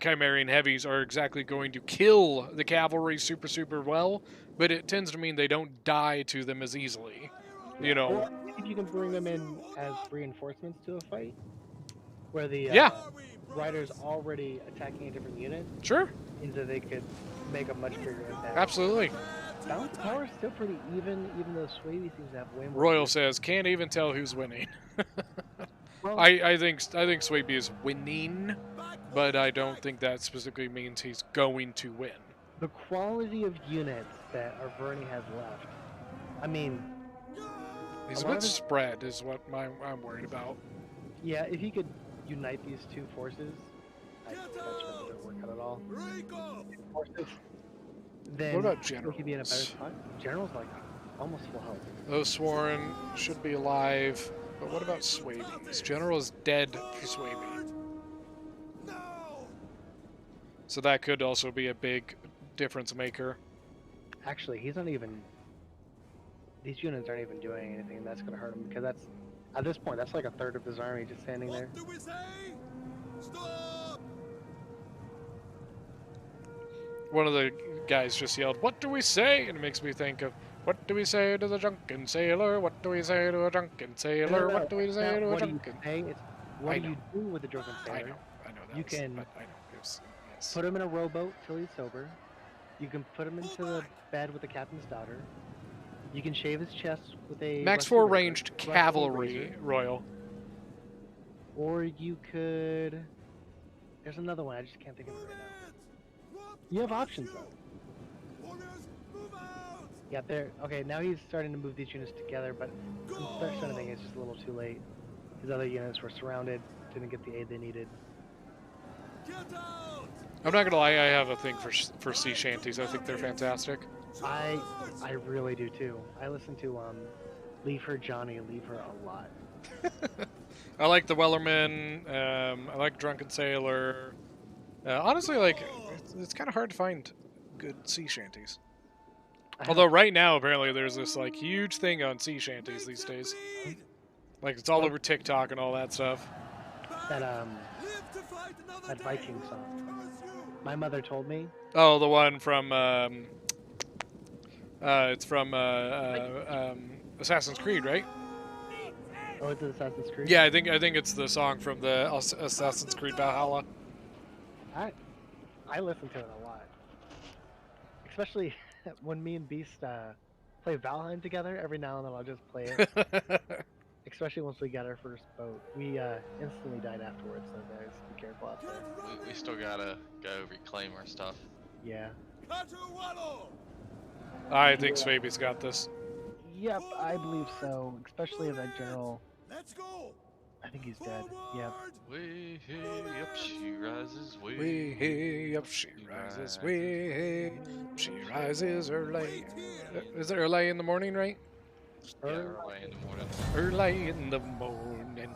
Chimerian heavies are exactly going to kill the cavalry super well, but it tends to mean they don't die to them as easily. You know. Or if you can bring them in as reinforcements to a fight, where the riders already attacking a different unit. Sure. Means that they could make a much bigger impact. Absolutely. Balance power is still pretty even though Swaby seems to have way more. Royal says, can't even tell who's winning. Well, I think Swaby is winning, but I don't think that specifically means he's going to win. The quality of units that Arverni has left, I mean, he's a bit spread is what I'm worried about. Yeah, if he could unite these two forces, I don't think that's going to work out at all. Forces, then what about he could be in a better spot. General's like almost full health. Those Sworn should be alive, but what about Swaby? General is dead for Swaby. So that could also be a big difference maker. Actually, he's not even. These units aren't even doing anything, and that's going to hurt him because that's at this point that's like a third of his army just standing there. One of the guys just yelled, "What do we say?" And it makes me think of, what do we say to the drunken sailor? What do we say to a drunken sailor? What do we say to a drunken? What do you do with the drunken sailor? I know that. You can put him in a rowboat till he's sober. You can put him into the bed with the captain's daughter. You can shave his chest with a Max 4 ranged cavalry, Royal. Or you could. There's another one. I just can't think of it right now. You have options though. Yeah, there. Okay, now he's starting to move these units together, but I'm starting to think it's just a little too late. His other units were surrounded, didn't get the aid they needed. I'm not gonna lie, I have a thing for sea shanties. I think they're fantastic. I really do too. I listen to Leave Her Johnny, Leave Her a lot. I like the Wellerman. I like Drunken Sailor. Honestly, like it's kind of hard to find good sea shanties. Although right now apparently there's this like huge thing on sea shanties these days. Like it's all over TikTok and all that stuff. That Viking song. My mother told me. Oh, the one from it's from Assassin's Creed, right? Oh, it's Assassin's Creed. Yeah, I think it's the song from the Assassin's Creed Valhalla. I listen to it a lot, especially when me and Beast play Valheim together. Every now and then I'll just play it. Especially once we got our first boat, we instantly died afterwards. So guys, be careful out there. We still gotta go reclaim our stuff. Yeah. I think Swaby's got this. Yep, I believe so. Especially that general. Let's go. I think he's dead. Yep. Way up she rises. Way up she rises. Way she rises early. Is it early in the morning, right? Yeah, early in the morning. Early in the morning.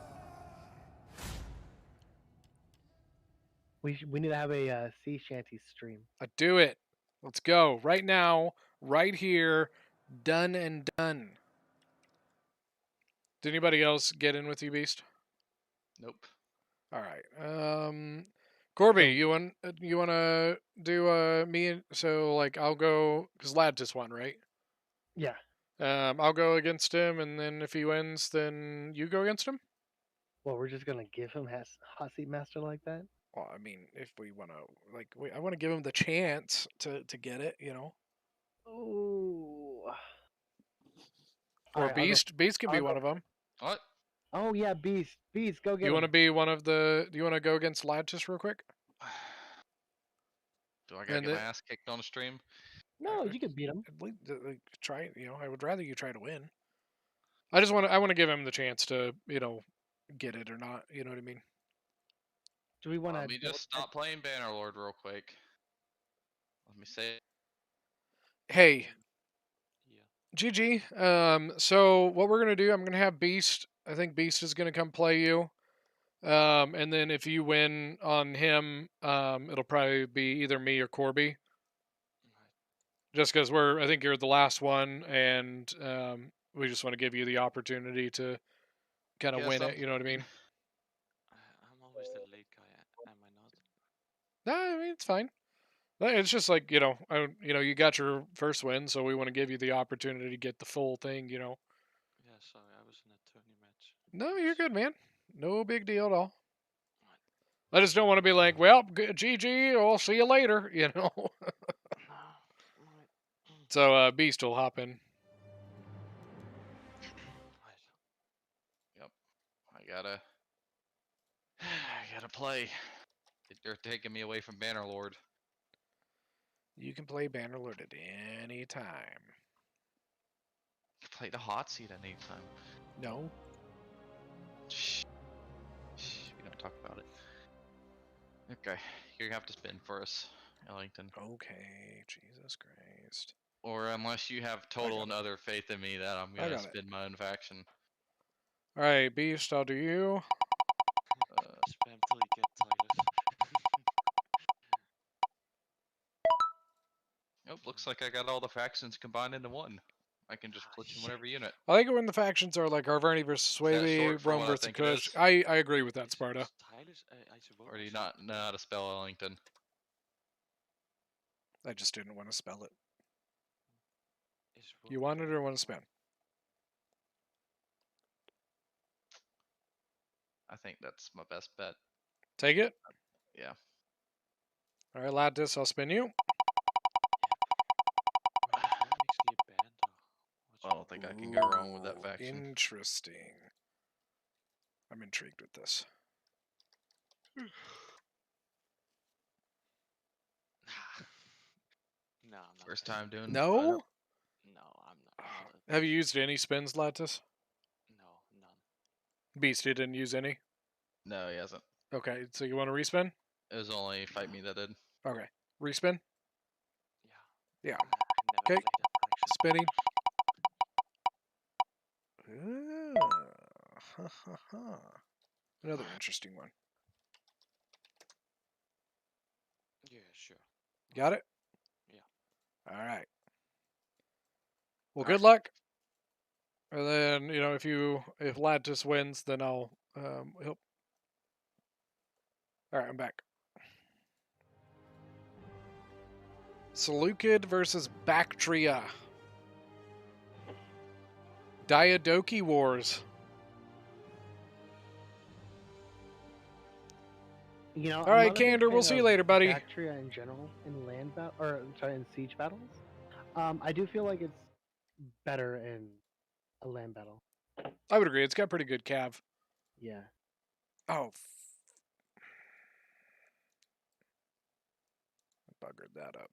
We need to have a sea shanty stream. Do it. Let's go right now, right here. Done and done. Did anybody else get in with you, Beast? Nope. All right. Corby, you want to do me and so like I'll go because Lad just won, right? Yeah. I'll go against him, and then if he wins, then you go against him. Well, we're just gonna give him hot seat master like that. Well, I mean, if we want to, like, I want to give him the chance to get it, you know. Ooh. Or right, Beast. Beast can be one of them. What? Oh yeah, Beast. Beast, go get him. You want to be one of the? Do you want to go against Lad just real quick? Do I gotta get my ass kicked on the stream? No, you can beat him. Try. You know, I would rather you try to win. I just want to. I want to give him the chance to, you know, get it or not. You know what I mean? Do we want to? Let me just stop playing Bannerlord real quick. Let me say. Hey. GG. So what we're gonna do? I'm gonna have Beast. I think Beast is gonna come play you. And then if you win on him, it'll probably be either me or Corby. Just because I think you're the last one, and we just want to give you the opportunity to kind of win it. You know what I mean? I'm always the late guy, am I not? No, I mean it's fine. It's just like you know, you got your first win, so we want to give you the opportunity to get the full thing. You know. Yeah, sorry, I was in a tourney match. No, you're good, man. No big deal at all. I just don't want to be like, well, GG, I'll see you later, you know. So Beast will hop in. Yep. I gotta play. They're taking me away from Bannerlord. You can play Bannerlord at any time. Play the Hotseat at any time. No. Shh. We don't talk about it. Okay, you're gonna have to spin for us, Ellington. Okay, Jesus Christ. Or unless you have total and utter faith in me that I'm gonna spin my own faction. All right, Beast, I'll do you. Spam till you get tired. Nope, looks like I got all the factions combined into one. I can just put in whatever unit. I like it when the factions are like Arverni versus Swaby, Rome versus Kush. I agree with that, Sparta. Or do you not know how to spell Ellington? I just didn't want to spell it. You want it or want to spin? I think that's my best bet. Take it? Yeah. All right, Lattice, I'll spin you. I don't think I can go wrong with that faction. Interesting. I'm intrigued with this. No, I'm not. First time doing No? No, I'm not. Have you used any spins, Lattice? No, none. Beast, you didn't use any? No, he hasn't. Okay, so you want to respin? It was only Fight Me that did. Okay. Respin? Yeah. Yeah. I Okay. never played that Spinning. Ha, ha, ha. Another interesting one. Yeah, sure. Got it? Yeah. All right. Well, All good right. luck. And then, if Lattice wins, then I'll help. All right, I'm back. Seleucid versus Bactria. Diadochi Wars. All right, Kander, we'll see you later, buddy. Bactria in general in land battle, or sorry, in siege battles. I do feel like it's better in a land battle. I would agree. It's got pretty good cav. Yeah. Oh. I buggered that up.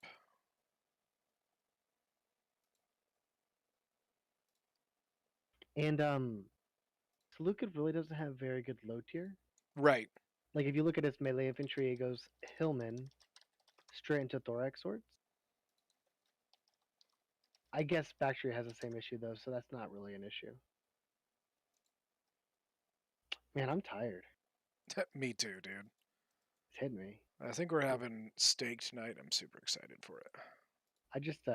And Seleucid really doesn't have very good low tier. Right. Like if you look at its melee infantry, it goes Hillman straight into thorax swords. I guess Bactria has the same issue though, so that's not really an issue. Man, I'm tired. Me too, dude. It's hitting me. I think we're having steak tonight. I'm super excited for it. I just you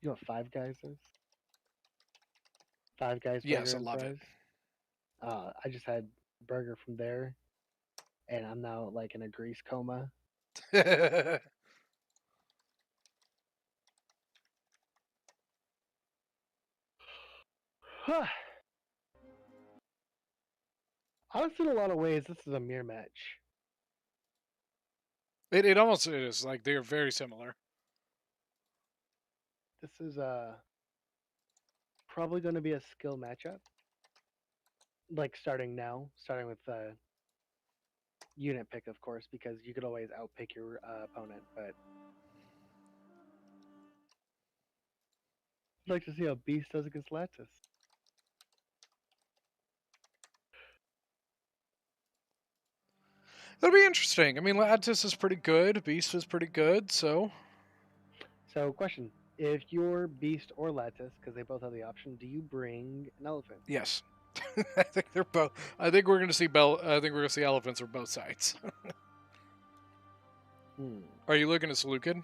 know what Five Guys is? Five Guys Yes, burger I and love fries. I just had burger from there, and I'm now like in a grease coma. it. Honestly, in a lot of ways, this is a mirror match. It almost is. Like, they're very similar. This is probably going to be a skill matchup. Like starting with unit pick, of course, because you could always outpick your opponent. But I'd like to see how Beast does against Lattice. It'll be interesting. I mean, Lattice is pretty good. Beast is pretty good, so. So, question: if you're Beast or Lattice, because they both have the option, do you bring an elephant? Yes. I think they're both. I think we're going to see I think we're going to see elephants from both sides. Are you looking at Seleucid?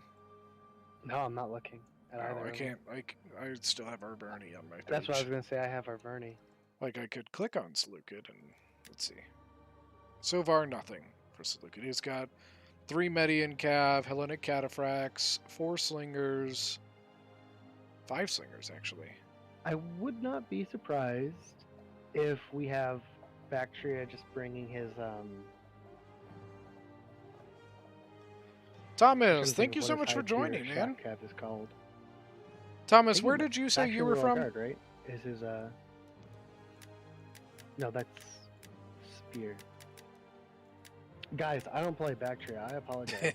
No, I'm not looking at either. I of can't. them. I still have Arverni on my page. That's what I was going to say. I have Arverni. Like, I could click on Seleucid and let's see. So far, nothing for Seleucid. He's got 3 Median Cav, Hellenic Cataphracts, 4 Slingers, 5 Slingers, actually. I would not be surprised if we have Bactria just bringing his Thomas, thank you so much for joining, man. Cap is called. Thomas, where did you say you were from? Guard, right? Is his No, that's Spear. Guys, I don't play Bactria. I apologize.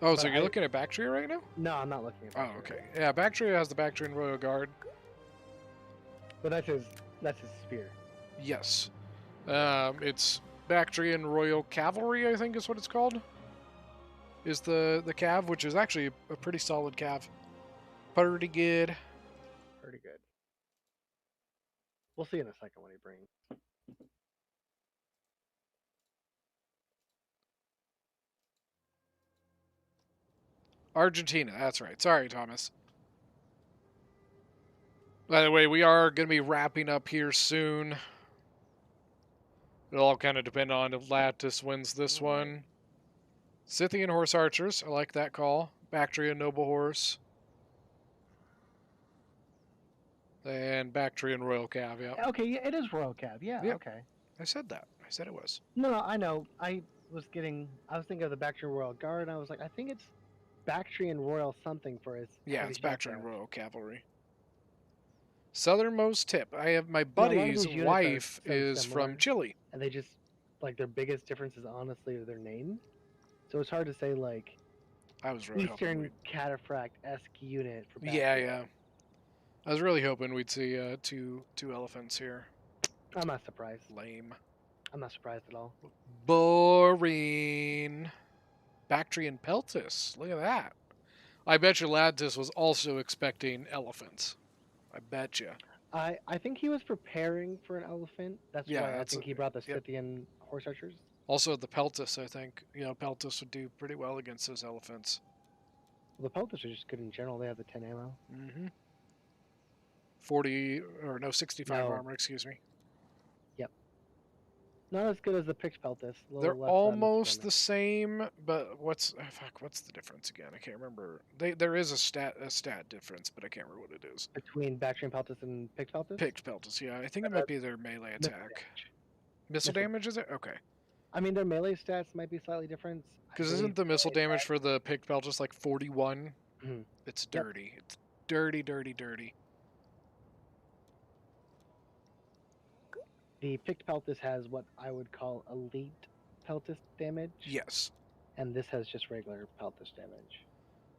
Oh, so you're looking at Bactria right now? No, I'm not looking at Bactria. Oh, okay. Yeah, Bactria has the Bactrian Royal Guard. But that's his spear. Yes. It's Bactrian Royal Cavalry, I think is what it's called. Is the cav, which is actually a pretty solid cav. Pretty good. Pretty good. We'll see in a second what he brings. Argentina, that's right. Sorry, Thomas. By the way, we are going to be wrapping up here soon. It'll all kind of depend on if Lattice wins this one. Scythian Horse Archers, I like that call. Bactria Noble Horse. And Bactrian Royal Cav, yeah. Okay, yeah, it is Royal Cav. Yeah, Yep. okay. I said that. I said it was. No, I know. I was thinking of the Bactrian Royal Guard, and I was like, I think it's Bactrian Royal something for his. Yeah, heavy it's shot Bactrian cav. Royal Cavalry. Southernmost tip. I have my Yeah, a lot of buddy's these units are wife so is similar, from Chile. and they just like their biggest difference is honestly their name. So it's hard to say like I was really Eastern Cataphract-esque unit for Bactria. Yeah. I was really hoping we'd see two elephants here. I'm not surprised. Lame. I'm not surprised at all. Boring. Bactria and Peltis. Look at that. I bet you Ladtis was also expecting elephants. I bet you. I think he was preparing for an elephant. That's Yeah, why I that's think a- he brought the yep. Scythian horse archers. Also, the Peltis, I think. Peltis would do pretty well against those elephants. The Peltas are just good in general. They have the 10 ammo. Mm-hmm. 65 No. armor, excuse me. Yep. Not as good as the Pix Peltas. A little They're less almost the damage. same, but what's the difference again? I can't remember. There is a stat difference, but I can't remember what it is. Between Bactrian Peltas and Pix Peltas? Pix Peltas, yeah. I think it might be their melee attack. Missile damage, is it? Okay. I mean, their melee stats might be slightly different. Because isn't the missile damage for the Pix Peltas like 41? Mhm. It's dirty. Yep. It's dirty, dirty, dirty. The Picked Peltas has what I would call elite Peltas damage. Yes. And this has just regular Peltas damage.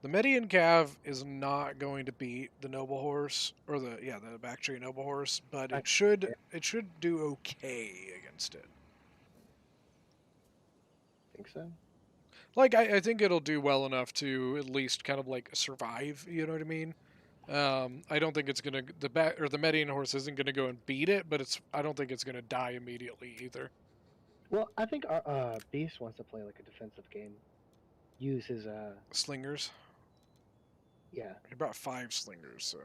The Median Cav is not going to beat the Noble Horse, or the Bactria Noble Horse, but it should do okay against it. Think so? Like, I think it'll do well enough to at least kind of like survive, you know what I mean? I don't think it's gonna the Median horse isn't gonna go and beat it, but I don't think it's gonna die immediately either. Well, I think our Beast wants to play like a defensive game. Use his slingers. Yeah. He brought 5 slingers, so.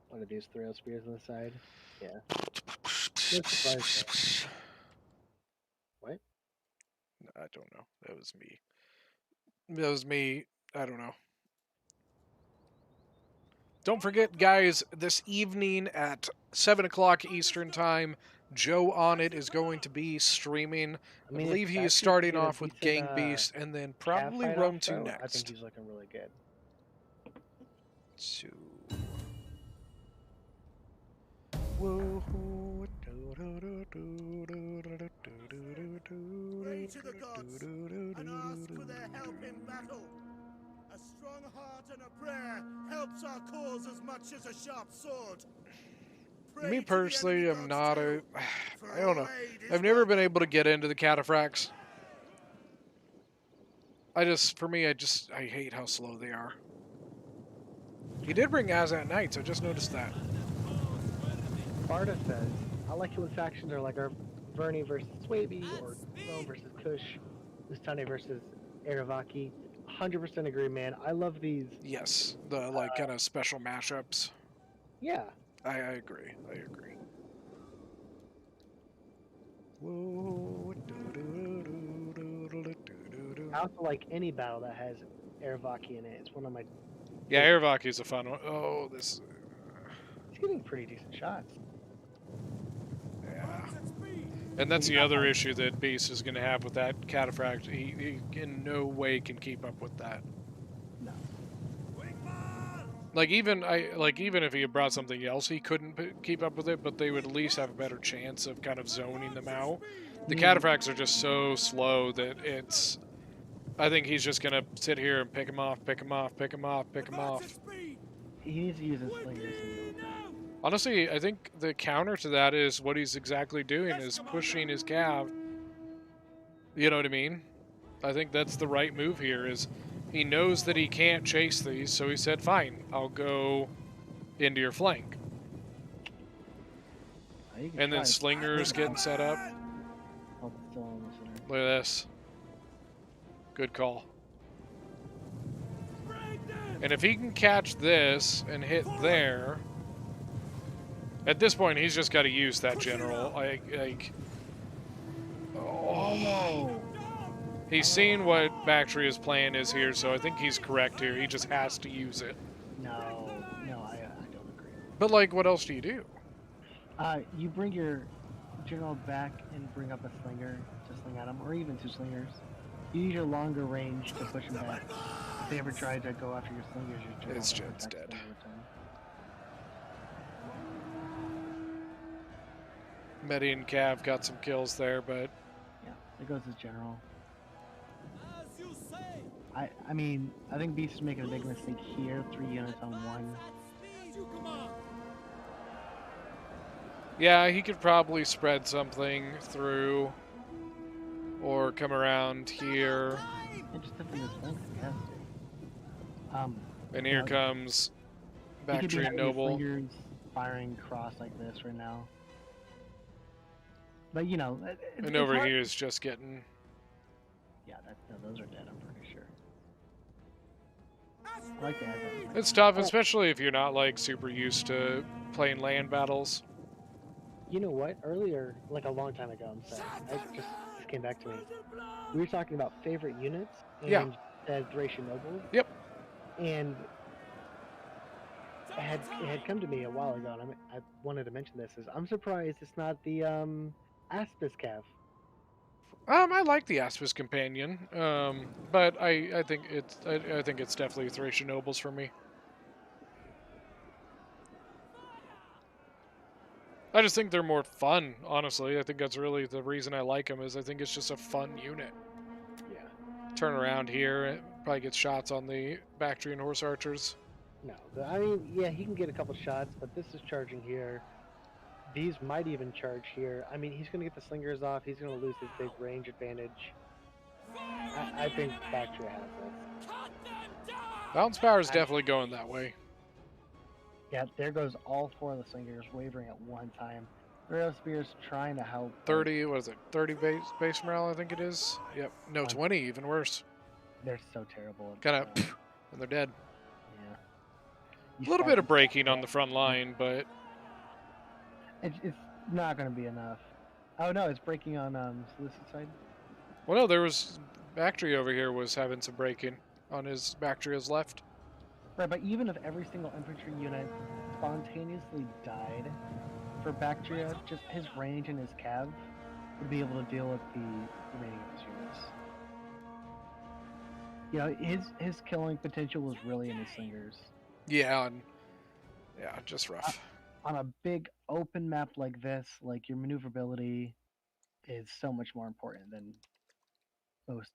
One of these thrill spears on the side. Yeah. No surprise there. What? I don't know. That was me. That was me. I don't know. Don't forget, guys, this evening at 7 o'clock Eastern Time, Joe On It is going to be streaming. I believe he is starting off with Gang Beast and then probably Rome 2 next. I think he's looking really good. So... Pray to the gods and ask for their help in battle. A strong heart and a prayer helps our cause as much as a sharp sword. Me personally, I'm not a... I don't know. I've never been able to get into the cataphracts. For me, I hate how slow they are. He did bring Azat Knights, I just noticed that. Barda says, I like it when factions are like our Verni versus Swaby, or Rome versus Kush, Ustane versus Aravaki. 100% agree, man. I love these. Yes, the kind of special mashups. Yeah. I agree. I agree. Whoa. I also like any battle that has Aravaki in it. It's one of my... Yeah, Aravaki is a fun one. Oh, this... He's getting pretty decent shots. Yeah. And that's the other issue that Beast is going to have with that cataphract. He in no way can keep up with that. No. Even if he had brought something else, he couldn't keep up with it, but they would at least have a better chance of kind of zoning them out. The cataphracts are just so slow that it's... I think he's just going to sit here and pick him off, pick him off, pick him off, pick him off. He needs to use his slingers. Honestly, I think the counter to that is what he's exactly doing is pushing his cav. You know what I mean? I think that's the right move here is he knows that he can't chase these, so he said, fine, I'll go into your flank. And then slingers getting set up. Look at this. Good call. And if he can catch this and hit there... At this point, he's just got to use that general. Oh. He's seen what Bactria's plan is here, so I think he's correct here. He just has to use it. No, I don't agree. But, what else do you do? You bring your general back and bring up a slinger to sling at him, or even 2 slingers. You use your longer range to push him back. If they ever try to go after your slingers, your general It's dead. Medi and Cav got some kills there, but... Yeah, there goes his general. I mean, I think Beast is making a big mistake here. 3 units on 1. Yeah, he could probably spread something through. come around here. It just doesn't make sense, I guess. And you here know, comes he could be Bactrian having his Noble. slingers firing cross like this right now. But you know, And over here is just getting. Yeah, no, those are dead. I'm pretty sure. I like that. It's tough, especially if you're not like super used to playing land battles. You know what? Earlier, like a long time ago, I'm sorry, this came back to me. We were talking about favorite units and Thracian nobles. Yep. And it had come to me a while ago, and I wanted to mention this. I'm surprised it's not the Aspis Cav. I like the Aspis Companion, but I think it's definitely Thracian Nobles for me. I just think they're more fun, honestly. I think that's really the reason I like them, is I think it's just a fun unit. Yeah. Turn around here, it probably gets shots on the Bactrian Horse Archers. No, I mean, yeah, he can get a couple shots, but this is charging here. These might even charge here. I mean, he's going to get the slingers off. He's going to lose his big range advantage. I think Bactria has this. Bounce Power is definitely going that way. Yeah, there goes all 4 of the slingers wavering at one time. Rail Spear's trying to help. 30, what is it? 30 base morale, I think it is. Yep. No, 20, even worse. They're so terrible. Kind of, and they're dead. Yeah. A little bit of breaking on the front line, but it's not going to be enough. Oh no, it's breaking on Solicit side. Well, no, there was Bactria over here was having some breaking on his Bactria's left. Right, but even if every single infantry unit spontaneously died for Bactria, just his range and his cav would be able to deal with the remaining of his units. You know, his killing potential was really in his slingers. Yeah, just rough. On a big open map like this, like your maneuverability is so much more important than most.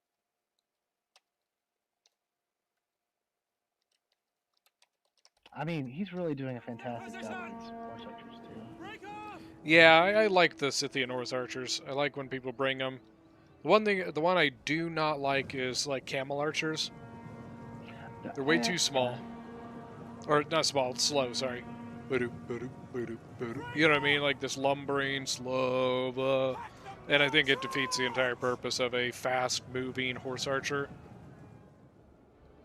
I mean, he's really doing a fantastic job with these Horse Archers too. Yeah, I like the Scythian Horse Archers. I like when people bring them. The one I do not like is like Camel Archers. They're way too small. Or not small, slow, sorry. You know what I mean? Like this lumbering, slow, blah. And I think it defeats the entire purpose of a fast-moving Horse Archer.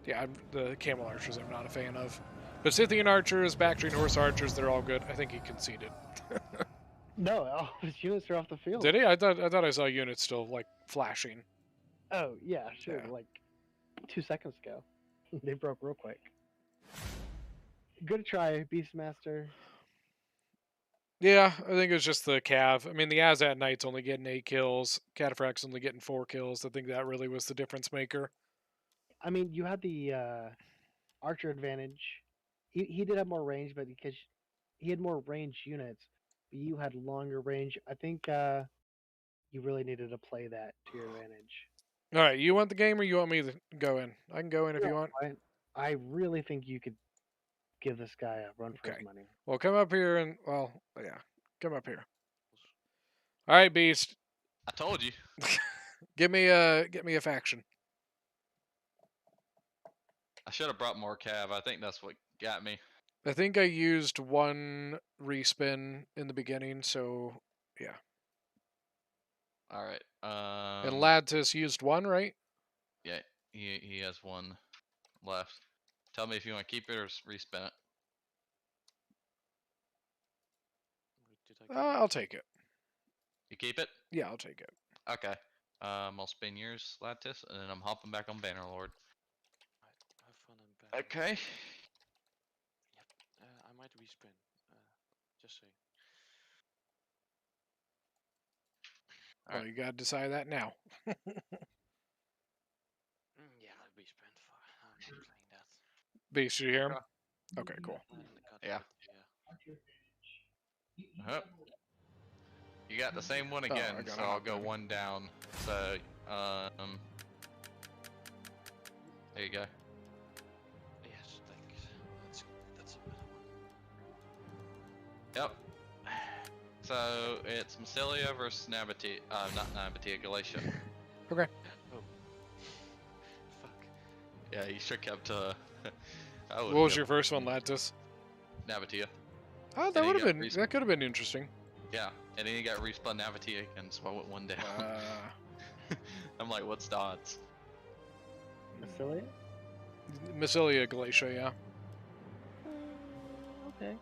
Yeah, the Camel Archers I'm not a fan of. But Scythian Archers, Bactrian Horse Archers, they're all good. I think he conceded. No, all his units are off the field. Did he? I thought I saw units still, like, flashing. Oh, yeah, sure. Yeah. Like 2 seconds ago. They broke real quick. Good try, Beastmaster. Yeah, I think it was just the Cav. I mean, the Azat Knight's only getting 8 kills. Cataphract's only getting 4 kills. I think that really was the difference maker. I mean, you had the Archer advantage. He did have more range, but because he had more range units, but you had longer range. I think you really needed to play that to your advantage. All right, you want the game or you want me to go in? I can go in if you want. I really think you could give this guy a run for his money. Well, come up here and, well, yeah, come up here. All right, Beast. I told you. Get me a faction. I should have brought more cav. I think that's what got me. I think I used 1 respin in the beginning, so yeah. All right. And Ladtis used 1, right? Yeah, he has 1 left. Tell me if you want to keep it or respin it. I'll take it. You keep it? Yeah, I'll take it. Okay. I'll spin yours, Lattis, and then I'm hopping back on Bannerlord. Have fun and back. Okay. I might respin. Just saying. Well, you gotta decide that now. Yeah, I'll respin. I'm not playing that. Beast, you hear him? Okay, cool. Yeah. You got the same one I again, gotta so I'll hop go in. 1 down. So, there you go. Yes, thanks. That's a better one. Yep. So it's Massilia versus Nabatea, not Nabatea, Galatia. Okay. Oh. Fuck. Yeah, he should kept. I What was your first one, Lattice? Navatia. Oh, that And he would have got been. That could have been interesting. Yeah, and then he got respun Navatia again, so I went one down. I'm like, what's the odds? Massilia? Massilia Glacier, yeah. Okay.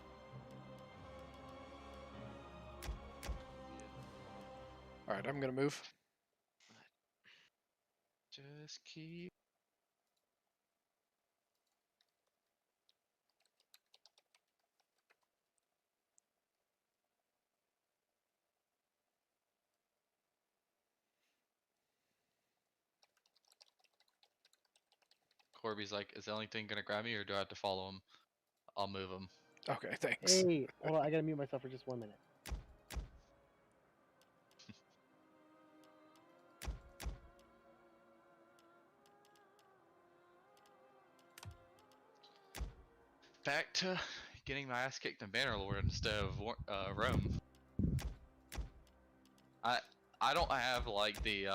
All right, I'm gonna move. Just keep. Corby's like, is the only thing gonna grab me, or do I have to follow him? I'll move him. Okay, thanks. Hey, hold on, I gotta mute myself for just 1 minute. Back to getting my ass kicked in Bannerlord instead of Rome. I don't have like the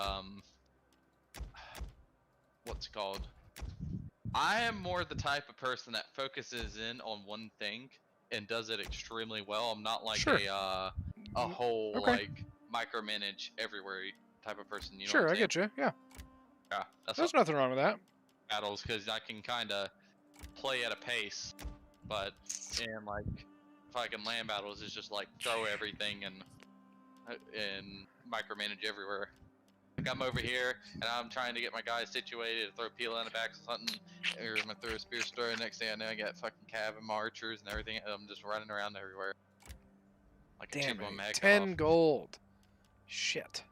what's it called? I am more the type of person that focuses in on one thing and does it extremely well. I'm not like Sure. a whole Okay. like micromanage everywhere type of person. You know Sure, what I'm I saying? get you. Yeah. Yeah, that's There's nothing wrong with that. battles because I can kind of play at a pace, but and like if I can land battles, it's just like throw everything and micromanage everywhere. Like I'm over here and I'm trying to get my guys situated to throw Pila in the back or something, or I'm gonna throw a spear throw. Next thing I know, I got fucking cav and archers and everything. And I'm just running around everywhere. Like a Damn chip on it. my head. 10 gold. Shit.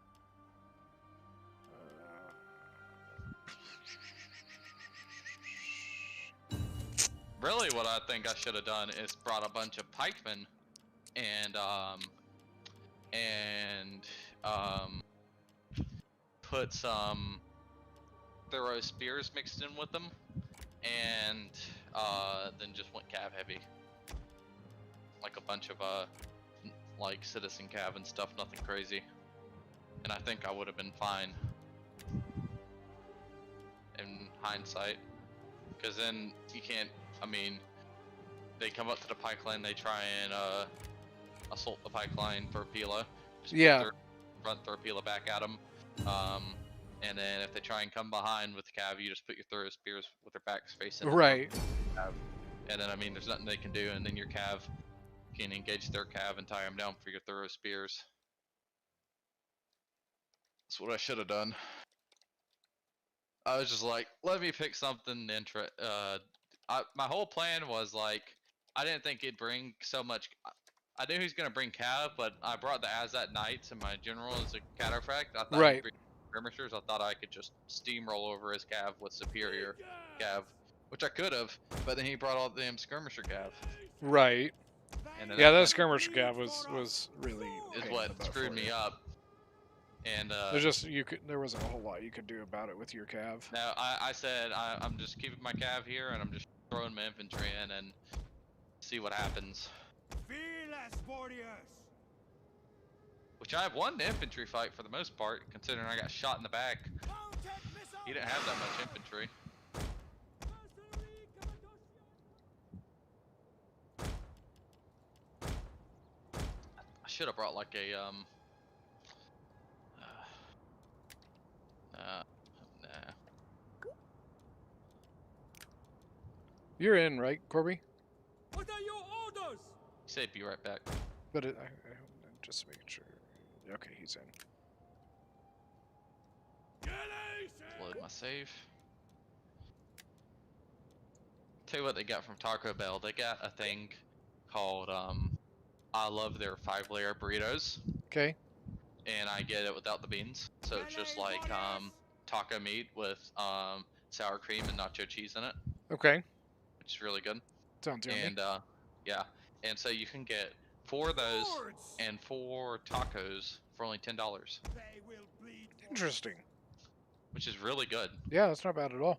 Really, what I think I should have done is brought a bunch of pikemen and put some thorough spears mixed in with them, and then just went cav heavy, like a bunch of like citizen cav and stuff, nothing crazy, and I think I would have been fine in hindsight, because then you can't. I mean, they come up to the pike line, they try and assault the pike line for Pila. Just Yeah. Run throw Pila back at them. And then if they try and come behind with the cav, you just put your throw spears with their backs facing. Right. And then I mean, there's nothing they can do, and then your cav can engage their cav and tie them down for your throw spears. That's what I should have done. I was just like, let me pick something my whole plan was like, I didn't think it'd bring so much. I knew he's gonna bring cav, but I brought the Azat Knights and my general as a cataphract. I thought Right. he'd bring skirmishers. I thought I could just steamroll over his cav with superior cav, which I could have, but then he brought all the damn skirmisher cav. Right. And then Yeah, that that skirmisher cav was really is pain in what the butt screwed for me you. up. And There's just there wasn't a whole lot you could do about it with your cav. now I said I'm just keeping my cav here, and I'm just throwing my infantry in and see what happens. Fearless warriors. Which I have won the infantry fight for the most part, considering I got shot in the back. He didn't have that much infantry. I should have brought like a nah. You're in, right, Corby? What are your orders? He said be right back. But just making sure. Okay, he's in. Load my save. Tell you what they got from Taco Bell. They got a thing called I love their 5-layer burritos. Okay. And I get it without the beans. So it's just like taco meat with sour cream and nacho cheese in it. Okay. Which is really good. Sounds yummy. And yeah. And so you can get 4 of those and 4 tacos for only $10. Interesting. Which is really good. Yeah, that's not bad at all.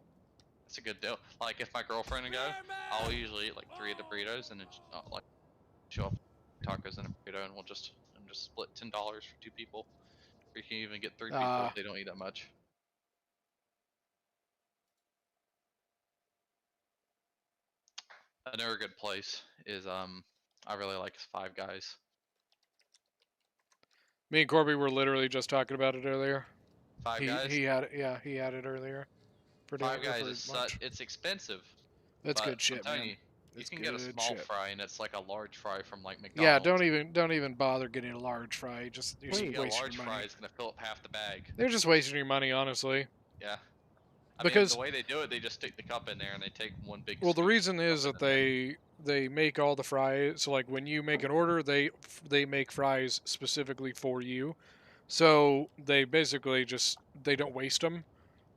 It's a good deal. Like if my girlfriend and go, I'll usually eat like 3 of the burritos and then like show up tacos and a burrito, and we'll just split $10 for 2 people. Or you can even get 3 people if they don't eat that much. Another good place is I really like Five Guys. Me and Corby were literally just talking about it earlier. Five Guys. He had it. Yeah, he had it earlier. For Five dinner, Guys for is such. lunch. It's expensive. That's but good shit, I'm telling man. you, you It's can get a good small shit. fry and it's like a large fry from like Yeah, McDonald's. don't even bother getting a large fry. Just you're You get a wasting large your fry, money. it's gonna fill up half the bag. They're just wasting your money, honestly. Yeah. I mean, Because the way they do it, they just stick the cup in there and they take one big. well, the scoop reason of is cup that they make all the fries. So like when you make an order, they make fries specifically for you. So they basically just they don't waste them.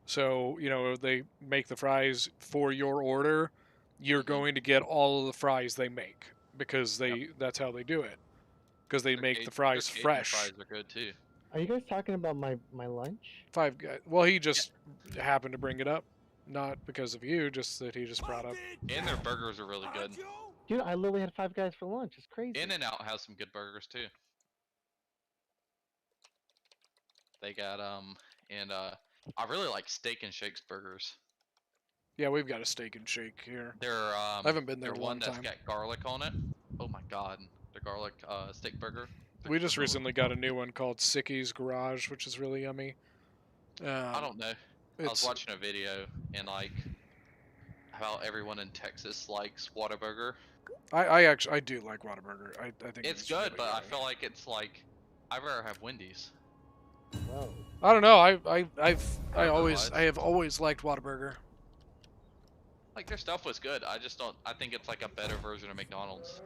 So you know they make the fries for your order. You're going to get all of the fries they make because that's how they do it. Because they make the fries Cajun fresh. Fries are good too. Are you guys talking about my lunch? Five Guys. Well, he just happened to bring it up, not because of you, just that he just brought up. And their burgers are really good. Dude, I literally had Five Guys for lunch. It's crazy. In-N-Out has some good burgers too. They got I really like Steak and Shake's burgers. Yeah, we've got a Steak and Shake here. They're I haven't been there they're in a long one that's time. got garlic on it. Oh my god, the garlic steak burger. We just recently got a new one called Sicky's Garage, which is really yummy. I don't know. I was it's- watching a video and like how everyone in Texas likes Whataburger. I actually do like Whataburger. I think It's good, really but I yummy. feel like it's like I'd rather have Wendy's. Whoa. I don't know. I Burger-wise. have always liked Whataburger. Like their stuff was good. I just don't. I think it's like a better version of McDonald's.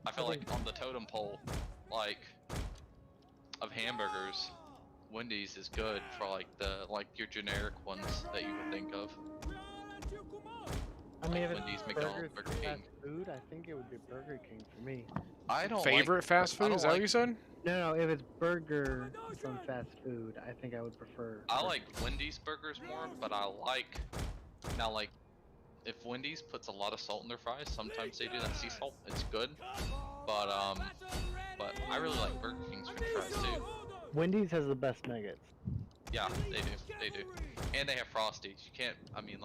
I feel like on the totem pole, like of hamburgers, Wendy's is good for like your generic ones that you would think of. I mean, if Wendy's, it's McDonald's, burgers Burger and King. fast food, I think it would be Burger King for me. I don't Favorite fast food? Is that what you said? No, if it's burger from fast food, I think I would prefer. I like Wendy's burgers more, but I like now like if Wendy's puts a lot of salt in their fries, sometimes they do that sea salt. It's good, but I really like Burger King's French fries too. Wendy's has the best nuggets. Yeah, they do, and they have Frosties. You can't, you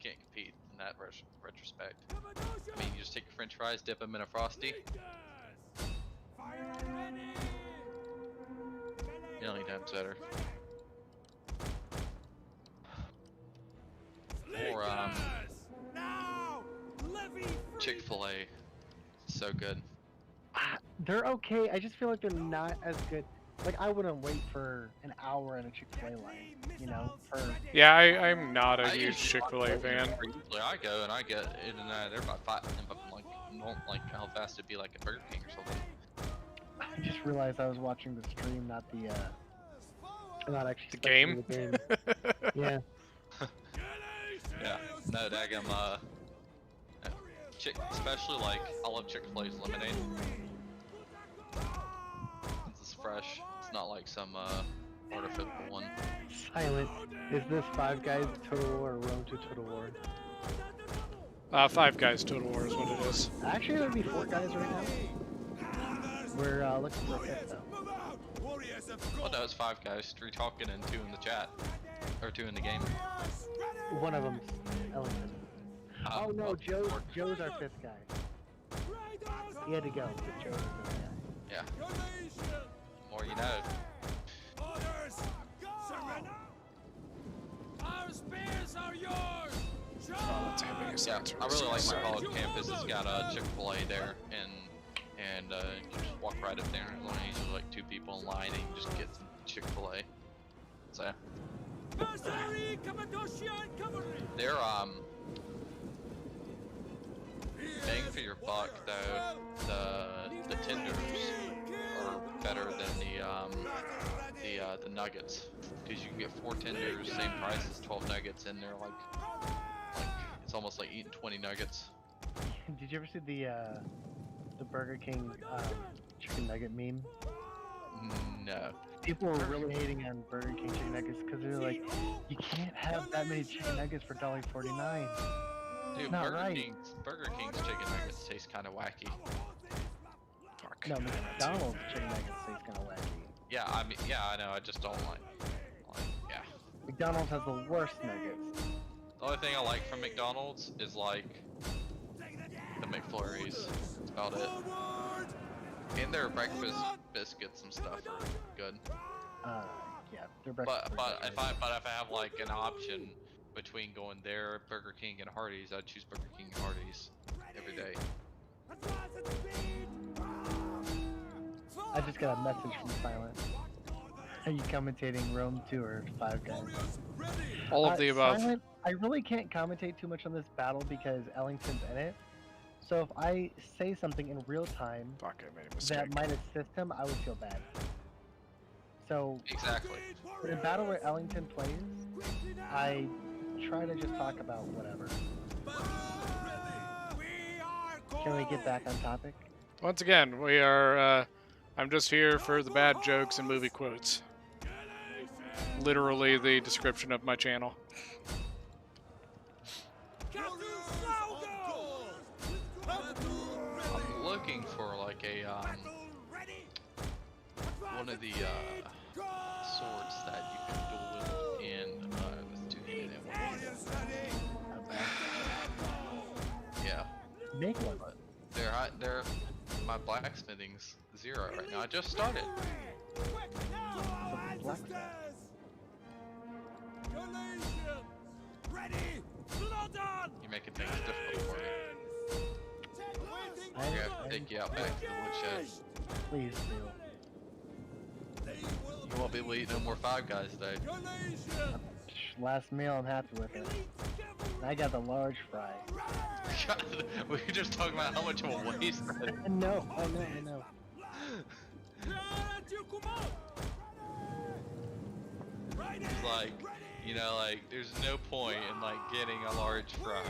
can't compete in that retrospect. I mean, you just take your French fries, dip them in a Frosty. Million times better. Or Chick-fil-A, so good. They're okay. I just feel like they're not as good. Like I wouldn't wait for an hour in a Chick-fil-A line, you know. Yeah, I'm not a I huge usually Chick-fil-A fan. Usually I go and I get in and out of there about 5, and like how fast it'd be like a Burger King or something. I just realized I was watching the stream, not the not actually The game? the game. Yeah. Yeah, no, daggum, especially like, I love Chick-fil-A's lemonade. Since it's fresh, it's not like some, artificial one. Silent. Is this Five Guys Total War or Road to Total War? Five Guys Total War is what it is. Actually, there'd be 4 guys right now. We're looking for a fifth though. Well, no, it's 5 guys, 3 talking and 2 in the chat. Or 2 in the game. One of them's Ellington. Oh no, Joe's our 5th guy. He had to go, but Joe's our 5th guy. Yeah. More you know. Our spears are yours. Yeah, I really like my college campus. It's got a Chick-fil-A there, and you can just walk right up there. And there's only usually like 2 people in line, and you can just get some Chick-fil-A. So they're bang for your buck though. The tenders are better than the nuggets, because you can get 4 tenders, same price as 12 nuggets, and they're like it's almost like eating 20 nuggets. Did you ever see the Burger King chicken nugget meme? No. People were really hating on Burger King chicken nuggets because they're like, you can't have that many chicken nuggets for $1.49. Dude, not Burger right. King's chicken nuggets taste kind of wacky. Fuck. No, McDonald's chicken nuggets taste kind of wacky. Yeah, I mean, yeah, I know. I just don't like yeah. McDonald's has the worst nuggets. The only thing I like from McDonald's is like the McFlurries. That's about it. And their breakfast biscuits and stuff are good. Yeah, their breakfast. But if I have like an option between going there, Burger King, and Hardee's, I'd choose Burger King and Hardee's every day. I just got a message from Silent. Are you commentating Rome 2 or Five Guys? All of the above. Silent, I really can't commentate too much on this battle because Ellington's in it. So if I say something in real time that might assist him, I would feel bad. So exactly. In a battle where Ellington plays, I try to just talk about whatever. Can we get back on topic? Once again, we are. I'm just here for the bad jokes and movie quotes. Literally the description of my channel. I'm looking for like a one of the swords that you can dual wield in with two-handed and one. Yeah. Make one. But they're my blacksmithing's 0 right now. I just started. You're making things difficult for me. I'm gonna have to take you out back to the woodshed. Please do. You won't be able to eat no more Five Guys today. Last meal, I'm happy with it. I got the large fry. We were just talking about how much of a waste that is. I know. It's like, you know, like, there's no point in, like, getting a large fry.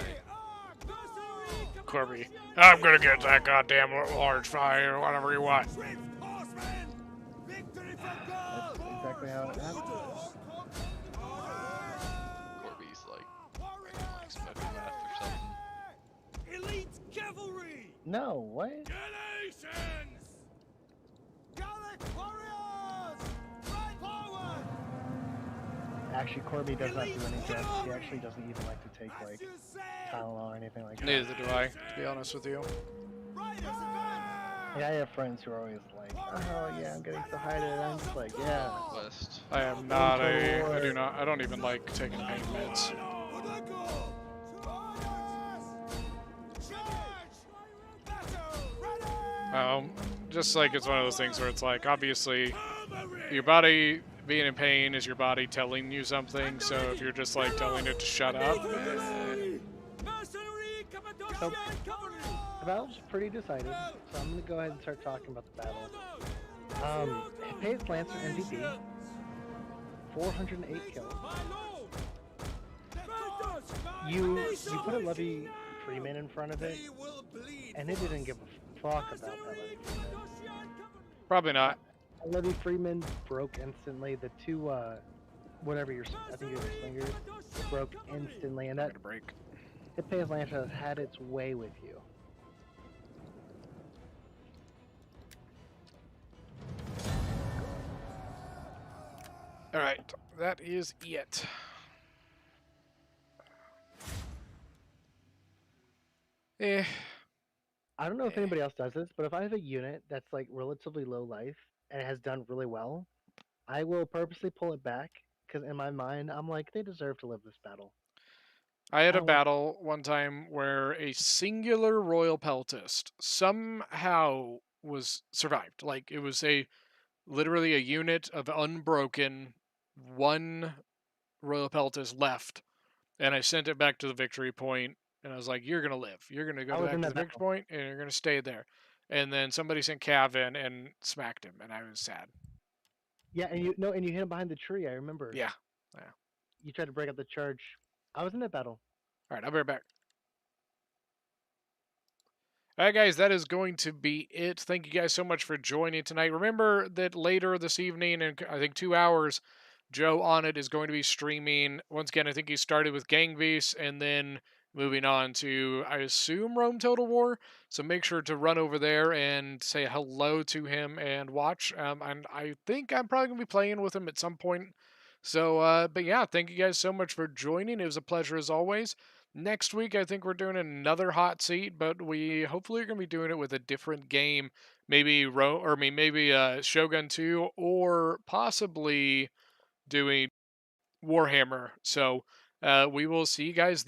Corby, I'm gonna get that goddamn large fry or whatever you want. That's exactly how it happened. Corby's like smoking meth or something. Elite cavalry! No, what? Galatians! Gallic warriors! Right forward! Actually, Corby does not do any drugs. He actually doesn't even like to take, like, Tylenol or anything like that. Neither do I, to be honest with you. Yeah, I have friends who are always like, oh yeah, I'm getting so high today. I'm just like, yeah. I am not I don't even like taking pain meds. Just like it's one of those things where it's like, obviously, your body being in pain is your body telling you something, so if you're just like telling it to shut up, So, the battle's pretty decided, so I'm gonna go ahead and start talking about the battle. Pace Lancer MVP, 408 kills. You put a Levy Freeman in front of it, and it didn't give a fuck about that Levy Freeman. probably not. Levy Freeman broke instantly. The two, whatever I think your slingers broke instantly, and that break. The Pace Lancer has had its way with you. Alright, that is it. I don't know if anybody else does this, but if I have a unit that's like relatively low life and has done really well, I will purposely pull it back because in my mind I'm like, they deserve to live this battle. I had a battle one time where a singular royal peltist somehow was survived. Like it was literally a unit of unbroken, one royal peltist left, and I sent it back to the victory point, and I was like, "You're gonna live. You're gonna go back to the victory point, and you're gonna stay there." And then somebody sent Cav in and smacked him, and I was sad. Yeah, and you hit him behind the tree. I remember. Yeah. You tried to break up the charge. I was in that battle. All right, I'll be right back. All right, guys, that is going to be it. Thank you guys so much for joining tonight. Remember that later this evening, in I think 2 hours, Joe on it is going to be streaming. Once again, I think he started with Gang Beasts and then moving on to, I assume, Rome Total War. So make sure to run over there and say hello to him and watch. And I think I'm probably going to be playing with him at some point So, but yeah, thank you guys so much for joining. It was a pleasure as always. Next week, I think we're doing another hot seat, but we hopefully are going to be doing it with a different game, maybe maybe Shogun 2, or possibly doing Warhammer. So we will see you guys.